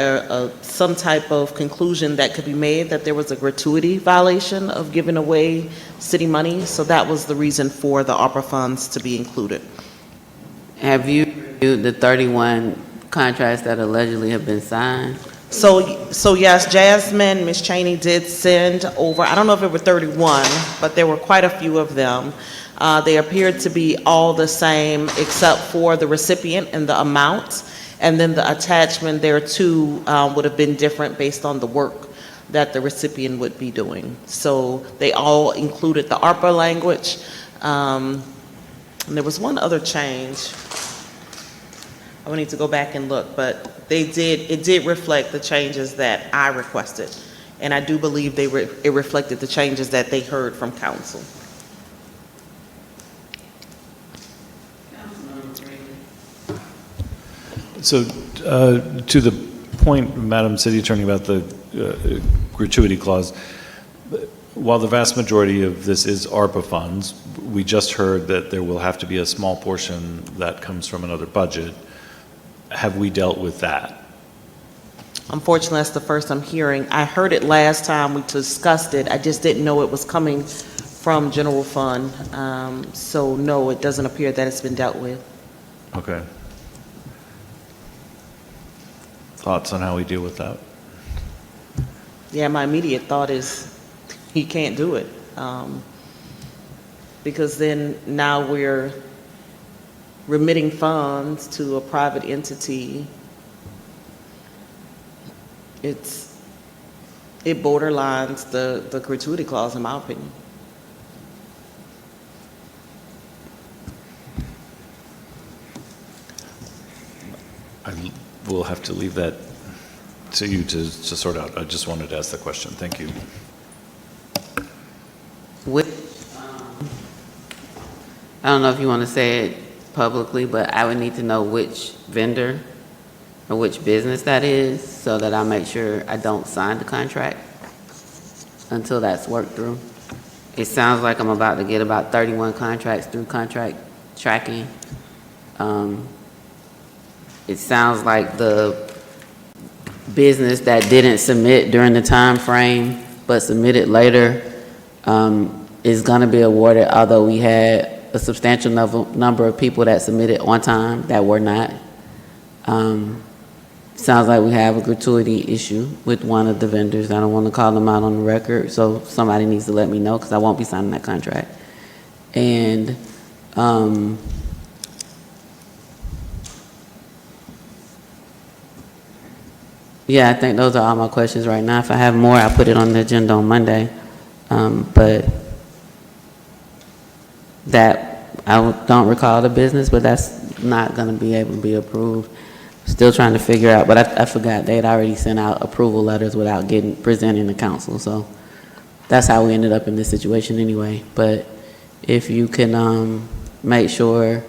some type of conclusion that could be made that there was a gratuity violation of giving away city money. So that was the reason for the ARPA funds to be included. Have you reviewed the 31 contracts that allegedly have been signed? So yes, Jasmine, Ms. Cheney did send over, I don't know if it were 31, but there were quite a few of them. They appeared to be all the same except for the recipient and the amount. And then the attachment there too would have been different based on the work that the recipient would be doing. So they all included the ARPA language. And there was one other change. I would need to go back and look, but it did reflect the changes that I requested. And I do believe it reflected the changes that they heard from council. So to the point, Madam City Attorney, about the gratuity clause, while the vast majority of this is ARPA funds, we just heard that there will have to be a small portion that comes from another budget. Have we dealt with that? Unfortunately, that's the first I'm hearing. I heard it last time we discussed it. I just didn't know it was coming from general fund. So no, it doesn't appear that it's been dealt with. Okay. Thoughts on how we deal with that? Yeah, my immediate thought is he can't do it. Because then now we're remitting funds to a private entity. It borderlines the gratuity clause, in my opinion. We'll have to leave that to you to sort out. I just wanted to ask the question. Thank you. I don't know if you want to say it publicly, but I would need to know which vendor or which business that is so that I make sure I don't sign the contract until that's worked through. It sounds like I'm about to get about 31 contracts through contract tracking. It sounds like the business that didn't submit during the time frame but submitted later is going to be awarded, although we had a substantial number of people that submitted on time that were not. Sounds like we have a gratuity issue with one of the vendors. I don't want to call them out on the record, so somebody needs to let me know because I won't be signing that contract. And yeah, I think those are all my questions right now. If I have more, I'll put it on the agenda on Monday. But that, I don't recall the business, but that's not going to be able to be approved. Still trying to figure out, but I forgot they had already sent out approval letters without presenting the council. So that's how we ended up in this situation anyway. But if you can make sure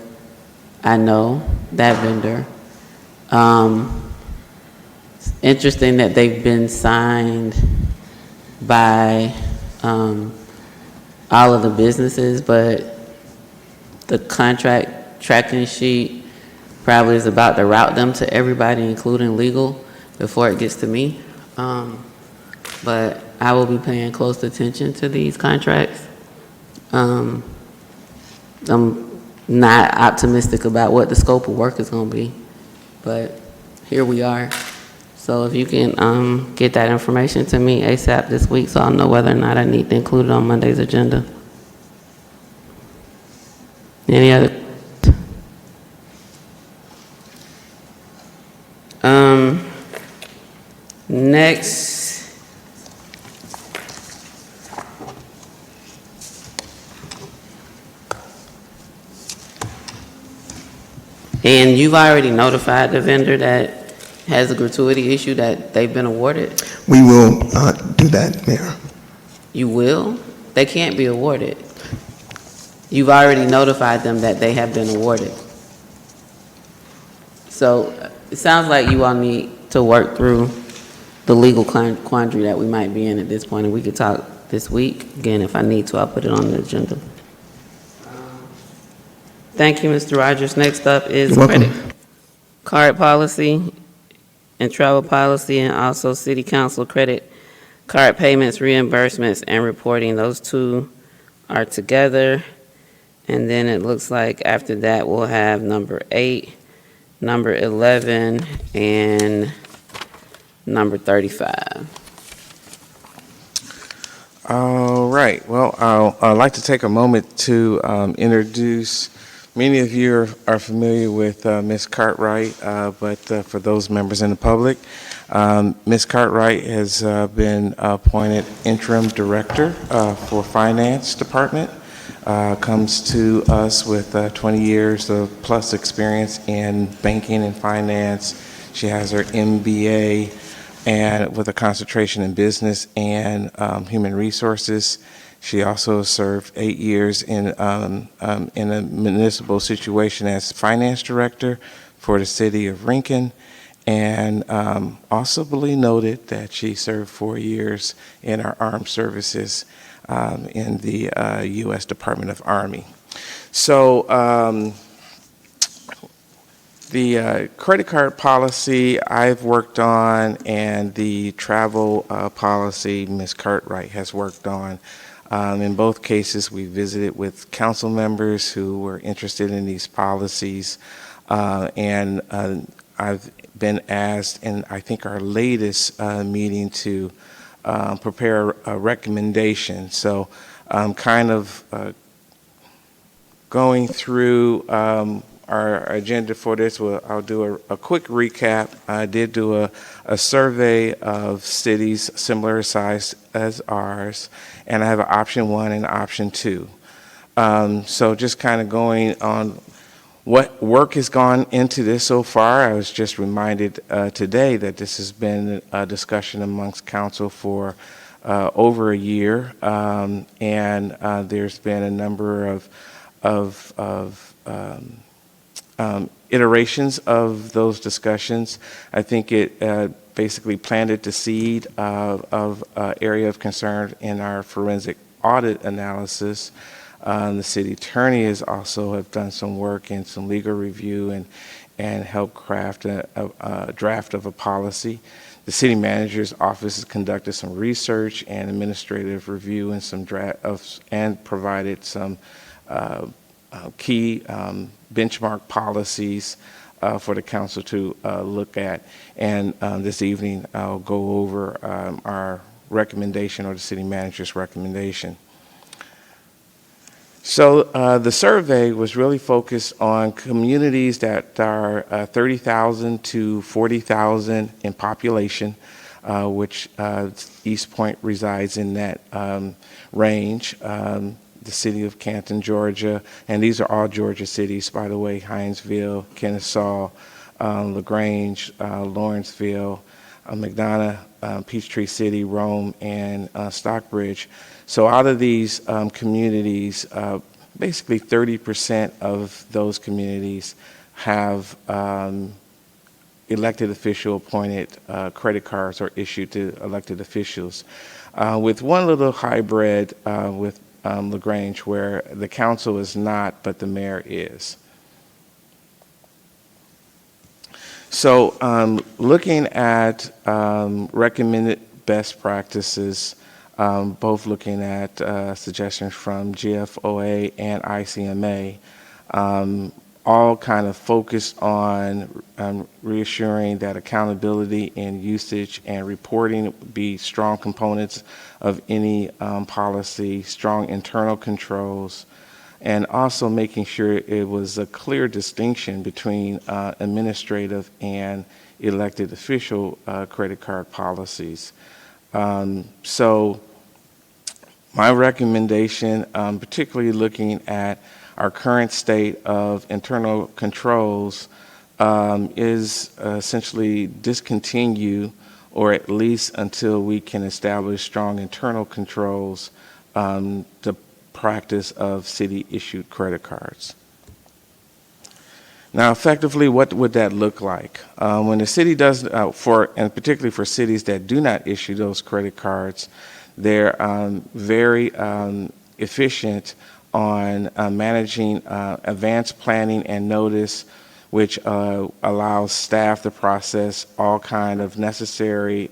I know that vendor. It's interesting that they've been signed by all of the businesses, but the contract tracking sheet probably is about to route them to everybody, including legal, before it gets to me. But I will be paying close attention to these contracts. I'm not optimistic about what the scope of work is going to be, but here we are. So if you can get that information to me ASAP this week so I'll know whether or not I need to include it on Monday's agenda. Any other? Next, and you've already notified the vendor that has a gratuity issue that they've been awarded? We will do that, Mayor. You will? They can't be awarded. You've already notified them that they have been awarded. So it sounds like you all need to work through the legal quandary that we might be in at this point, and we could talk this week. Again, if I need to, I'll put it on the agenda. Thank you, Mr. Rogers. Next up is credit card policy and travel policy, and also city council credit card payments, reimbursements, and reporting. Those two are together. And then it looks like after that, we'll have number 8, number 11, and number 35. All right. Well, I'd like to take a moment to introduce. Many of you are familiar with Ms. Cartwright, but for those members in the public, Ms. Cartwright has been appointed interim director for Finance Department. Comes to us with 20 years of plus experience in banking and finance. She has her MBA and with a concentration in business and human resources. She also served 8 years in a municipal situation as finance director for the city of Rincon, and also noted that she served 4 years in our armed services in the U.S. Department of Army. So The credit card policy I've worked on, and the travel policy Ms. Cartwright has worked on. In both cases, we visited with council members who were interested in these policies, and I've been asked in, I think, our latest meeting to prepare a recommendation. So I'm kind of going through our agenda for this. I'll do a quick recap. I did do a survey of cities similar size as ours, and I have an option 1 and option 2. So just kind of going on what work has gone into this so far. I was just reminded today that this has been a discussion amongst council for over a year, and there's been a number of iterations of those discussions. I think it basically planted the seed of area of concern in our forensic audit analysis. The city attorney has also have done some work in some legal review and helped craft a draft of a policy. The city manager's office has conducted some research and administrative review and some and provided some key benchmark policies for the council to look at. And this evening, I'll go over our recommendation, or the city manager's recommendation. So the survey was really focused on communities that are 30,000 to 40,000 in population, which East Point resides in that range. The city of Canton, Georgia, and these are all Georgia cities, by the way: Hinesville, Kennesaw, LaGrange, Lawrenceville, McDonough, Peachtree City, Rome, and Stockbridge. So out of these communities, basically 30% of those communities have elected official appointed credit cards are issued to elected officials, with one little hybrid with LaGrange, where the council is not, but the mayor is. So looking at recommended best practices, both looking at suggestions from GFOA and ICMA, all kind of focused on reassuring that accountability and usage and reporting be strong components of any policy, strong internal controls, and also making sure it was a clear distinction between administrative and elected official credit card policies. So my recommendation, particularly looking at our current state of internal controls, is essentially discontinue, or at least until we can establish strong internal controls, the practice of city-issued credit cards. Now, effectively, what would that look like? When the city does, and particularly for cities that do not issue those credit cards, they're very efficient on managing advanced planning and notice, which allows staff to process all kind of necessary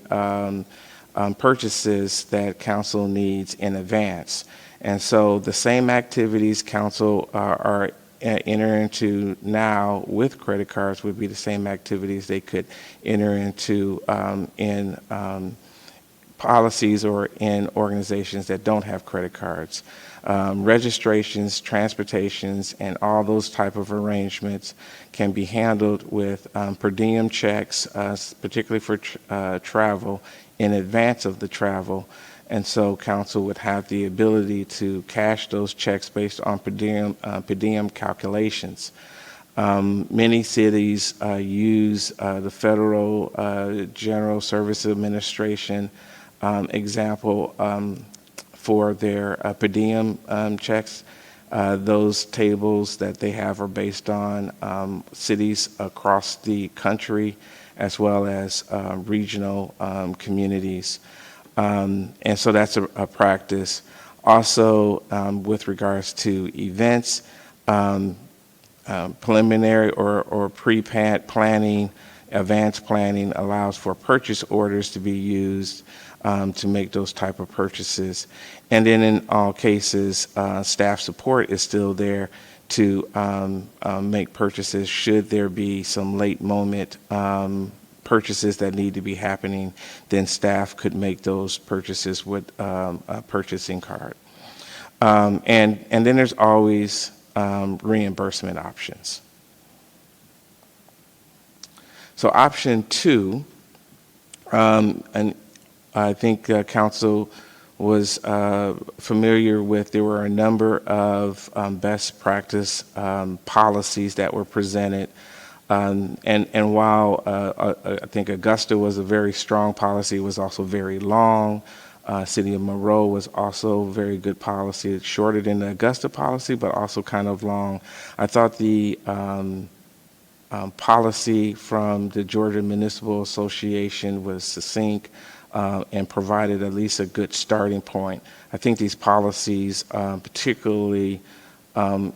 purchases that council needs in advance. And so the same activities council are entering into now with credit cards would be the same activities they could enter into in policies or in organizations that don't have credit cards. Registrations, transportations, and all those type of arrangements can be handled with per diem checks, particularly for travel, in advance of the travel. And so council would have the ability to cash those checks based on per diem calculations. Many cities use the Federal General Service Administration example for their per diem checks. Those tables that they have are based on cities across the country, as well as regional communities. And so that's a practice. Also, with regards to events, preliminary or pre-planning, advanced planning allows for purchase orders to be used to make those type of purchases. And then in all cases, staff support is still there to make purchases should there be some late moment purchases that need to be happening, then staff could make those purchases with a purchasing card. And then there's always reimbursement options. So option 2, and I think council was familiar with, there were a number of best practice policies that were presented. And while I think Augusta was a very strong policy, it was also very long. City of Monroe was also very good policy. It's shorter than the Augusta policy, but also kind of long. I thought the policy from the Georgia Municipal Association was succinct and provided at least a good starting point. I think these policies, particularly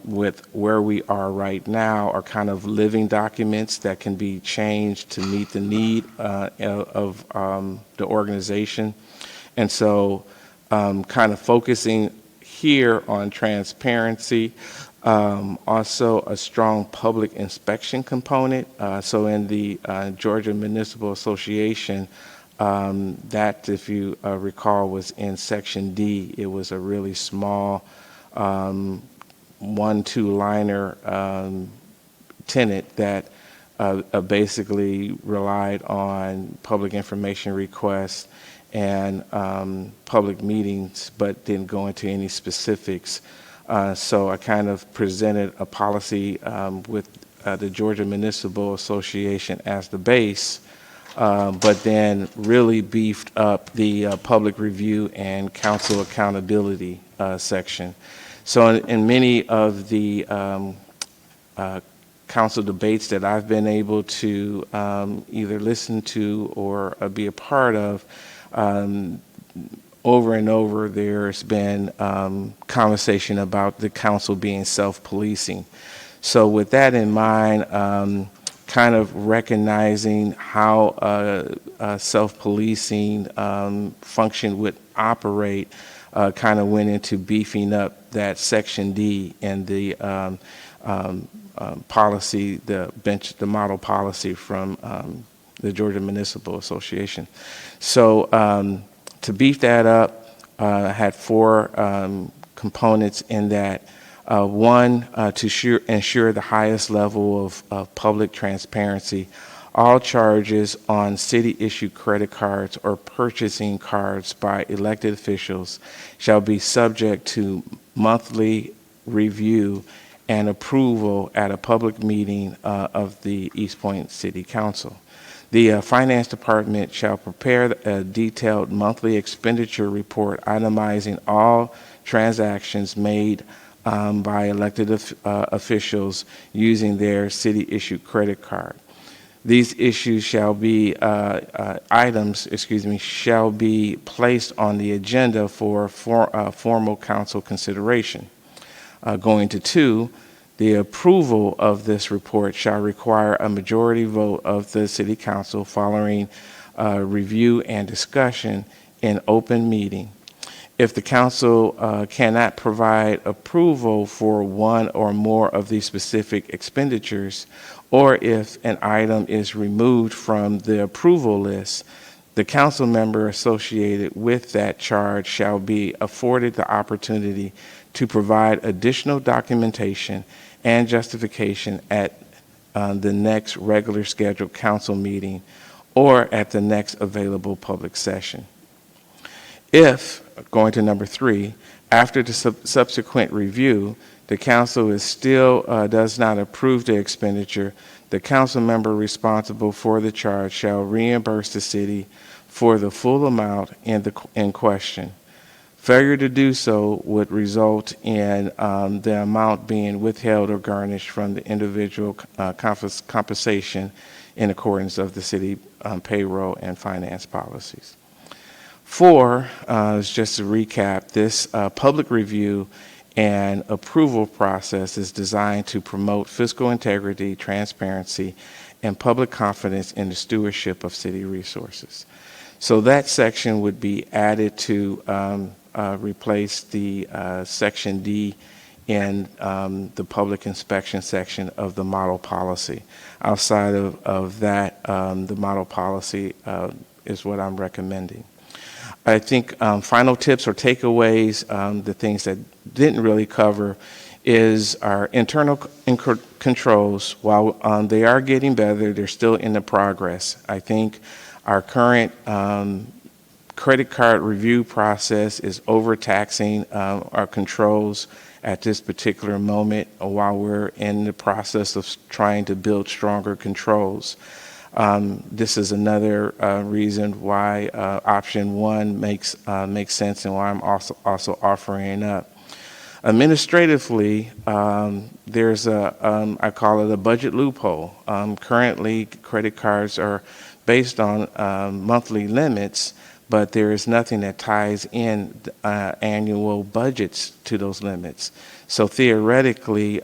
with where we are right now, are kind of living documents that can be changed to meet the need of the organization. And so kind of focusing here on transparency, also a strong public inspection component. So in the Georgia Municipal Association, that, if you recall, was in Section D. It was a really small 1-2-liner tenet that basically relied on public information requests and public meetings, but didn't go into any specifics. So I kind of presented a policy with the Georgia Municipal Association as the base, but then really beefed up the public review and council accountability section. So in many of the council debates that I've been able to either listen to or be a part of, over and over there's been conversation about the council being self-policing. So with that in mind, kind of recognizing how self-policing function would operate, kind of went into beefing up that Section D and the policy, the model policy from the Georgia Municipal Association. So to beef that up, I had 4 components in that. One, to ensure the highest level of public transparency. All charges on city-issued credit cards or purchasing cards by elected officials shall be subject to monthly review and approval at a public meeting of the East Point City Council. The Finance Department shall prepare a detailed monthly expenditure report itemizing all transactions made by elected officials using their city-issued credit card. These issues shall be, shall be placed on the agenda for formal council consideration. Going to 2, the approval of this report shall require a majority vote of the City Council following review and discussion in open meeting. If the council cannot provide approval for one or more of these specific expenditures, or if an item is removed from the approval list, the council member associated with that charge shall be afforded the opportunity to provide additional documentation and justification at the next regular scheduled council meeting or at the next available public session. If, going to number 3, after the subsequent review, the council is still does not approve the expenditure, the council member responsible for the charge shall reimburse the city for the full amount in question. Failure to do so would result in the amount being withheld or garnished from the individual compensation in accordance of the city payroll and finance policies. 4 is just to recap, this public review and approval process is designed to promote fiscal integrity, transparency, and public confidence in the stewardship of city resources. So that section would be added to replace the Section D in the public inspection section of the model policy. Outside of that, the model policy is what I'm recommending. I think final tips or takeaways, the things that didn't really cover is our internal controls. While they are getting better, they're still in the progress. I think our current credit card review process is overtaxing our controls at this particular moment while we're in the process of trying to build stronger controls. This is another reason why option one makes sense and why I'm also offering it up. Administratively, there's I call it a budget loophole. Currently, credit cards are based on monthly limits, but there is nothing that ties in annual budgets to those limits. So theoretically,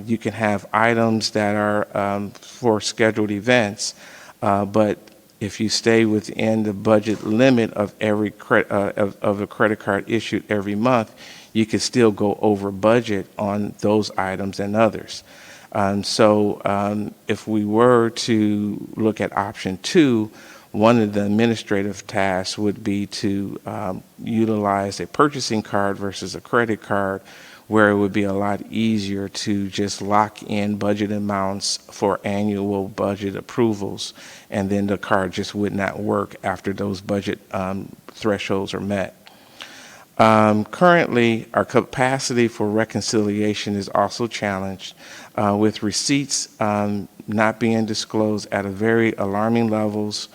you can have items that are for scheduled events, but if you stay within the budget limit of every of a credit card issued every month, you can still go over budget on those items and others. So if we were to look at option two, one of the administrative tasks would be to utilize a purchasing card versus a credit card, where it would be a lot easier to just lock in budget amounts for annual budget approvals, and then the card just would not work after those budget thresholds are met. Currently, our capacity for reconciliation is also challenged, with receipts not being disclosed at a very alarming levels.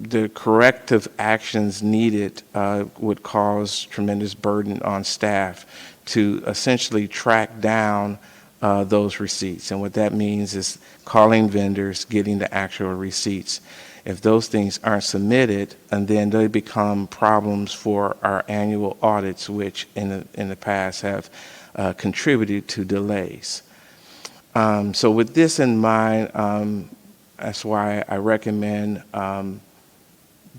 The corrective actions needed would cause tremendous burden on staff to essentially track down those receipts. And what that means is calling vendors, getting the actual receipts. If those things aren't submitted, and then they become problems for our annual audits, which in the past have contributed to delays. So with this in mind, that's why I recommend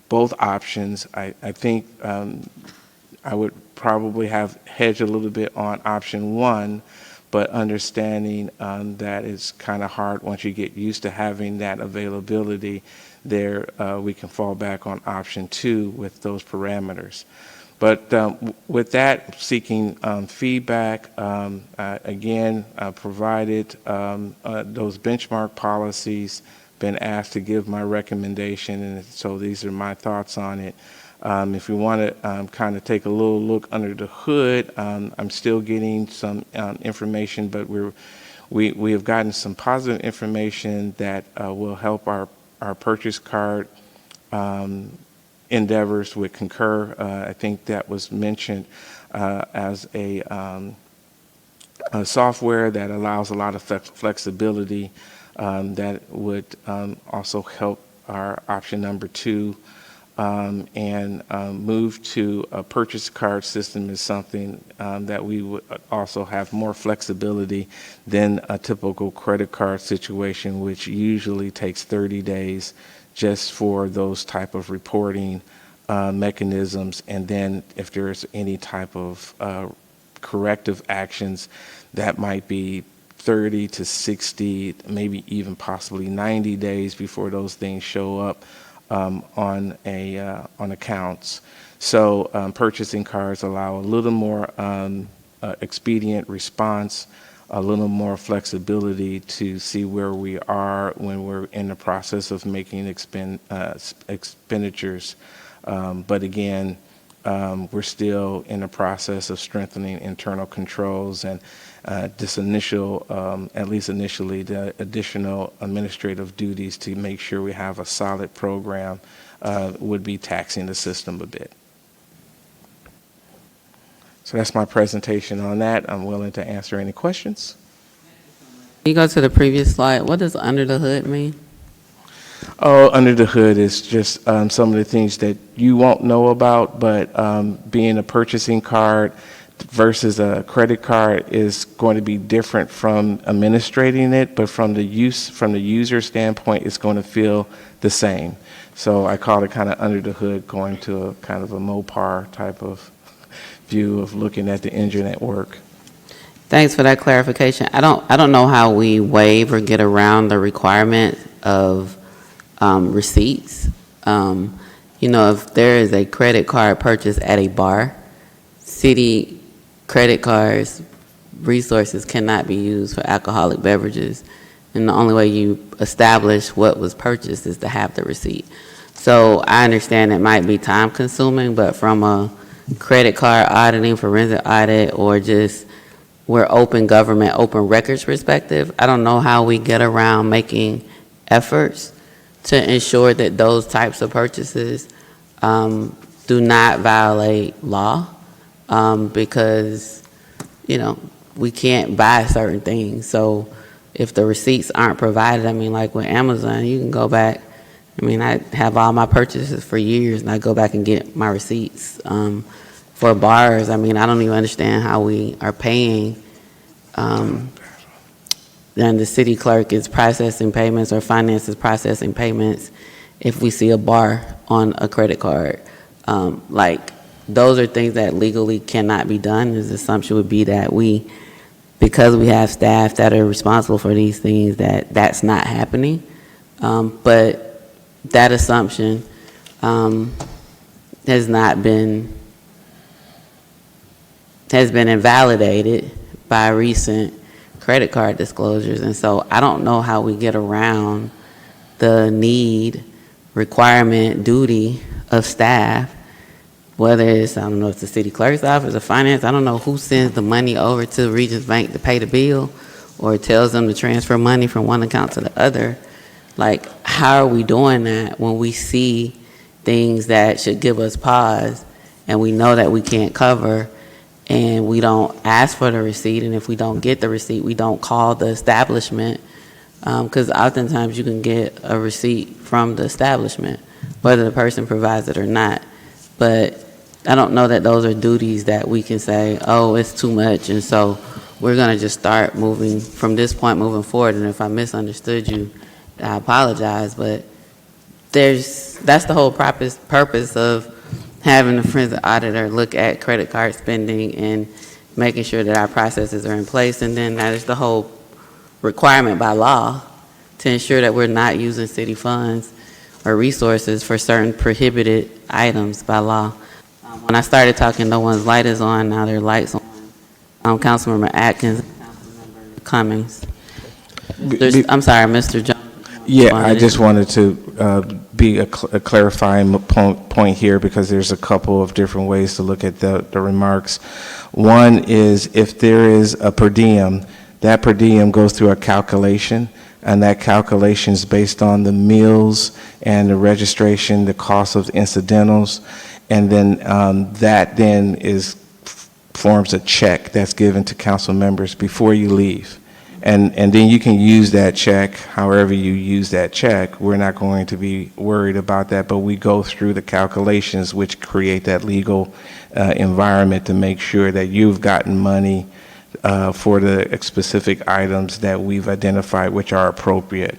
both options. I think I would probably have hedged a little bit on option one, but understanding that it's kind of hard once you get used to having that availability there, we can fall back on option two with those parameters. But with that, seeking feedback, again, provided those benchmark policies, been asked to give my recommendation, and so these are my thoughts on it. If you want to kind of take a little look under the hood, I'm still getting some information, but we have gotten some positive information that will help our purchase card endeavors with Concur. I think that was mentioned as a software that allows a lot of flexibility that would also help our option number two. And move to a purchase card system is something that we would also have more flexibility than a typical credit card situation, which usually takes 30 days just for those type of reporting mechanisms. And then if there's any type of corrective actions, that might be 30 to 60, maybe even possibly 90 days before those things show up on accounts. So purchasing cards allow a little more expedient response, a little more flexibility to see where we are when we're in the process of making expenditures. But again, we're still in the process of strengthening internal controls, and this initial, at least initially, the additional administrative duties to make sure we have a solid program would be taxing the system a bit. So that's my presentation on that. I'm willing to answer any questions. You go to the previous slide. What does under the hood mean? Oh, under the hood is just some of the things that you won't know about, but being a purchasing card versus a credit card is going to be different from administrating it, but from the user standpoint, it's going to feel the same. So I call it kind of under the hood, going to a kind of a Mopar type of view of looking at the internet work. Thanks for that clarification. I don't know how we waive or get around the requirement of receipts. If there is a credit card purchase at a bar, city credit cards resources cannot be used for alcoholic beverages. And the only way you establish what was purchased is to have the receipt. So I understand it might be time consuming, but from a credit card auditing, forensic audit, or just we're open government, open records perspective, I don't know how we get around making efforts to ensure that those types of purchases do not violate law, because, we can't buy certain things. So if the receipts aren't provided, like with Amazon, you can go back. I have all my purchases for years, and I go back and get my receipts. For bars, I don't even understand how we are paying, then the city clerk is processing payments or finance is processing payments if we see a bar on a credit card. Those are things that legally cannot be done. His assumption would be that because we have staff that are responsible for these things, that's not happening. But that assumption has been invalidated by recent credit card disclosures. And so I don't know how we get around the need, requirement, duty of staff, whether it's, I don't know, it's the city clerk's office or finance. I don't know who sends the money over to Regions Bank to pay the bill or tells them to transfer money from one account to the other. How are we doing that when we see things that should give us pause and we know that we can't cover, and we don't ask for the receipt, and if we don't get the receipt, we don't call the establishment, because oftentimes you can get a receipt from the establishment, whether the person provides it or not. But I don't know that those are duties that we can say, oh, it's too much, and so we're going to just start moving from this point moving forward. And if I misunderstood you, I apologize, but that's the whole purpose of having a forensic auditor look at credit card spending and making sure that our processes are in place. And then that is the whole requirement by law to ensure that we're not using city funds or resources for certain prohibited items by law. When I started talking, no one's light is on, now their light's on. Councilmember Atkins, Councilmember Cummings. I'm sorry, Mr. Jones. Yeah, I just wanted to be a clarifying point here, because there's a couple of different ways to look at the remarks. One is, if there is a per diem, that per diem goes through a calculation, and that calculation is based on the meals and the registration, the cost of incidentals, and then that then forms a check that's given to council members before you leave. And then you can use that check however you use that check. We're not going to be worried about that, but we go through the calculations which create that legal environment to make sure that you've gotten money for the specific items that we've identified which are appropriate.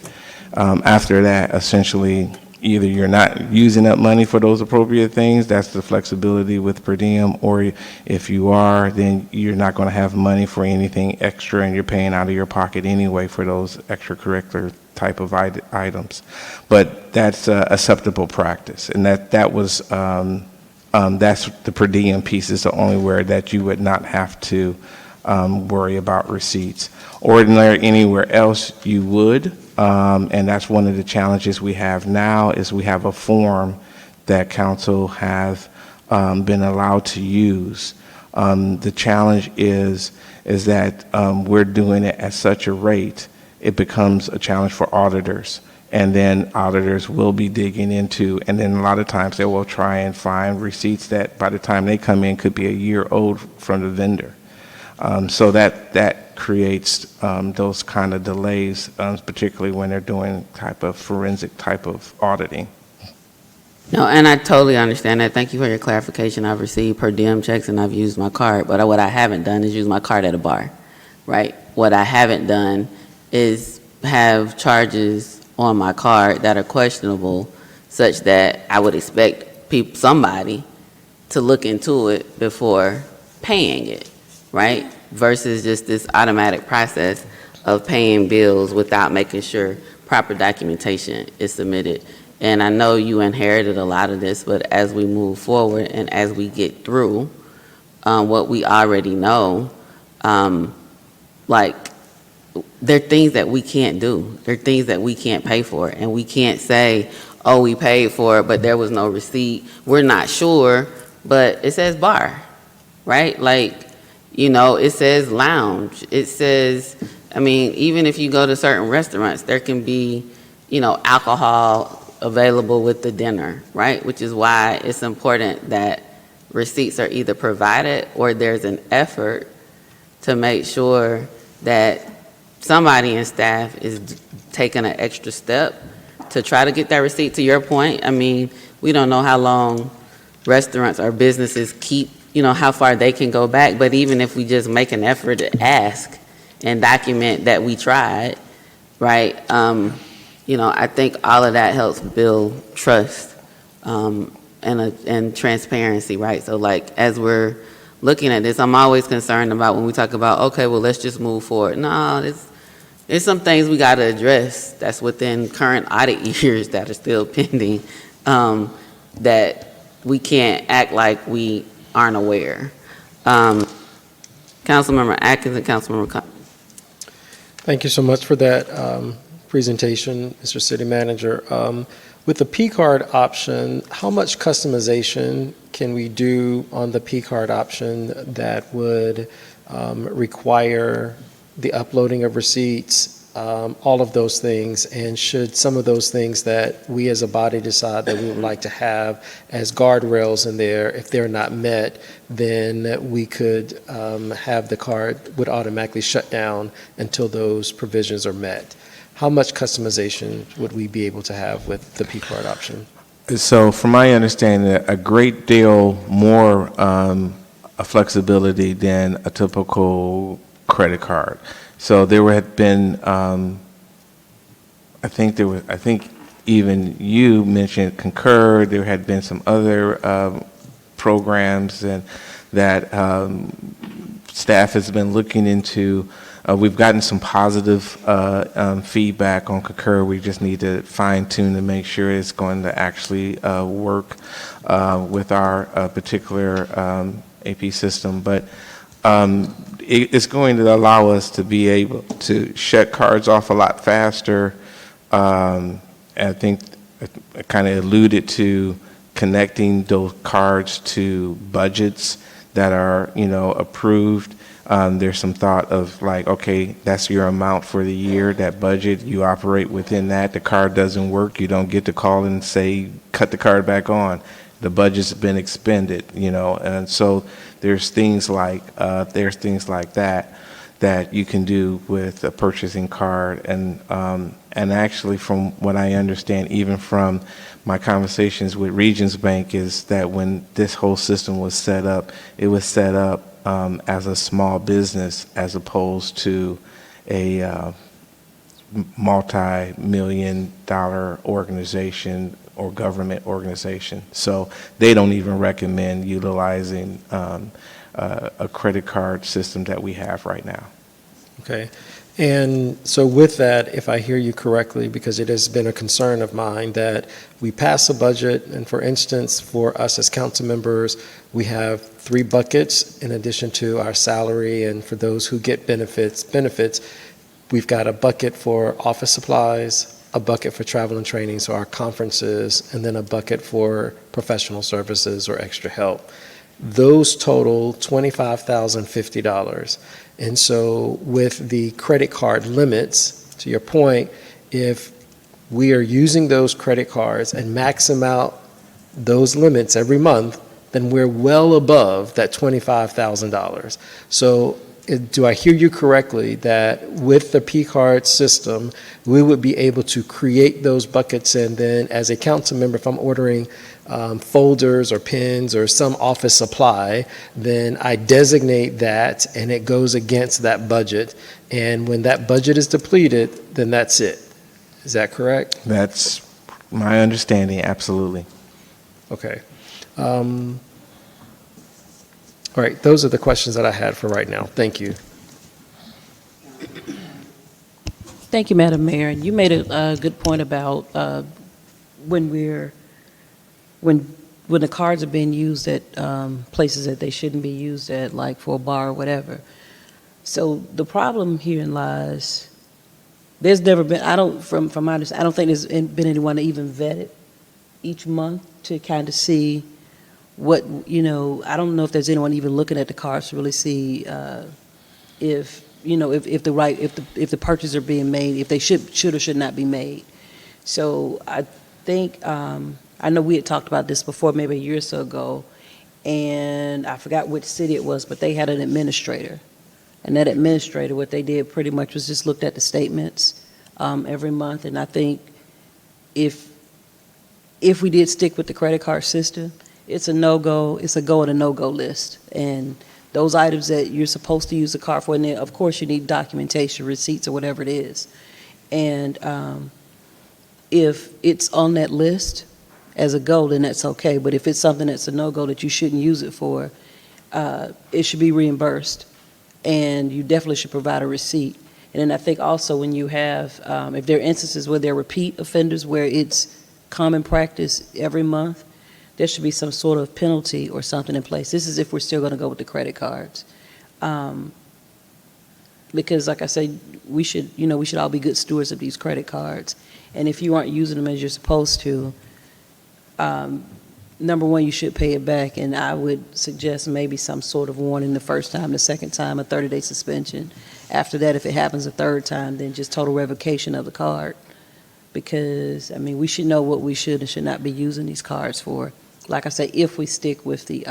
After that, essentially, either you're not using up money for those appropriate things, that's the flexibility with per diem, or if you are, then you're not going to have money for anything extra, and you're paying out of your pocket anyway for those extracurricular type of items. But that's acceptable practice, and that was that's the per diem piece is the only where that you would not have to worry about receipts. Ordinary anywhere else you would. And that's one of the challenges we have now, is we have a form that council have been allowed to use. The challenge is that we're doing it at such a rate, it becomes a challenge for auditors. And then auditors will be digging into, and then a lot of times they will try and find receipts that by the time they come in could be a year old from the vendor. So that creates those kind of delays, particularly when they're doing type of forensic type of auditing. No, and I totally understand that. Thank you for your clarification. I've received per diem checks and I've used my card, but what I haven't done is use my card at a bar, right? What I haven't done is have charges on my card that are questionable, such that I would expect somebody to look into it before paying it, right? Versus just this automatic process of paying bills without making sure proper documentation is submitted. And I know you inherited a lot of this, but as we move forward and as we get through what we already know, like, there are things that we can't do. There are things that we can't pay for. And we can't say, oh, we paid for it, but there was no receipt. We're not sure, but it says bar, right? Like, you know, it says lounge. It says, I mean, even if you go to certain restaurants, there can be, you know, alcohol available with the dinner, right? Which is why it's important that receipts are either provided or there's an effort to make sure that somebody in staff is taking an extra step to try to get that receipt. To your point, I mean, we don't know how long restaurants or businesses keep, you know, how far they can go back, but even if we just make an effort to ask and document that we tried, right? You know, I think all of that helps build trust and transparency, right? So, like, as we're looking at this, I'm always concerned about when we talk about, okay, well, let's just move forward. No, there's some things we got to address that's within current audit years that are still pending, that we can't act like we aren't aware. Councilmember Atkins and Councilmember Cummings. Thank you so much for that presentation, Mr. City Manager. With the P-card option, how much customization can we do on the P-card option that would require the uploading of receipts, all of those things? And should some of those things that we as a body decide that we would like to have as guardrails in there, if they're not met, then we could have the card would automatically shut down until those provisions are met? How much customization would we be able to have with the P-card option? So from my understanding, a great deal more flexibility than a typical credit card. So there had been, I think even you mentioned Concur. There had been some other programs and that staff has been looking into. We've gotten some positive feedback on Concur. We just need to fine tune to make sure it's going to actually work with our particular AP system. But it's going to allow us to be able to shut cards off a lot faster. I think I kind of alluded to connecting those cards to budgets that are, you know, approved. There's some thought of like, okay, that's your amount for the year, that budget, you operate within that. The card doesn't work, you don't get to call and say, cut the card back on. The budget's been expended, you know, and so there's things like that you can do with a purchasing card. And actually, from what I understand, even from my conversations with Regions Bank, is that when this whole system was set up, it was set up as a small business as opposed to a multi-million-dollar organization or government organization. So they don't even recommend utilizing a credit card system that we have right now. Okay. And so with that, if I hear you correctly, because it has been a concern of mine that we pass a budget, and for instance, for us as council members, we have 3 buckets in addition to our salary, and for those who get benefits, we've got a bucket for office supplies, a bucket for travel and training, so our conferences, and then a bucket for professional services or extra help. Those total $25,050. And so with the credit card limits, to your point, if we are using those credit cards and maxing out those limits every month, then we're well above that $25,000. So do I hear you correctly that with the P-card system, we would be able to create those buckets, and then as a council member, if I'm ordering folders or pens or some office supply, then I designate that and it goes against that budget. And when that budget is depleted, then that's it. Is that correct? That's my understanding, absolutely. Okay. All right, those are the questions that I had for right now. Thank you. Thank you, Madam Mayor. And you made a good point about when the cards are being used at places that they shouldn't be used at, like for a bar or whatever. So the problem herein lies, there's never been, from my understanding, I don't think there's been anyone to even vet it each month to kind of see what, I don't know if there's anyone even looking at the cards to really see if the purchases are being made, if they should or should not be made. So I think, I know we had talked about this before, maybe a year or so ago, and I forgot which city it was, but they had an administrator. And that administrator, what they did pretty much was just looked at the statements every month. And I think if we did stick with the credit card system, it's a no-go, it's a go and a no-go list. And those items that you're supposed to use the card for, and then of course you need documentation, receipts, or whatever it is. And if it's on that list as a go, then that's okay. But if it's something that's a no-go that you shouldn't use it for, it should be reimbursed. And you definitely should provide a receipt. And then I think also when you have, if there are instances where there are repeat offenders, where it's common practice every month, there should be some sort of penalty or something in place. This is if we're still going to go with the credit cards. Because like I say, we should all be good stewards of these credit cards. And if you aren't using them as you're supposed to, number one, you should pay it back, and I would suggest maybe some sort of warning the first time, the second time, a 30-day suspension. After that, if it happens a third time, then just total revocation of the card. Because, we should know what we should and should not be using these cards for. Like I say, if we stick with the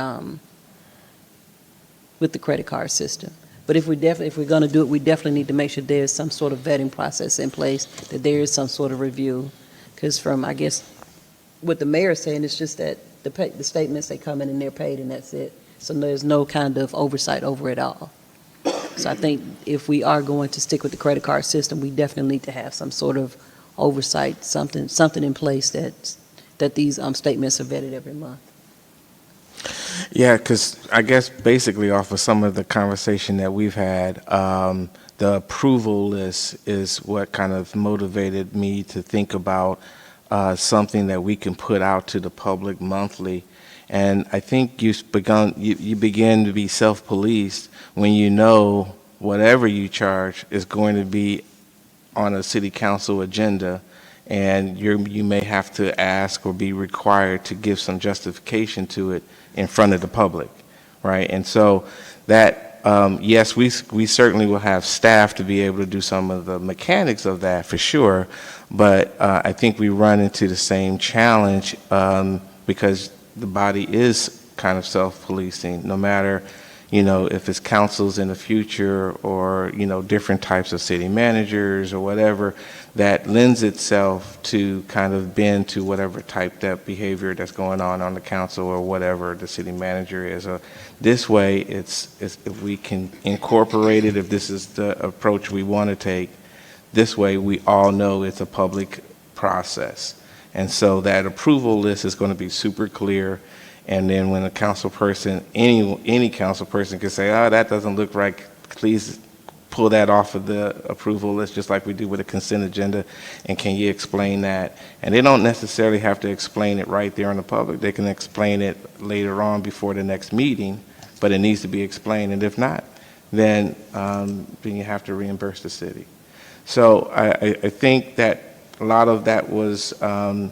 credit card system. But if we're going to do it, we definitely need to make sure there's some sort of vetting process in place, that there is some sort of review. Because from, I guess, what the mayor is saying, it's just that the statements, they come in and they're paid and that's it. So there's no kind of oversight over it all. So I think if we are going to stick with the credit card system, we definitely need to have some sort of oversight, something in place that these statements are vetted every month. Yeah, because I guess basically off of some of the conversation that we've had, the approval list is what kind of motivated me to think about something that we can put out to the public monthly. And I think you begin to be self-policed when you know whatever you charge is going to be on a city council agenda, and you may have to ask or be required to give some justification to it in front of the public, right? And so that, yes, we certainly will have staff to be able to do some of the mechanics of that for sure, but I think we run into the same challenge because the body is kind of self-policing, no matter, if it's councils in the future or, different types of city managers or whatever, that lends itself to kind of bend to whatever type that behavior that's going on the council or whatever the city manager is. This way, it's if we can incorporate it, if this is the approach we want to take, this way we all know it's a public process. And so that approval list is going to be super clear. And then when a council person, any council person can say, oh, that doesn't look right, please pull that off of the approval list, just like we do with a consent agenda, and can you explain that? And they don't necessarily have to explain it right there in the public. They can explain it later on before the next meeting, but it needs to be explained. And if not, then you have to reimburse the city. So I think that a lot of that was, kind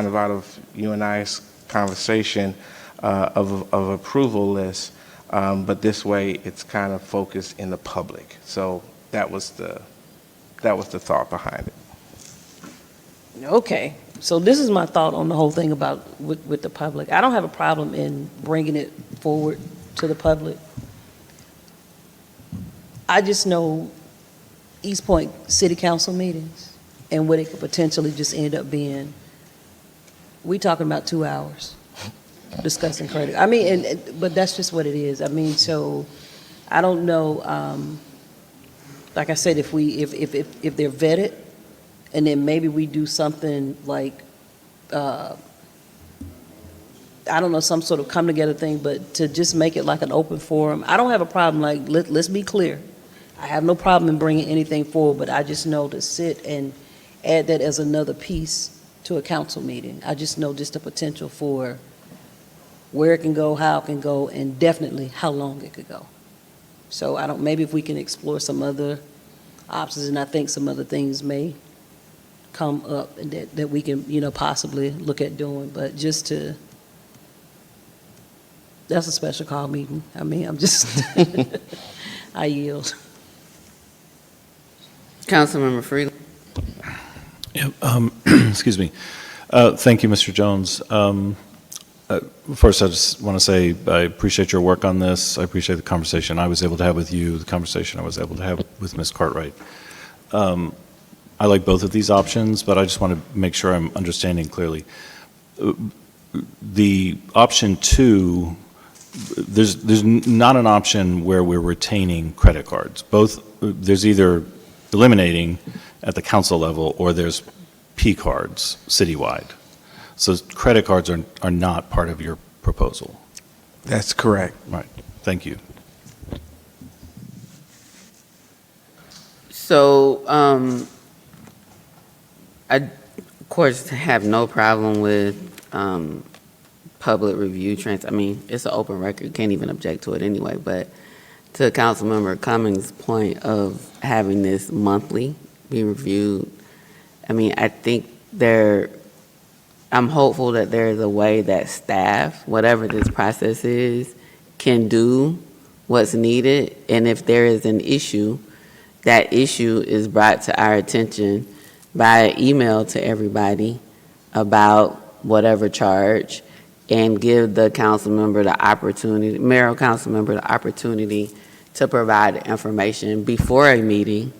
of out of you and I's conversation of approval lists, but this way it's kind of focused in the public. So that was the thought behind it. Okay, so this is my thought on the whole thing about with the public. I don't have a problem in bringing it forward to the public. I just know East Point City Council meetings and what it could potentially just end up being we talking about 2 hours discussing credit. I mean, but that's just what it is. I mean, so I don't know, like I said, if they're vetted, and then maybe we do something like, I don't know, some sort of come together thing, but to just make it like an open forum. I don't have a problem, like, let's be clear. I have no problem in bringing anything forward, but I just know to sit and add that as another piece to a council meeting. I just know just the potential for where it can go, how it can go, and definitely how long it could go. So I don't, maybe if we can explore some other options, and I think some other things may come up and that we can, possibly look at doing, but just to, that's a special call meeting. I mean, I'm just, I yield. Councilmember Freeland. Excuse me. Thank you, Mr. Jones. First, I just want to say I appreciate your work on this. I appreciate the conversation I was able to have with you, the conversation I was able to have with Ms. Cartwright. I like both of these options, but I just want to make sure I'm understanding clearly. The option 2, there's not an option where we're retaining credit cards. Both, there's either eliminating at the council level or there's P cards citywide. So credit cards are not part of your proposal. That's correct. Right. Thank you. So, I, of course, have no problem with public review I mean, it's an open record, can't even object to it anyway, but to Councilmember Cummings' point of having this monthly be reviewed, I mean, I think I'm hopeful that there's a way that staff, whatever this process is, can do what's needed, and if there is an issue, that issue is brought to our attention by email to everybody about whatever charge, and give the council member the opportunity, mayor or council member the opportunity to provide the information before a meeting,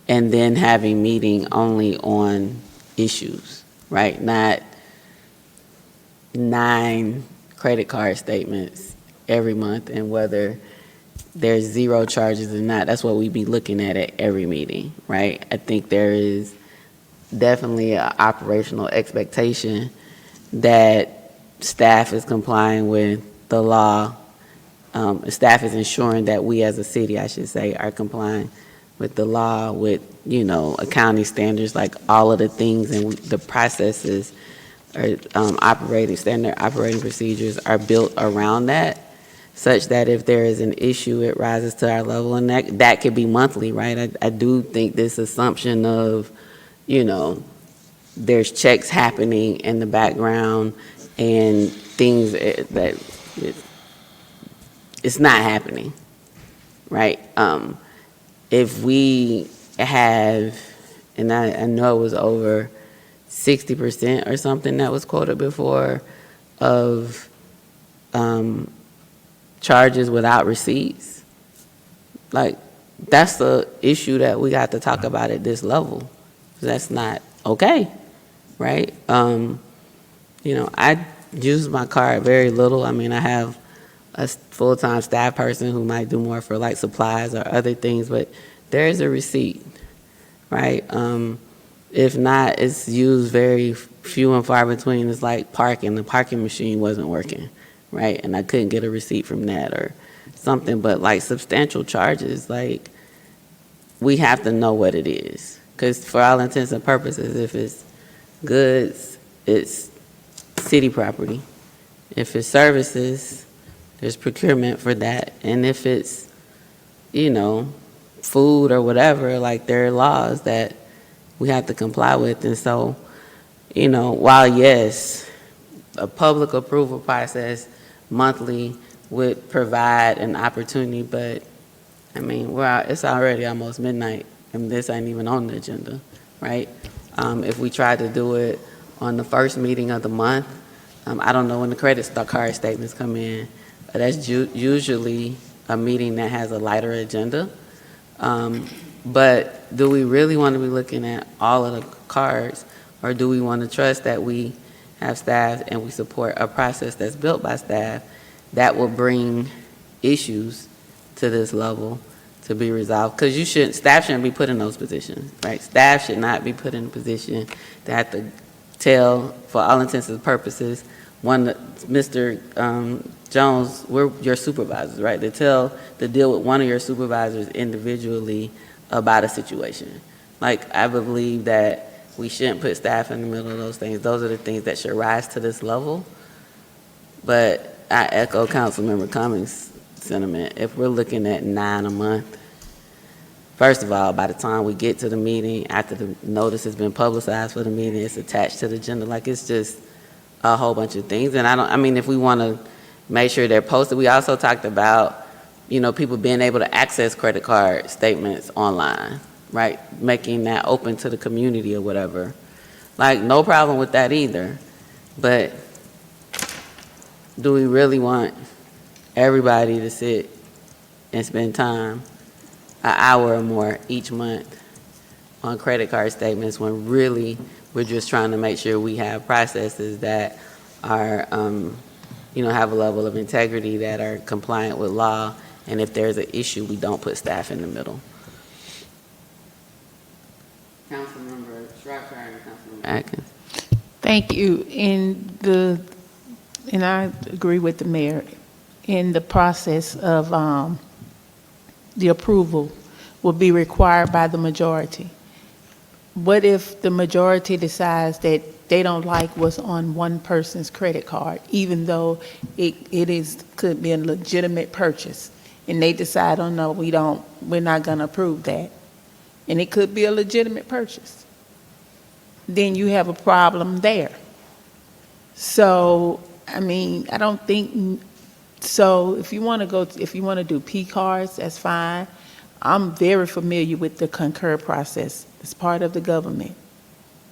and then having meeting only on issues, right? Not 9 credit card statements every month, and whether there's 0 charges or not, that's what we be looking at every meeting, right? I think there is definitely an operational expectation that staff is complying with the law. Staff is ensuring that we as a city, I should say, are complying with the law, with, accounting standards, like all of the things and the processes or standard operating procedures are built around that, such that if there is an issue, it rises to our level, and that could be monthly, right? I do think this assumption of, there's checks happening in the background and things that it's not happening, right? If we have, and I know it was over 60% or something that was quoted before of charges without receipts, like, that's the issue that we got to talk about at this level. That's not okay, right? I use my card very little. I mean, I have a full-time staff person who might do more for like supplies or other things, but there is a receipt, right? If not, it's used very few and far between. It's like parking. The parking machine wasn't working, right? And I couldn't get a receipt from that or something, but like substantial charges, like, we have to know what it is. Because for all intents and purposes, if it's goods, it's city property. If it's services, there's procurement for that. And if it's, food or whatever, like, there are laws that we have to comply with. And so, while yes, a public approval process monthly would provide an opportunity, but I mean, it's already almost midnight and this ain't even on the agenda, right? If we tried to do it on the first meeting of the month, I don't know when the credit card statements come in, but that's usually a meeting that has a lighter agenda. But do we really want to be looking at all of the cards, or do we want to trust that we have staff, and we support a process that's built by staff, that will bring issues to this level to be resolved. Because staff shouldn't be put in those positions, right? Staff should not be put in a position to have to tell, for all intents and purposes, Mr. Jones, we're your supervisors, right? To deal with one of your supervisors individually about a situation. Like, I believe that we shouldn't put staff in the middle of those things. Those are the things that should rise to this level. But I echo Councilmember Cummings' sentiment. If we're looking at 9 a month, first of all, by the time we get to the meeting, after the notice has been publicized for the meeting, it's attached to the agenda. Like, it's just a whole bunch of things. And if we want to make sure they're posted, we also talked about, people being able to access credit card statements online, right? Making that open to the community or whatever. Like, no problem with that either. But do we really want everybody to sit and spend time, an hour or more each month, on credit card statements when really we're just trying to make sure we have processes that are, have a level of integrity, that are compliant with law, and if there's an issue, we don't put staff in the middle. Councilmember Stratford and Councilmember Atkins. Thank you. And I agree with the mayor. In the process of the approval will be required by the majority. What if the majority decides that they don't like what's on one person's credit card, even though it could be a legitimate purchase, and they decide, oh no, we're not going to approve that, and it could be a legitimate purchase, then you have a problem there. So, I don't think. So if you want to do P cards, that's fine. I'm very familiar with the Concur process. It's part of the government.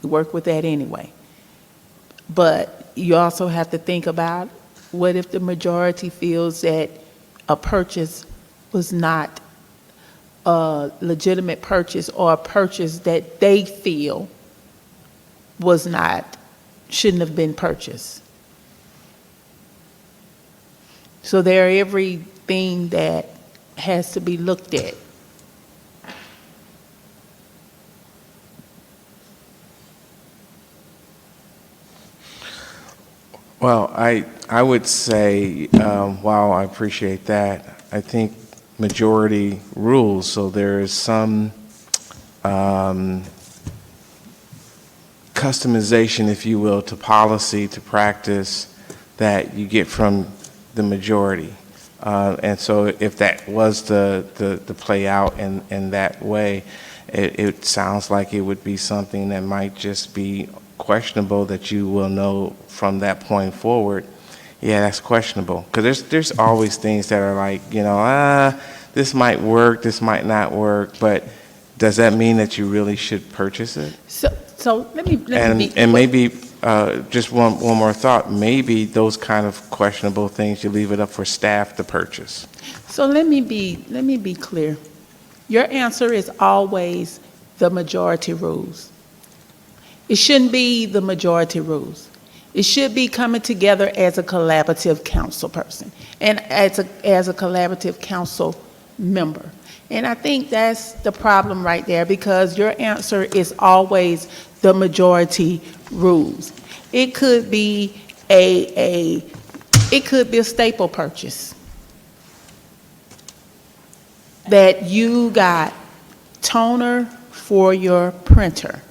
We work with that anyway. But you also have to think about, what if the majority feels that a purchase was not a legitimate purchase, or a purchase that they feel shouldn't have been purchased? So there are everything that has to be looked at. Well, I would say, while I appreciate that, I think majority rules, so there is some customization, if you will, to policy, to practice that you get from the majority. And so if that was the play out in that way, it sounds like it would be something that might just be questionable, that you will know from that point forward, yeah, that's questionable. Because there's always things that are like, this might work, this might not work, but does that mean that you really should purchase it? So let me and maybe just one more thought, maybe those kind of questionable things, you leave it up for staff to purchase. So let me be clear. Your answer is always the majority rules. It shouldn't be the majority rules. It should be coming together as a collaborative council person and as a collaborative council member. And I think that's the problem right there, because your answer is always the majority rules. It could be a staple purchase that you got toner for your printer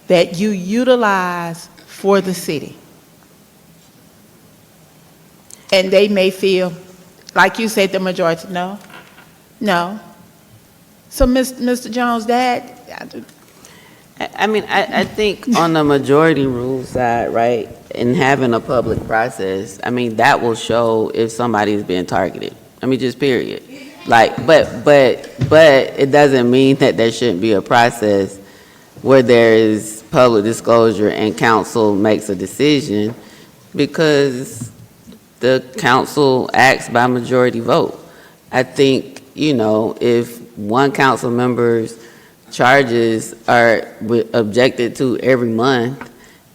that you utilize for the city. And they may feel, like you said, the majority, no. So, Mr. Jones, I think on the majority rule side, right, and having a public process, that will show if somebody is being targeted. Just period. But it doesn't mean that there shouldn't be a process where there is public disclosure and council makes a decision, because the council acts by majority vote. I think, if one council member's charges are objected to every month,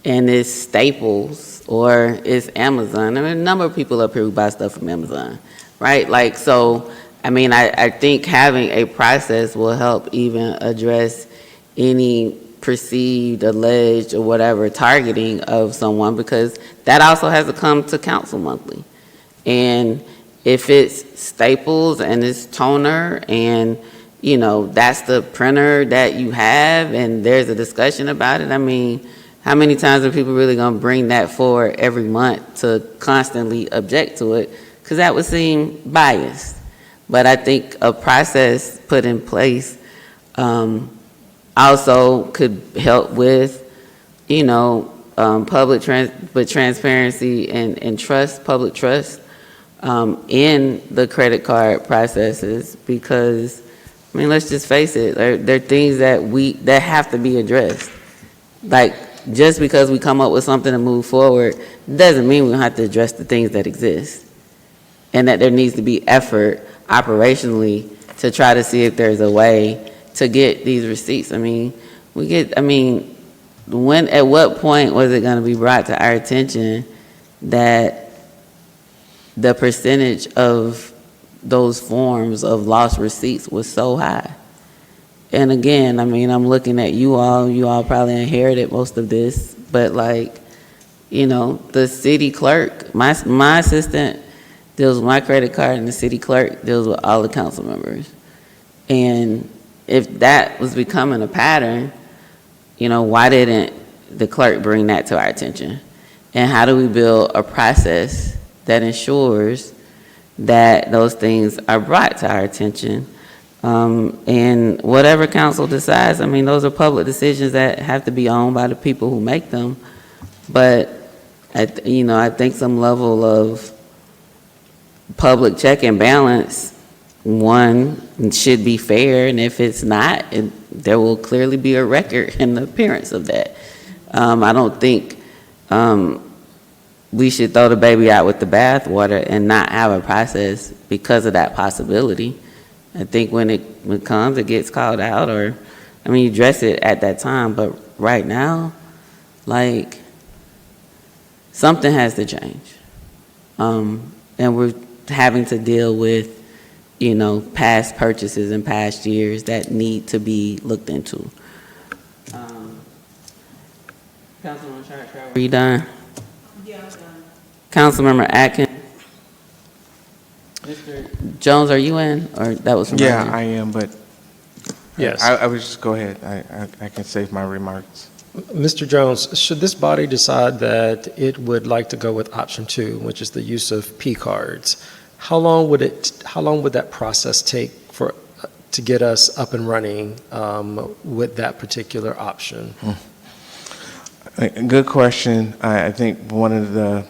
and it's Staples or it's Amazon. I mean, a number of people up here who buy stuff from Amazon, right? Like, so, I mean, I think having a process will help even address any perceived, alleged, or whatever targeting of someone, because that also has to come to council monthly. And if it's Staples and it's toner and, you know, that's the printer that you have and there's a discussion about it, I mean, how many times are people really going to bring that forward every month to constantly object to it? Because that would seem biased. But I think a process put in place also could help with, you know, with transparency and trust, public trust in the credit card processes. Because, I mean, let's just face it, there are things that have to be addressed. Like, just because we come up with something to move forward doesn't mean we don't have to address the things that exist. And that there needs to be effort operationally to try to see if there's a way to get these receipts. I mean, at what point was it going to be brought to our attention that the percentage of those forms of lost receipts was so high? And again, I mean, I'm looking at you all probably inherited most of this, but like, you know, the city clerk, my assistant deals with my credit card and the city clerk deals with all the council members. And if that was becoming a pattern, you know, why didn't the clerk bring that to our attention? And how do we build a process that ensures that those things are brought to our attention? And whatever council decides, I mean, those are public decisions that have to be owned by the people who make them. But, I think some level of public check and balance, one, should be fair, and if it's not, there will clearly be a record and the appearance of that. I don't think we should throw the baby out with the bathwater and not have a process because of that possibility. I think when it comes, it gets called out, or, I mean, you address it at that time, but right now, like, something has to change. And we're having to deal with, you know, past purchases in past years that need to be looked into. Councilwoman Sharp, are you done? Yeah, I'm done. Councilmember Atkins? Mr. Jones, are you in, or that was from Yeah, earlier? I am, but Yes. I would just go ahead. I can save my remarks. Mr. Jones, should this body decide that it would like to go with option 2, which is the use of P cards, how long would that process take to get us up and running with that particular option? Good question. I think one of the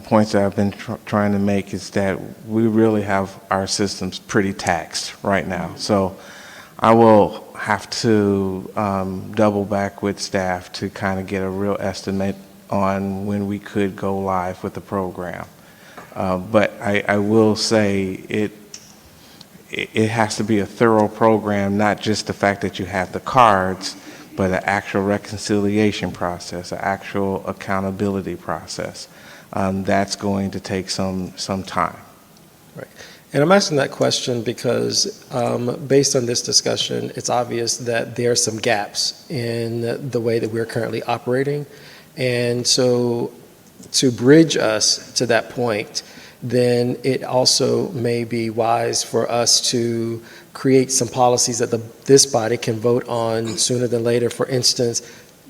points that I've been trying to make is that we really have our systems pretty taxed right now. So I will have to double back with staff to kind of get a real estimate on when we could go live with the program. But I will say it has to be a thorough program, not just the fact that you have the cards, but an actual reconciliation process, an actual accountability process. That's going to take some time. Right. And I'm asking that question because based on this discussion, it's obvious that there are some gaps in the way that we're currently operating. And so to bridge us to that point, then it also may be wise for us to create some policies that this body can vote on sooner than later. For instance,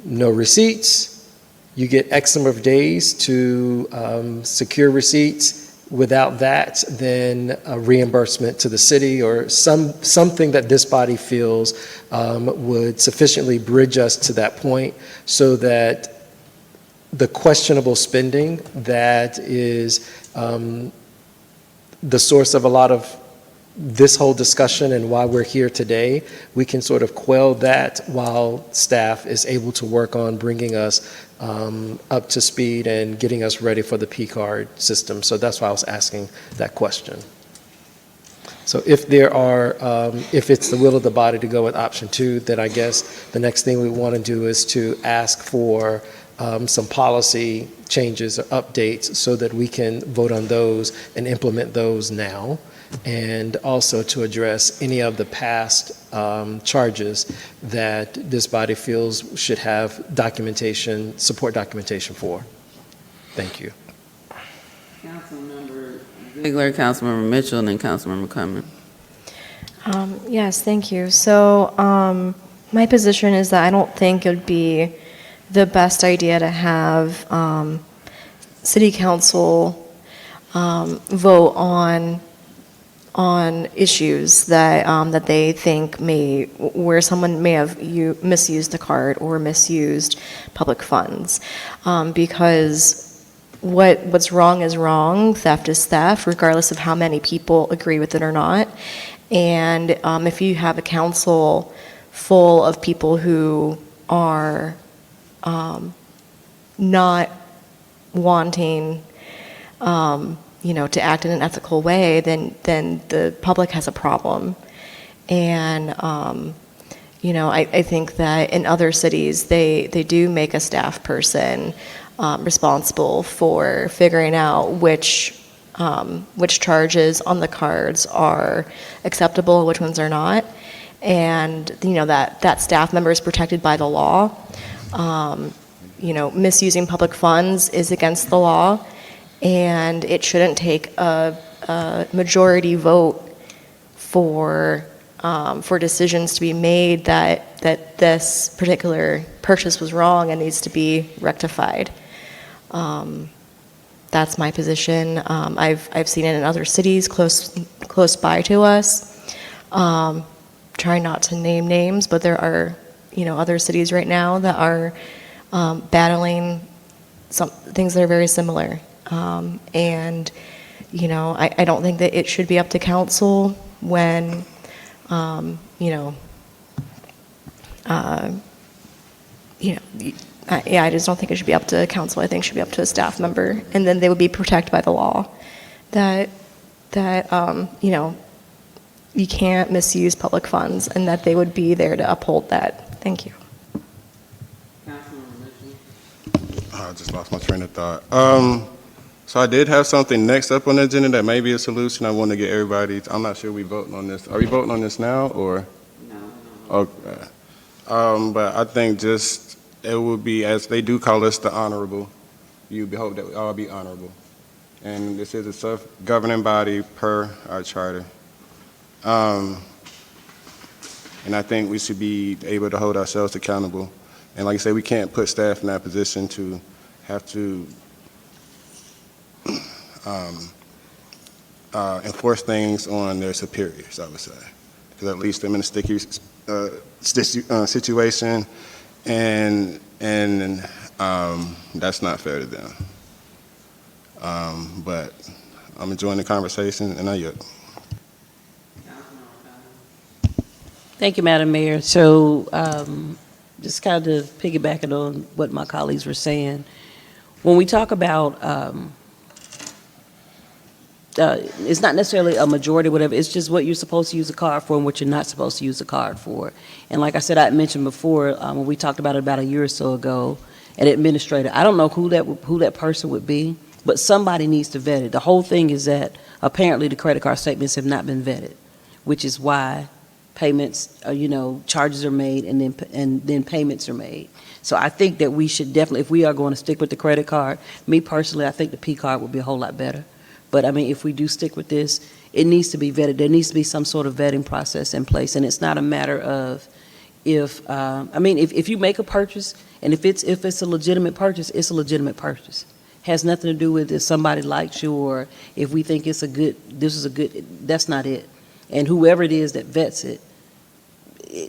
no receipts. You get X number of days to secure receipts. Without that, then a reimbursement to the city or something that this body feels would sufficiently bridge us to that point so that the questionable spending that is the source of a lot of this whole discussion and why we're here today, we can sort of quell that while staff is able to work on bringing us up to speed and getting us ready for the P-card system. So that's why I was asking that question. So if it's the will of the body to go with option 2, then I guess the next thing we want to do is to ask for some policy changes or updates so that we can vote on those and implement those now, and also to address any of the past charges that this body feels should have documentation, support documentation for. Thank you. Councilmember Ziegler, Councilmember Mitchell, and then Councilmember Cummin. Yes, thank you. So my position is that I don't think it would be the best idea to have city council vote on issues that they think where someone may have misused the card or misused public funds, because what's wrong is wrong, theft is theft, regardless of how many people agree with it or not. And if you have a council full of people who are not wanting, to act in an ethical way, then the public has a problem. And, I think that in other cities, they do make a staff person responsible for figuring out which charges on the cards are acceptable, which ones are not. And, that staff member is protected by the law. Misusing public funds is against the law, and it shouldn't take a majority vote for decisions to be made that this particular purchase was wrong and needs to be rectified. That's my position. I've seen it in other cities close by to us. Trying not to name names, but there are other cities right now that are battling some things that are very similar. And I don't think that it should be up to council when I just don't think it should be up to council. I think it should be up to a staff member, and then they would be protected by the law that you can't misuse public funds, and that they would be there to uphold that. Thank you. I just lost my train of thought. So I did have something next up on the agenda that may be a solution. I want to get everybody, I'm not sure we voting on this. Are we voting on this now, or? No. Okay. But I think just, it would be, as they do call us, the honorable. You hope that we all be honorable. And this is a self-governing body per our charter. And I think we should be able to hold ourselves accountable. And like I said, we can't put staff in that position to have to enforce things on their superiors, I would say. Because that leaves them in a sticky situation, and that's not fair to them. But I'm enjoying the conversation, and I yield. Thank you, Madam Mayor. So just kind of piggybacking on what my colleagues were saying, when we talk about it's not necessarily a majority, whatever, it's just what you're supposed to use a card for and what you're not supposed to use a card for. And like I said, I mentioned before, when we talked about it about a year or so ago, an administrator, I don't know who that person would be, but somebody needs to vet it. The whole thing is that apparently the credit card statements have not been vetted, which is why payments, charges are made and then payments are made. So I think that we should definitely, if we are going to stick with the credit card, me personally, I think the P card would be a whole lot better. But I mean, if we do stick with this, it needs to be vetted. There needs to be some sort of vetting process in place. And it's not a matter of if you make a purchase, and if it's a legitimate purchase, it's a legitimate purchase. Has nothing to do with if somebody likes you or if we think that's not it. And whoever it is that vets it,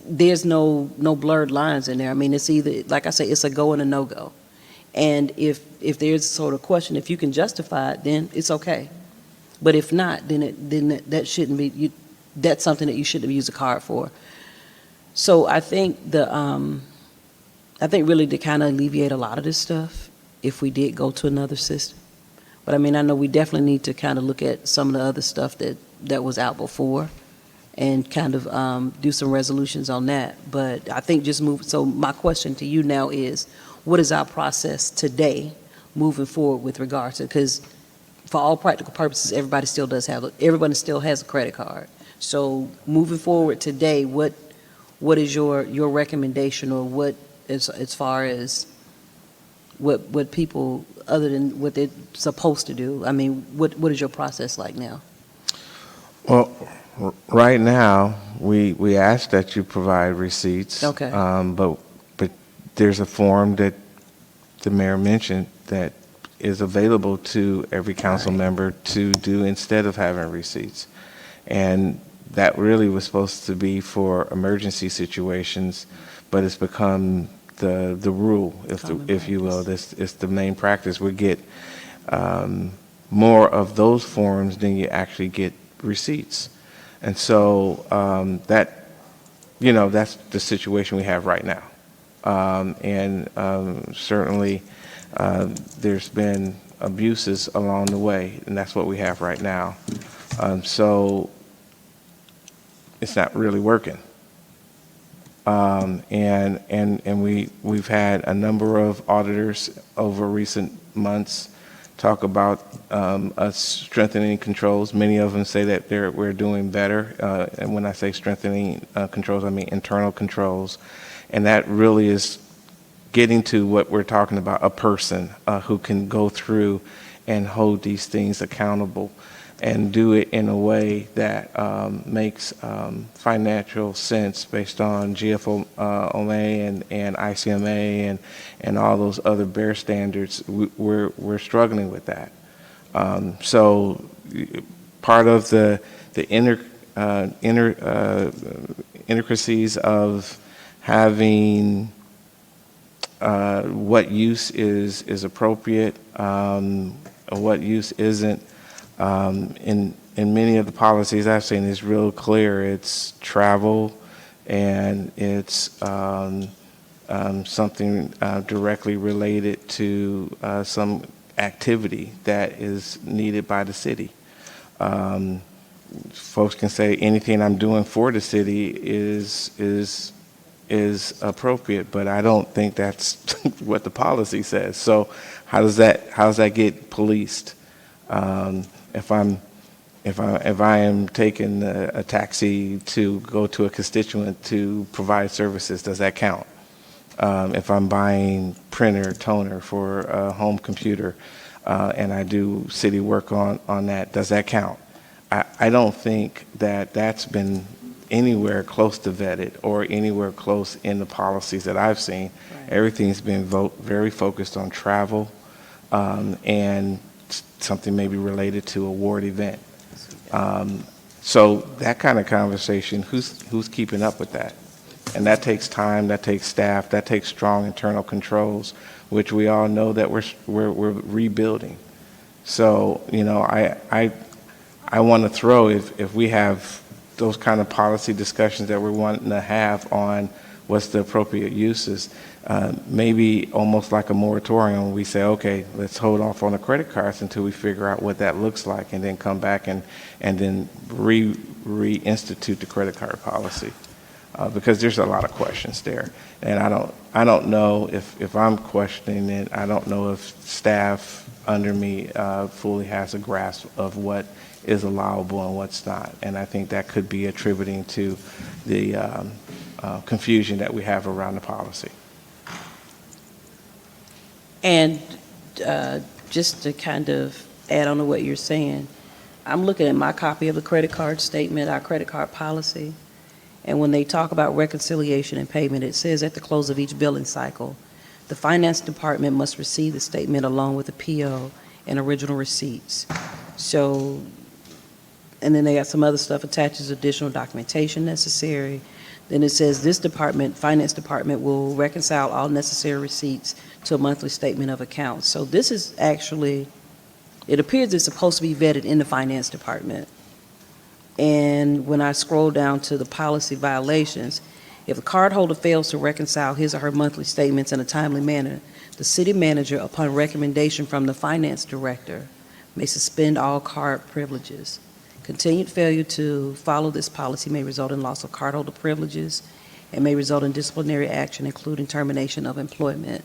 there's no blurred lines in there. I mean, it's either, like I say, it's a go and a no-go. And if there's sort of question, if you can justify it, then it's okay. But if not, then that shouldn't be, that's something that you shouldn't use a card for. So I think really to kind of alleviate a lot of this stuff, if we did go to another system. But I mean, I know we definitely need to kind of look at some of the other stuff that was out before and kind of do some resolutions on that. But I think just move, so my question to you now is, what is our process today moving forward with regards to, because for all practical purposes, everybody still has a credit card. So moving forward today, what is your recommendation, or what as far as what people, other than what they're supposed to do? I mean, what is your process like now? Well, right now, we ask that you provide receipts. Okay. But there's a form that the mayor mentioned that is available to every council member to do instead of having receipts. And that really was supposed to be for emergency situations, but it's become the rule, if you will. It's the main practice. We get more of those forms than you actually get receipts. And so that's the situation we have right now. Certainly there's been abuses along the way, and that's what we have right now. So it's not really working. We've had a number of auditors over recent months talk about us strengthening controls. Many of them say that we're doing better. And when I say strengthening controls, I mean internal controls. And that really is getting to what we're talking about, a person who can go through and hold these things accountable and do it in a way that makes financial sense based on GFOA and ICMA and all those other BEAR standards. We're struggling with that. So part of the intricacies of having what use is appropriate, what use isn't. In many of the policies I've seen, it's real clear. It's travel, and it's something directly related to some activity that is needed by the city. Folks can say anything I'm doing for the city is appropriate, but I don't think that's what the policy says. So how does that get policed? If I am taking a taxi to go to a constituent to provide services, does that count? If I'm buying printer, toner for a home computer, and I do city work on that, does that count? I don't think that's been anywhere close to vetted or anywhere close in the policies that I've seen. Right. Everything's been very focused on travel and something maybe related to a ward event. So that kind of conversation, who's keeping up with that? And that takes time, that takes staff, that takes strong internal controls, which we all know that we're rebuilding. So, I want to throw, if we have those kind of policy discussions that we're wanting to have on what's the appropriate uses, maybe almost like a moratorium, we say, okay, let's hold off on the credit cards until we figure out what that looks like, and then come back and then reinstitute the credit card policy. Because there's a lot of questions there. And I don't know if I'm questioning it, I don't know if staff under me fully has a grasp of what is allowable and what's not. And I think that could be attributing to the confusion that we have around the policy. And just to kind of add on to what you're saying, I'm looking at my copy of the credit card statement, our credit card policy, and when they talk about reconciliation and payment, it says at the close of each billing cycle, the finance department must receive the statement along with the PO and original receipts. So, and then they got some other stuff, attaches additional documentation necessary. Then it says this department, finance department, will reconcile all necessary receipts to a monthly statement of accounts. So this is actually, it appears it's supposed to be vetted in the finance department. And when I scroll down to the policy violations, if a cardholder fails to reconcile his or her monthly statements in a timely manner, the city manager, upon recommendation from the finance director, may suspend all card privileges. Continued failure to follow this policy may result in loss of cardholder privileges and may result in disciplinary action, including termination of employment.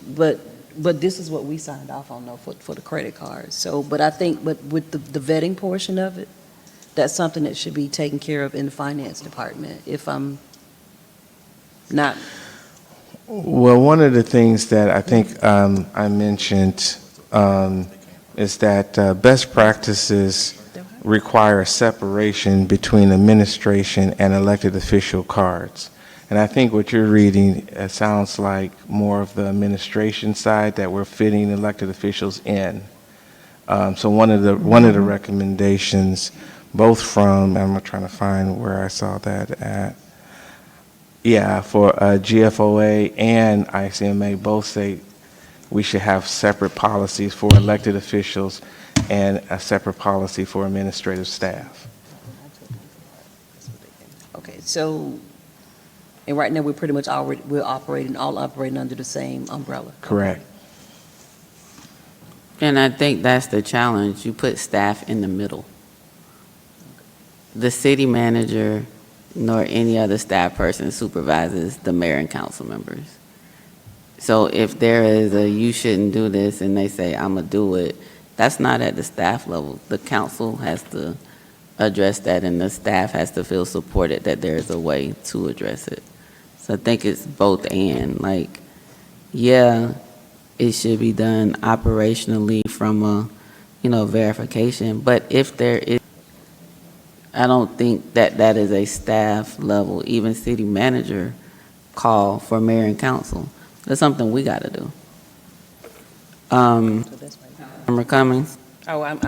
but this is what we signed off on though for the credit cards. So, but I think, but with the vetting portion of it, that's something that should be taken care of in the finance department, if I'm not. Well, one of the things that I think I mentioned is that best practices require separation between administration and elected official cards. And I think what you're reading sounds like more of the administration side that we're fitting elected officials in. So one of the recommendations, both from, I'm trying to find where I saw that at. Yeah, for GFOA and ICMA both say we should have separate policies for elected officials and a separate policy for administrative staff. Okay, so, and right now we're pretty much all operating under the same umbrella. Correct. And I think that's the challenge. You put staff in the middle. The city manager nor any other staff person supervises the mayor and council members. So if there is a you shouldn't do this and they say I'm gonna do it, that's not at the staff level. The council has to address that and the staff has to feel supported that there's a way to address it. So I think it's both and, like, yeah, it should be done operationally from a, verification, but if there is, I don't think that that is a staff level, even city manager call for mayor and council. That's something we got to do. Member Cummings? Oh, I'm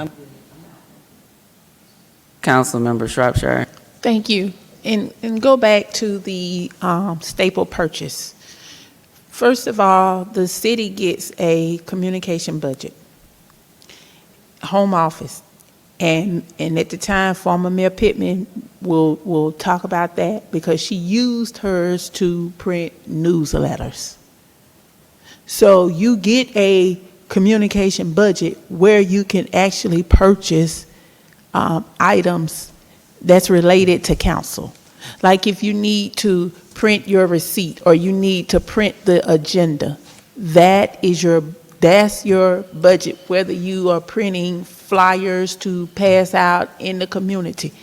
Councilmember Shropshire? Thank you. And go back to the staple purchase. First of all, the city gets a communication budget, home office. And at the time, former Mayor Pittman will talk about that because she used hers to print newsletters. So you get a communication budget where you can actually purchase items that's related to council. Like if you need to print your receipt or you need to print the agenda, that's your budget, whether you are printing flyers to pass out in the community.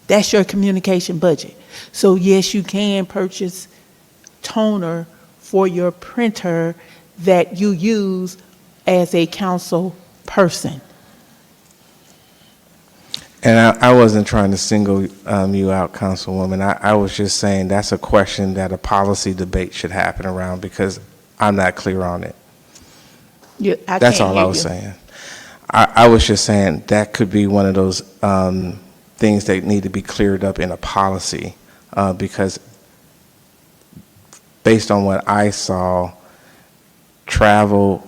That's your communication budget. So yes, you can purchase toner for your printer that you use as a council person. And I wasn't trying to single you out, Councilwoman. I was just saying that's a question that a policy debate should happen around because I'm not clear on it. That's all I was saying. I was just saying that could be one of those things that need to be cleared up in a policy because based on what I saw, travel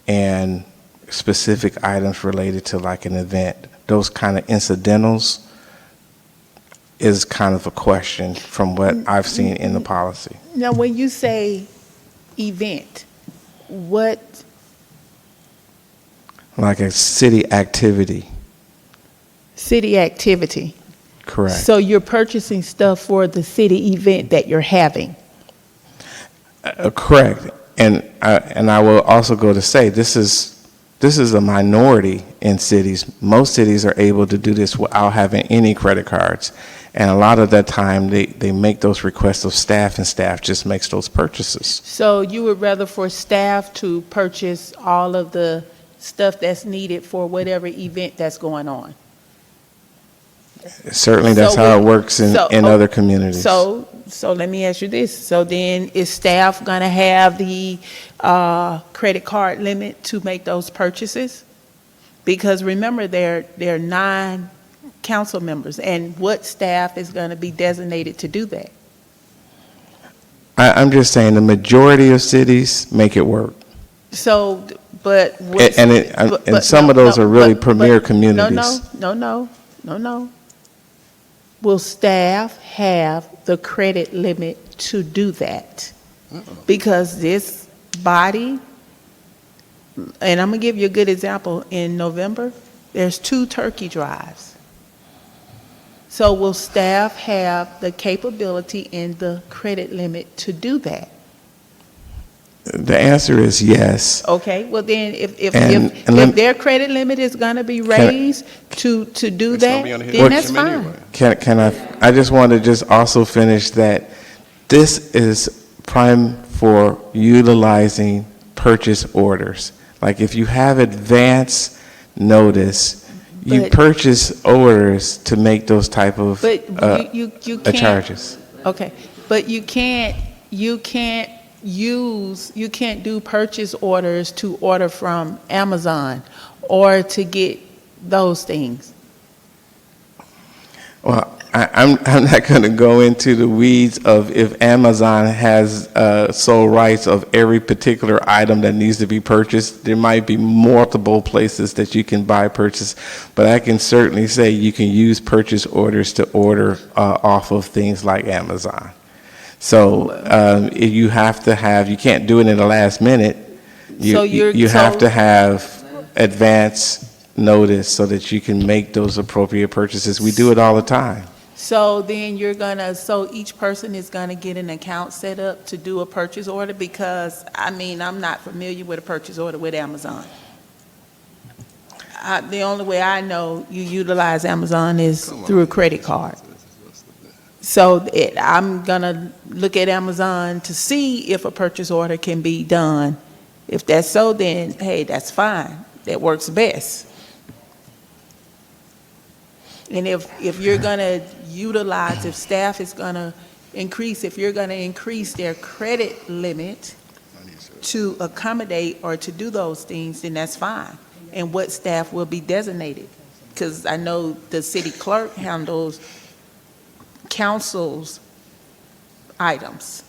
and specific items related to like an event, those kind of incidentals is kind of a question from what I've seen in the policy. Now, when you say event, what? Like a city activity. City activity. Correct. So you're purchasing stuff for the city event that you're having. Correct. And I will also go to say this is a minority in cities. Most cities are able to do this without having any credit cards. And a lot of that time they make those requests of staff and staff just makes those purchases. So you would rather for staff to purchase all of the stuff that's needed for whatever event that's going on? Certainly that's how it works in other communities. So let me ask you this. So then is staff going to have the credit card limit to make those purchases? Because remember, they're 9 council members, and what staff is going to be designated to do that? I'm just saying the majority of cities make it work. So, but... And some of those are really premier communities. No. Will staff have the credit limit to do that? Because this body, and I'm going to give you a good example, in November, there's 2 turkey drives. So will staff have the capability and the credit limit to do that? The answer is yes. Okay, well then, if their credit limit is gonna be raised to do that, then that's fine. Can I just want to just also finish that this is prime for utilizing purchase orders. Like if you have advance notice, you But- purchase orders to make those type of But you can't. charges. Okay, but you can't do purchase orders to order from Amazon or to get those things. Well, I'm not going to go into the weeds of if Amazon has sole rights of every particular item that needs to be purchased. There might be multiple places that you can purchase, but I can certainly say you can use purchase orders to order off of things like Amazon. So you have to have, you can't do it in the last minute. You have to have advance notice so that you can make those appropriate purchases. We do it all the time. So then so each person is gonna get an account set up to do a purchase order? Because, I mean, I'm not familiar with a purchase order with Amazon. The only way I know you utilize Amazon is through a credit card. So I'm gonna look at Amazon to see if a purchase order can be done. If that's so, then, hey, that's fine. That works best. And if you're gonna utilize, if staff is gonna increase, if you're gonna increase their credit limit to accommodate or to do those things, then that's fine. And what staff will be designated? Because I know the city clerk handles council's items.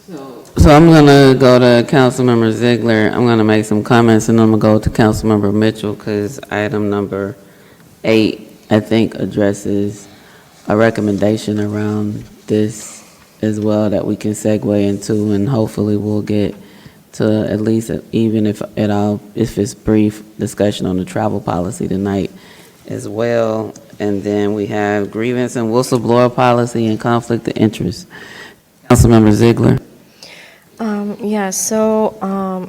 So I'm gonna go to Councilmember Ziegler. I'm gonna make some comments, and then I'm gonna go to Councilmember Mitchell, because item number 8, I think, addresses a recommendation around this as well that we can segue into, and hopefully we'll get to at least, even if at all, if it's brief, discussion on the travel policy tonight as well. And then we have grievance and whistleblower policy and conflict of interest. Councilmember Ziegler.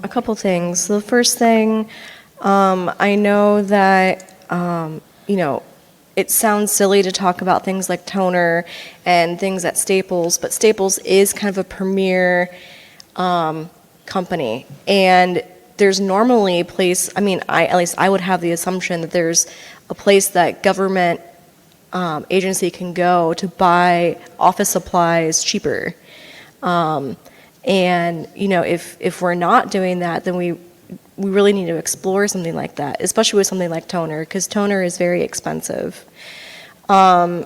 A couple things. The first thing, I know that, it sounds silly to talk about things like toner and things at Staples, but Staples is kind of a premier company. And there's normally a place, at least I would have the assumption that there's a place that government agency can go to buy office supplies cheaper. If we're not doing that, then we really need to explore something like that, especially with something like toner, because toner is very expensive. The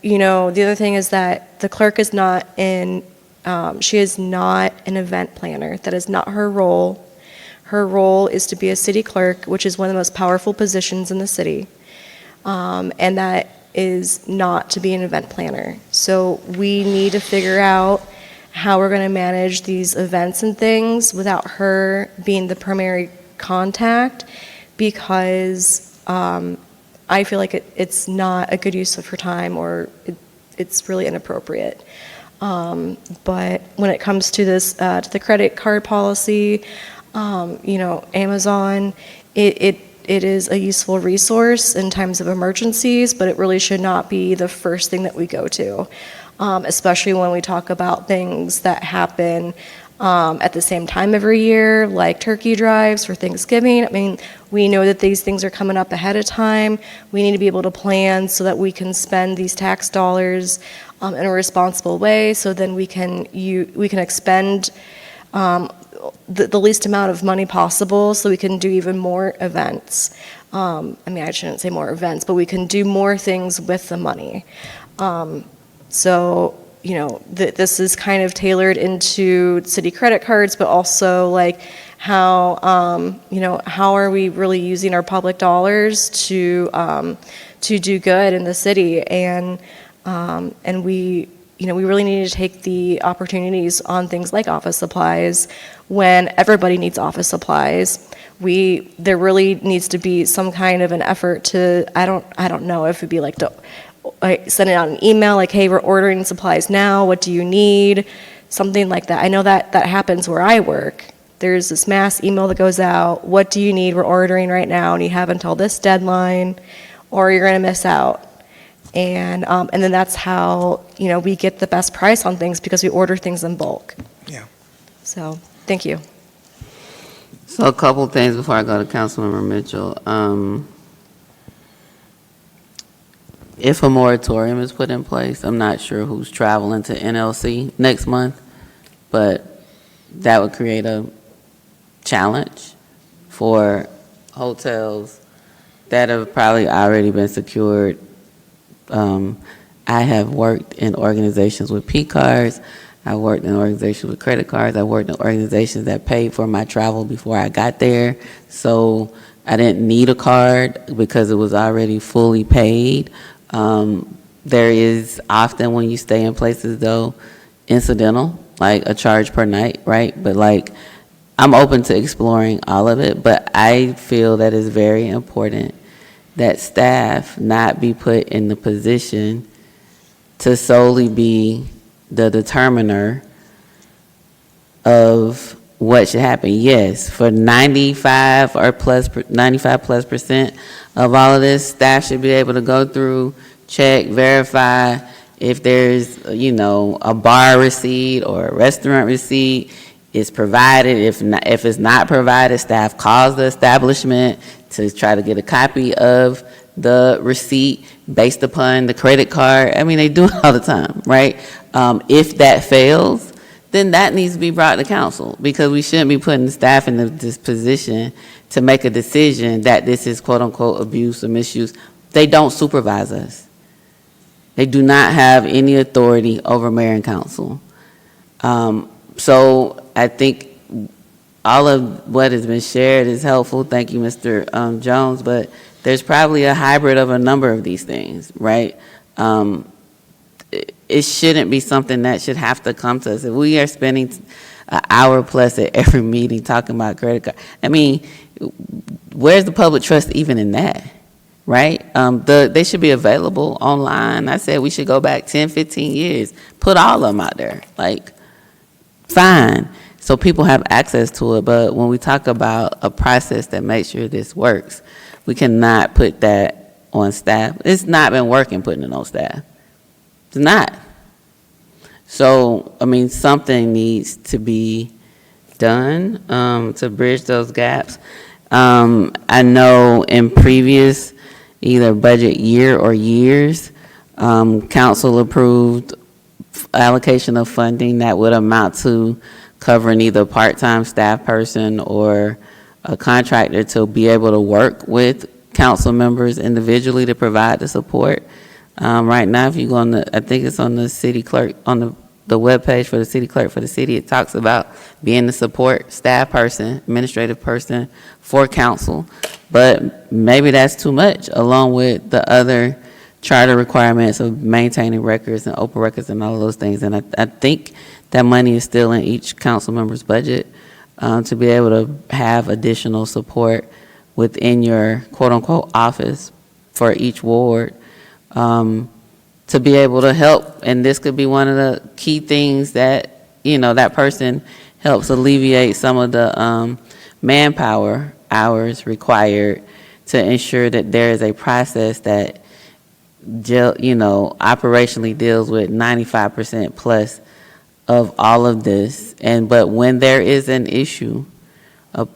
other thing is that the clerk is not she is not an event planner. That is not her role. Her role is to be a city clerk, which is one of the most powerful positions in the city. And that is not to be an event planner. So we need to figure out how we're going to manage these events and things without her being the primary contact, because I feel like it's not a good use of her time, or it's really inappropriate. But when it comes to this, to the credit card policy, Amazon, it is a useful resource in times of emergencies, but it really should not be the first thing that we go to. Especially when we talk about things that happen at the same time every year, like turkey drives for Thanksgiving. We know that these things are coming up ahead of time. We need to be able to plan so that we can spend these tax dollars in a responsible way, so then we can expend the least amount of money possible, so we can do even more events. I shouldn't say more events, but we can do more things with the money. This is kind of tailored into city credit cards, but also like how are we really using our public dollars to do good in the city, and we really need to take the opportunities on things like office supplies when everybody needs office supplies. There really needs to be some kind of an effort to, I don't know if it'd be like to like sending out an email like, hey, we're ordering supplies now, what do you need? Something like that. I know that happens where I work. There's this mass email that goes out, what do you need, we're ordering right now, and you have until this deadline, or you're gonna miss out. And then that's how, we get the best price on things, because we order things in bulk. Yeah. So, thank you. So a couple things before I go to Councilmember Mitchell. If a moratorium is put in place, I'm not sure who's traveling to NLC next month, but that would create a challenge for hotels that have probably already been secured. I have worked in organizations with P cards. I worked in organizations with credit cards. I worked in organizations that paid for my travel before I got there. So I didn't need a card because it was already fully paid. There is often, when you stay in places though, incidental, like a charge per night, right? But like, I'm open to exploring all of it, but I feel that it's very important that staff not be put in the position to solely be the determiner of what should happen. Yes, for 95 plus percent of all of this, staff should be able to go through, check, verify if there's, a bar receipt or a restaurant receipt is provided. If it's not provided, staff calls the establishment to try to get a copy of the receipt based upon the credit card. I mean, they do it all the time, right? If that fails, then that needs to be brought to council, because we shouldn't be putting staff in this position to make a decision that this is quote-unquote abuse or misuse. They don't supervise us. They do not have any authority over mayor and council. So I think all of what has been shared is helpful. Thank you, Mr. Jones, but there's probably a hybrid of a number of these things, right? It shouldn't be something that should have to come to us. If we are spending an hour plus at every meeting talking about credit card, I mean, where's the public trust even in that, right? They should be available online. I said we should go back 10, 15 years, put all of them out there, like, fine, so people have access to it. But when we talk about a process that makes sure this works, we cannot put that on staff. It's not been working putting it on staff. It's not. So, I mean, something needs to be done to bridge those gaps. I know in previous either budget year or years, council approved allocation of funding that would amount to covering either a part-time staff person or a contractor to be able to work with council members individually to provide the support. Right now, if you go on I think it's on the city clerk, on the webpage for the city clerk for the city, it talks about being the support staff person, administrative person for council. But maybe that's too much, along with the other charter requirements of maintaining records and open records and all of those things. And I think that money is still in each council member's budget to be able to have additional support within your quote-unquote office for each ward to be able to help. And this could be one of the key things that, that person helps alleviate some of the manpower hours required to ensure that there is a process that operationally deals with 95% plus of all of this. But when there is an issue,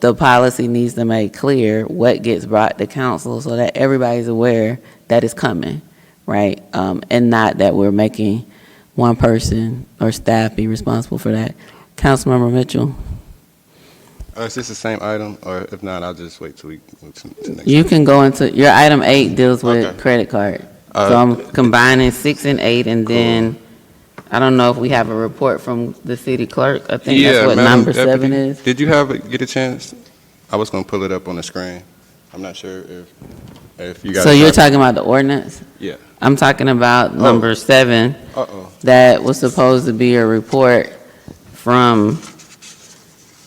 the policy needs to make clear what gets brought to council so that everybody's aware that it's coming, right? And not that we're making one person or staff be responsible for that. Councilmember Mitchell. Is this the same item, or if not, I'll just wait till we go to next. You can go into, your item 8 deals with credit card. So I'm combining 6 and 8, and then, I don't know if we have a report from the city clerk. I think that's what Madam number 7 Deputy, is. Did you get a chance? I was going to pull it up on the screen. I'm not sure if you guys. So you're talking about the ordinance? Yeah. I'm talking about number 7. Uh-oh. That was supposed to be a report from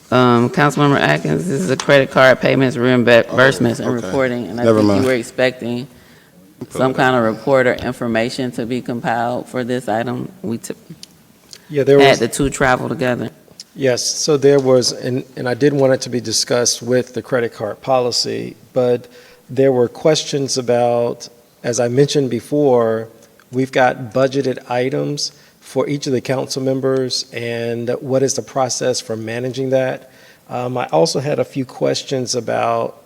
Councilmember Atkins. This is a credit card payments, reimbursements, and reporting. And I think you were expecting some kind of report or information to be compiled for this item? Yeah, there Had was, the two travel together? yes, so there was, and I did want it to be discussed with the credit card policy, but there were questions about, as I mentioned before, we've got budgeted items for each of the council members, and what is the process for managing that? I also had a few questions about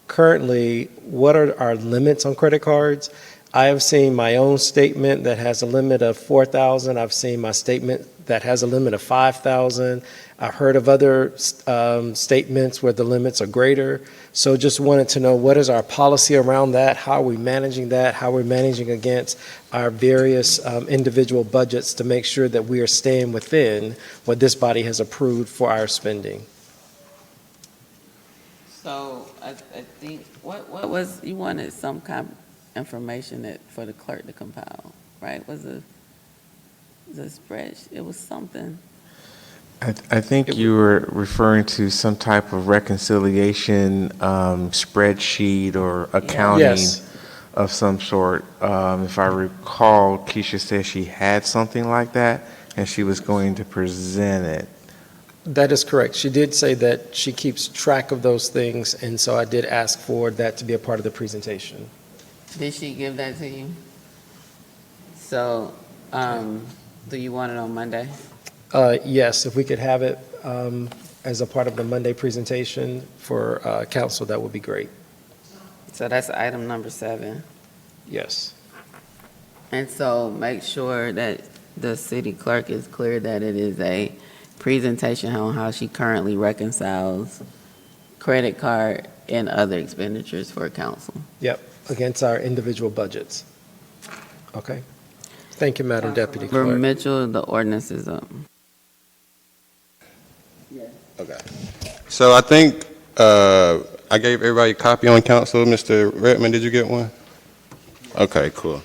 currently, what are our limits on credit cards? I have seen my own statement that has a limit of 4,000. I've seen my statement that has a limit of 5,000. I've heard of other statements where the limits are greater. So just wanted to know, what is our policy around that? How are we managing that? How are we managing against our various individual budgets to make sure that we are staying within what this body has approved for our spending? So I think, what was, you wanted some kind of information that, for the clerk to compile, right? Was it the spreadsheet? It was something. I think you were referring to some type of reconciliation spreadsheet or accounting Yes. of some sort. If I recall, Keisha said she had something like that, and she was going to present it. That is correct. She did say that she keeps track of those things, and so I did ask for that to be a part of the presentation. Did she give that to you? So, do you want it on Monday? Yes, if we could have it as a part of the Monday presentation for council, that would be great. So that's item number 7. Yes. And so make sure that the city clerk is clear that it is a presentation on how she currently reconciles credit card and other expenditures for council. Yep, against our individual budgets. Okay. Thank you, Madam Deputy For Clerk. Mitchell, the ordinance is up. Okay. So I think I gave everybody a copy on council. Mr. Redmond, did you get one? Okay, cool.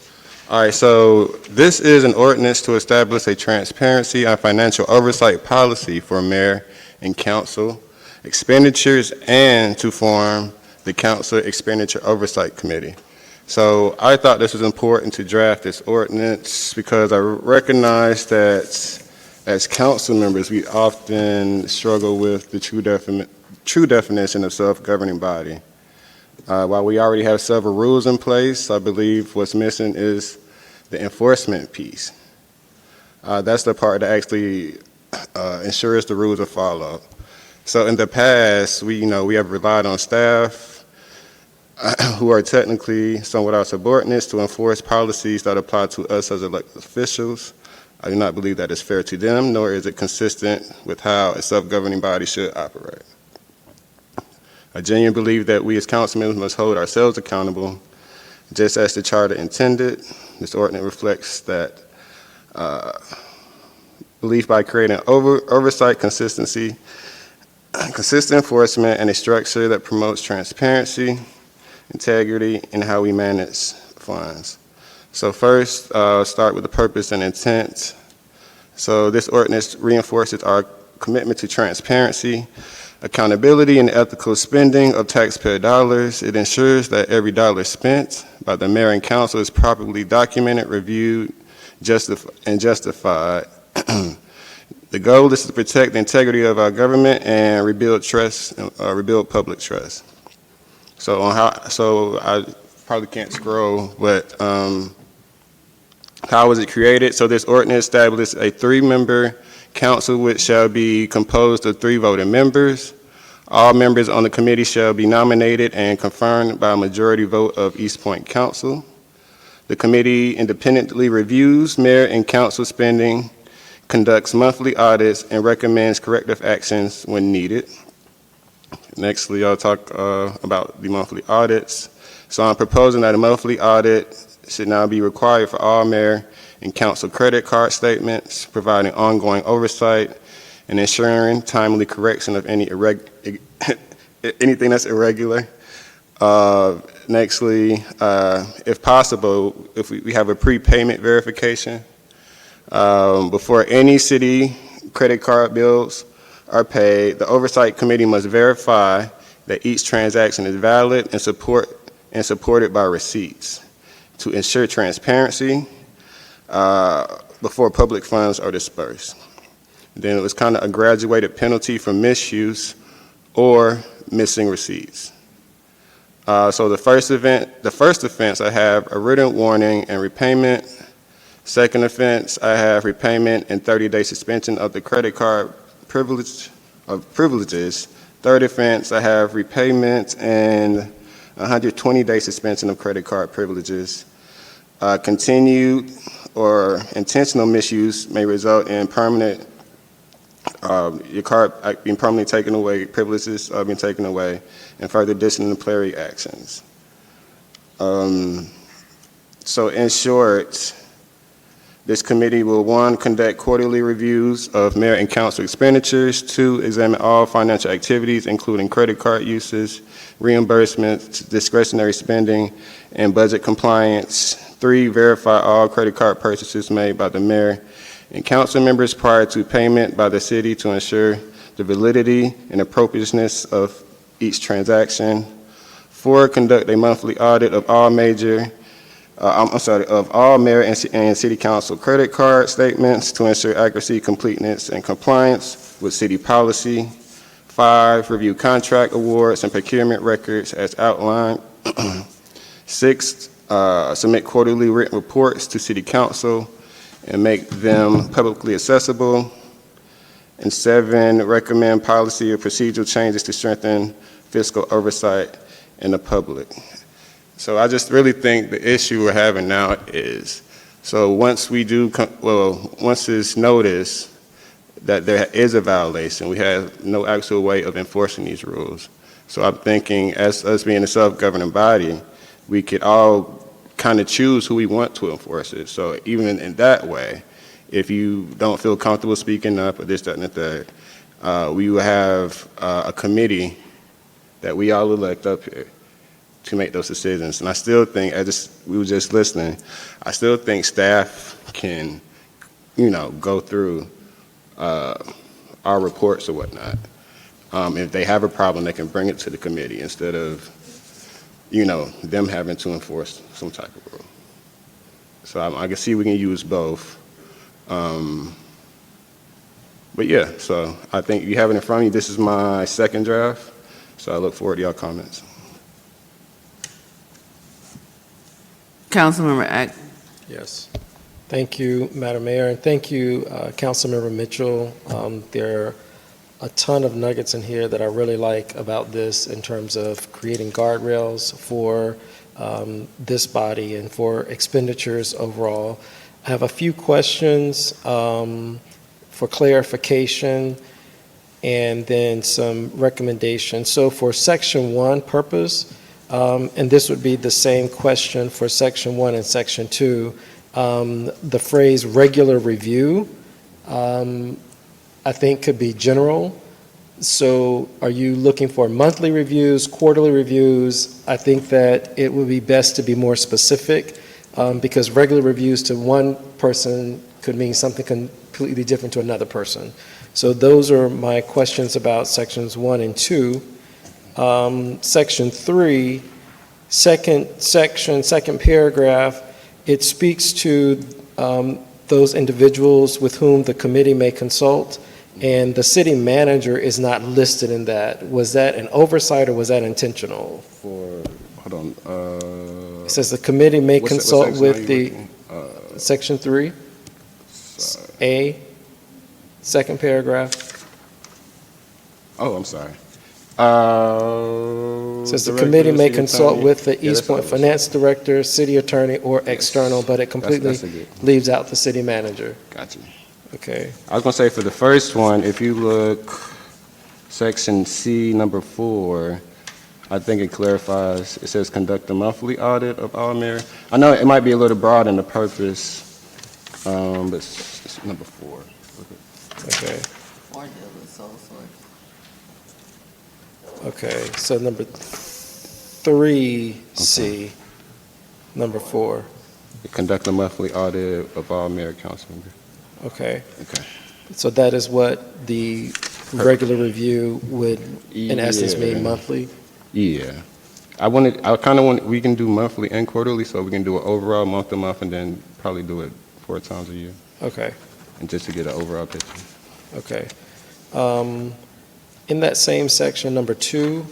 All right, so this is an ordinance to establish a transparency and financial oversight policy for mayor and council expenditures and to form the council expenditure oversight committee. So I thought this was important to draft this ordinance because I recognize that as council members, we often struggle with the true definition of self-governing body. While we already have several rules in place, I believe what's missing is the enforcement piece. That's the part that actually ensures the rules are followed. So in the past, we have relied on staff who are technically somewhat our subordinates to enforce policies that apply to us as elected officials. I do not believe that is fair to them, nor is it consistent with how a self-governing body should operate. I genuinely believe that we as council members must hold ourselves accountable, just as the charter intended. This ordinance reflects that belief by creating oversight, consistency, consistent enforcement, and a structure that promotes transparency, integrity, in how we manage funds. So first, start with the purpose and intent. So this ordinance reinforces our commitment to transparency, accountability, and ethical spending of taxpayer dollars. It ensures that every dollar spent by the mayor and council is properly documented, reviewed, and justified. The goal is to protect the integrity of our government and rebuild trust, rebuild public trust. So I probably can't scroll, but how was it created? So this ordinance established a 3-member council which shall be composed of 3 voting members. All members on the committee shall be nominated and confirmed by a majority vote of East Point Council. The committee independently reviews mayor and council spending, conducts monthly audits, and recommends corrective actions when needed. Nextly, I'll talk about the monthly audits. So I'm proposing that a monthly audit should now be required for all mayor and council credit card statements, providing ongoing oversight and ensuring timely correction of anything that's irregular. Nextly, if possible, if we have a prepayment verification, before any city credit card bills are paid, the oversight committee must verify that each transaction is valid and supported by receipts. to ensure transparency before public funds are dispersed. Then it was kind of a graduated penalty for misuse or missing receipts. So the first offense, I have a written warning and repayment. Second offense, I have repayment and 30-day suspension of the credit card privileges. Third offense, I have repayment and 120-day suspension of credit card privileges. Continued or intentional misuse may result in permanent, your card being permanently taken away, privileges being taken away, and further disciplinary actions. So in short, this committee will, 1, conduct quarterly reviews of mayor and council expenditures, 2, examine all financial activities, including credit card uses, reimbursements, discretionary spending, and budget compliance, 3, verify all credit card purchases made by the mayor and council members prior to payment by the city to ensure the validity and appropriateness of each transaction, 4, conduct a monthly audit of all of all mayor and city council credit card statements to ensure accuracy, completeness, and compliance with city policy. 5, review contract awards and procurement records as outlined. 6, submit quarterly written reports to city council and make them publicly accessible. And 7, recommend policy or procedural changes to strengthen fiscal oversight in the public. So I just really think the issue we're having now is, so once we do, once it's noticed that there is a violation, we have no actual way of enforcing these rules. So I'm thinking, as us being a self-governing body, we could all kind of choose who we want to enforce it. So even in that way, if you don't feel comfortable speaking up or this, that, and the third, we will have a committee that we all elect up here to make those decisions. And I still think, we were just listening, I still think staff can, go through our reports or whatnot. If they have a problem, they can bring it to the committee instead of, them having to enforce some type of rule. So I can see we can use both. But yeah, so I think you have it in front of you. This is my second draft, so I look forward to y'all comments. Councilmember Act. Yes. Thank you, Madam Mayor, and thank you, Councilmember Mitchell. There are a ton of nuggets in here that I really like about this in terms of creating guardrails for this body and for expenditures overall. I have a few questions for clarification and then some recommendations. So for Section 1 purpose, and this would be the same question for Section 1 and Section 2, the phrase regular review, I think could be general. So are you looking for monthly reviews, quarterly reviews? I think that it would be best to be more specific because regular reviews to one person could mean something completely different to another person. So those are my questions about Sections 1 and 2. Section 3, second paragraph, it speaks to those individuals with whom the committee may consult, and the city manager is not listed in that. Was that an oversight or was that intentional? Hold on. It says the committee may consult what with the, Section 3, A, second paragraph. Oh, I'm sorry. Says the committee may consult with the East Point Finance Director, City Attorney, or external, but it completely leaves out the city manager. Gotcha. Okay. I was going to say for the first one, if you look Section C, number 4, I think it clarifies, it says conduct a monthly audit of all mayor. I know it might be a little broad in the purpose, but it's number 4. Okay. Or deal with sole source. Okay, so number 3C, number 4. Conduct a monthly audit of all mayor council members. Okay. Okay. So that is what the regular review would, in essence, mean monthly? Yeah. I kind of want, we can do monthly and quarterly, so we can do an overall month to month and then probably do it 4 times a year. Okay, And just to get an overall picture. okay. In that same section, number 2,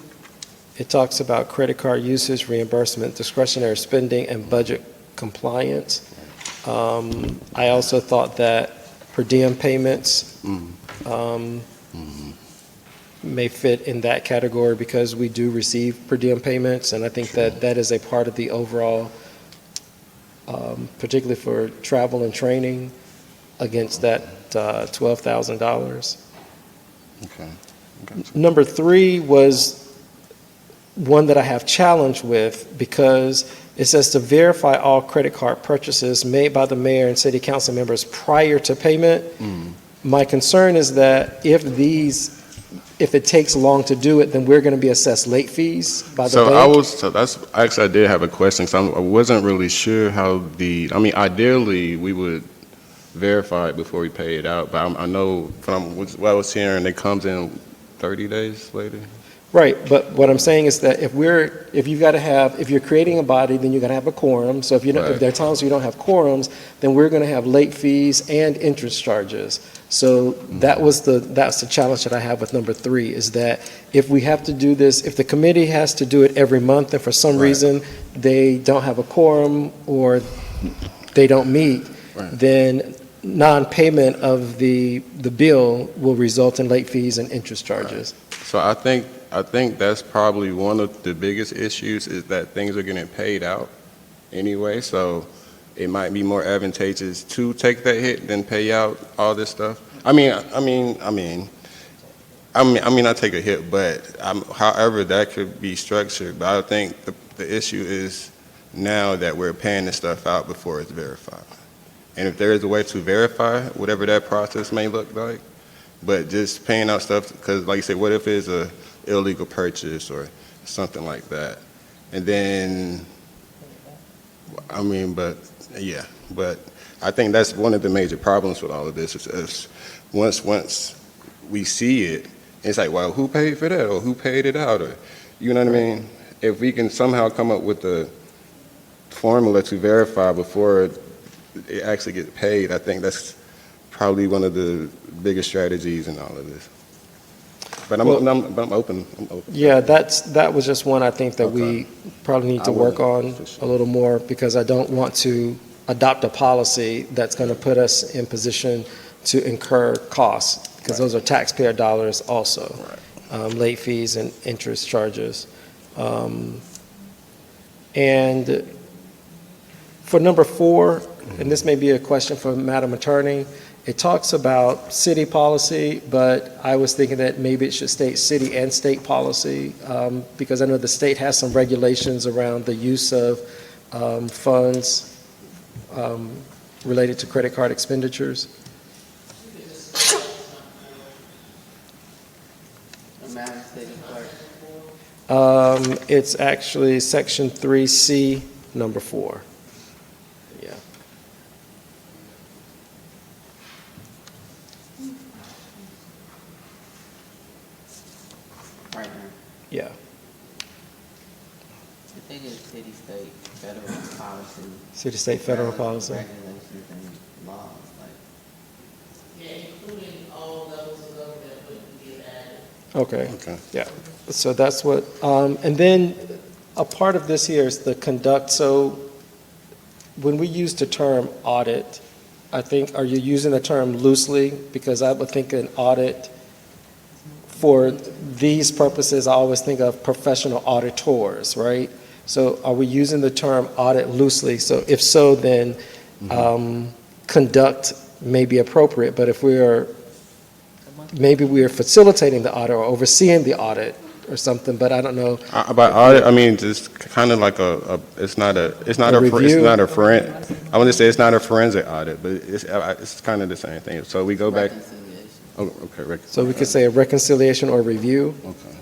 it talks about credit card usage, reimbursement, discretionary spending, and budget compliance. I also thought that per diem payments may fit in that category because we do receive per diem payments, and I think that that is a part of the overall, particularly for travel and training, against that $12,000. Okay. Number 3 was one that I have challenge with because it says to verify all credit card purchases made by the mayor and city council members prior to payment. My concern is that if it takes long to do it, then we're going to be assessed late fees by the bank. I did have a question, so I wasn't really sure how ideally, we would verify it before we pay it out, but I know from what I was hearing, it comes in 30 days later. Right, but what I'm saying is that if you're creating a body, then you're going to have a quorum. So if there are times you don't have quorums, then we're going to have late fees and interest charges. So that's the challenge that I have with number 3, is that if we have to do this, if the committee has to do it every month and for some reason they don't have a quorum or they don't meet, then non-payment of the bill will result in late fees and interest charges. So I think that's probably one of the biggest issues, is that things are getting paid out anyway, so it might be more advantageous to take that hit than pay out all this stuff. I mean, I take a hit, but however that could be structured. But I think the issue is now that we're paying this stuff out before it's verified. And if there is a way to verify whatever that process may look like, but just paying out stuff, because like you said, what if it's a illegal purchase or something like that? And then, but I think that's one of the major problems with all of this is once we see it, it's like, well, who paid for that, or who paid it out, or, you know what I mean? If we can somehow come up with a formula to verify before it actually gets paid, I think that's probably one of the biggest strategies in all of this. But I'm open. Yeah, that was just one I think that we probably need to work on a little more, because I don't want to adopt a policy that's going to put us in position to incur costs, because those are taxpayer dollars also, late fees and interest charges. And for number 4, and this may be a question for Madam Attorney, it talks about city policy, but I was thinking that maybe it should state city and state policy, because I know the state has some regulations around the use of funds related to credit card expenditures. It's actually section 3C, number 4. Yeah. Right now. Yeah. I think it's city, state, federal policy. City, state, federal policy. Regulations and laws, including all levels of government would be added. Okay. Yeah. So that's what, and then a part of this here is the conduct. So when we use the term audit, I think, are you using the term loosely? Because I would think an audit, for these purposes, I always think of professional auditors, right? So are we using the term audit loosely? So if so, then conduct may be appropriate, but if maybe we are facilitating the audit or overseeing the audit or something, but I don't know. By audit, I mean just kind of like it's not a I want to say it's not a forensic audit, but it's kind of the same thing. So we go back. Oh, okay. So we could say a reconciliation or review. Okay.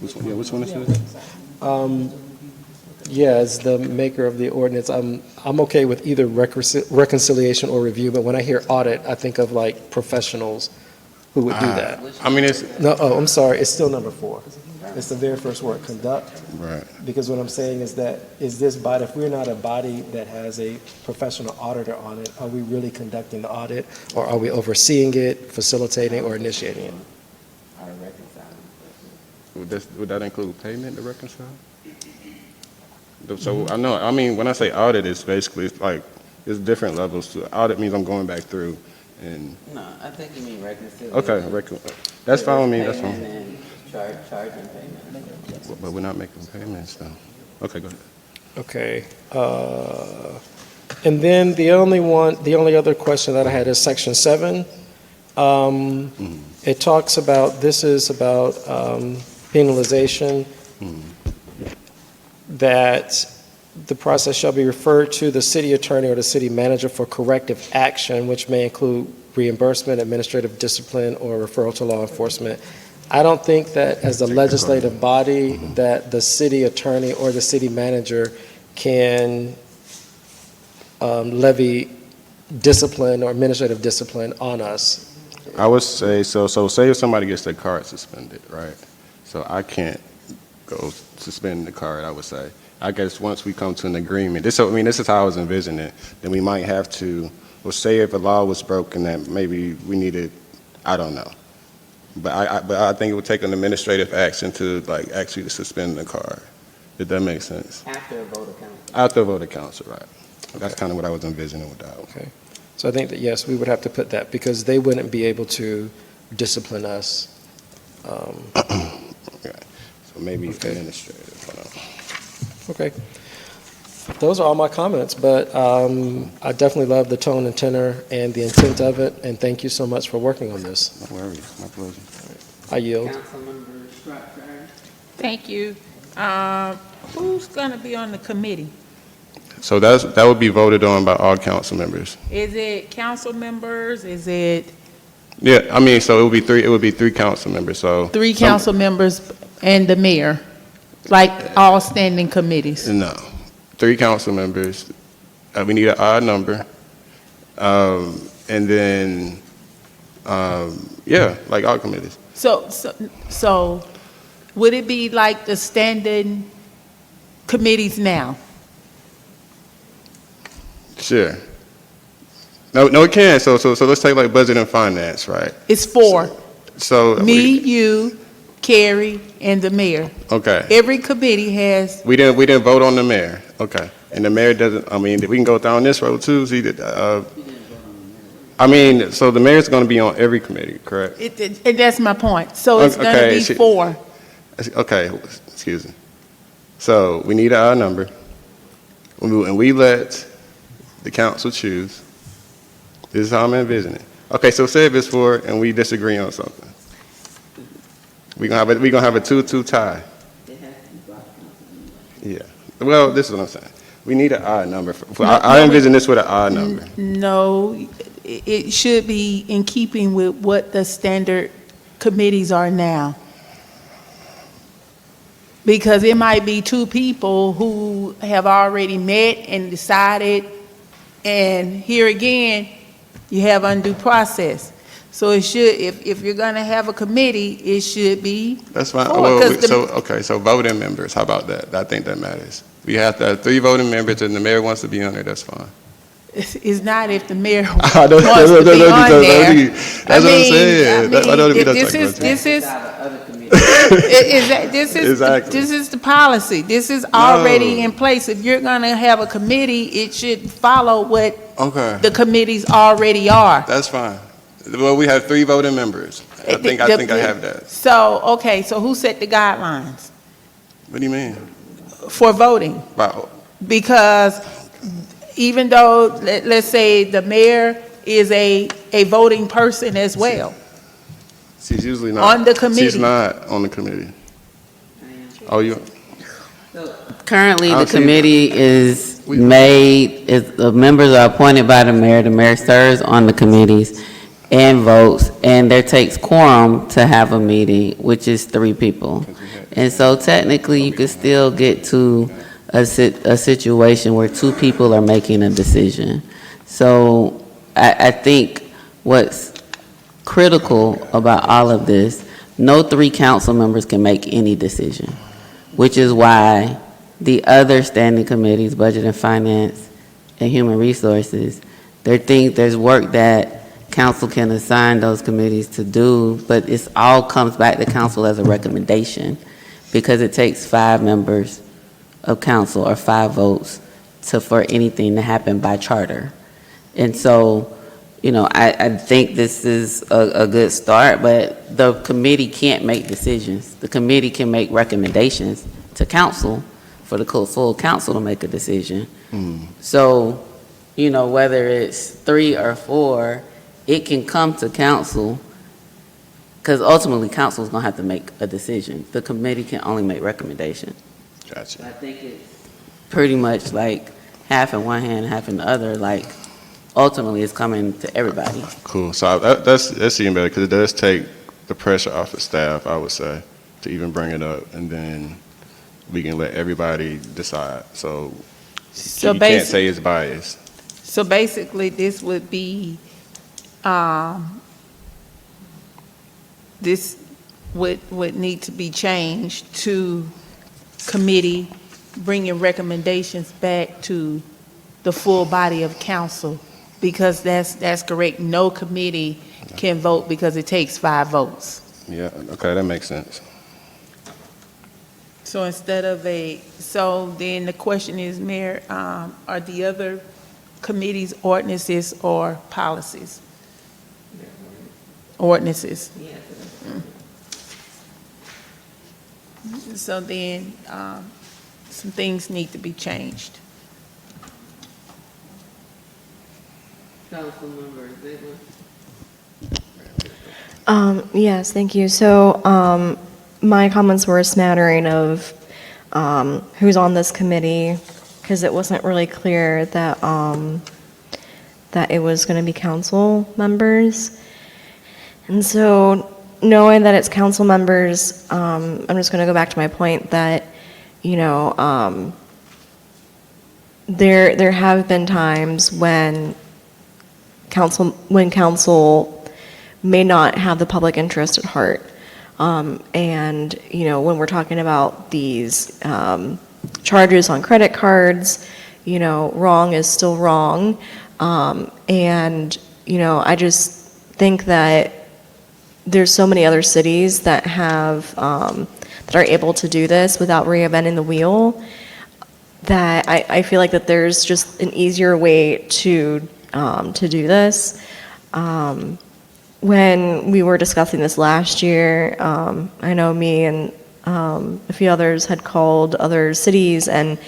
Which one is this? Yeah, as the maker of the ordinance, I'm okay with either reconciliation or review, but when I hear audit, I think of like professionals who would do that. I mean, it's, No, oh, I'm sorry, it's still number 4. It's the very first word, conduct. right. Because what I'm saying is that, is this body, if we're not a body that has a professional auditor on it, are we really conducting the audit? Or are we overseeing it, facilitating, or initiating it? Would that include payment to reconcile? So I know, I mean, when I say audit, it's basically, it's like, there's different levels to, audit means I'm going back through and, No, I think you mean reconciliation. okay, that's fine with me, that's Payment fine. and charging payment. But we're not making payments though. Okay, go ahead. Okay. And then the only other question that I had is section 7. It talks about, this is about penalization, that the process shall be referred to the city attorney or the city manager for corrective action, which may include reimbursement, administrative discipline, or referral to law enforcement. I don't think that as a legislative body that the city attorney or the city manager can levy discipline or administrative discipline on us. I would say, so say if somebody gets their card suspended, right? So I can't go suspend the card, I would say. I guess once we come to an agreement, this is how I was envisioning it, then we might have to, well, say if a law was broken that maybe we needed, I don't know. But I think it would take an administrative action to like actually suspend the card. Did that make sense? After a vote of council. After a vote of council, right. That's kind of what I was envisioning with that. Okay. So I think that, yes, we would have to put that because they wouldn't be able to discipline us. Okay. So maybe administrative, hold on. Okay. Those are all my comments, but I definitely love the tone and tenor and the intent of it, and thank you so much for working on this. No worries, my pleasure. I yield. Councilmember Stratford. Thank you. Who's going to be on the committee? So that would be voted on by all council members. Is it council members? Is it Yeah, I mean, so it would be three council members, so. 3 council members and the mayor? Like all standing committees? No, 3 council members. We need an odd number. And then, yeah, like all committees. So would it be like the standing committees now? Sure. No, it can. So let's take like budget and finance, right? It's 4. So. Me, you, Carrie, and the mayor. Okay. Every committee has, We didn't vote on the mayor. Okay. And the mayor doesn't, I mean, we can go down this road too. See, I mean, so the mayor's going to be on every committee, correct? and that's my point. So it's going to be 4. Okay, excuse me. So we need an odd number. And we let the council choose. This is how I'm envisioning it. Okay, so say if it's 4 and we disagree on something. We're gonna have a 2-2 tie. Yeah. Well, this is what I'm saying. We need an odd number. I envision this with an odd number. No, it should be in keeping with what the standard committees are now. Because it might be 2 people who have already met and decided, and here again, you have undue process. So it should, if you're gonna have a committee, it should be. That's fine. 4, Well, so voting members, how about that? I think that matters. We have to have 3 voting members and the mayor wants to be on there, that's fine. It's not if the mayor wants I to don't- be on there. That's what I'm saying. This is the policy. This is already in place. If you're gonna have a committee, it should follow what the committees already are. That's fine. Well, we have 3 voting members. I think I have that. So, okay, so who set the guidelines What do you mean? for voting? Wow. Because even though, let's say the mayor is a voting person as well. She's usually not. On the committee. She's not on the committee. Oh, you? Currently, I the don't see- committee is made, the members are appointed by the mayor serves on the committees and votes, and there takes quorum to have a meeting, which is 3 people. And so technically, you could still get to a situation where 2 people are making a decision. So I think what's critical about all of this, no 3 council members can make any decision, which is why the other standing committees, Budget and Finance and Human Resources, there's work that council can assign those committees to do, but it all comes back to council as a recommendation because it takes 5 members of council or 5 votes for anything to happen by charter. And so, I think this is a good start, but the committee can't make decisions. The committee can make recommendations to council for the full council to make a decision. So, whether it's 3 or 4, it can come to council, because ultimately council is going to have to make a decision. The committee can only make recommendations. Gotcha. I think it's pretty much like half in one hand, half in the other. Like, ultimately, it's coming to everybody. Cool. So that's even better because it does take the pressure off the staff, I would say, to even bring it up, and then we can let everybody decide. So you can't say it's biased. So basically, this would be, this would need to be changed to committee, bringing recommendations back to the full body of council, because that's correct. No committee can vote because it takes 5 votes. Yeah, okay, that makes sense. So instead of so then the question is, Mayor, are the other committees ordinances or policies? Ordinances. So then, some things need to be changed. Yes, thank you. So, my comments were a smattering of who's on this committee, because it wasn't really clear that that it was going to be council members. And so, knowing that it's council members, I'm just going to go back to my point that, there have been times when council may not have the public interest at heart. And, when we're talking about these charges on credit cards, wrong is still wrong. And, I just think that there's so many other cities that have, that are able to do this without reinventing the wheel, that I feel like that there's just an easier way to do this. When we were discussing this last year, I know me and a few others had called other cities, and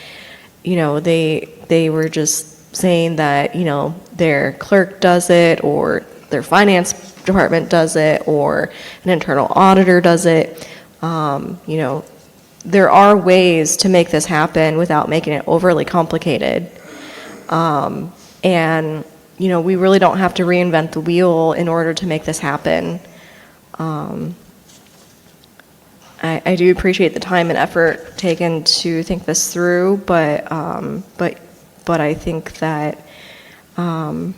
they were just saying that their clerk does it, or their finance department does it, or an internal auditor does it. There are ways to make this happen without making it overly complicated. And we really don't have to reinvent the wheel in order to make this happen. I do appreciate the time and effort taken to think this through, but I think that when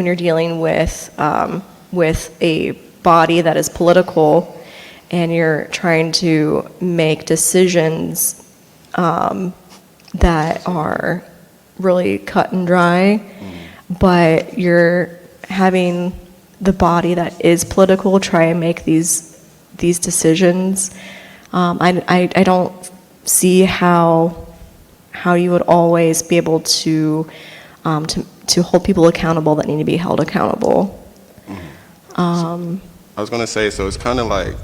you're dealing with a body that is political and you're trying to make decisions that are really cut and dry, but you're having the body that is political try and make these decisions. I don't see how you would always be able to hold people accountable that need to be held accountable. I was going to say, so it's kind of like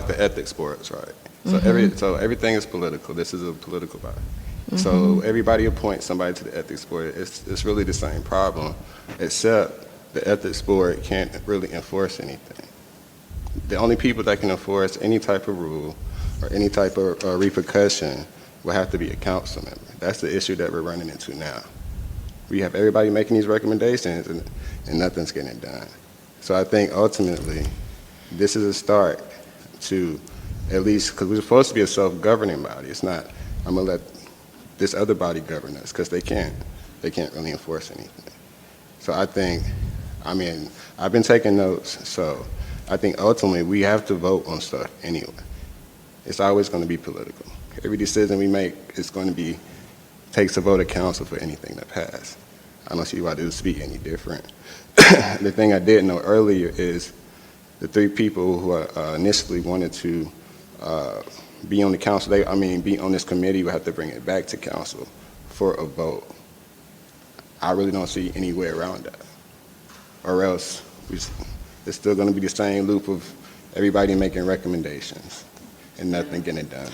the ethics boards, right? So so everything is political. This is a political body. So everybody appoints somebody to the ethics board. It's really the same problem, except the ethics board can't really enforce anything. The only people that can enforce any type of rule or any type of repercussion will have to be a council member. That's the issue that we're running into now. We have everybody making these recommendations and nothing's getting done. So I think ultimately, this is a start to, at least, because we're supposed to be a self-governing body. It's not, I'm going to let this other body govern us, because they can't really enforce anything. So I think I mean, I've been taking notes, so I think ultimately we have to vote on stuff anyway. It's always going to be political. Every decision we make is going to be, takes a vote of council for anything to pass. I don't see why this would be any different. The thing I did know earlier is the three people who initially wanted to be on the council, be on this committee, would have to bring it back to council for a vote. I really don't see any way around that. Or else it's still going to be the same loop of everybody making recommendations and nothing getting done.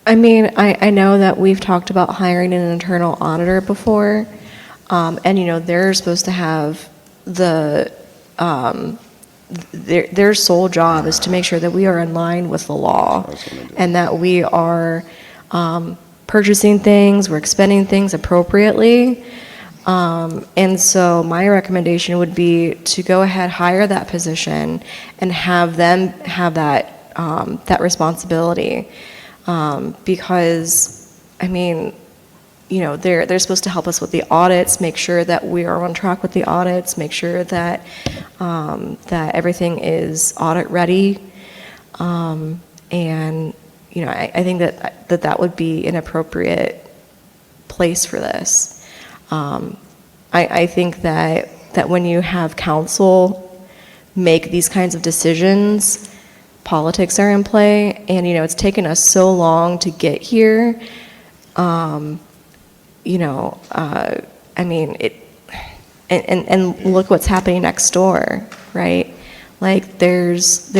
I mean, I know that we've talked about hiring an internal auditor before, and, you know, they're supposed to have their sole job is to make sure that we are in line with the law and that we are purchasing things, we're expending things appropriately. And so my recommendation would be to go ahead, hire that position, and have them have that responsibility. Because, I mean, you know, they're supposed to help us with the audits, make sure that we are on track with the audits, make sure that that everything is audit ready. And, you know, I think that would be an appropriate place for this. I think that when you have council make these kinds of decisions, politics are in play, and, you know, it's taken us so long to get here. You know, I mean, and look what's happening next door, right? Like, if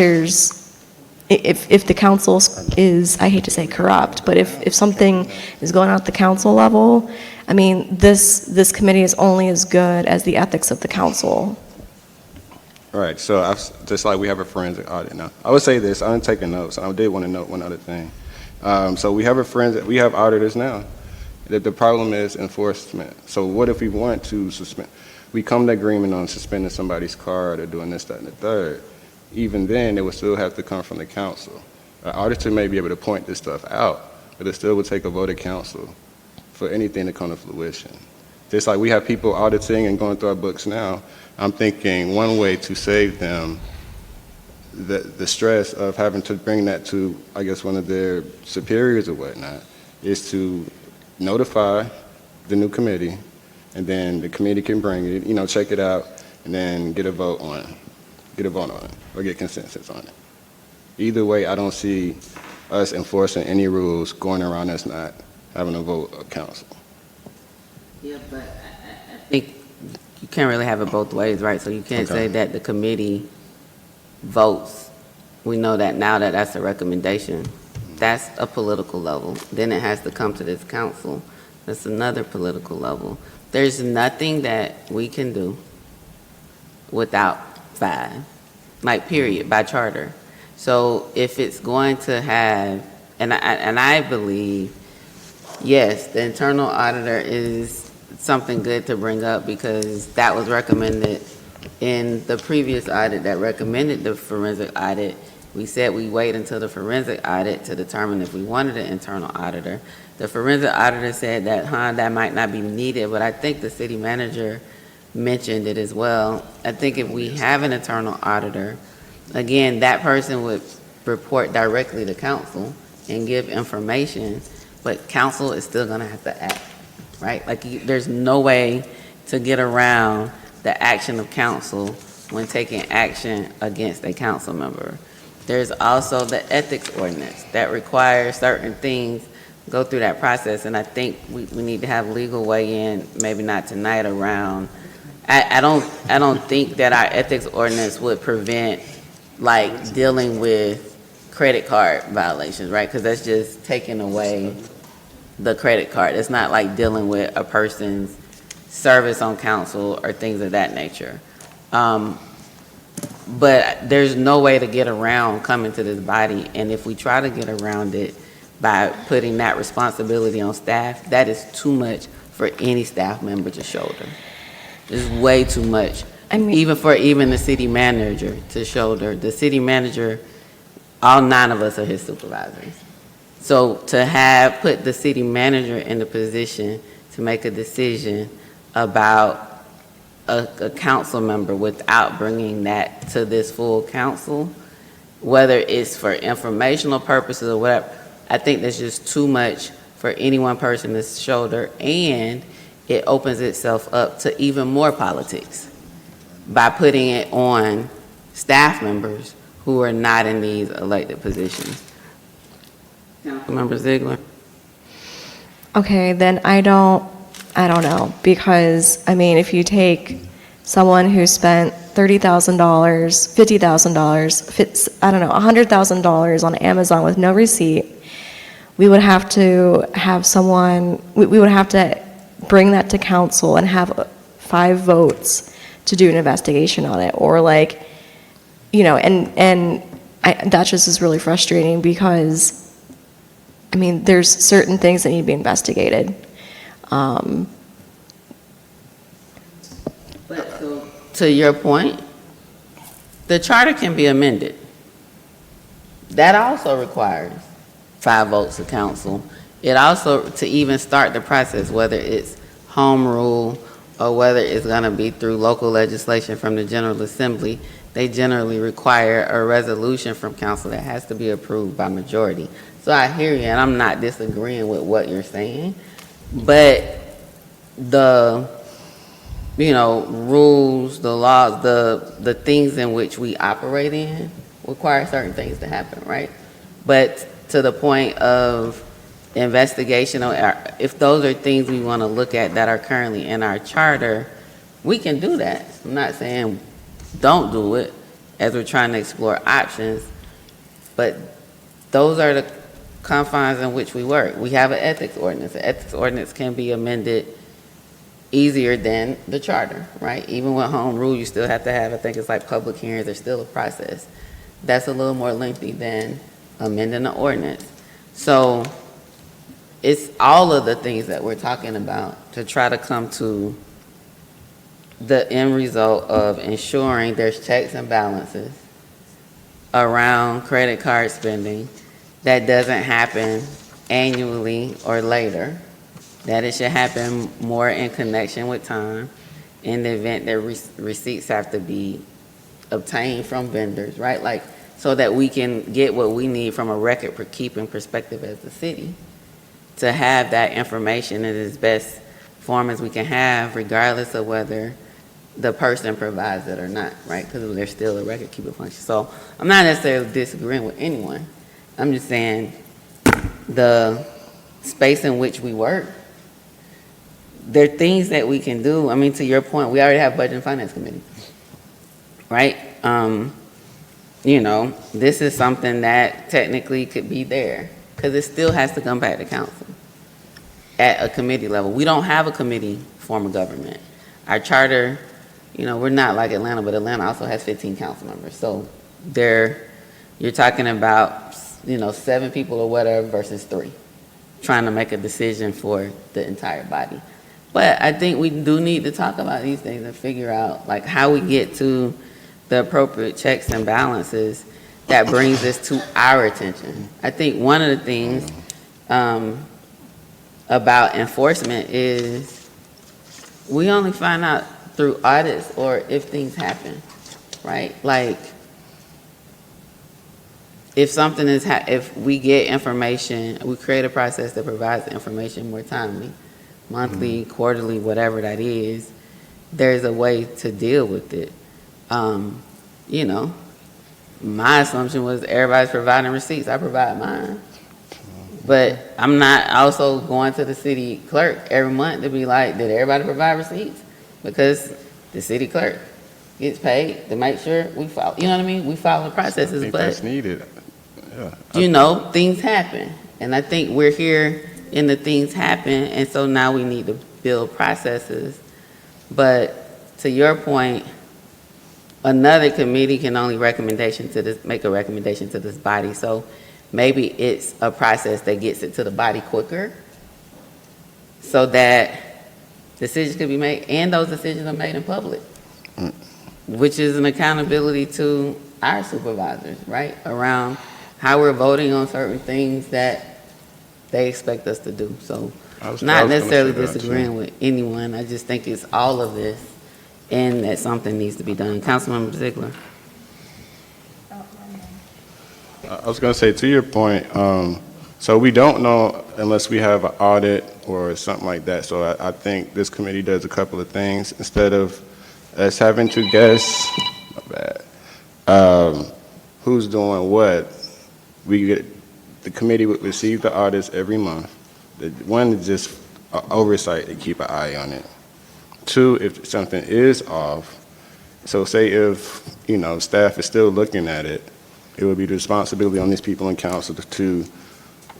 the council is, I hate to say corrupt, but if something is going on at the council level, I mean, this committee is only as good as the ethics of the council. All right, so just like we have a forensic audit now. I would say this, I'm taking notes, I did want to note one other thing. So we have auditors now. The problem is enforcement. So what if we want to suspend? We come to agreement on suspending somebody's card or doing this, that, and the third. Even then, it would still have to come from the council. An auditor may be able to point this stuff out, but it still would take a vote of council for anything to come to fruition. Just like we have people auditing and going through our books now, I'm thinking one way to save them the stress of having to bring that to, I guess, one of their superiors or whatnot, is to notify the new committee, and then the committee can bring it, you know, check it out, and then get a vote on it, or get consensus on it. Either way, I don't see us enforcing any rules going around us not having a vote of council. Yeah, but I think you can't really have it both ways, right? So you can't say that the committee votes. We know that now that that's a recommendation. That's a political level. Then it has to come to this council. That's another political level. There's nothing that we can do without 5, like, period, by charter. So if it's going to have, and I believe, yes, the internal auditor is something good to bring up, because that was recommended in the previous audit that recommended the forensic audit. We said we wait until the forensic audit to determine if we wanted an internal auditor. The forensic auditor said that, that might not be needed, but I think the city manager mentioned it as well. I think if we have an internal auditor, again, that person would report directly to council and give information, but council is still gonna have to act, right? Like, there's no way to get around the action of council when taking action against a council member. There's also the ethics ordinance that requires certain things go through that process, and I think we need to have legal weigh in, maybe not tonight, around. I don't think that our ethics ordinance would prevent, like, dealing with credit card violations, right? Because that's just taking away the credit card. It's not like dealing with a person's service on council or things of that nature. But there's no way to get around coming to this body, and if we try to get around it by putting that responsibility on staff, that is too much for any staff member to shoulder. It's way too much. I mean, even the city manager to shoulder. The city manager, all 9 of us are his supervisors. So to put the city manager in the position to make a decision about a council member without bringing that to this full council, whether it's for informational purposes or whatever, I think that's just too much for any one person to shoulder, and it opens itself up to even more politics by putting it on staff members who are not in these elected positions. Councilmember Ziegler? Okay, then I don't know, because, I mean, if you take someone who spent $30,000, $50,000, I don't know, $100,000 on Amazon with no receipt, we would have to have someone, we would have to bring that to council and have 5 votes to do an investigation on it, or like, you know, that just is really frustrating because, I mean, there's certain things that need to be investigated. But so, to your point, the charter can be amended. That also requires 5 votes of council. It also, to even start the process, whether it's home rule or whether it's going to be through local legislation from the General Assembly, they generally require a resolution from council that has to be approved by majority. So I hear you, and I'm not disagreeing with what you're saying, but the, you know, rules, the laws, the things in which we operate in require certain things to happen, right? But to the point of investigation, or if those are things we want to look at that are currently in our charter, we can do that. I'm not saying don't do it as we're trying to explore options, but those are the confines in which we work. We have an ethics ordinance. The ethics ordinance can be amended easier than the charter, right? Even with home rule, you still have to have, I think it's like public hearings, there's still a process. That's a little more lengthy than amending the ordinance. So it's all of the things that we're talking about to try to come to the end result of ensuring there's checks and balances around credit card spending that doesn't happen annually or later, that it should happen more in connection with time in the event that receipts have to be obtained from vendors, right? Like, so that we can get what we need from a record-keeping perspective as the city, to have that information in its best form as we can have, regardless of whether the person provides it or not, right? Because there's still a record-keeping function. So I'm not necessarily disagreeing with anyone. I'm just saying the space in which we work, there are things that we can do. I mean, to your point, we already have Budget and Finance Committee, right? You know, this is something that technically could be there because it still has to come back to council at a committee level. We don't have a committee form of government. Our charter, you know, we're not like Atlanta, but Atlanta also has 15 council members. So you're talking about, you know, 7 people or whatever versus 3 trying to make a decision for the entire body. But I think we do need to talk about these things and figure out like how we get to the appropriate checks and balances that brings this to our attention. I think one of the things about enforcement is we only find out through audits or if things happen, right? Like if something is, if we get information, we create a process that provides information more timely, monthly, quarterly, whatever that is, there's a way to deal with it. You know, my assumption was everybody's providing receipts. I provide mine. But I'm not also going to the city clerk every month to be like, did everybody provide receipts? Because the city clerk gets paid to make sure we follow, you know what I mean? We follow the processes, I think but that's needed. Yeah. you know, things happen. And I think we're here in the things happen, and so now we need to build processes. But to your point, another committee can only make a recommendation to this body. So maybe it's a process that gets it to the body quicker so that decisions can be made, and those decisions are made in public, which is an accountability to our supervisors, right? Around how we're voting on certain things that they expect us to do. So not necessarily disagreeing with anyone. I just think it's all of this and that something needs to be done. Councilmember Ziegler? I was going to say, to your point, so we don't know unless we have an audit or something like that. So I think this committee does a couple of things. Instead of us having to guess, who's doing what, the committee would receive the audits every month. One is just oversight to keep an eye on it. Two, if something is off, so say if, staff is still looking at it, it would be the responsibility on these people in council to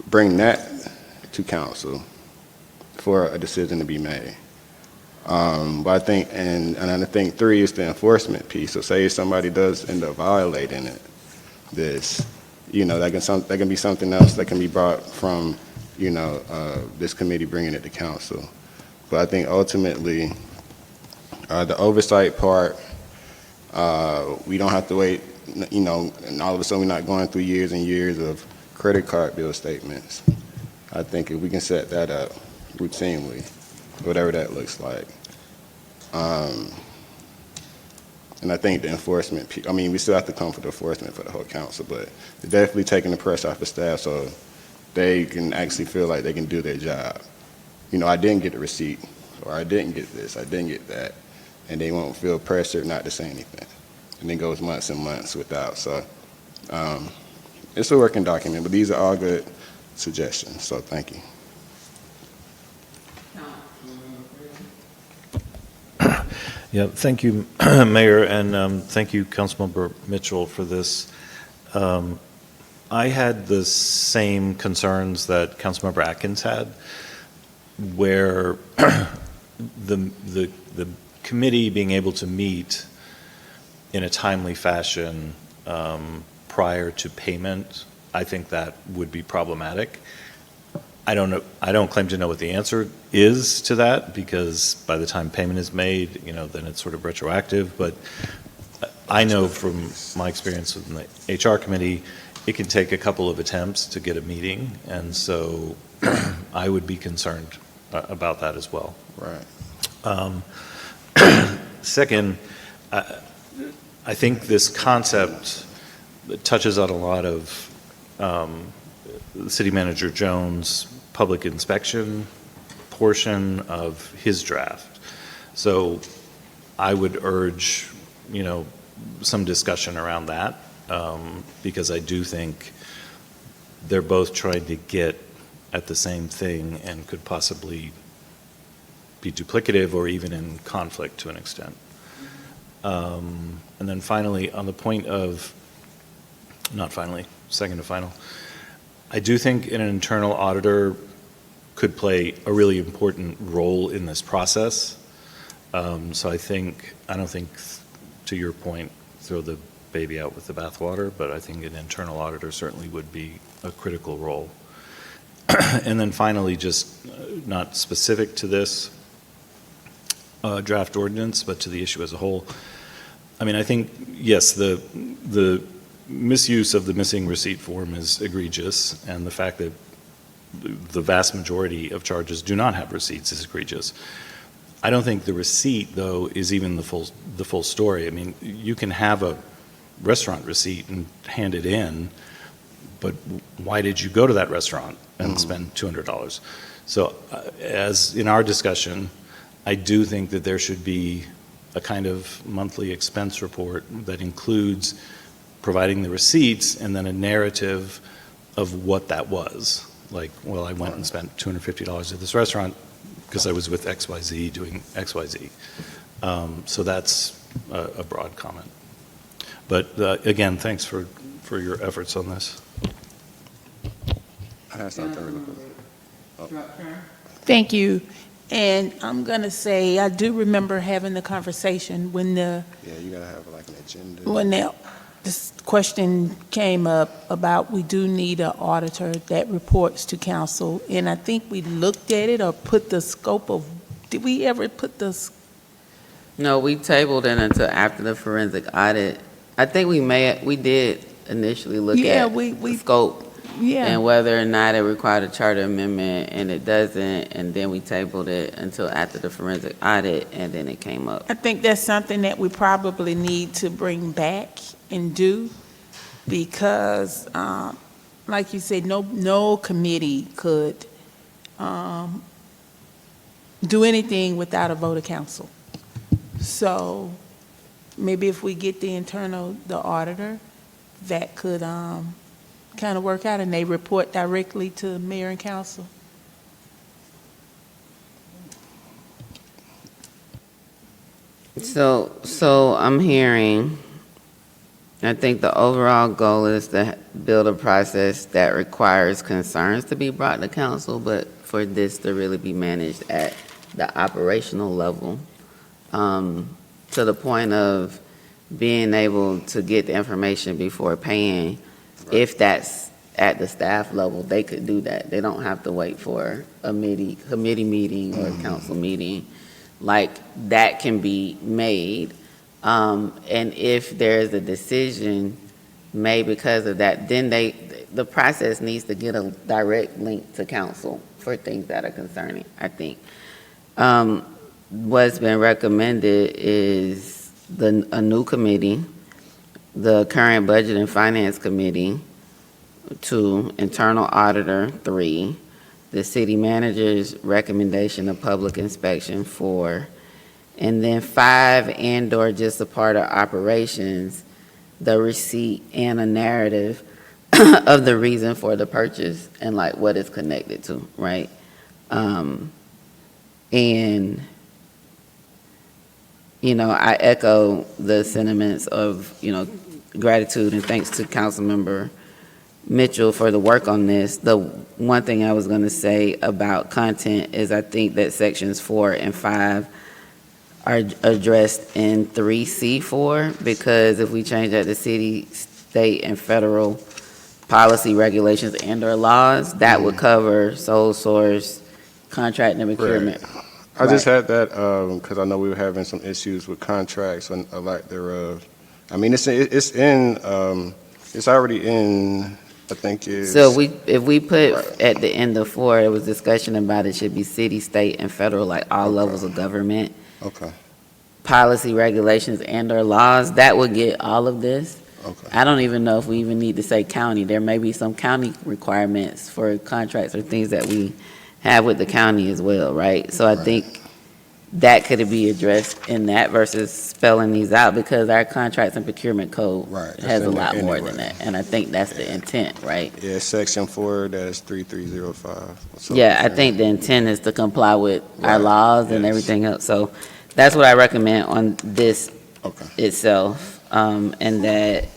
bring that to council for a decision to be made. But I think, and I think three is the enforcement piece. So say if somebody does end up violating it, that can be something else that can be brought from, this committee bringing it to council. But I think ultimately, the oversight part, we don't have to wait, and all of a sudden we're not going through years and years of credit card bill statements. I think if we can set that up routinely, whatever that looks like. And I think the enforcement, we still have to come for the enforcement for the whole council, but they're definitely taking the pressure off the staff so they can actually feel like they can do their job. I didn't get the receipt, or I didn't get this, I didn't get that, and they won't feel pressured not to say anything. And it goes months and months without. So it's a working document, but these are all good suggestions, so thank you. Yeah, thank you, Mayor, and thank you, Councilmember Mitchell, for this. I had the same concerns that Councilmember Atkins had, where the committee being able to meet in a timely fashion prior to payment, I think that would be problematic. I don't claim to know what the answer is to that, because by the time payment is made, then it's sort of retroactive. But I know from my experience in the HR committee, it can take a couple of attempts to get a meeting, and so I would be concerned about that as well. Right. Second, I think this concept touches on a lot of City Manager Jones' public inspection portion of his draft. So I would urge, some discussion around that, because I do think they're both trying to get at the same thing and could possibly be duplicative or even in conflict to an extent. And then finally, on the point of, second to final, I do think an internal auditor could play a really important role in this process. So I don't think, to your point, throw the baby out with the bathwater, but I think an internal auditor certainly would be a critical role. And then finally, just not specific to this draft ordinance, but to the issue as a whole. I think, yes, the misuse of the missing receipt form is egregious, and the fact that the vast majority of charges do not have receipts is egregious. I don't think the receipt, though, is even the full story. You can have a restaurant receipt and hand it in, but why did you go to that restaurant and spend $200? So as in our discussion, I do think that there should be a kind of monthly expense report that includes providing the receipts and then a narrative of what that was. Like, well, I went and spent $250 at this restaurant because I was with XYZ doing XYZ. So that's a broad comment. But again, thanks for your efforts on this. I have something really quick. Thank you. And I'm going to say, I do remember having the conversation when Yeah, you gotta have like an agenda. this question came up about we do need an auditor that reports to council. And I think we looked at it or put the scope of, did we ever put the? No, we tabled it until after the forensic audit. I think we did initially look at the scope. Yeah. And whether or not it required a charter amendment, and it doesn't, and then we tabled it until after the forensic audit, and then it came up. I think that's something that we probably need to bring back and do, because, like you said, no committee could do anything without a vote of council. So maybe if we get the auditor, that could kind of work out, and they report directly to mayor and council. So I'm hearing, I think the overall goal is to build a process that requires concerns to be brought to council, but for this to really be managed at the operational level, to the point of being able to get the information before paying. If that's at the staff level, they could do that. They don't have to wait for a committee meeting or a council meeting. Like, that can be made. And if there's a decision made because of that, then the process needs to get a direct link to council for things that are concerning, I think. What's been recommended is a new committee, the current Budget and Finance Committee, 2, internal auditor, 3, the city manager's recommendation of public inspection, 4, and then 5, and/or just a part of operations, the receipt and a narrative of the reason for the purchase and like what it's connected to, right? And I echo the sentiments of, gratitude and thanks to Councilmember Mitchell for the work on this. The one thing I was going to say about content is I think that sections 4 and 5 are addressed in 3C4, because if we change that to city, state, and federal policy, regulations, and/or laws, that would cover sole source, contract, and procurement. Right. I just had that because I know we were having some issues with contracts and a lack thereof. I mean, it's already in, I think it's. So if we put at the end of 4, it was discussion about it should be city, state, and federal, like all levels of government. Okay. Policy, regulations, and/or laws, that would get all of this. Okay. I don't even know if we even need to say county. There may be some county requirements for contracts or things that we have with the county as well, right? So I think that could be addressed in that versus spelling these out, because our contracts and procurement code has a lot more than that. And I think that's the intent, right? Yeah, section 4, that's 3305. So Yeah, I think the intent is to comply with our laws and everything else. So that's what I recommend on this itself. And that,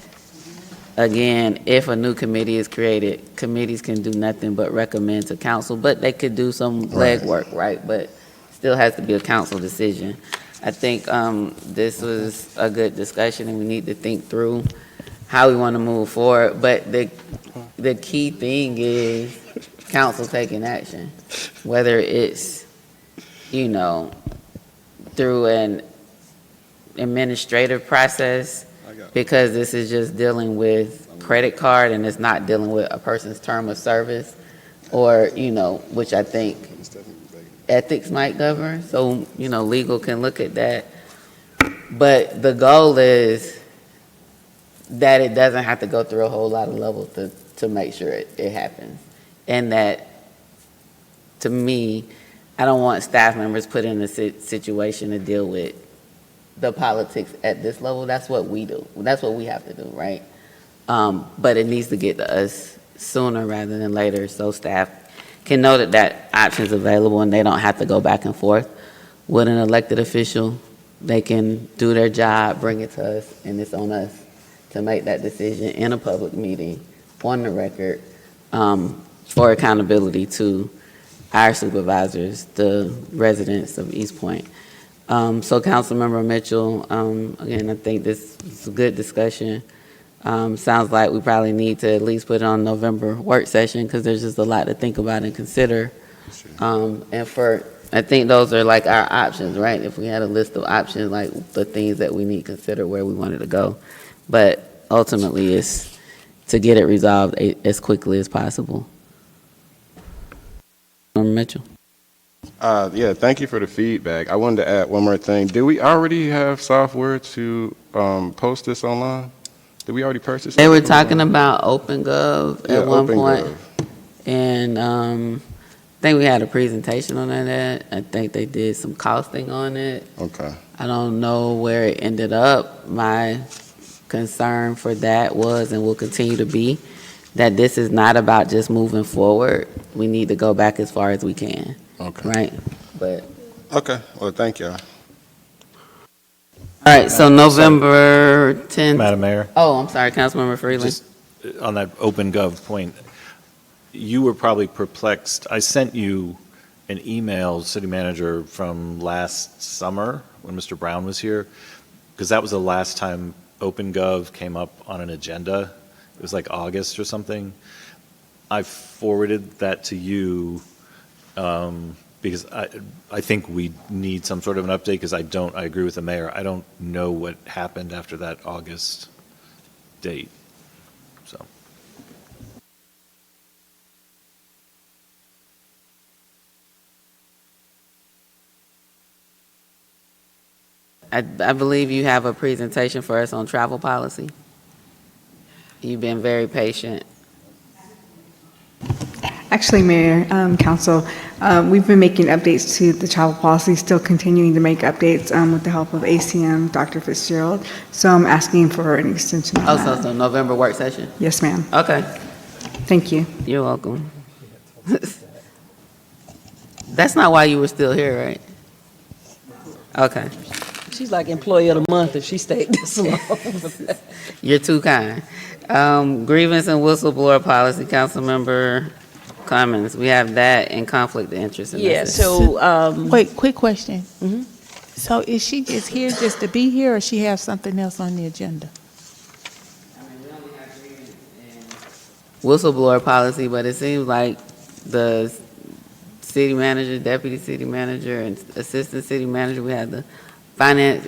again, if a new committee is created, committees can do nothing but recommend to council, but they could do some legwork, right? But still has to be a council decision. I think this was a good discussion, and we need to think through how we want to move forward. But the key thing is council taking action, whether it's, through an administrative process, because this is just dealing with credit card and it's not dealing with a person's term of service, or, which I think ethics might govern. So, legal can look at that. But the goal is that it doesn't have to go through a whole lot of levels to make sure it happens. And that, to me, I don't want staff members put in a situation to deal with the politics at this level. That's what we do. That's what we have to do, right? But it needs to get to us sooner rather than later, so staff can know that option's available and they don't have to go back and forth with an elected official. They can do their job, bring it to us, and it's on us to make that decision in a public meeting, on the record, for accountability to our supervisors, the residents of East Point. So Councilmember Mitchell, again, I think this is a good discussion. Sounds like we probably need to at least put it on November work session, because there's just a lot to think about and consider. I think those are like our options, right? If we had a list of options, like the things that we need to consider where we wanted to go. But ultimately, it's to get it resolved as quickly as possible. Mitchell. Yeah, thank you for the feedback. I wanted to add one more thing. Do we already have software to post this online? Did we already purchase? They were talking about OpenGov Yeah, at one OpenGov. point, and I think we had a presentation on that. I think they did some costing on it. Okay. I don't know where it ended up. My concern for that was and will continue to be that this is not about just moving forward. We need to go back as far as we can. Okay. Right? But Okay, well, thank you. all right, so November 10th. Madam Mayor? Oh, I'm sorry, Councilmember Freeland. Just on that OpenGov point, you were probably perplexed. I sent you an email, city manager, from last summer when Mr. Brown was here, because that was the last time OpenGov came up on an agenda. It was like August or something. I forwarded that to you because I think we need some sort of an update because I agree with the mayor. I don't know what happened after that August date, so. I believe you have a presentation for us on travel policy. You've been very patient. Actually, Mayor, Council, we've been making updates to the travel policy, still continuing to make updates with the help of ACM, Dr. Fitzgerald. So I'm asking for an extension on that. So November work session? Yes, ma'am. Okay. Thank you. You're welcome. That's not why you were still here, right? Okay. She's like employee of the month if she stayed this long. You're too kind. Grievance and whistleblower policy, Councilmember Clemens. We have that in conflict of interest. Yeah, so, Wait, quick question. So is she just here just to be here, or she have something else on the agenda? Whistleblower policy, but it seems like the city manager, deputy city manager, and assistant city manager, we had the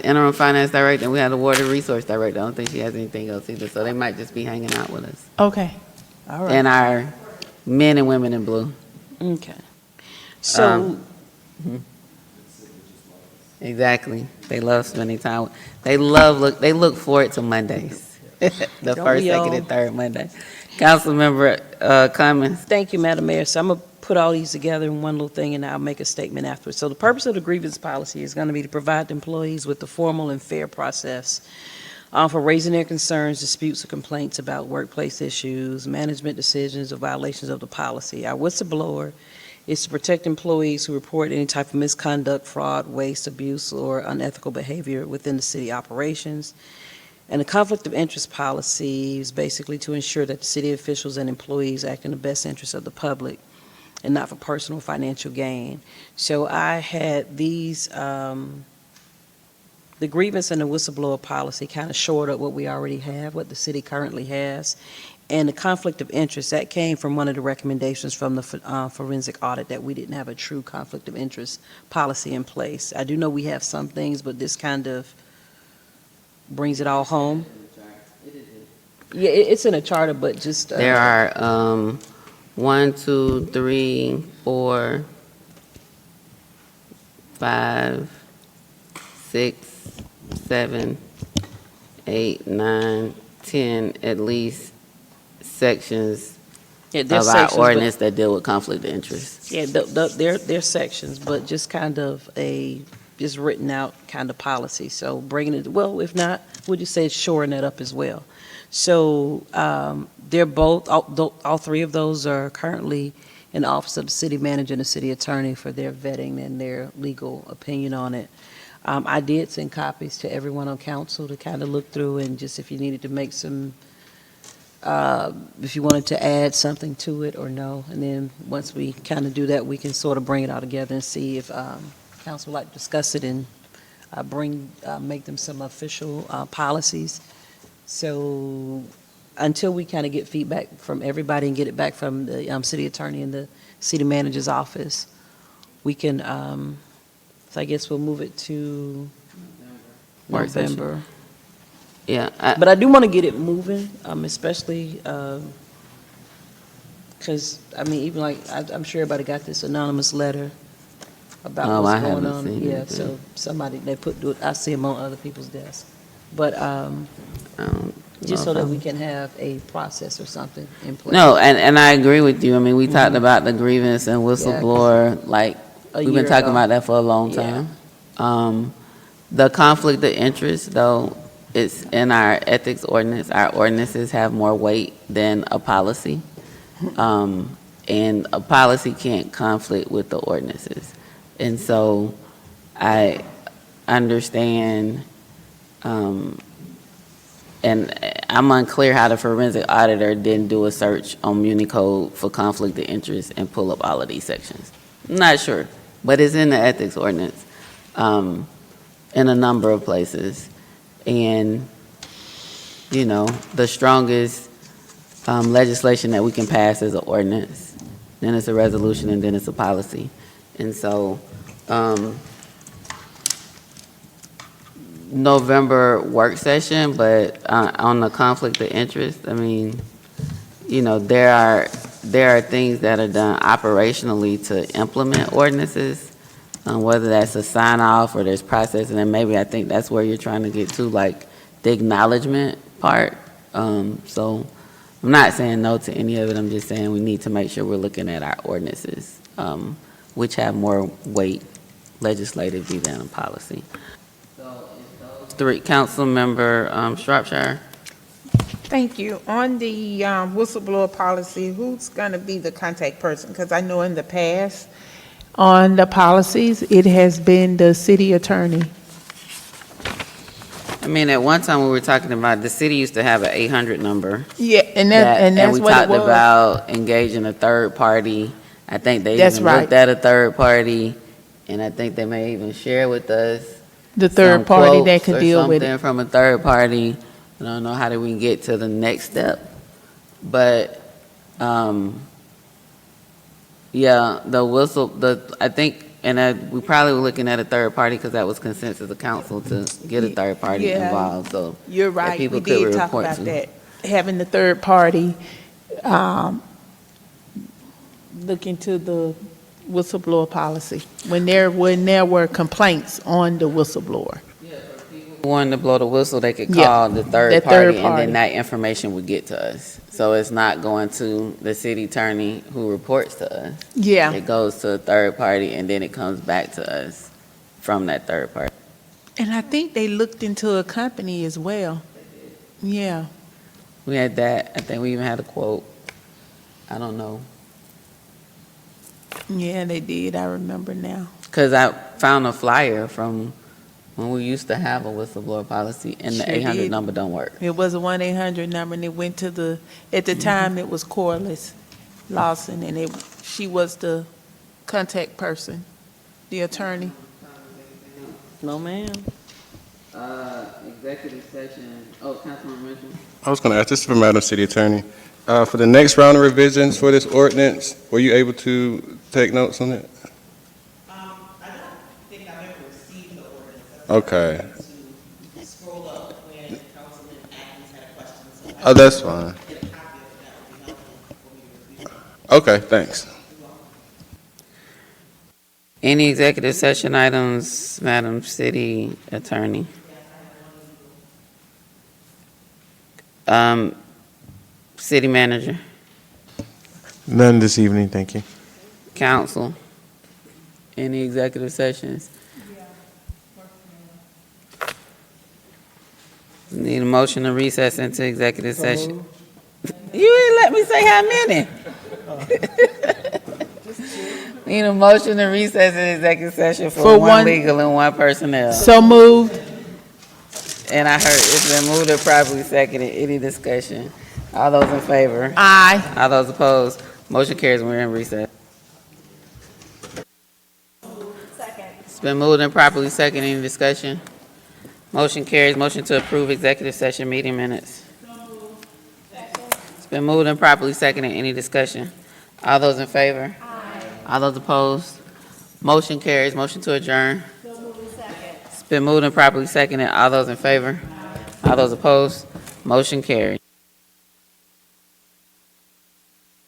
interim finance director, and we had the water resource director. I don't think she has anything else either, so they might just be hanging out with us. Okay, all right. And our men and women in blue. Okay. So, Exactly. They love spending time. They look forward to Mondays. The Don't first, we second, all? and third Monday. Councilmember Cummings. thank you, Madam Mayor. So I'm going to put all these together in one little thing, and I'll make a statement afterwards. So the purpose of the grievance policy is going to be to provide employees with a formal and fair process for raising their concerns, disputes, or complaints about workplace issues, management decisions, or violations of the policy. Our whistleblower is to protect employees who report any type of misconduct, fraud, waste, abuse, or unethical behavior within the city operations. And the conflict of interest policy is basically to ensure that the city officials and employees act in the best interest of the public and not for personal financial gain. So I had these, the grievance and the whistleblower policy kind of shored up what we already have, what the city currently has. And the conflict of interest, that came from one of the recommendations from the forensic audit, that we didn't have a true conflict of interest policy in place. I do know we have some things, but this kind of brings it all home. Yeah, it's in a charter, but just. There are 1, 2, 3, 4, 5, 6, 7, 8, 9, 10, at least sections of there's our sections, but- ordinance that deal with conflict of interest. Yeah, they're sections, but just kind of just written out kind of policy. So bringing it, well, if not, we'll just say it's shoring that up as well. So they're both, all three of those are currently in the office of the city manager and the city attorney for their vetting and their legal opinion on it. I did send copies to everyone on council to kind of look through, and just if you needed to make some, if you wanted to add something to it or no. And then once we kind of do that, we can sort of bring it all together and see if council would like to discuss it and make them some official policies. So until we kind of get feedback from everybody and get it back from the city attorney and the city manager's office, we can, so I guess we'll move it to Work session. November. Yeah. But I do want to get it moving, especially, because, I mean, even like, I'm sure everybody got this anonymous letter about Oh, what's I going haven't on. seen Yeah, it, so somebody, they I see them on other people's desks. But, just so that we can have a process or something in place. No, and I agree with you. I mean, we talked about the grievance and whistleblower, like, we've been year talking ago. about that for a long Yeah. time. The conflict of interest, though, it's in our ethics ordinance. Our ordinances have more weight than a policy. And a policy can't conflict with the ordinances. And so I understand, and I'm unclear how the forensic auditor didn't do a search on Muni Code for conflict of interest and pull up all of these sections. I'm not sure, but it's in the ethics ordinance, in a number of places. And, you know, the strongest legislation that we can pass is an ordinance, then it's a resolution, and then it's a policy. And so, November work session, but on the conflict of interest, I mean, you know, there are things that are done operationally to implement ordinances, whether that's a sign off or there's processing, and maybe I think that's where you're trying to get to, like the acknowledgement part. So I'm not saying no to any of it. I'm just saying we need to make sure we're looking at our ordinances, which have more weight legislatively than a policy. Three, Councilmember Shropshire. Thank you. On the whistleblower policy, who's going to be the contact person? Because I know in the past, on the policies, it has been the city attorney. I mean, at one time we were talking about, the city used to have an 800 number. Yeah, and that's we what it talked was. about engaging a third party. I think they That's even right. looked at a third party, and I think they may even share with us The third some party that quotes could or deal with something it. from a third party. I don't know how do we get to the next step, but yeah, I think, and we probably were looking at a third party because that was consensus of council to get a third party Yeah, involved. So You're that right. people We could did talk report about to. that. Having the third party look into the whistleblower policy when there were complaints on the whistleblower. Wanted to blow the whistle, they could Yeah, call the third that party, third and party. then that information would get to us. So it's not going to the city attorney who reports to us. Yeah. It goes to a third party, and then it comes back to us from that third party. And I think they looked into a company as well. Yeah. We had that. I think we even had a quote. I don't know. Yeah, they did. I remember now. Because I found a flyer from when we used to have a whistleblower policy, and the Sure 800 did. number don't work. It was a 1-800 number, and it went to at the time, it was Corliss Lawson, and she was the contact person, the attorney. No, ma'am. Executive session. Oh, Councilman Mitchell. I was going to ask, this is for Madam City Attorney. For the next round of revisions for this ordinance, were you able to take notes on it? Okay. Scroll up when Councilman Atkins had a question. So Oh, that's fine. Okay, thanks. Any executive session items, Madam City Attorney? City Manager, None this evening, thank you. Council, any executive sessions? Need a motion to recess into executive session. You ain't let me say how many. Need a motion to recess in executive session for one legal and one personnel. So moved. And I heard it's been moved and properly seconded. Any discussion? All those in favor? Aye. All those opposed? Motion carries. We're in recess. It's been moved and properly seconded. Any discussion? Motion carries. Motion to approve executive session meeting minutes. It's been moved and properly seconded. Any discussion? All those in favor? All those opposed? Motion carries. Motion to adjourn. It's been moved and properly seconded. All those in favor? All those opposed? Motion carried.